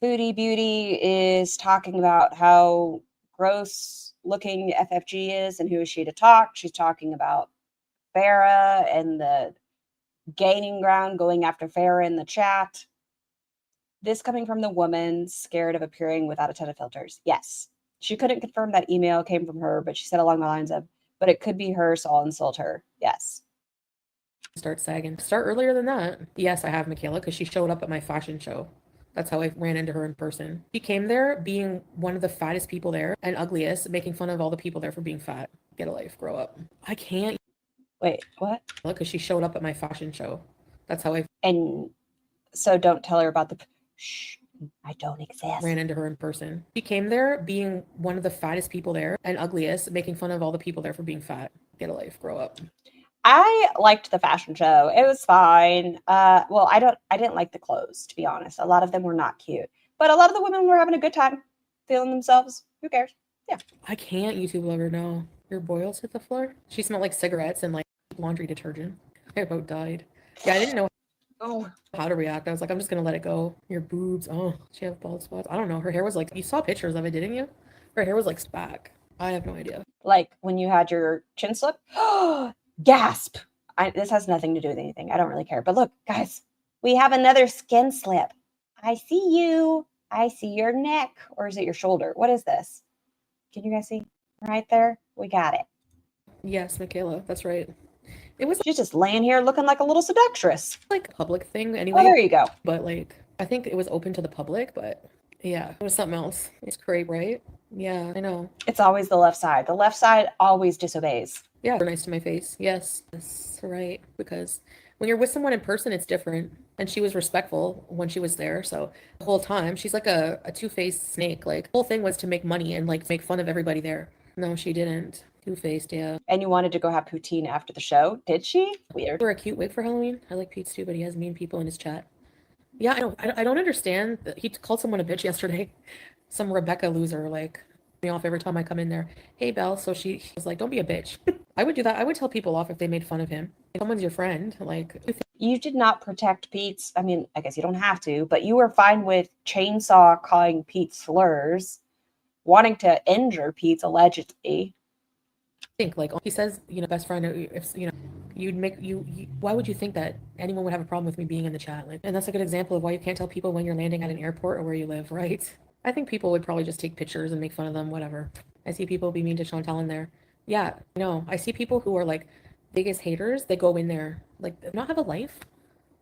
FoodieBeauty is talking about how gross looking FFG is and who is she to talk. She's talking about Farrah and the gaining ground going after Farrah in the chat. This coming from the woman scared of appearing without a ton of filters. Yes. She couldn't confirm that email came from her, but she said along the lines of, but it could be her, so I'll insult her. Yes. Start sagging. Start earlier than that. Yes, I have, Michaela, because she showed up at my fashion show. That's how I ran into her in person. She came there being one of the fattest people there and ugliest, making fun of all the people there for being fat. Get a life. Grow up. I can't. Wait, what? Because she showed up at my fashion show. That's how I. And so don't tell her about the... Shh. I don't exist. ran into her in person. She came there being one of the fattest people there and ugliest, making fun of all the people there for being fat. Get a life, grow up. I liked the fashion show. It was fine. Well, I didn't like the clothes, to be honest. A lot of them were not cute. But a lot of the women were having a good time, feeling themselves. Who cares? Yeah. I can't YouTube love her, no. Your boils hit the floor? She smelled like cigarettes and like laundry detergent. I about died. Yeah, I didn't know how to react. I was like, I'm just gonna let it go. Your boobs. Oh, she have bald spots. I don't know. Her hair was like, you saw pictures of it, didn't you? Her hair was like back. I have no idea. Like when you had your chin slip. Gasp. This has nothing to do with anything. I don't really care. But look, guys, we have another skin slip. I see you. I see your neck. Or is it your shoulder? What is this? Can you guys see? Right there. We got it. Yes, Michaela, that's right. It was She's just laying here looking like a little seductress. like a public thing Oh, anyway. there you go. But like, I think it was open to the public, but yeah, it was something else. It's great, right? Yeah, I know. It's always the left side. The left side always disobeys. Yeah, they're nice to my face. Yes, that's right. Because when you're with someone in person, it's different. And she was respectful when she was there. So the whole time, she's like a two-faced snake. Like, the whole thing was to make money and like make fun of everybody there. No, she didn't. Two-faced, yeah. And you wanted to go have poutine after the show, did she? Weird. For a cute wig for Halloween. I like Pete's too, but he has mean people in his chat. Yeah, I don't understand. He called someone a bitch yesterday. Some Rebecca loser, like, me off every time I come in there. Hey, Belle. So she was like, don't be a bitch. I would do that. I would tell people off if they made fun of him. If someone's your friend, like, You did not protect Pete's. I mean, I guess you don't have to, but you were fine with Chainsaw calling Pete slurs, wanting to injure Pete's allegedly. think like he says, best friend, if you'd make why would you think that anyone would have a problem with me being in the chat? Like, and that's a good example of why you can't tell people when you're landing at an airport or where you live, right? I think people would probably just take pictures and make fun of them, whatever. I see people be mean to Chantal in there. Yeah, no, I see people who are like biggest haters. They go in there like not have a life,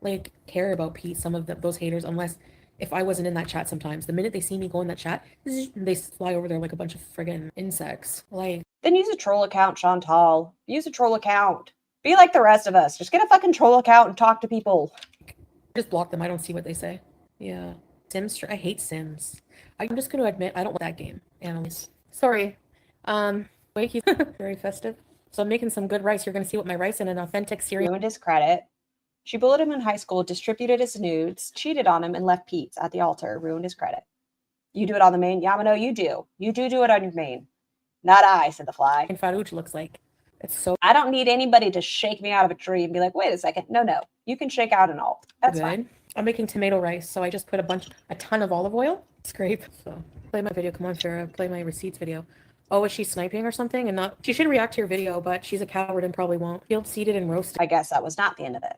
like care about Pete. Some of those haters, unless if I wasn't in that chat sometimes, the minute they see me go in that chat, they fly over there like a bunch of friggin' insects. Like, Then use a troll account, Chantal. Use a troll account. Be like the rest of us. Just get a fucking troll account and talk to people. just block them. I don't see what they say. Yeah. Sims, I hate Sims. I'm just going to admit I don't like that game. Animals. Sorry. Wait, he's very festive. So I'm making some good rice. You're going to see what my rice and an authentic Syrian. Ruined his credit. She bullied him in high school, distributed his nudes, cheated on him, and left Pete's at the altar. Ruined his credit. You do it on the main? Yamano, you do. You do it on your main. Not I, said the fly. And Farouch looks like. It's so I don't need anybody to shake me out of a tree and be like, wait a second. No. You can shake out and all. That's good. fine. I'm making tomato rice, so I just put a ton of olive oil. Scrape. So play my video. Come on, Farah. Play my receipts video. Oh, is she sniping or something? And not. She should react to your video, but she's a coward and probably won't. Field seeded and roasted. I guess that was not the end of it.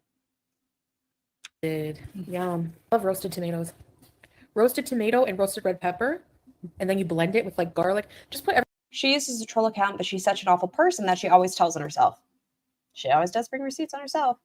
Yum. Love roasted tomatoes. Roasted tomato and roasted red pepper, and then you blend it with like garlic. Just put She uses a troll account, but she's such an awful person that she always tells on herself. She always does bring receipts on herself.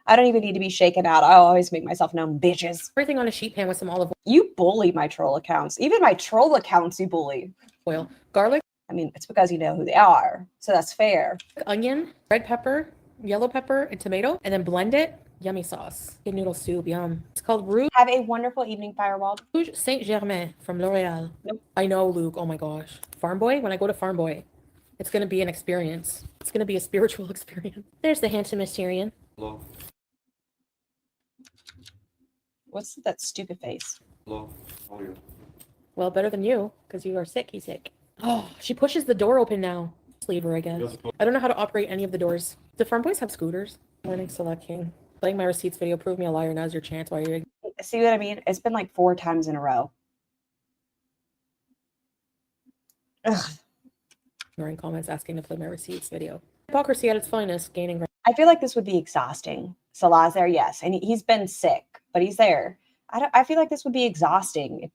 I don't even need to be shaken out. I always make myself known, bitches. everything on a sheet pan with some olive You bully my troll accounts. Even my troll accounts you bully. oil, garlic, I mean, it's because you know who they are. So that's fair. onion, red pepper, yellow pepper, and tomato, and then blend it. Yummy sauce. Good noodle soup. Yum. It's called Have a wonderful evening, Firewall. Rouge Saint Germain from L'Oreal. Nope. I know, Luke. Oh my gosh. Farm Boy? When I go to Farm Boy, it's going to be an experience. It's going to be a spiritual experience. There's the handsome Mysteриan. Hello. What's that stupid face? Hello. How are you? Well, better than you, because you are sick. He's sick. Oh, she pushes the door open now. Just leave her, I guess. Yes, I don't know how to operate any of the doors. Do Farm Boys have scooters? Morning, Select King. Playing my receipts video. Prove me a liar. Now's your chance. While you're See what I mean? It's been like 4 times in a row. Ugh. ignoring comments asking to play my receipts video. Hypocrisy at its finest, gaining ground. I feel like this would be exhausting. Salah's there, yes. And he's been sick, but he's there. I feel like this would be exhausting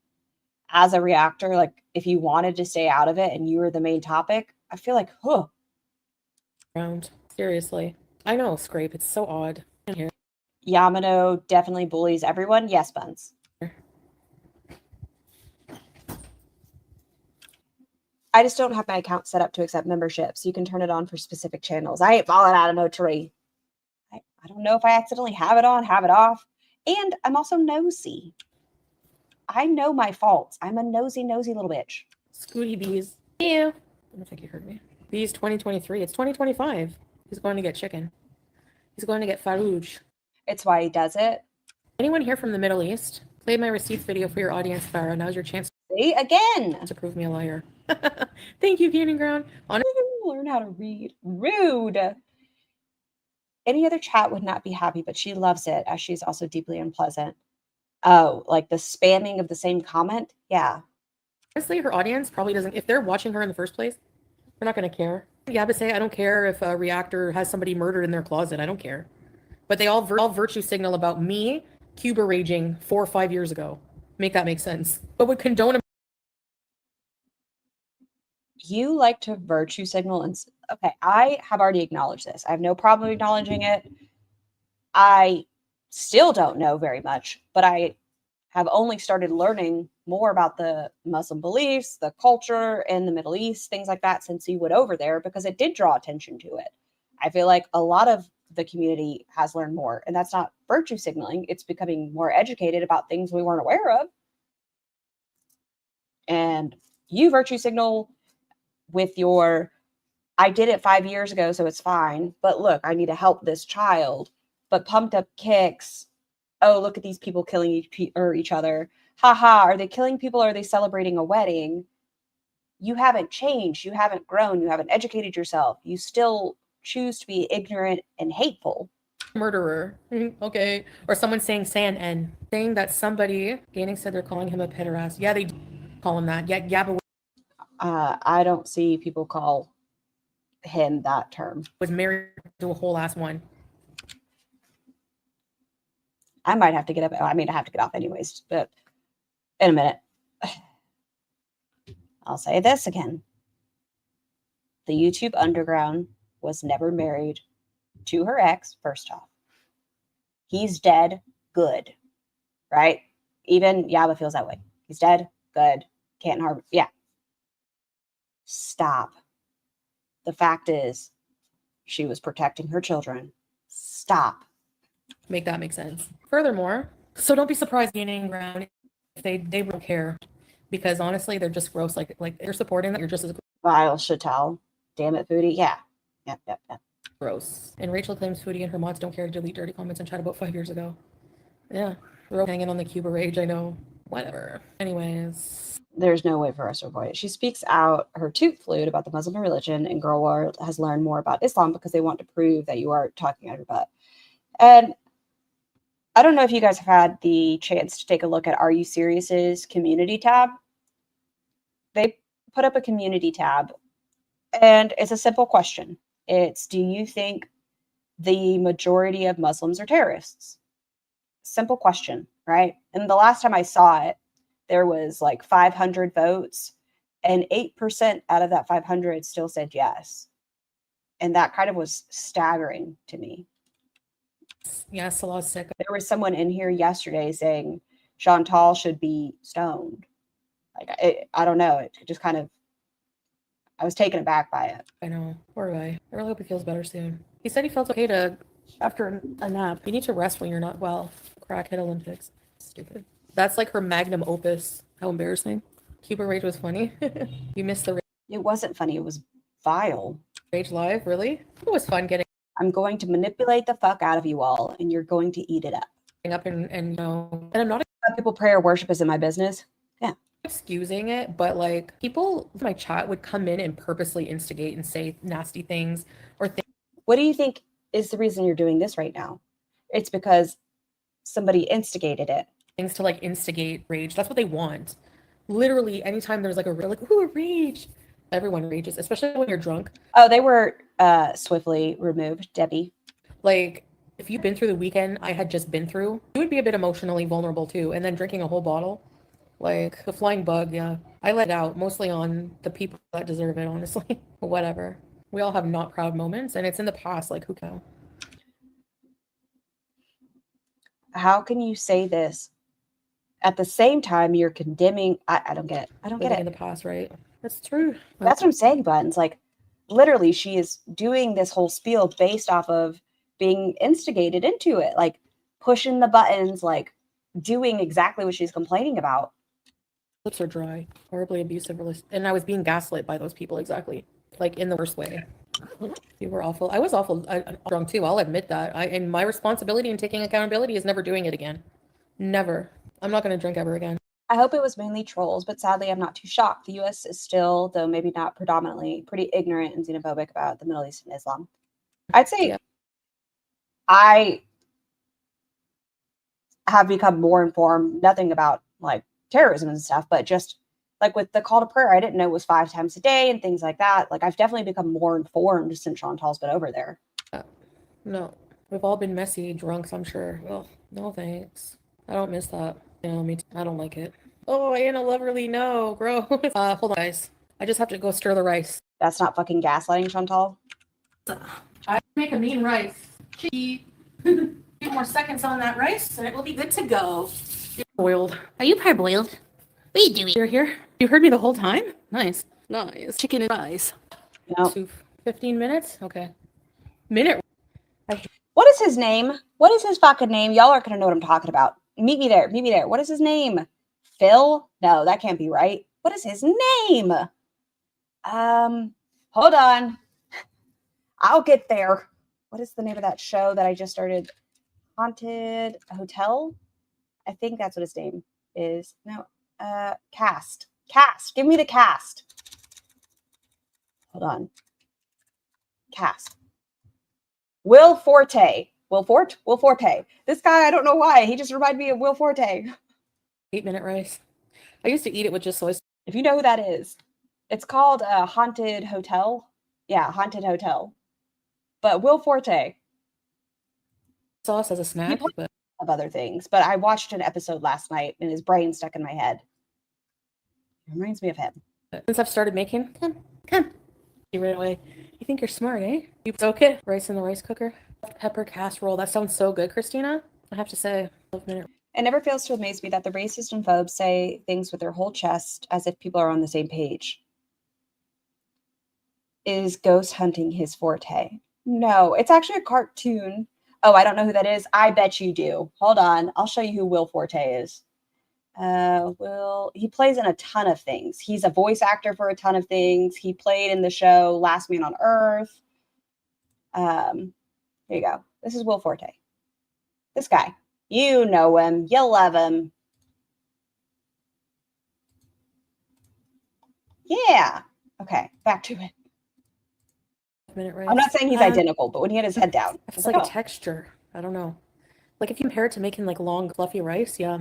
as a reactor. Like if you wanted to stay out of it and you were the main topic, I feel like, Seriously. I know, Scrape. It's so odd. Here. Yamano definitely bullies everyone. Yes, Buns. I just don't have my account set up to accept memberships. You can turn it on for specific channels. I ain't falling out of no tree. I don't know if I accidentally have it on, have it off. And I'm also nosy. I know my faults. I'm a nosy little bitch. Scooty Bees. Yeah. I don't think you heard me. Bees 2023. It's 2025. He's going to get chicken. He's going to get farouche. It's why he does it. Anyone here from the Middle East? Play my receipts video for your audience, Farah. Now's your chance See, again. to prove me a liar. Thank you, Gaining Ground. Learn how to read. Rude. Any other chat would not be happy, but she loves it, as she's also deeply unpleasant. Oh, like the spamming of the same comment? Yeah. Honestly, her audience probably doesn't, if they're watching her in the first place, they're not going to care. Yeah, but say, I don't care if a reactor has somebody murdered in their closet. I don't care. But they all virtue signal about me Cuba raging 4 or 5 years ago. Make that make sense. But would condone. You like to virtue signal. And okay, I have already acknowledged this. I have no problem acknowledging it. I still don't know very much, but I have only started learning more about the Muslim beliefs, the culture in the Middle East, things like that, since you went over there, because it did draw attention to it. I feel like a lot of the community has learned more, and that's not virtue signaling. It's becoming more educated about things we weren't aware of. And you virtue signal with your, I did it 5 years ago, so it's fine. But look, I need to help this child. But pumped up kicks. Oh, look at these people killing each other. Haha, are they killing people or are they celebrating a wedding? You haven't changed. You haven't grown. You haven't educated yourself. You still choose to be ignorant and hateful. Murderer. Okay. Or someone saying N. Saying that somebody, Gaining said they're calling him a pederast. Yeah, they call him that. Yeah, but I don't see people call him that term. Was married to a whole ass one. I might have to get up. I mean, I have to get off anyways, but in a minute. I'll say this again. The YouTube underground was never married to her ex, first off. He's dead, good, right? Even Yaba feels that way. He's dead, good, can't harm. Yeah. Stop. The fact is, she was protecting her children. Stop. Make that make sense. Furthermore, so don't be surprised Gaining Ground if they don't care, because honestly, they're just gross. Like they're supporting that you're just as Vile Chattel. Damn it, Foodie. Yeah. Yep. gross. And Rachel claims Foodie and her mods don't care to delete dirty comments and chat about 5 years ago. Yeah, we're all hanging on the Cuba rage. I know. Whatever. Anyways, there's no way for us to avoid it. She speaks out her toot flute about the Muslim religion, and Girl World has learned more about Islam because they want to prove that you are talking out your butt. And I don't know if you guys have had the chance to take a look at Are You Serious's community tab. They put up a community tab, and it's a simple question. It's, do you think the majority of Muslims are terrorists? Simple question, right? And the last time I saw it, there was like 500 votes, and 8% out of that 500 still said yes. And that kind of was staggering to me. yeah, Salah's sick. There was someone in here yesterday saying Chantal should be stoned. Like, I don't know. It just kind of, I was taken aback by it. I know. Poor guy. I really hope he feels better soon. He said he felt okay to after a nap. You need to rest when you're not well. Crackhead Olympics. Stupid. That's like her magnum opus. How embarrassing. Cuba Rage was funny. You missed the It wasn't funny. It was vile. Rage Live, really? It was fun getting I'm going to manipulate the fuck out of you all, and you're going to eat it up. up and you know, and I'm not People prayer worship is in my business. Yeah. excusing it, but like people in my chat would come in and purposely instigate and say nasty things or things. What do you think is the reason you're doing this right now? It's because somebody instigated it. Things to like instigate rage. That's what they want. Literally, anytime there's like a rage, everyone rages, especially when you're drunk. Oh, they were swiftly removed, Debbie. Like, if you've been through the weekend I had just been through, you would be a bit emotionally vulnerable too. And then drinking a whole bottle, like the flying bug, yeah. I let it out mostly on the people that deserve it, honestly. Whatever. We all have not proud moments, and it's in the past, like who can? How can you say this? At the same time, you're condemning. I don't get it. I don't get it. In the past, right? That's true. That's what I'm saying, Buttons. Like, literally, she is doing this whole spiel based off of being instigated into it, like pushing the buttons, like doing exactly what she's complaining about. Lips are dry, horribly abusive, and I was being gaslit by those people exactly, like in the worst way. You were awful. I was awful drunk too. I'll admit that. And my responsibility in taking accountability is never doing it again. Never. I'm not going to drink ever again. I hope it was mainly trolls, but sadly, I'm not too shocked. The U.S. is still, though maybe not predominantly, pretty ignorant and xenophobic about the Middle East and Islam. I'd say I have become more informed, nothing about like terrorism and stuff, but just like with the call to prayer, I didn't know it was 5 times a day and things like that. Like I've definitely become more informed since Chantal's been over there. No, we've all been messy drunks, I'm sure. Oh, no thanks. I don't miss that. I don't like it. Oh, Anna Loverly, no, gross. Hold on, guys. I just have to go stir the rice. That's not fucking gaslighting, Chantal. I make a mean rice. Few more seconds on that rice, and it will be good to go. Boiled. Are you parboiled? What are you doing? You're here? You heard me the whole time? Nice. Chicken and rice. No. 15 minutes? Okay. Minute. What is his name? What is his fucking name? Y'all aren't gonna know what I'm talking about. Meet me there. Meet me there. What is his name? Phil? No, that can't be right. What is his name? Hold on. I'll get there. What is the name of that show that I just started? Haunted Hotel? I think that's what his name is. No, Cast. Cast. Give me the cast. Hold on. Cast. Will Forte. Will Forte. This guy, I don't know why. He just reminded me of Will Forte. 8-minute rice. I used to eat it with just soy sauce. If you know who that is, it's called Haunted Hotel. Yeah, Haunted Hotel. But Will Forte. Sauce as a snack, but of other things. But I watched an episode last night and his brain stuck in my head. It reminds me of him. Since I've started making, come. You right away. You think you're smart, eh? You soak it. Rice in the rice cooker. Pepper casserole. That sounds so good, Christina. I have to say. It never fails to amaze me that the racist and phobes say things with their whole chest as if people are on the same page. Is ghost hunting his forte? No, it's actually a cartoon. Oh, I don't know who that is. I bet you do. Hold on. I'll show you who Will Forte is. He plays in a ton of things. He's a voice actor for a ton of things. He played in the show Last Man on Earth. Here you go. This is Will Forte. This guy. You know him. You love him. Yeah. Okay, back to it. I'm not saying he's identical, but when he had his head down. It's like a texture. I don't know. Like if you compare it to making like long, fluffy rice, yeah.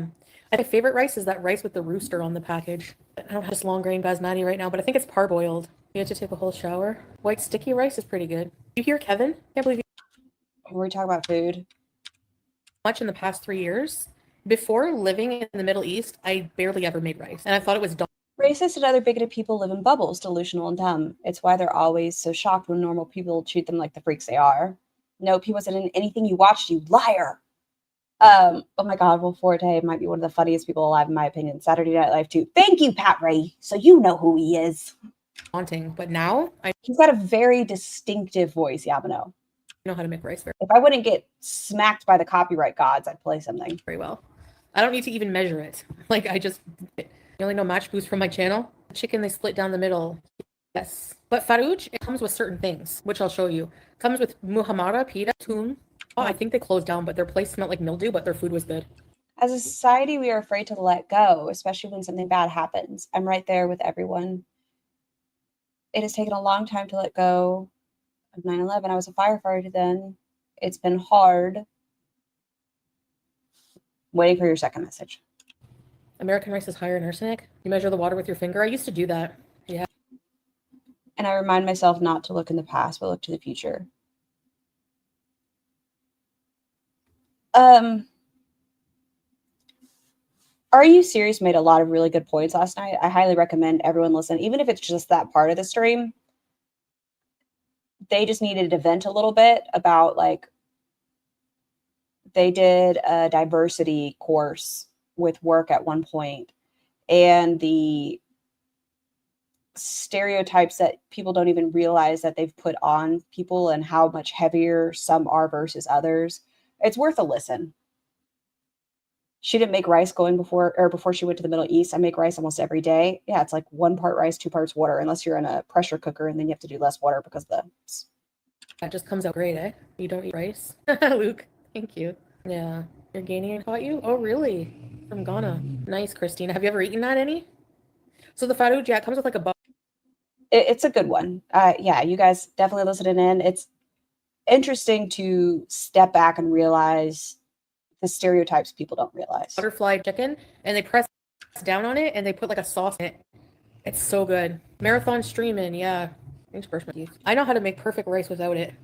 My favorite rice is that rice with the rooster on the package. I don't have this long grain basmati right now, but I think it's parboiled. You have to take a whole shower. White sticky rice is pretty good. You hear Kevin? Can't believe you. Were we talking about food? Much in the past 3 years. Before living in the Middle East, I barely ever made rice, and I thought it was dumb. Racist and other bigoted people live in bubbles, delusional and dumb. It's why they're always so shocked when normal people treat them like the freaks they are. Nope, he wasn't in anything you watched, you liar. Oh my God, Will Forte might be one of the funniest people alive, in my opinion. Saturday Night Live too. Thank you, Pat Ray. So you know who he is. Haunting, but now he's got a very distinctive voice. Yeah, but no. I know how to make rice If I wouldn't get smacked by the copyright gods, I'd play something very well. I don't need to even measure it. Like I just. You only know match boost from my channel. Chicken, they split down the middle. Yes. But farouj, it comes with certain things, which I'll show you. It comes with muhammara, pita, tun. Oh, I think they closed down, but their place smelled like mildew, but their food was good. As a society, we are afraid to let go, especially when something bad happens. I'm right there with everyone. It has taken a long time to let go of 9/11. I was a firefighter then. It's been hard. Waiting for your second message. American rice is higher in arsenic. You measure the water with your finger. I used to do that. Yeah. And I remind myself not to look in the past, but look to the future. Are You Serious made a lot of really good points last night. I highly recommend everyone listen, even if it's just that part of the stream. They just needed to vent a little bit about like, they did a diversity course with work at one point, and the stereotypes that people don't even realize that they've put on people and how much heavier some are versus others. It's worth a listen. She didn't make rice before she went to the Middle East. I make rice almost every day. Yeah, it's like 1 part rice, 2 parts water, unless you're in a pressure cooker, and then you have to do less water because That just comes out great, eh? You don't eat rice? Luke, thank you. Yeah. You're gaining, I caught you? Oh, really? From Ghana. Nice, Christina. Have you ever eaten that, any? So the Farouj, yeah, it comes with like a it's a good one. Yeah, you guys definitely listening in. It's interesting to step back and realize the stereotypes people don't realize. butterfly chicken, and they press down on it, and they put like a sauce in it. It's so good. Marathon streaming, yeah. Thanks, brush my teeth. I know how to make perfect rice without it.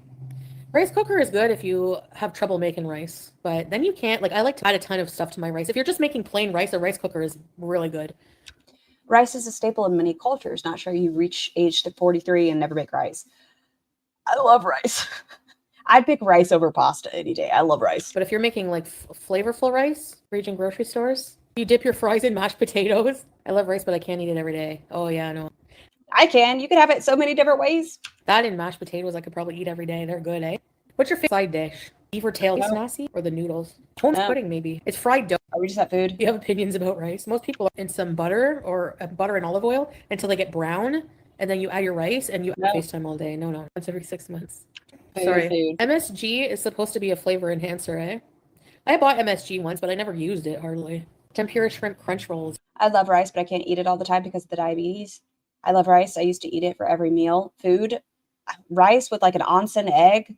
Rice cooker is good if you have trouble making rice, but then you can't. Like, I like to add a ton of stuff to my rice. If you're just making plain rice, a rice cooker is really good. Rice is a staple in many cultures. Not sure you reach age 43 and never make rice. I love rice. I'd pick rice over pasta any day. I love rice. But if you're making like flavorful rice, region grocery stores, you dip your fries in mashed potatoes. I love rice, but I can't eat it every day. Oh yeah, no. I can. You can have it so many different ways. That and mashed potatoes I could probably eat every day. They're good, eh? What's your favorite side dish? Beef or tail nasi or the noodles? Toast pudding, maybe. It's fried dough. Are we just at food? You have opinions about rice? Most people are in some butter or butter and olive oil until they get brown, and then you add your rice and you FaceTime all day. No. Once every 6 months. Sorry. Food. MSG is supposed to be a flavor enhancer, eh? I bought MSG once, but I never used it hardly. Tempura shrimp crunch rolls. I love rice, but I can't eat it all the time because of the diabetes. I love rice. I used to eat it for every meal. Food, rice with like an onsen egg.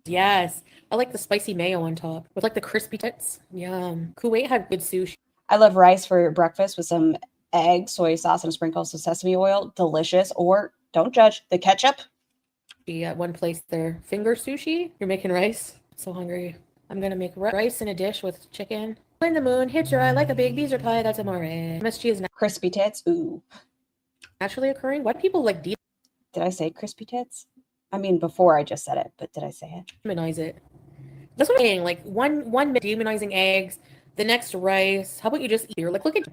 Yes. I like the spicy mayo on top with like the crispy tits. Yum. Kuwait had good sushi. I love rice for breakfast with some egg, soy sauce, and sprinkles of sesame oil. Delicious. Or don't judge the ketchup. At one place there, finger sushi. You're making rice. So hungry. I'm gonna make rice in a dish with chicken. When the moon hits your eye like a big beezer pie, that's amore. MSG is Crispy tits. Ooh. naturally occurring. Why do people like Did I say crispy tits? I mean, before I just said it, but did I say it? demonize it? That's what I'm saying. Like one demonizing eggs, the next rice. How about you just eat? You're like, look at,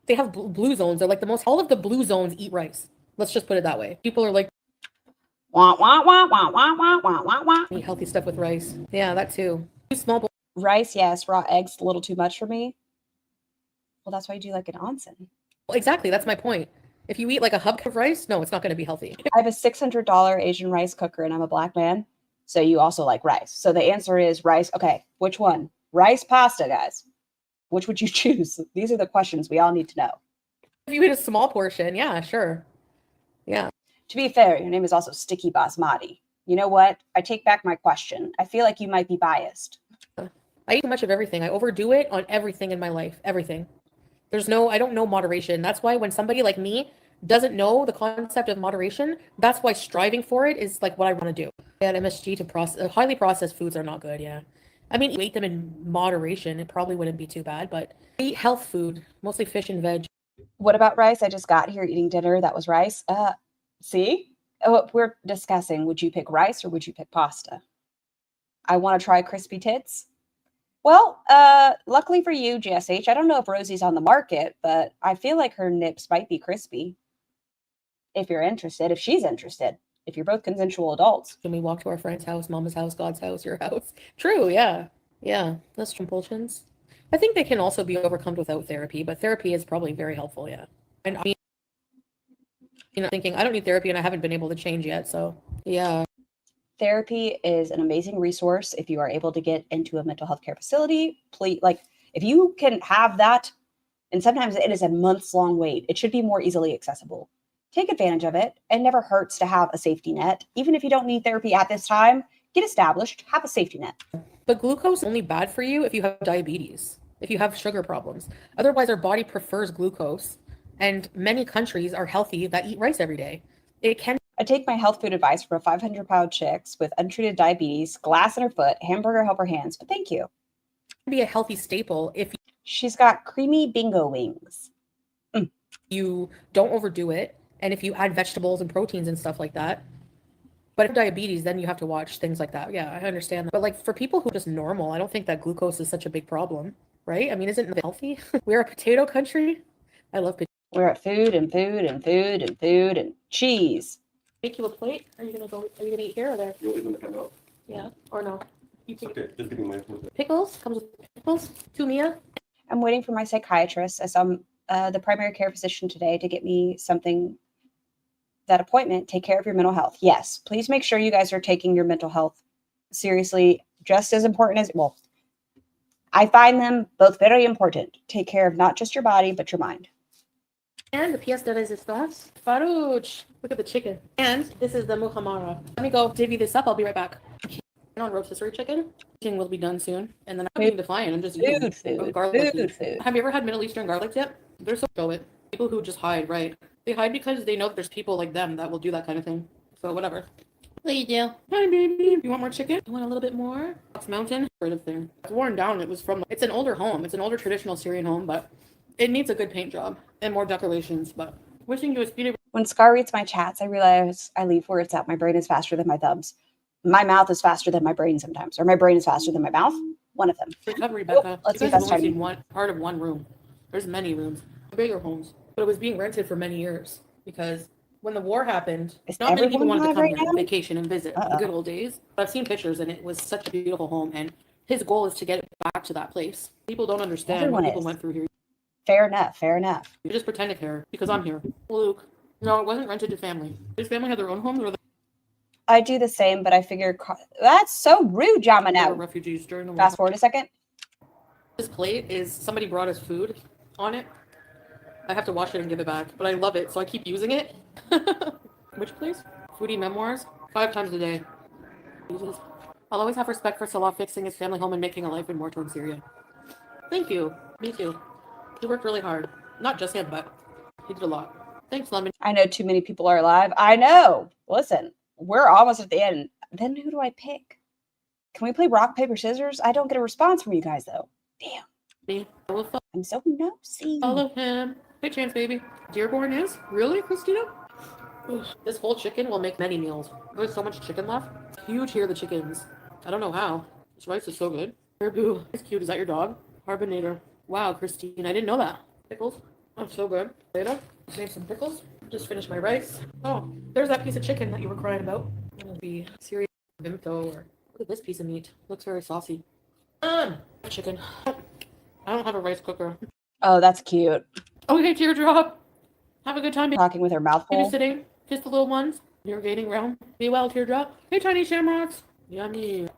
they have blue zones. They're like the most. All of the blue zones eat rice. Let's just put it that way. People are like, Wah, wah, wah, wah, wah, wah, wah, wah, wah. eat healthy stuff with rice. Yeah, that too. Two small Rice, yes. Raw eggs, a little too much for me. Well, that's why you do like an onsen. Well, exactly. That's my point. If you eat like a hub of rice, no, it's not going to be healthy. I have a $600 Asian rice cooker and I'm a black man. So you also like rice. So the answer is rice. Okay, which one? Rice, pasta, guys. Which would you choose? These are the questions we all need to know. If you eat a small portion, yeah, sure. Yeah. To be fair, your name is also Sticky Basmati. You know what? I take back my question. I feel like you might be biased. I eat too much of everything. I overdo it on everything in my life. Everything. I don't know moderation. That's why when somebody like me doesn't know the concept of moderation, that's why striving for it is like what I want to do. And MSG to process, highly processed foods are not good, yeah. I mean, eat them in moderation. It probably wouldn't be too bad, but eat health food, mostly fish and veg. What about rice? I just got here eating dinner. That was rice. See? We're discussing, would you pick rice or would you pick pasta? I want to try crispy tits. Well, luckily for you, GSH, I don't know if Rosie's on the market, but I feel like her nips might be crispy. If you're interested, if she's interested, if you're both consensual adults. When we walk to our friend's house, mama's house, God's house, your house. True, yeah. Yeah, that's compulsions. I think they can also be overcome without therapy, but therapy is probably very helpful, yeah. And I mean, thinking, I don't need therapy and I haven't been able to change yet, so yeah. Therapy is an amazing resource if you are able to get into a mental health care facility. Please, if you can have that, and sometimes it is a months-long wait, it should be more easily accessible. Take advantage of it. It never hurts to have a safety net. Even if you don't need therapy at this time, get established, have a safety net. But glucose is only bad for you if you have diabetes, if you have sugar problems. Otherwise, our body prefers glucose, and many countries are healthy that eat rice every day. I take my health food advice from a 500-pound chicks with untreated diabetes, glass in her foot, hamburger helper hands, but thank you. Be a healthy staple if she's got creamy bingo wings. You don't overdo it, and if you add vegetables and proteins and stuff like that. But if diabetes, then you have to watch things like that. Yeah, I understand that. But like for people who are just normal, I don't think that glucose is such a big problem, right? I mean, isn't it healthy? We're a potato country. I love potatoes. We're at food and food and food and food and cheese. Make you a plate? Are you gonna eat here or there? Yeah, or no? Okay, just give me my pickles. Comes with pickles. To Mia. I'm waiting for my psychiatrist as I'm the primary care physician today to get me something, that appointment. Take care of your mental health. Yes, please make sure you guys are taking your mental health seriously, just as important as, well, I find them both very important. Take care of not just your body, but your mind. And the pièce de résistance. Farouche. Look at the chicken. And this is the muhamara. Let me go divvy this up. I'll be right back. On rotisserie chicken. Eating will be done soon. And then I'm being defiant. I'm just eating Food. Have you ever had Middle Eastern garlics yet? They're so show it. People who just hide, right? They hide because they know that there's people like them that will do that kind of thing. So whatever. What you do? Hi, baby. You want more chicken? You want a little bit more? Fox Mountain. Right up there. It's worn down. It was from, it's an older home. It's an older traditional Syrian home, but it needs a good paint job and more decorations. But wishing you a speedy. When Scar reads my chats, I realize I leave words out. My brain is faster than my thumbs. My mouth is faster than my brain sometimes, or my brain is faster than my mouth. One of them. Recovery, Becca. Let's see you if guys that's have only tiny. seen one part of one room. There's many rooms, bigger homes, but it was being rented for many years because when the war happened, Is not many people everyone wanted to live come right here now? on vacation and visit the good old days. But I've seen pictures and it was such a beautiful home. And his goal is to get it back to that place. People don't understand Everyone what people is. went through here. Fair enough. Fair enough. You just pretend to care because I'm here. Luke, no, it wasn't rented to family. His family had their own homes, or I do the same, but I figure that's so rude, they were Jamino. refugees during the war. Fast forward a second. This plate is somebody brought us food on it. I have to wash it and give it back, but I love it, so I keep using it. Which place? Foodie Memoirs. 5 times a day. Jesus. I'll always have respect for Salah fixing his family home and making a life in war-torn Syria. Thank you. Me too. He worked really hard. Not just him, but he did a lot. Thanks, Lemon. I know too many people are alive. I know. Listen, we're almost at the end. Then who do I pick? Can we play rock, paper, scissors? I don't get a response from you guys, though. Damn. Me. I will I'm so nosy. follow him. Hey, Chance, baby. Dearborn is? Really, Christina? Ugh. This whole chicken will make many meals. There's so much chicken left. Huge here, the chickens. I don't know how. This rice is so good. Boo. It's cute. Is that your dog? Harbinator. Wow, Christine. I didn't know that. Pickles. Oh, so good. Later. Save some pickles. Just finished my rice. Oh, there's that piece of chicken that you were crying about. It'll be Syrian Vimto, or look at this piece of meat. Looks very saucy. Chicken. I don't have a rice cooker. Oh, that's cute. Okay, teardrop. Have a good time. Talking with her mouth full. Sitting. Kiss the little ones. You're gaining ground. Be well, teardrop. Hey, tiny shamrocks. Yummy.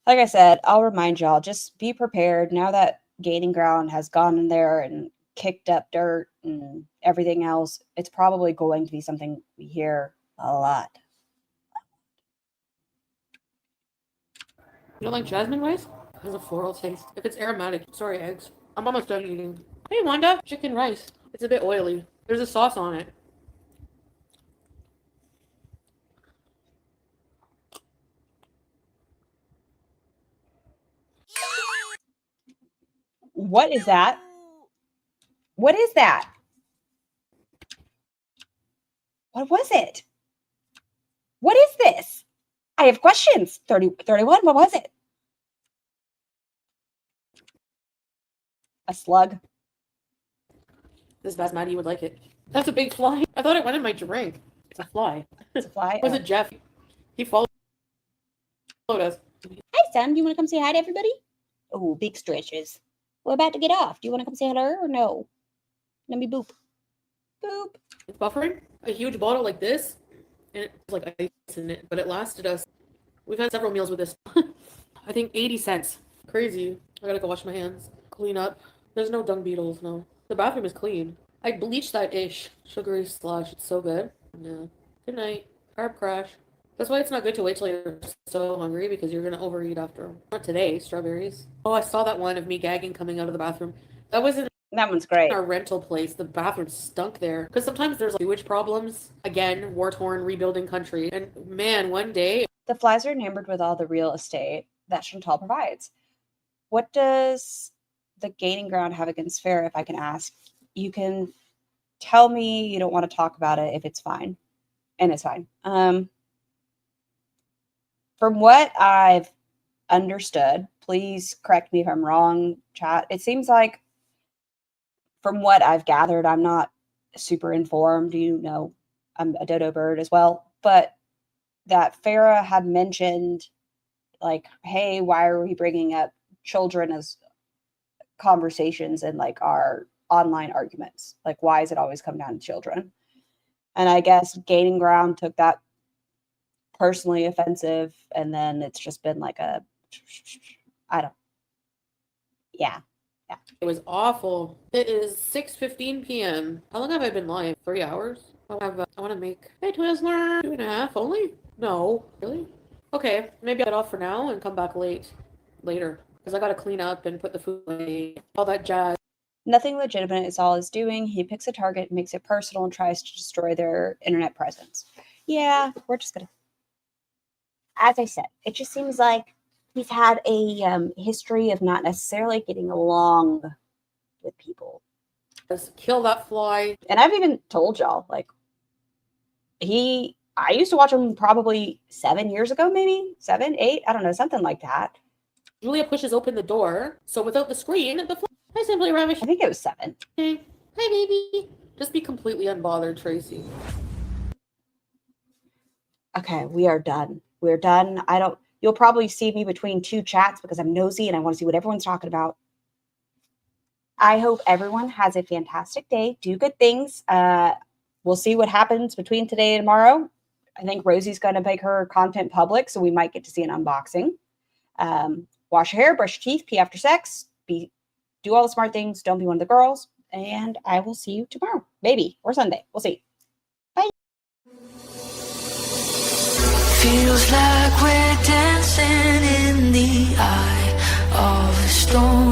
Like I said, I'll remind y'all, just be prepared. Now that gaining ground has gone in there and kicked up dirt and everything else, it's probably going to be something we hear a lot. You don't like jasmine rice? It has a floral taste. If it's aromatic, sorry, eggs. I'm almost done eating. Hey, Wanda. Chicken rice. It's a bit oily. There's a sauce on it. What is that? What is that? What was it? What is this? I have questions. 31. What was it? A slug. This basmati would like it. That's a big fly. I thought it went in my drink. It's a fly. It's a fly. Was it Jeff? He followed us. Hi, son. Do you want to come say hi to everybody? Oh, big stretches. We're about to get off. Do you want to come say hello or no? Let me boop. Boop. It's buffering. A huge bottle like this, and it's like ice in it, but it lasted us. We've had several meals with this. I think 80 cents. Crazy. I gotta go wash my hands. Clean up. There's no dung beetles, no. The bathroom is clean. I bleached that ish. Sugary slush. It's so good. Yeah. Good night. Carb crash. That's why it's not good to wait till you're so hungry, because you're gonna overeat after. Not today, strawberries. Oh, I saw that one of me gagging coming out of the bathroom. That was in That one's great. our rental place. The bathroom stunk there. Because sometimes there's like sewage problems. Again, war-torn, rebuilding country. And man, one day. The flies are enamored with all the real estate that Chantal provides. What does the gaining ground have against Farrah, if I can ask? You can tell me you don't want to talk about it if it's fine. And it's fine. From what I've understood, please correct me if I'm wrong, chat. It seems like, from what I've gathered, I'm not super informed. You know, I'm a dodo bird as well. But that Farrah had mentioned like, hey, why are we bringing up children as conversations in like our online arguments? Like, why does it always come down to children? And I guess Gaining Ground took that personally offensive, and then it's just been like a, I don't, yeah. It was awful. It is 6:15 p.m. How long have I been live? 3 hours? I want to make, hey Twizzler, 2.5 only? No, really? Okay, maybe I'll get off for now and come back later. Because I got to clean up and put the food away, all that jazz. Nothing legitimate is all he's doing. He picks a target, makes it personal, and tries to destroy their internet presence. Yeah, we're just gonna, as I said, it just seems like he's had a history of not necessarily getting along with people. Kill that fly. And I've even told y'all, like, I used to watch him probably 7 years ago, maybe 7, 8, I don't know, something like that. Julia pushes open the door, so without the screen, the fly, I simply ravish. I think it was 7. Hey, hi baby. Just be completely unbothered, Tracy. Okay, we are done. We're done. You'll probably see me between two chats because I'm nosy and I want to see what everyone's talking about. I hope everyone has a fantastic day. Do good things. We'll see what happens between today and tomorrow. I think Rosie's going to make her content public, so we might get to see an unboxing. Wash your hair, brush your teeth, pee after sex, do all the smart things. Don't be one of the girls. And I will see you tomorrow, maybe, or Sunday. We'll see. Bye. Feels like we're dancing in the eye of a storm.